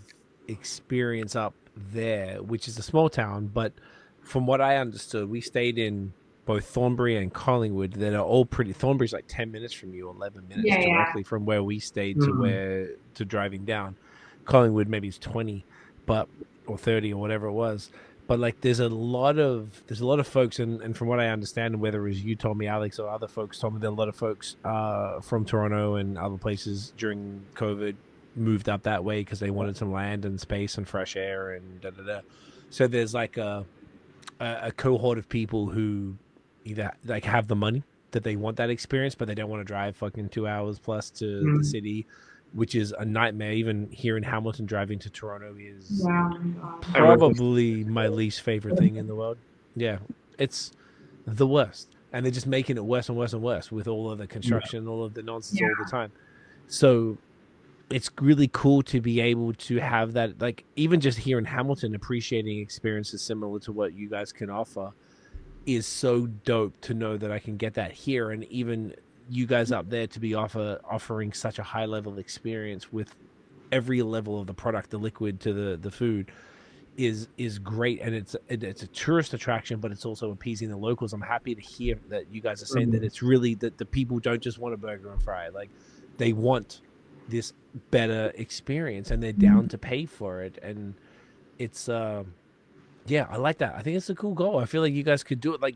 experience up there, which is a small town. But from what I understood, we stayed in both Thornbury and Collingwood that are all pretty. Thornbury's like 10 minutes from you, 11 minutes directly from where we stayed to driving down. Collingwood maybe it's 20, or 30 or whatever it was. But like there's a lot of folks, and from what I understand, and whether it was you told me, Alex, or other folks told me, that a lot of folks from Toronto and other places during COVID moved up that way because they wanted some land and space and fresh air and da-da-da. So there's like a cohort of people who either like have the money that they want that experience, but they don't want to drive fucking 2 hours plus to the city, which is a nightmare. Even here in Hamilton, driving to Toronto is probably my least favorite thing in the world. Yeah, it's the worst. And they're just making it worse and worse and worse with all of the construction, all of the nonsense all the time. So it's really cool to be able to have that, like even just here in Hamilton, appreciating experiences similar to what you guys can offer is so dope to know that I can get that here. And even you guys up there to be offering such a high level experience with every level of the product, the liquid to the food, is great. And it's a tourist attraction, but it's also appeasing the locals. I'm happy to hear that you guys are saying that it's really that the people don't just want a burger and fry, like they want this better experience and they're down to pay for it. And it's yeah, I like that. I think it's a cool goal. I feel like you guys could do it. Like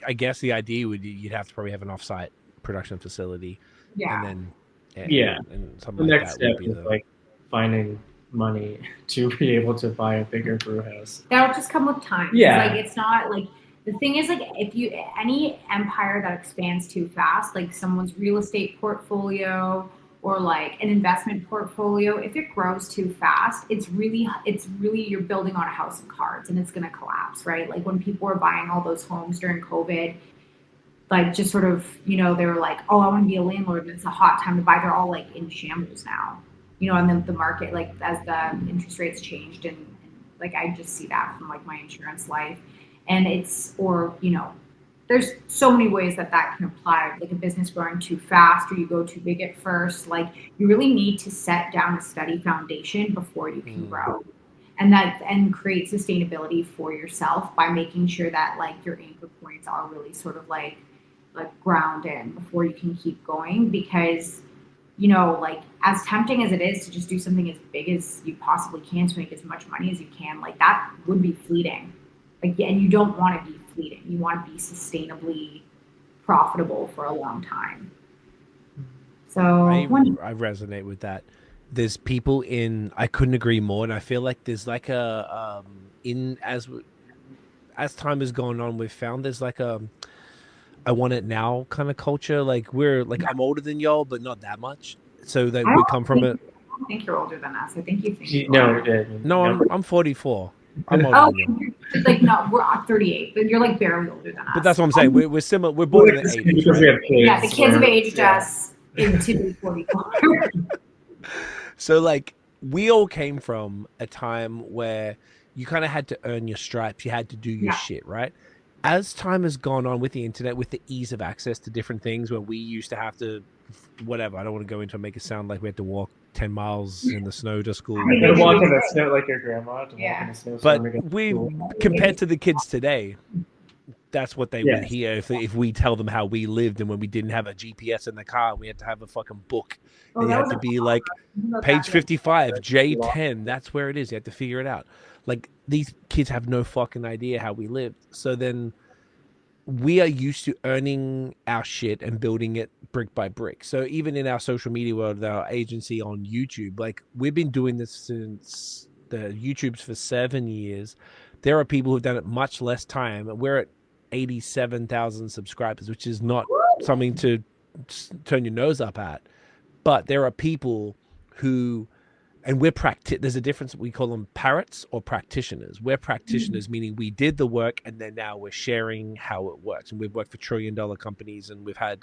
I guess the idea would you'd have to probably have an offsite production facility. Yeah. And then and something the like next that step would be is like finding money to be able to buy a bigger brew house. That'll just come with time. Yeah. Like it's not like the thing is like if you any empire that expands too fast, like someone's real estate portfolio or like an investment portfolio, if it grows too fast, it's really you're building on a house of cards and it's going to collapse, right? Like when people were buying all those homes during COVID, like just sort of, they were like, oh, I want to be a landlord and it's a hot time to buy. They're all like in shambles now, and then the market, like as the interest rates changed and like I just see that from like my insurance life, and there's so many ways that can apply, like a business growing too fast or you go too big at first. Like you really need to set down a steady foundation before you can grow, and create sustainability for yourself by making sure that like your anchor points are really sort of like ground in before you can keep going. Because like as tempting as it is to just do something as big as you possibly can to make as much money as you can, like that would be fleeting. Like, and you don't want to be fleeting. You want to be sustainably profitable for a long time. So I resonate with that. There's people I couldn't agree more. And I feel like there's like a, as time has gone on, we've found there's like a I want it now kind of culture. Like we're like I'm older than y'all, but not that much. So that we come from it. I don't think you're older than us. I think you think No, I'm 44. I'm older than you. Like no, we're 38, but you're like barely older than us. But that's what I'm saying. We're similar. We're born in the 80s. Because Right? we have kids. Yeah, the kids have aged us into be 44. So like we all came from a time where you kind of had to earn your stripes. You had to do your shit, right? As time has gone on with the internet, with the ease of access to different things, where we used to have to, whatever. I don't want to go into and make it sound like we had to walk 10 miles in the snow to school. You gotta walk in the snow like your grandma. To walk in the snow But we, compared to the kids today, that's what they would hear if we tell them how we lived, and when we didn't have a GPS in the car, we had to have a fucking book. And you had to be like page 55, J10. That's where it is. You had to figure it out. Like these kids have no fucking idea how we lived. So then we are used to earning our shit and building it brick by brick. So even in our social media world, our agency on YouTube, like we've been doing this since the YouTube's for 7 years. There are people who've done it much less time. We're at 87,000 subscribers, which is not something to turn your nose up at. But there are people who, and there's a difference. We call them parrots or practitioners. We're practitioners, meaning we did the work and then now we're sharing how it works. And we've worked for $1 trillion companies, and we've had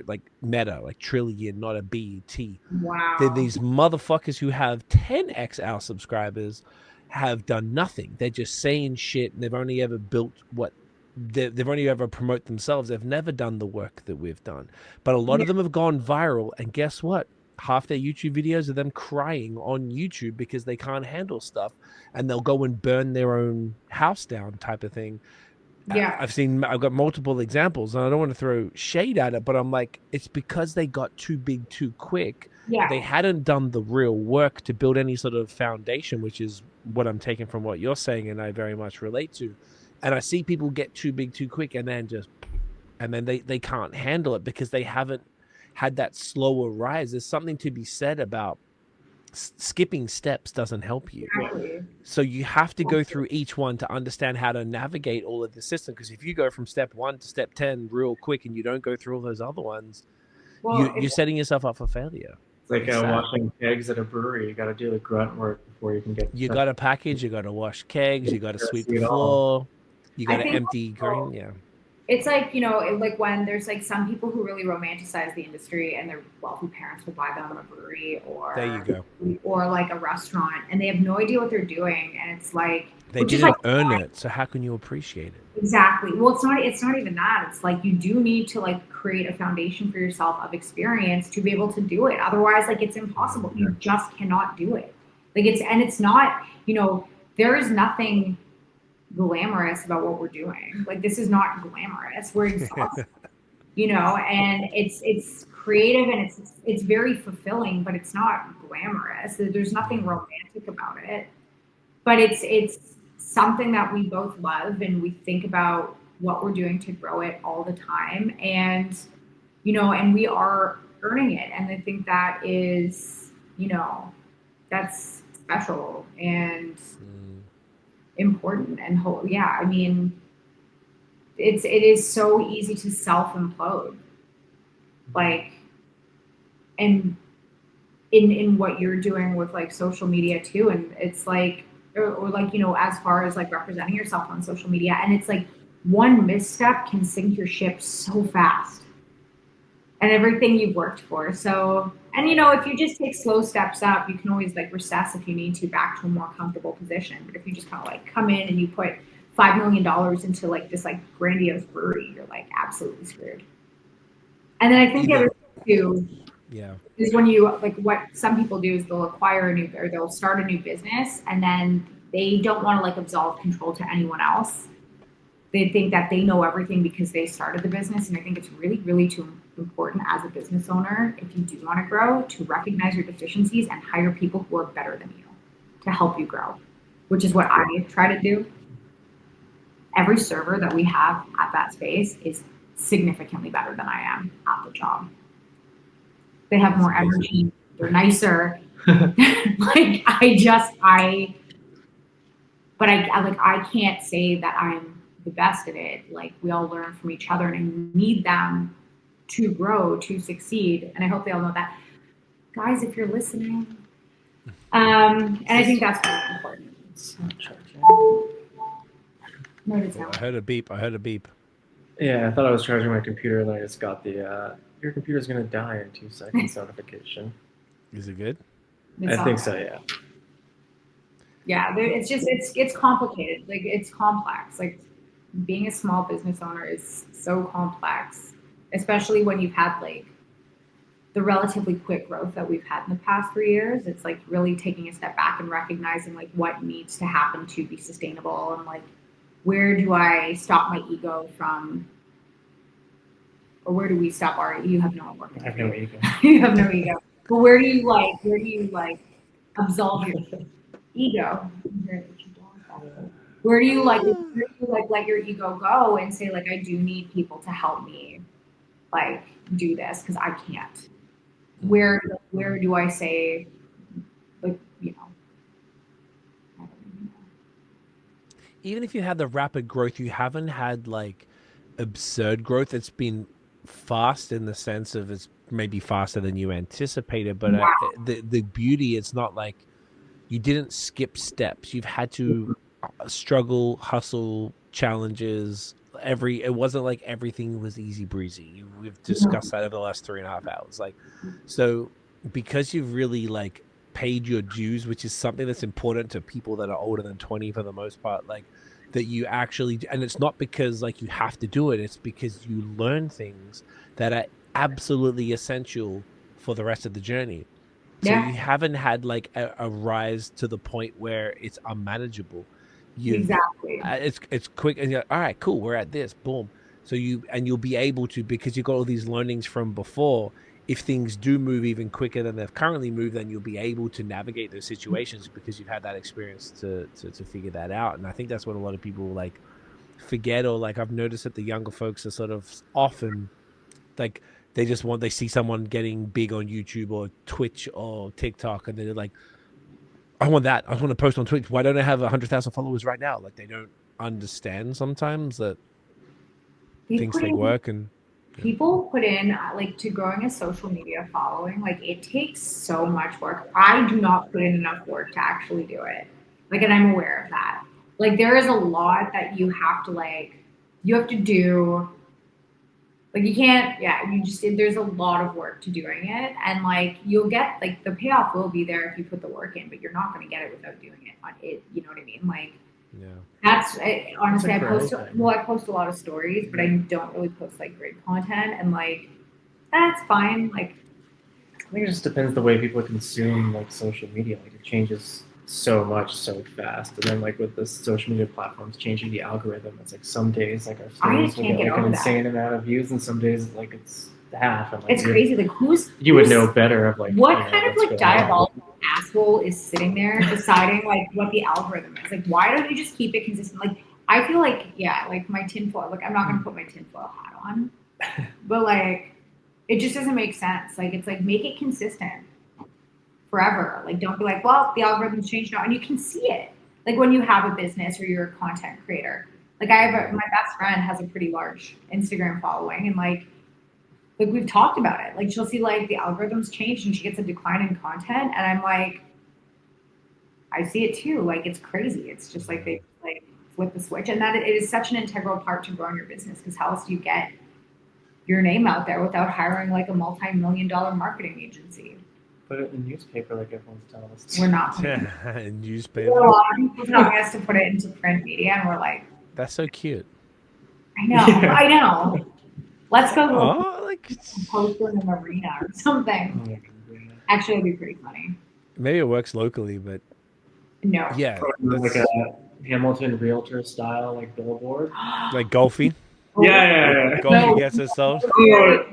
like Meta, like trillion, not a B-T. Wow. Then these motherfuckers who have 10x our subscribers have done nothing. They're just saying shit, and they've only ever built they've only ever promote themselves. They've never done the work that we've done. But a lot of them have gone viral, and guess what? Half their YouTube videos are them crying on YouTube because they can't handle stuff, and they'll go and burn their own house down type of thing. Yeah. I've got multiple examples, and I don't want to throw shade at it, but I'm like, it's because they got too big too quick. Yeah. They hadn't done the real work to build any sort of foundation, which is what I'm taking from what you're saying, and I very much relate to. And I see people get too big too quick, and then they can't handle it because they haven't had that slower rise. There's something to be said about skipping steps doesn't help you. Exactly. So you have to go through each one to understand how to navigate all of the system. Because if you go from step 1 to step 10 real quick and you don't go through all those other ones, you're setting yourself up for failure. It's like washing kegs at a brewery. You got to do the grunt work before you can get. You got to package. You got to wash kegs. You got to sweep the floor. You got to empty grain. Yeah. It's like, like when there's like some people who really romanticize the industry, and their wealthy parents will buy them a brewery or like a restaurant, and they have no idea what they're doing. And it's like, they didn't earn it. So how can you appreciate it? Exactly. Well, it's not even that. It's like, you do need to like create a foundation for yourself of experience to be able to do it. Otherwise, like, it's impossible. You just cannot do it. Like it's not, there is nothing glamorous about what we're doing. Like, this is not glamorous. We're exhausted, and it's creative, and it's very fulfilling, but it's not glamorous. There's nothing romantic about it, but it's something that we both love, and we think about what we're doing to grow it all the time. And, and we are earning it. And I think that is, that's special and important. And I mean, it is so easy to self-implode, like, and in what you're doing with like social media too. And it's like, or like, as far as like representing yourself on social media, and it's like one misstep can sink your ship so fast and everything you've worked for. So, and if you just take slow steps up, you can always like recess if you need to back to a more comfortable position. But if you just kind of like come in and you put $5 million into like this like grandiose brewery, you're like absolutely screwed. And then I think the other thing too is when you, like, what some people do is they'll acquire they'll start a new business, and then they don't want to like absolve control to anyone else. They think that they know everything because they started the business. And I think it's really, really too important as a business owner, if you do want to grow, to recognize your deficiencies and hire people who are better than you to help you grow, which is what I try to do. Every server that we have at that space is significantly better than I am at the job. They have more energy. They're nicer. Like, but I can't say that I'm the best at it. Like, we all learn from each other, and I need them to grow, to succeed. And I hope they all know that. Guys, if you're listening. And I think that's really important. No, it's not. I heard a beep. Yeah, I thought I was charging my computer, and I just got the your computer's gonna die in 2 seconds notification. Is it good? I think so, yeah. Yeah, it's just it's complicated. Like, it's complex. Like, being a small business owner is so complex, especially when you've had like the relatively quick growth that we've had in the past 3 years. It's like really taking a step back and recognizing like what needs to happen to be sustainable, and like, where do I stop my ego from, or where do we stop our, you have no work. I have no ego. You have no ego. But where do you absolve your ego? Where do you let your ego go and say like, I do need people to help me like do this because I can't. Where do I say, like, you know, I don't even know. Even if you had the rapid growth, you haven't had like absurd growth. It's been fast in the sense of it's maybe faster than you anticipated, but the beauty, it's not like you didn't skip steps. You've had to struggle, hustle, challenges. It wasn't like everything was easy breezy. We've discussed that over the last 3.5 hours. Like, so because you've really like paid your dues, which is something that's important to people that are older than 20 for the most part, like that you actually, and it's not because like you have to do it, it's because you learn things that are absolutely essential for the rest of the journey. So you haven't had like a rise to the point where it's unmanageable. Exactly. It's quick, and you're like, all right, cool, we're at this, boom. So you'll be able to, because you've got all these learnings from before. If things do move even quicker than they've currently moved, then you'll be able to navigate those situations because you've had that experience to figure that out. And I think that's what a lot of people like forget, or like I've noticed that the younger folks are sort of often like they see someone getting big on YouTube or Twitch or TikTok, and they're like, I want that. I want to post on Twitch. Why don't I have 100,000 followers right now? Like, they don't understand sometimes that things take work. And people put in like, to growing a social media following, like it takes so much work. I do not put in enough work to actually do it. Like, and I'm aware of that. Like, there is a lot that you have to do. Like, you can't, there's a lot of work to doing it. And like, you'll get, like, the payoff will be there if you put the work in, but you're not going to get it without doing it on it. You know what I mean? Like, that's honestly, I post a lot of stories, but I don't really post like great content, and like, that's fine. Like, I think it just depends the way people consume like social media. Like, it changes so much so fast, and then like with the social media platforms changing the algorithm, it's like some days like our stories will get like an insane amount of views, and some days like it's half. And, like, it's crazy. Like, you would know better of like what kind of like diabolical asshole is sitting there deciding like what the algorithm is. Like, why don't you just keep it consistent? Like, I feel like like my tinfoil. Like, I'm not gonna put my tinfoil hat on, but like, it just doesn't make sense. Like, it's like, make it consistent forever. Like, don't be like, well, the algorithm's changed now, and you can see it. Like, when you have a business or you're a content creator. Like, my best friend has a pretty large Instagram following, and like we've talked about it. Like, she'll see like the algorithms change and she gets a decline in content, and I'm like, I see it too. Like, it's crazy. It's just like they like flip the switch, and that it is such an integral part to growing your business, because how else do you get your name out there without hiring like a multi-million-dollar marketing agency? Put it in the newspaper like everyone's telling us to. We're not. Newspaper. A lot of people telling us to put it into print media, and we're like, that's so cute. I know. Yeah. I know. Let's go post in the marina or something. Actually, it'd be pretty funny. Maybe it works locally, but no. Yeah. Like a Hamilton Realtor style, like billboard. Like Golfy. Yeah. Golfy gets us sold.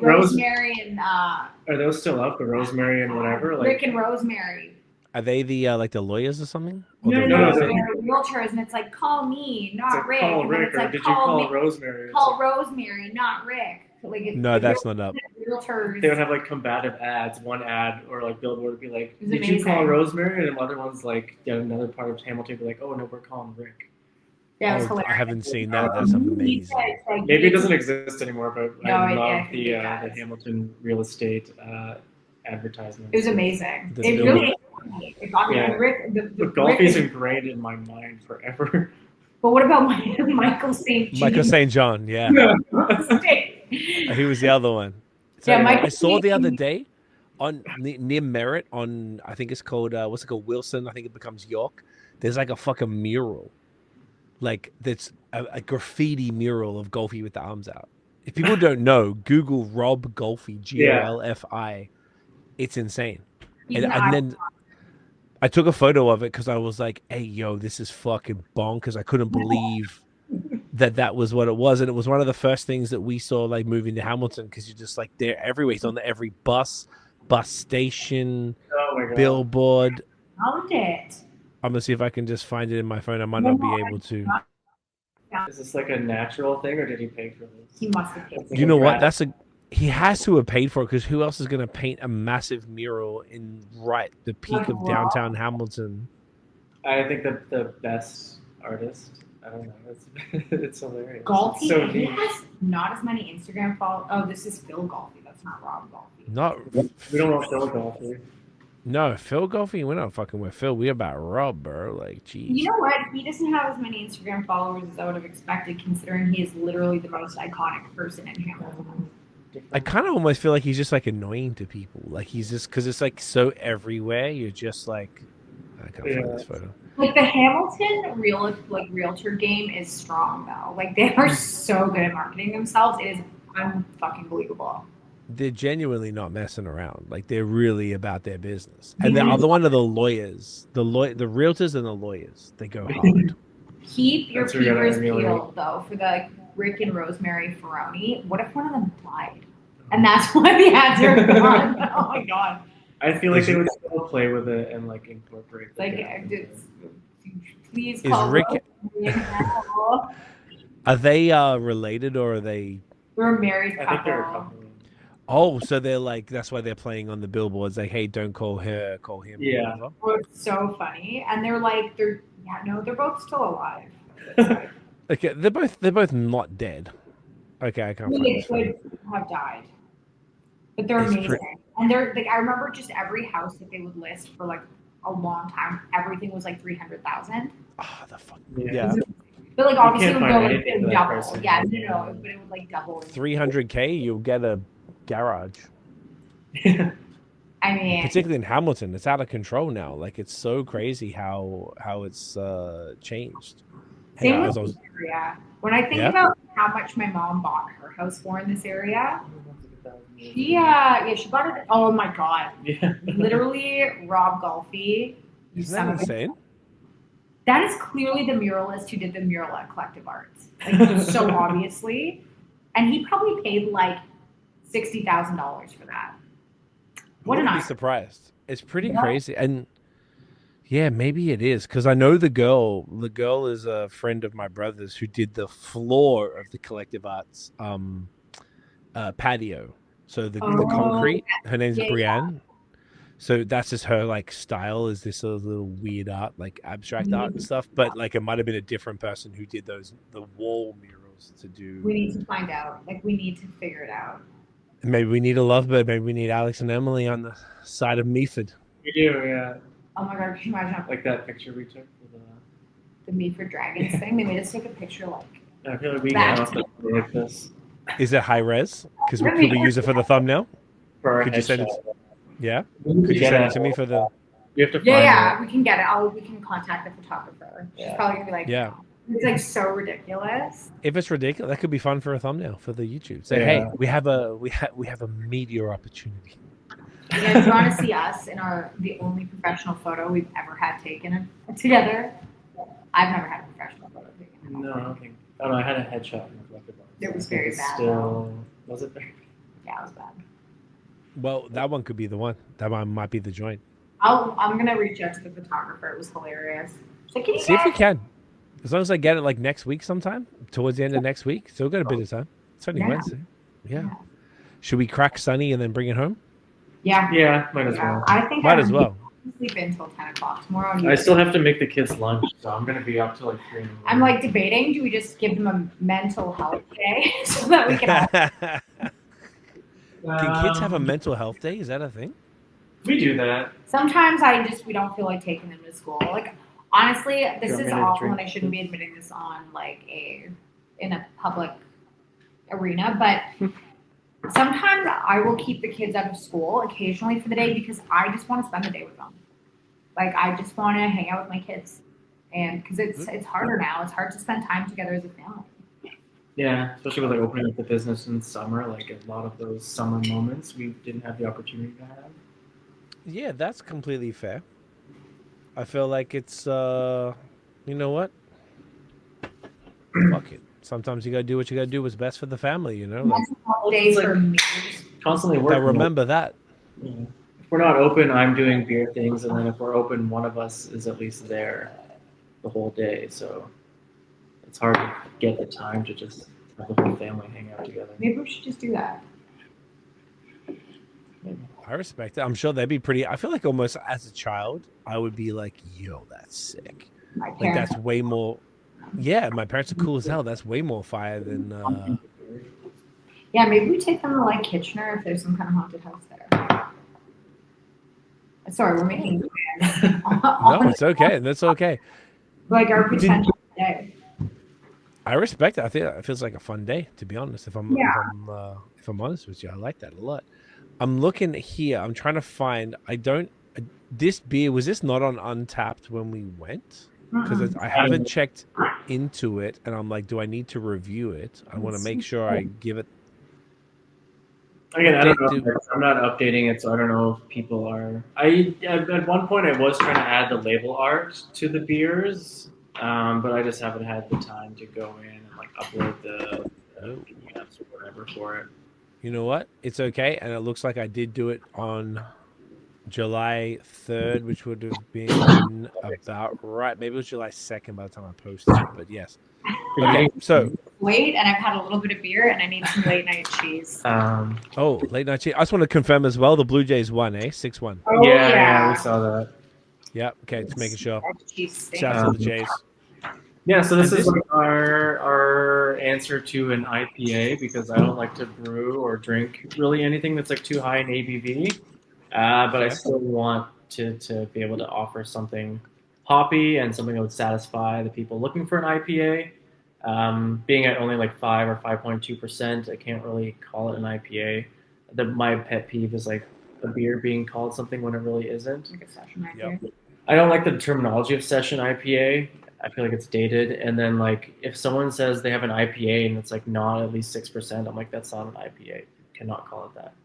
Rosemary and are those still up? The Rosemary and whatever? Like, Rick and Rosemary. Are they the like the lawyers or something? Or No, they're realtors, and it's like, call me, not Rick. Call Rick, it's like, did you call Rosemary? Call Rosemary, not Rick. Like, no, that's not up. realtors. They would have like combative ads. One ad or like billboard would be like, It was "Did you call amazing. Rosemary?" And other ones like, another part of Hamilton would be like, "Oh no, we're calling Rick." Yeah, it was Oh, hilarious. I haven't seen that. That's You need amazing. to, like, Maybe it doesn't exist anymore, but No, I I love think the it does. Hamilton real estate advertisement. It was amazing. The It billboard. really it got me. Yeah. And Rick, the But golf Rick is ingrained in my mind forever. But what about Michael St. Michael St. John, yeah. He was the other one. So Yeah, Michael I saw the other St. day on near Merritt on, I think it's called what's it called, Wilson. I think it becomes York. There's like a fucking mural, like that's a graffiti mural of Golfy with the arms out. If people don't know, Google Rob Golfy, Golfi. It's insane. And then I took a photo of it because I was like, "Hey, yo, this is fucking bonkers." I couldn't believe that was what it was, and it was one of the first things that we saw like moving to Hamilton, because you're just like, they're everywhere. It's on every bus station, Oh my god. Found billboard. it. I'm gonna see if I can just find it in my phone. I might not be able to. Is this like a natural thing, or did he pay for this? He must have paid. You know what? He has to have paid for it, because who else is going to paint a massive mural in the peak of downtown Hamilton? I think the best artist. I don't know. It's hilarious. Golfy, So he neat. has not as many Instagram followers. Oh, this is Phil Golfy. That's not Rob Golfy. We don't want Phil Golfy. No, Phil Golfy. We're not fucking with Phil. We about Rob, bro. Like, geez. You know what? He doesn't have as many Instagram followers as I would have expected, considering he is literally the most iconic person in Hamilton. I kind of almost feel like he's just like annoying to people. Like he's just, because it's like so everywhere. You're just like, I can't find this photo. Like the Hamilton realtor game is strong though. Like they are so good at marketing themselves. It is unfucking believable. They're genuinely not messing around. Like they're really about their business. And the other one are the lawyers, the realtors and the lawyers. They go hard. Keep your That's where you gotta peepers really- peeled though for the Rick and Rosemary Ferroni. What if one of them died? And that's why the ads are gone. Oh my god. I feel like they would still play with it and like incorporate. Like the please Is call Rick- Rosemary and Harold. Are they related, or are they? We're a married I couple. think they're a couple. Oh, so they're like, that's why they're playing on the billboards. Like, hey, don't call her, call him. Yeah. Whatever. Oh, it's so funny. And they're both still alive. Okay, they're both not dead. Okay, I can't find They this photo. could have died. But they're It's amazing. And they're like, I remember just every house that they would list for like a long time, everything was like 300,000. Ah, the fuck. Yeah. Yeah. But like obviously it can't would find go like anything for that double. person. Yeah, no, but it would like double. 300K, you'll get a garage. I mean, Particularly in Hamilton, it's out of control now. Like, it's so crazy how it's changed. same Yeah, with I was- this area. When I think Yeah? about how much my mom bought her house for in this area, she bought it. Oh my god, Yeah. literally Rob Golfy. You Isn't son that of a- insane? That is clearly the muralist who did the mural at Collective Arts. Like, so obviously. And he probably paid like $60,000 for that. What an I wouldn't be honor. surprised. It's pretty Yeah. crazy. And yeah, maybe it is, because I know the girl. The girl is a friend of my brother's who did the floor of the Collective Arts patio. So the concrete. Her name's yeah, Brienne. So that's just her like style, is this little weird art, like abstract art and stuff. But like it might have been a different person who did the wall murals to do. We need to find out. Like, we need to figure it out. Maybe we need a Lovebird. Maybe we need Alex and Emily on the side of Meaford. We do, yeah. Oh my god, can you imagine Like that picture we took with the Meaford Dragons thing? They made us take a picture like. I feel like we That. have to like this Is it high res? Because could we use it for the thumbnail? for our Could you send it? headshot. Yeah. We Could you get send it to me for the? We have to find Yeah, it. we can get it. We can contact the photographer. She's Yeah. probably gonna be like, Yeah. It's like so ridiculous. If it's ridiculous, that could be fun for a thumbnail for the YouTube. Say, Yeah. hey, we have a media opportunity. You guys want to see us in the only professional photo we've ever had taken together? I've never had a professional photo taken. No, I don't think. Oh no, I had a headshot in the Collective Arts. It was I think very it's bad, Still, was it very Yeah, it was bad. Well, that one could be the one. That one might be the joint. I'm gonna reach out to the photographer. It was hilarious. So can you See if we guys- can. As long as I get it like next week sometime, towards the end of next week. Still got a bit of time. It's only Yeah. Wednesday. Yeah. Should we crack Sunny and then bring it home? Yeah. Yeah, might as well. I think Might I'm as well. sleep until 10 o'clock tomorrow. I still have to make the kids lunch, so I'm gonna be up till like 3 in the morning. I'm like debating, do we just give them a mental health day so that we can all Can kids have a mental health day? Is that a thing? We do that. Sometimes we don't feel like taking them to school. Like honestly, this is awful and I shouldn't be admitting this on like in a public arena, but sometimes I will keep the kids out of school occasionally for the day because I just want to spend the day with them. Like I just want to hang out with my kids, and because it's harder now. It's hard to spend time together as a family. Yeah, especially with like opening up the business in summer, like a lot of those summer moments we didn't have the opportunity to have. Yeah, that's completely fair. I feel like it's you know what? Fuck it. Sometimes you gotta do what you gotta do. What's best for the family, you know. Like, Days for me. Constantly I working. remember that. Yeah. If we're not open, I'm doing beer things, and then if we're open, one of us is at least there the whole day. So it's hard to get the time to just have the whole family hang out together. Maybe we should just do that. I respect it. I'm sure that'd be pretty. I feel like almost as a child, I would be like, "Yo, that's sick." My Like parents. that's way more. Yeah, my parents are cool as hell. That's way more fire than. Yeah, maybe we take them to like Kitchener if there's some kind of haunted house there. Sorry, we're making No, it's okay. That's okay. like our potential day. I respect it. I think it feels like a fun day, to be honest. If I'm honest with you, I like that a lot. I'm looking here. I'm trying to find. This beer, was this not on Untapped when we went? Because I haven't checked into it, and I'm like, do I need to review it? I want to make sure I give it. Again, I don't know. I'm not updating it, so I don't know if people are. At one point I was trying to add the label art to the beers, but I just haven't had the time to go in and like upload the PDFs or whatever for it. You know what? It's okay, and it looks like I did do it on July 3rd, which would have been about right. Maybe it was July 2nd by the time I posted it, but yes. Okay, so Late, and I've had a little bit of beer, and I need some late night cheese. late night cheese. I just want to confirm as well. The Blue Jays won, 6-1. Oh, yeah, we saw that. Yeah. Okay, just making sure. Cheese Shout out to the Jays. Yeah, so this is like our answer to an IPA because I don't like to brew or drink really anything that's like too high in ABV, but I still want to be able to offer something hoppy and something that would satisfy the people looking for an IPA. Being at only like 5 or 5.2%, I can't really call it an IPA. My pet peeve is like a beer being called something when it really isn't. Like a session IPA. Yep. I don't like the terminology of session IPA. I feel like it's dated. And then like if someone says they have an IPA and it's like not at least 6%, I'm like, that's not an IPA. Cannot call it that.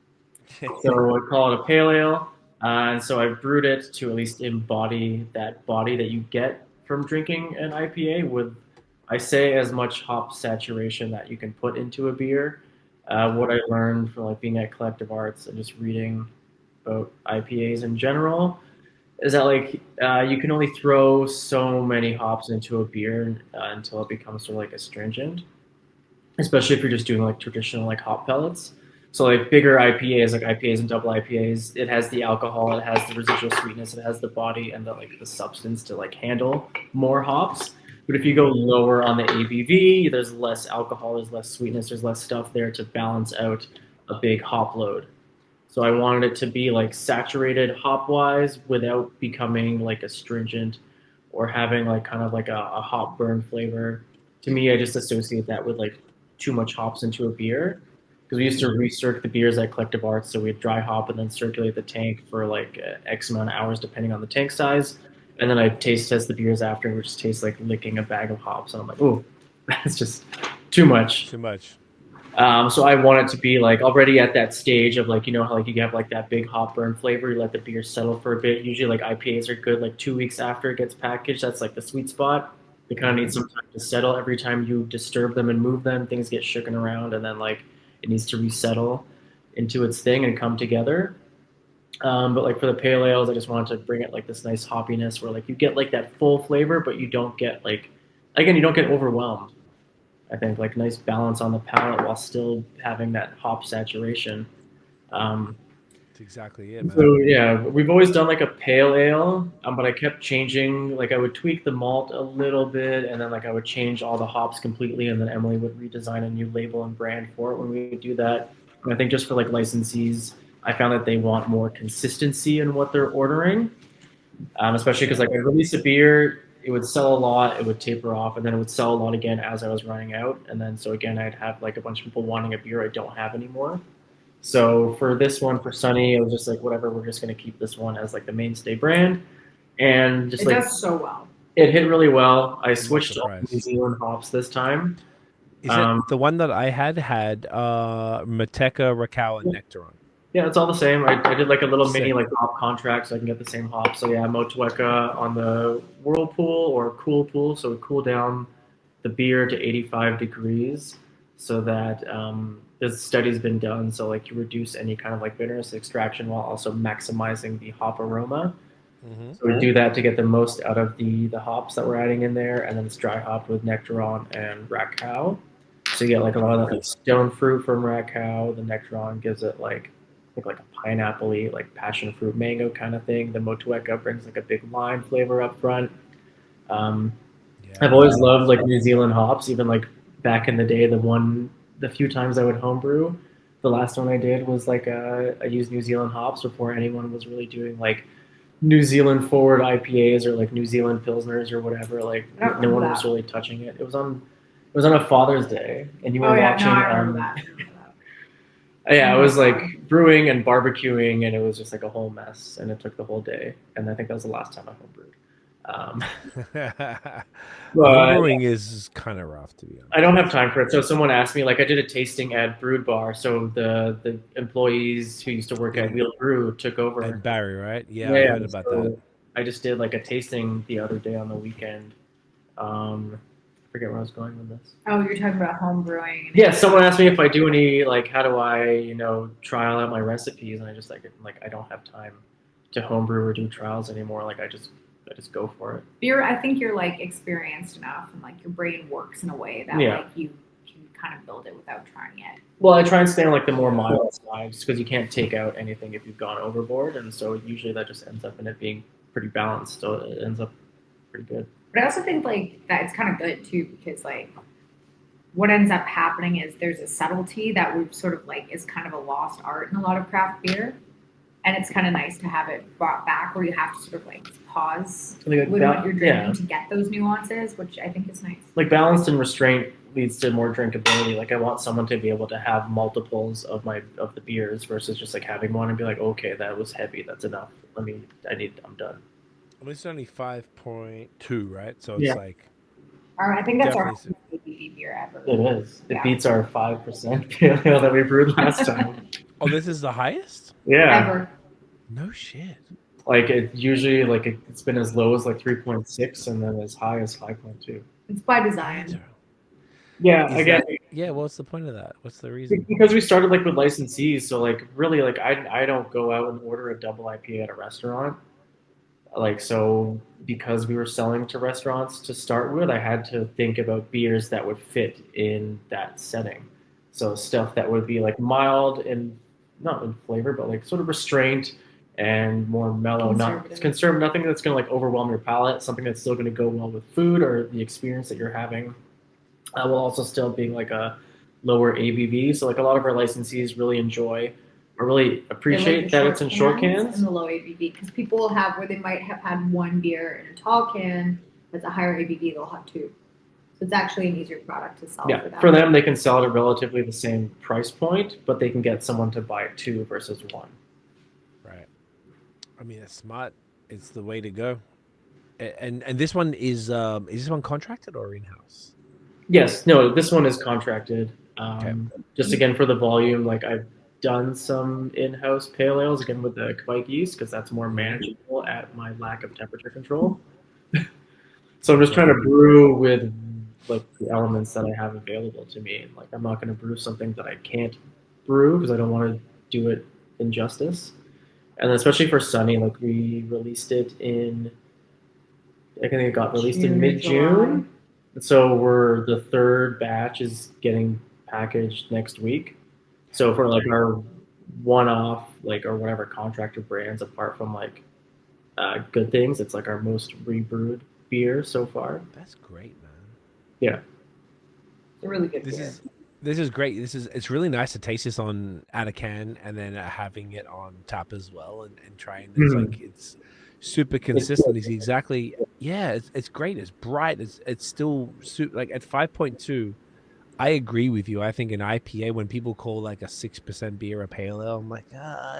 So I call it a pale ale. And so I brewed it to at least embody that body that you get from drinking an IPA with, I say, as much hop saturation that you can put into a beer. What I learned from like being at Collective Arts and just reading about IPAs in general is that like you can only throw so many hops into a beer until it becomes sort of like astringent, especially if you're just doing like traditional like hop pellets. So like bigger IPAs, like IPAs and double IPAs, it has the alcohol, it has the residual sweetness, it has the body and the substance to like handle more hops. But if you go lower on the ABV, there's less alcohol, there's less sweetness, there's less stuff there to balance out a big hop load. So I wanted it to be like saturated hop-wise without becoming like astringent or having like kind of like a hop burn flavor. To me, I just associate that with like too much hops into a beer. Because we used to recirculate the beers at Collective Arts, so we'd dry hop and then circulate the tank for like X amount of hours depending on the tank size. And then I taste test the beers after, which tastes like licking a bag of hops. And I'm like, oh, that's just too much. Too much. So I want it to be like already at that stage of like, you know how like you have like that big hop burn flavor, you let the beer settle for a bit. Usually like IPAs are good like 2 weeks after it gets packaged. That's like the sweet spot. They kind of need some time to settle. Every time you disturb them and move them, things get shooken around and then like it needs to resettle into its thing and come together. But like for the pale ales, I just wanted to bring it like this nice hoppiness where like you get like that full flavor, but you don't get like, again, you don't get overwhelmed. I think like nice balance on the palate while still having that hop saturation. That's exactly it, man. So yeah, we've always done like a pale ale, but I kept changing. Like I would tweak the malt a little bit, and then like I would change all the hops completely, and then Emily would redesign a new label and brand for it when we would do that. And I think just for like licensees, I found that they want more consistency in what they're ordering, especially because like I release a beer, it would sell a lot, it would taper off, and then it would sell a lot again as I was running out, and then so again I'd have like a bunch of people wanting a beer I don't have anymore. So for this one, for Sunny, I was just like, whatever, we're just going to keep this one as like the mainstay brand. And just It like, does so well. it hit really well. I switched to surprised. New Zealand hops this time. Is it the one that I had Mateca, Raquel, and Nectaron? Yeah, it's all the same. I did like a little Sick. mini like hop contract so I can get the same hop. So yeah, Motueka on the whirlpool or cool pool. So we cool down the beer to 85 degrees so that this study's been done. So like you reduce any kind of like bitterness extraction while also maximizing the hop aroma. Mm-hmm. So we do that to get the most out of the hops that we're adding in there, and then it's dry hopped with Nectaron and Raquel. So you get like a lot of that like stone fruit from Raquel. The Nectaron gives it like I think like a pineapple-y, like passion fruit mango kind of thing. The Motueka brings like a big lime flavor up front. I've always loved like New Zealand hops, even like back in the day. The few times I would homebrew, the last one I did was like I used New Zealand hops before anyone was really doing like New Zealand forward IPAs or like New Zealand Pilsners or whatever. Like no one was really touching it. It was on a Father's Day, and you were watching. No, I remember that. Yeah, I was like brewing and barbecuing, and it was just like a whole mess, and it took the whole day. And I think that was the last time I homebrewed. Homebrewing is kind of rough, to be honest. I don't have time for it. So someone asked me, like I did a tasting at Brewed Bar. So the employees who used to work at Wheel Brew took over. And Barry, right? Yeah, I heard about that. I just did like a tasting the other day on the weekend. I forget where I was going with this. Oh, you're talking about home brewing. Yeah, someone asked me if I do any, like, how do I, trial out my recipes, and I just like I don't have time to homebrew or do trials anymore. Like I just go for it. I think you're like experienced enough, and like your brain works in a way that like you can kind of build it without trying it. Well, I try and stay on like the more mild sides because you can't take out anything if you've gone overboard, and so usually that just ends up in it being pretty balanced. So it ends up pretty good. But I also think like that it's kind of good too, because like what ends up happening is there's a subtlety that we've sort of like is kind of a lost art in a lot of craft beer. And it's kind of nice to have it brought back where you have to sort of like pause with what you're drinking to get those nuances, which I think is nice. Like balanced and restraint leads to more drinkability. Like I want someone to be able to have multiples of the beers versus just like having one and be like, okay, that was heavy, that's enough. I'm done. At least only 5.2, right? So it's like. I think that's our ABV beer ever. It is. It beats our 5% pale ale that we brewed last time. Oh, this is the highest? Yeah. Ever. No shit. Like it usually it's been as low as like 3.6 and then as high as 5.2. It's by design. Yeah, I guess. Yeah, what's the point of that? What's the reason? Because we started like with licensees, so like really like I don't go out and order a double IPA at a restaurant. Like so because we were selling to restaurants to start with, I had to think about beers that would fit in that setting. So stuff that would be like mild and not in flavor, but like sort of restrained and more mellow, not conservative, nothing that's going to like overwhelm your palate, something that's still going to go well with food or the experience that you're having, while also still being like a lower ABV. So like a lot of our licensees really enjoy or really appreciate that it's in short cans. And the low ABV, because people will have where they might have had one beer in a tall can that's a higher ABV, they'll have two. So it's actually an easier product to sell for them. For them, they can sell it at relatively the same price point, but they can get someone to buy two versus one. Right. I mean, it's smart. It's the way to go. And this one is this one contracted or in-house? Yes. No, this one is contracted. Okay. Just again for the volume, like I've done some in-house pale ales again with the Kvike yeast because that's more manageable at my lack of temperature control. So I'm just trying to brew with like the elements that I have available to me. Like I'm not going to brew something that I can't brew because I don't want to do it injustice. And especially for Sunny, like we released it in, I think it got released in mid-June. So we're the third batch is getting packaged next week. So for like our one-off, like or whatever contractor brands, apart from like Good Things, it's like our most rebrewed beer so far. That's great, man. Yeah. It's a really good This beer. is this is great. It's really nice to taste this on out of can and then having it on tap as well and trying. It's like it's super consistent. It's exactly It's great. It's bright. It's still like at 5.2. I agree with you. I think an IPA, when people call like a 6% beer a pale ale, I'm like,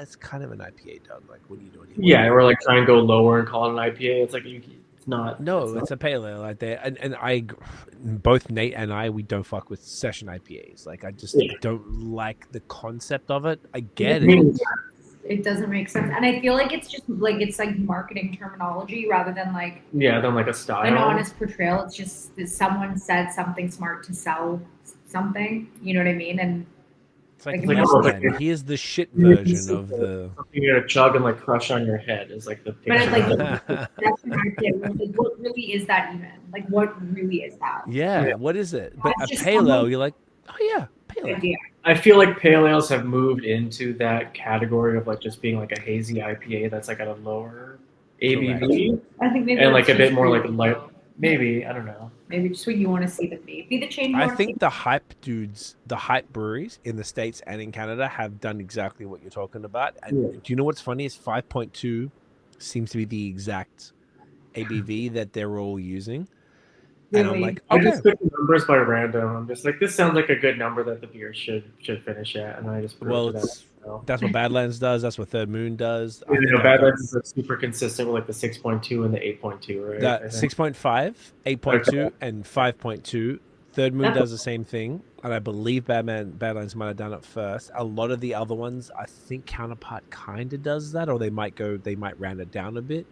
it's kind of an IPA, dog. Like, what are you doing here? Yeah, or like try and go lower and call it an IPA. It's like it's not. No, it's a pale ale like that. And both Nate and I, we don't fuck with session IPAs. Like, I just don't like the concept of it. I get it. It doesn't make sense, and I feel like it's just like it's like marketing terminology rather than like than like a style. An honest portrayal. It's just that someone said something smart to sell something. You know what I mean? And it's like, here's the shit version of the something you're gonna chug and like crush on your head is like the picture. But like, that's an idea. Like, what really is that even? Like, what really is that? Yeah, what is it? But That's a just pale ale, someone- you're like, oh yeah, pale ale. Idea. I feel like pale ales have moved into that category of like just being like a hazy IPA that's like at a lower ABV I think maybe and like that's a bit just more for like you. light. Maybe I don't know. Maybe just when you want to see the change. You I wanna think see. the hype dudes, the hype breweries in the States and in Canada have done exactly what you're talking about. And do you know what's funny is 5.2 seems to be the exact ABV that they're all using. And I'm like, I okay. just pick numbers by random. I'm just like, this sounds like a good number that the beer should finish at, and I just put it to that. That's what Badlands does. That's what Third Moon does. Badlands is like super consistent with like the 6.2 and the 8.2, right? That 6.5, 8.2, and 5.2. Third Moon does the same thing, and I believe Badlands might have done it first. A lot of the other ones, I think Counterpart kind of does that, or they might round it down a bit.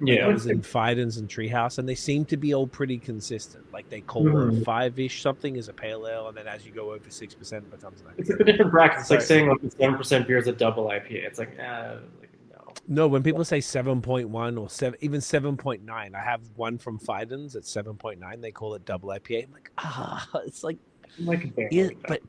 Yeah, I was in Fidens and Treehouse, and they seem to be all pretty consistent. Like they call a 5-ish something as a pale ale, and then as you go over 6%, it becomes an IPA. It's like a different bracket. It's like saying like 7% beer is a double IPA. It's like, no. No, when people say 7.1 or 7, even 7.9, I have one from Fidens at 7.9. They call it double IPA. I'm like, it's like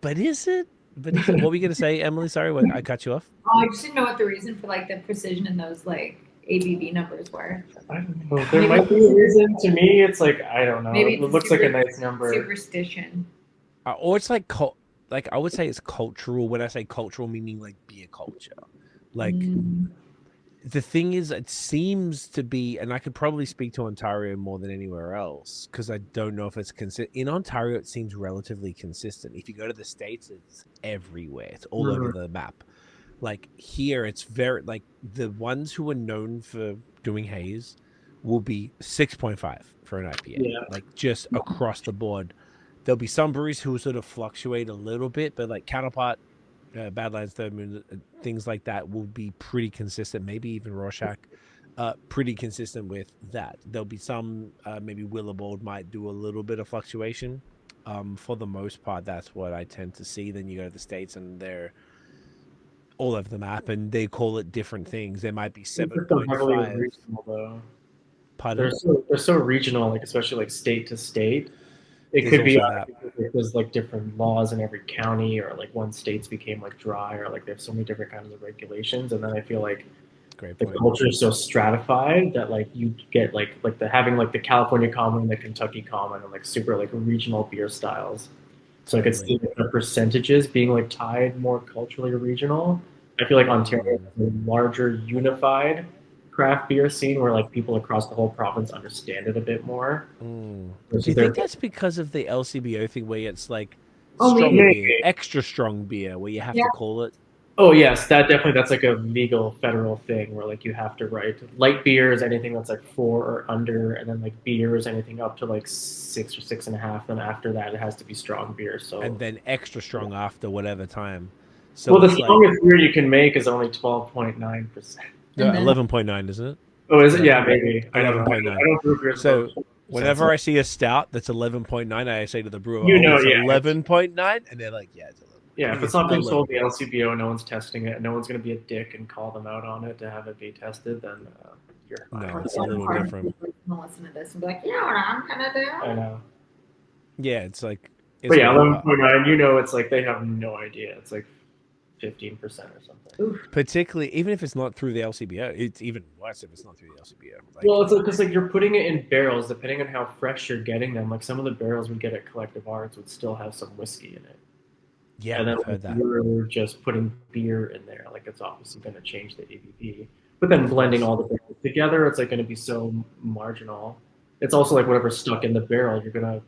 but is it? But what were you gonna say, Emily? Sorry, I cut you off. Oh, I just didn't know what the reason for like the precision in those like ABV numbers were. I don't know. There might be a reason. To me, it's like I don't know. Maybe it looks like a nice number. Superstition. Or it's like I would say it's cultural. When I say cultural, meaning like beer culture. Like the thing is, it seems to be, and I could probably speak to Ontario more than anywhere else because I don't know if it's consistent. In Ontario, it seems relatively consistent. If you go to the States, it's everywhere. It's all over the map. Like here, it's very like the ones who are known for doing haze will be 6.5 for an IPA. Yeah. Like just across the board. There'll be some breweries who sort of fluctuate a little bit, but like Counterpart, Badlands, Third Moon, things like that will be pretty consistent. Maybe even Rorschach, pretty consistent with that. There'll be some, maybe Willowbold might do a little bit of fluctuation. For the most part, that's what I tend to see. Then you go to the States and they're all over the map and they call it different things. There might be 7.5. Pardon? They're so regional, like especially like state to state. It There's could be also there's like different laws in every county, or like one state's became like dry, or like there's so many different kinds of regulations. And then I feel like the culture is so stratified that like you get like the having like the California common, the Kentucky common, and like super like regional beer styles. So I could see the percentages being like tied more culturally to regional. I feel like Ontario is a larger unified craft beer scene where like people across the whole province understand it a bit more. Do you think that's because of the LCBO thing where it's like strong maybe. beer, extra strong beer, where you have to call it? Oh yes, that's like a legal federal thing where like you have to write light beer is anything that's like 4 or under, and then like beer is anything up to like 6 or 6.5. Then after that, it has to be strong beer. So and then extra strong after whatever time. So the strongest beer you can make is only 12.9%. No, 11.9, isn't it? Oh, is it? Yeah, maybe. 11.9. I don't brew beers. So whenever I see a stout that's 11.9, I say to the brewer, it's 11.9, and they're like, yeah, it's 11. Yeah, if it's not being sold the LCBO, no one's testing it, and no one's going to be a dick and call them out on it to have it be tested, then you're fine. No, it's a little different. Listen to this and be like, you know what I'm gonna do? I know. Yeah, it's like. But yeah, whatever. 11.9. You know, it's like they have no idea. It's like 15% or something. Particularly, even if it's not through the LCBO, it's even worse if it's not through the LCBO. Like, Well, it's because like you're putting it in barrels, depending on how fresh you're getting them. Like some of the barrels we get at Collective Arts would still have some whiskey in it. yeah, And then I've heard that. we're just putting beer in there. Like it's obviously going to change the ABV. But then blending all the barrels together, it's like going to be so marginal. It's also like whatever's stuck in the barrel,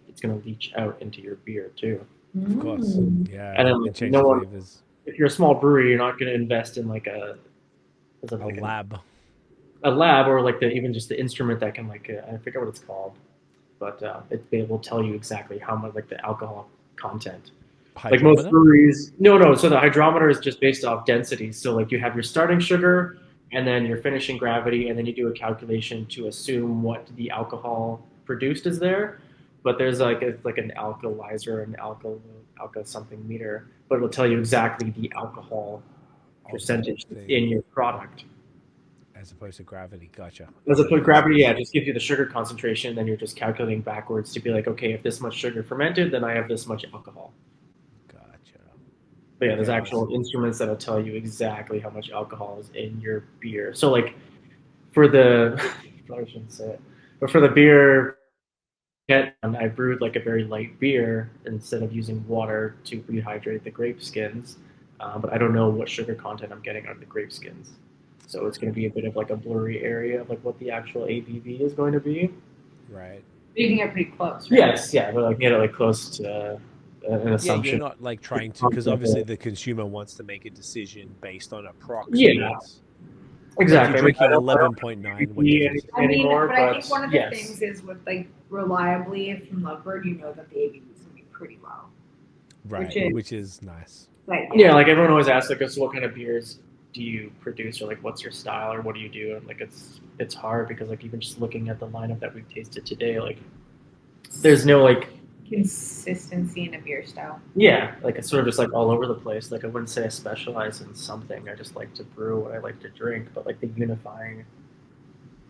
it's gonna leach out into your beer too. Of course, yeah, And then and change no the one, flavors. if you're a small brewery, you're not going to invest in like a Lab. a lab or like even just the instrument that can like I forget what it's called, but it will tell you exactly how much like the alcohol content. Like most breweries, no. So the hydrometer is just based off density. So like you have your starting sugar and then your finishing gravity, and then you do a calculation to assume what the alcohol produced is there. But there's like an alkalizer, an alka something meter, but it'll tell you exactly the alcohol percentage in your product. As opposed to gravity, gotcha. As opposed to gravity, yeah, it just gives you the sugar concentration, then you're just calculating backwards to be like, okay, if this much sugar fermented, then I have this much alcohol. Gotcha. But yeah, there's actual instruments that'll tell you exactly how much alcohol is in your beer. So like for the, I shouldn't say it, but for the beer, I brewed like a very light beer instead of using water to rehydrate the grape skins. But I don't know what sugar content I'm getting out of the grape skins. So it's going to be a bit of like a blurry area of like what the actual ABV is going to be. Right. You can get pretty close, right? Yes, yeah, but like get it like close to an assumption. Yeah, you're not like trying to, because obviously the consumer wants to make a decision based on approximates. Yeah, exactly. Like you're drinking 11.9. Anymore, but I think one of the yes. things is with like reliably from Lovebird, you know that the ABV is going to be pretty low. Right, which is nice. Like, yeah, like everyone always asks, like, so what kind of beers do you produce, or like, what's your style, or what do you do? And like, it's hard because like even just looking at the lineup that we've tasted today, like, there's no like consistency in a beer style. Yeah, like it's sort of just like all over the place. Like I wouldn't say I specialize in something. I just like to brew what I like to drink. But like the unifying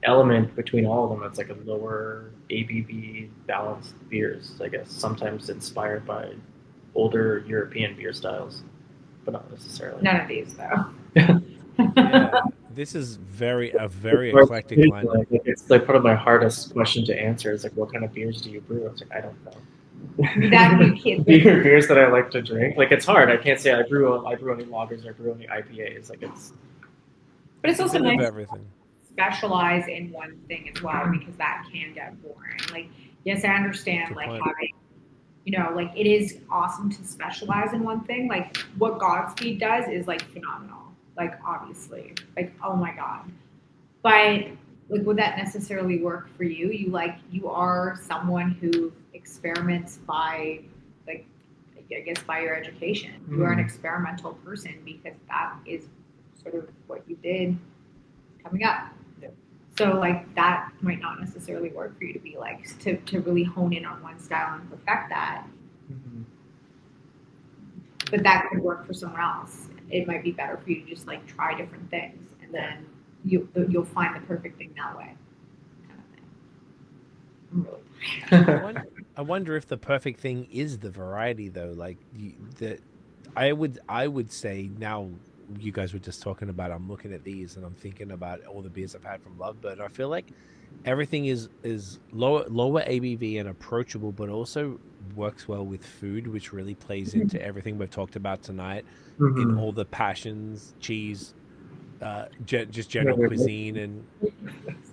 element between all of them, it's like a lower ABV balanced beers. I guess sometimes inspired by older European beer styles, but not necessarily. None of these though. Yeah, this is a very eclectic lineup. It's like part of my hardest question to answer is like, what kind of beers do you brew? I was like, I don't know. That you can't. Beers that I like to drink. Like it's hard. I can't say I brew any lagers or brew any IPAs. Like it's. But it's also nice everything. To specialize in one thing as well, because that can get boring. Like, yes, I understand like having, you know, like it is awesome to specialize in one thing. Like what Godspeed does is like phenomenal. Like obviously, like oh my god. But like, would that necessarily work for you? You are someone who experiments by, like, I guess by your education. You are an experimental person because that is sort of what you did coming up. Yeah. So like that might not necessarily work for you to be like to really hone in on one style and perfect that. Mm-hmm. But that could work for someone else. It might be better for you to just like try different things and then you'll find the perfect thing that way. Kind of thing. I'm really I wonder if the perfect thing is the variety, though. Like I would say now. You guys were just talking about. I'm looking at these and I'm thinking about all the beers I've had from Lovebird. I feel like everything is lower ABV and approachable, but also works well with food, which really plays into everything we've talked about tonight. In all the passions, cheese, just general cuisine, and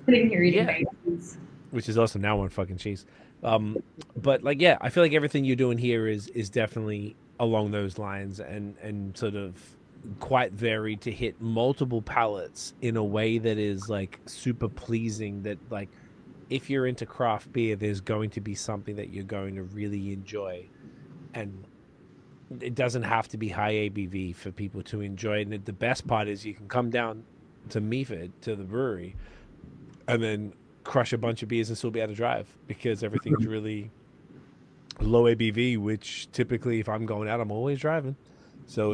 sitting here eating bagels. Which is awesome. Now on fucking cheese. But like, yeah, I feel like everything you're doing here is definitely along those lines and sort of quite varied to hit multiple palates in a way that is like super pleasing, that like if you're into craft beer, there's going to be something that you're going to really enjoy. And it doesn't have to be high ABV for people to enjoy it. And the best part is you can come down to Meaford, to the brewery, and then crush a bunch of beers and still be able to drive because everything's really low ABV, which typically if I'm going out, I'm always driving. So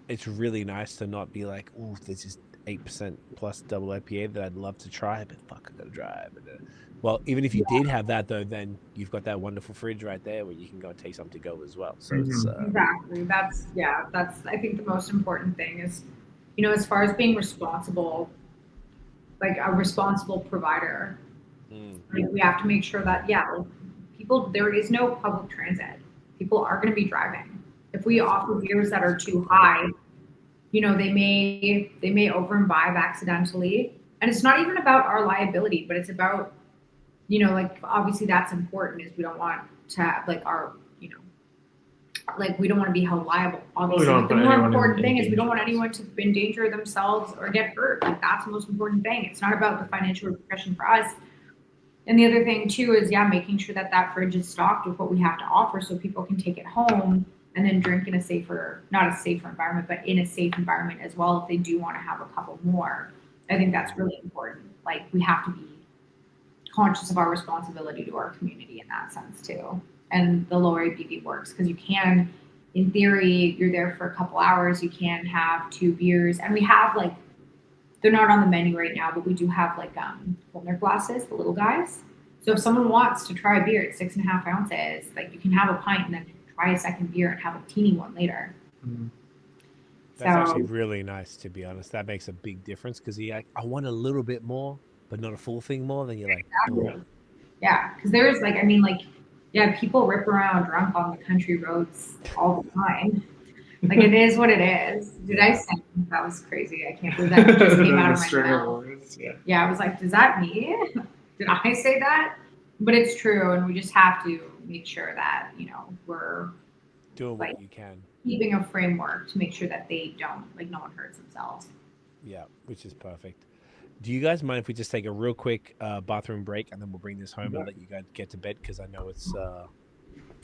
it's really nice to not be like, oh, this is 8% plus double IPA that I'd love to try, but fuck, I gotta drive. Well, even if you did have that though, then you've got that wonderful fridge right there where you can go and take something to go as well. So it's Exactly. That's I think the most important thing is, as far as being responsible, like a responsible provider, like we have to make sure that people, there is no public transit. People are going to be driving. If we offer beers that are too high, they may over imbibe accidentally, and it's not even about our liability, but it's about like obviously that's important, is we don't want to have like our like we don't want to be held liable. Obviously, the more important thing is we don't want anyone to endanger themselves or get hurt. Like that's the most important thing. It's not about the financial repercussion for us. And the other thing too is making sure that that fridge is stocked with what we have to offer, so people can take it home and then drink in not a safer environment, but in a safe environment as well if they do want to have a couple more. I think that's really important. Like we have to be conscious of our responsibility to our community in that sense too. And the lower ABV works because you can, in theory, you're there for a couple hours, you can have 2 beers. And we have they're not on the menu right now, but we do have Holner glasses, the little guys. So if someone wants to try a beer at 6.5 ounces, you can have a pint and then try a second beer and have a teeny one later. That's actually really nice, to be honest. That makes a big difference because I want a little bit more, but not a full thing more. Then you're like, exactly. Yeah, because there's people rip around drunk on the country roads all the time. It is what it is. Did I say that was crazy? I can't believe that just came out of my mouth. Yeah, I was like, does that me? Did I say that? But it's true, and we just have to make sure that we're doing what you can, keeping a framework to make sure that they don't no one hurts themselves. Yeah, which is perfect. Do you guys mind if we just take a real quick bathroom break and then we'll bring this home and let you guys get to bed? Because I know it's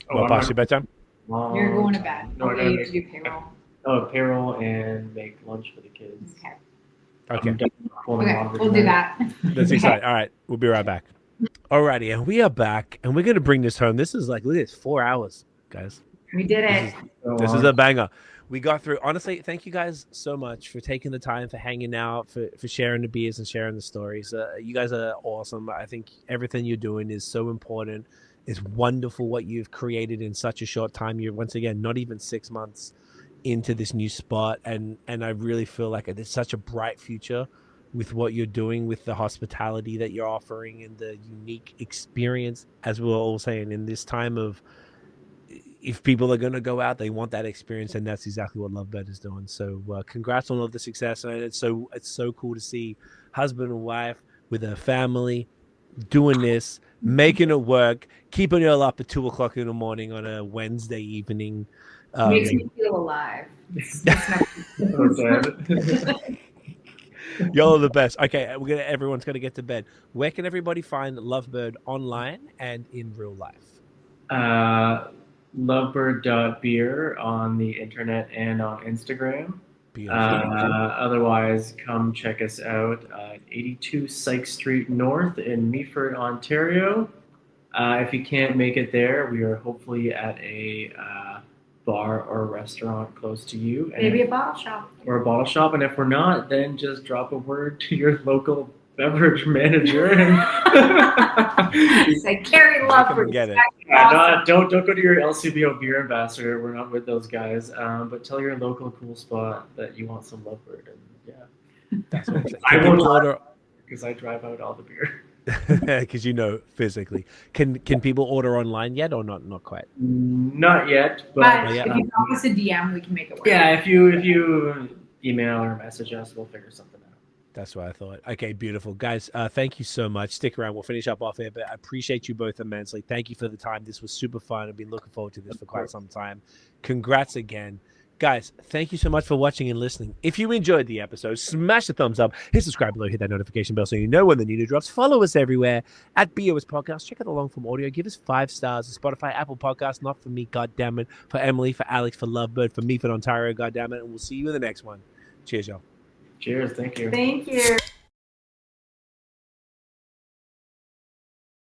past your bedtime. You're going to bed. No, okay, you do payroll. Payroll and make lunch for the kids. Okay, we'll do that. That's exciting. All right, we'll be right back. Alrighty, and we are back, and we're going to bring this home. This is look at this, 4 hours, guys. We did it. This is a banger. We got through. Honestly, thank you guys so much for taking the time, for hanging out, for sharing the beers and sharing the stories. You guys are awesome. I think everything you're doing is so important. It's wonderful what you've created in such a short time. You're, once again, not even 6 months into this new spot. And I really feel like there's such a bright future with what you're doing, with the hospitality that you're offering and the unique experience, as we were all saying, in this time of, if people are going to go out, they want that experience, and that's exactly what Lovebird is doing. So congrats on all the success. And it's so cool to see husband and wife with a family doing this, making it work, keeping it all up at 2:00 in the morning on a Wednesday evening. Makes me feel alive. Y'all are the best. Okay, everyone's going to get to bed. Where can everybody find Lovebird online and in real life? Lovebird.beer on the internet and on Instagram. Otherwise, come check us out at 82 Sykes Street North in Meaford, Ontario. If you can't make it there, we are hopefully at a bar or restaurant close to you. Maybe a bottle shop. Or a bottle shop. And if we're not, then just drop a word to your local beverage manager and say Carrie Lovebird. Get it. Don't go to your LCBO beer ambassador. We're not with those guys. But tell your local cool spot that you want some Lovebird. And that's what I'm saying. I won't order because I drive out all the beer. Because physically. Can people order online yet or not quite? Not yet, but if you drop us a DM, we can make it work. Yeah, if you email or message us, we'll figure something out. That's what I thought. Okay, beautiful. Guys, thank you so much. Stick around. We'll finish up off air, but I appreciate you both immensely. Thank you for the time. This was super fun. I've been looking forward to this for quite some time. Congrats again. Guys, thank you so much for watching and listening. If you enjoyed the episode, smash the thumbs up, hit subscribe below, hit that notification bell so you know when the new drops. Follow us everywhere at BAOS Podcast. Check out the long form audio. Give us 5 stars on Spotify, Apple Podcasts. Not for me, goddammit. For Emily, for Alex, for Lovebird, for Meaford, Ontario, goddammit. And we'll see you in the next one. Cheers, y'all. Cheers. Thank you. Thank you.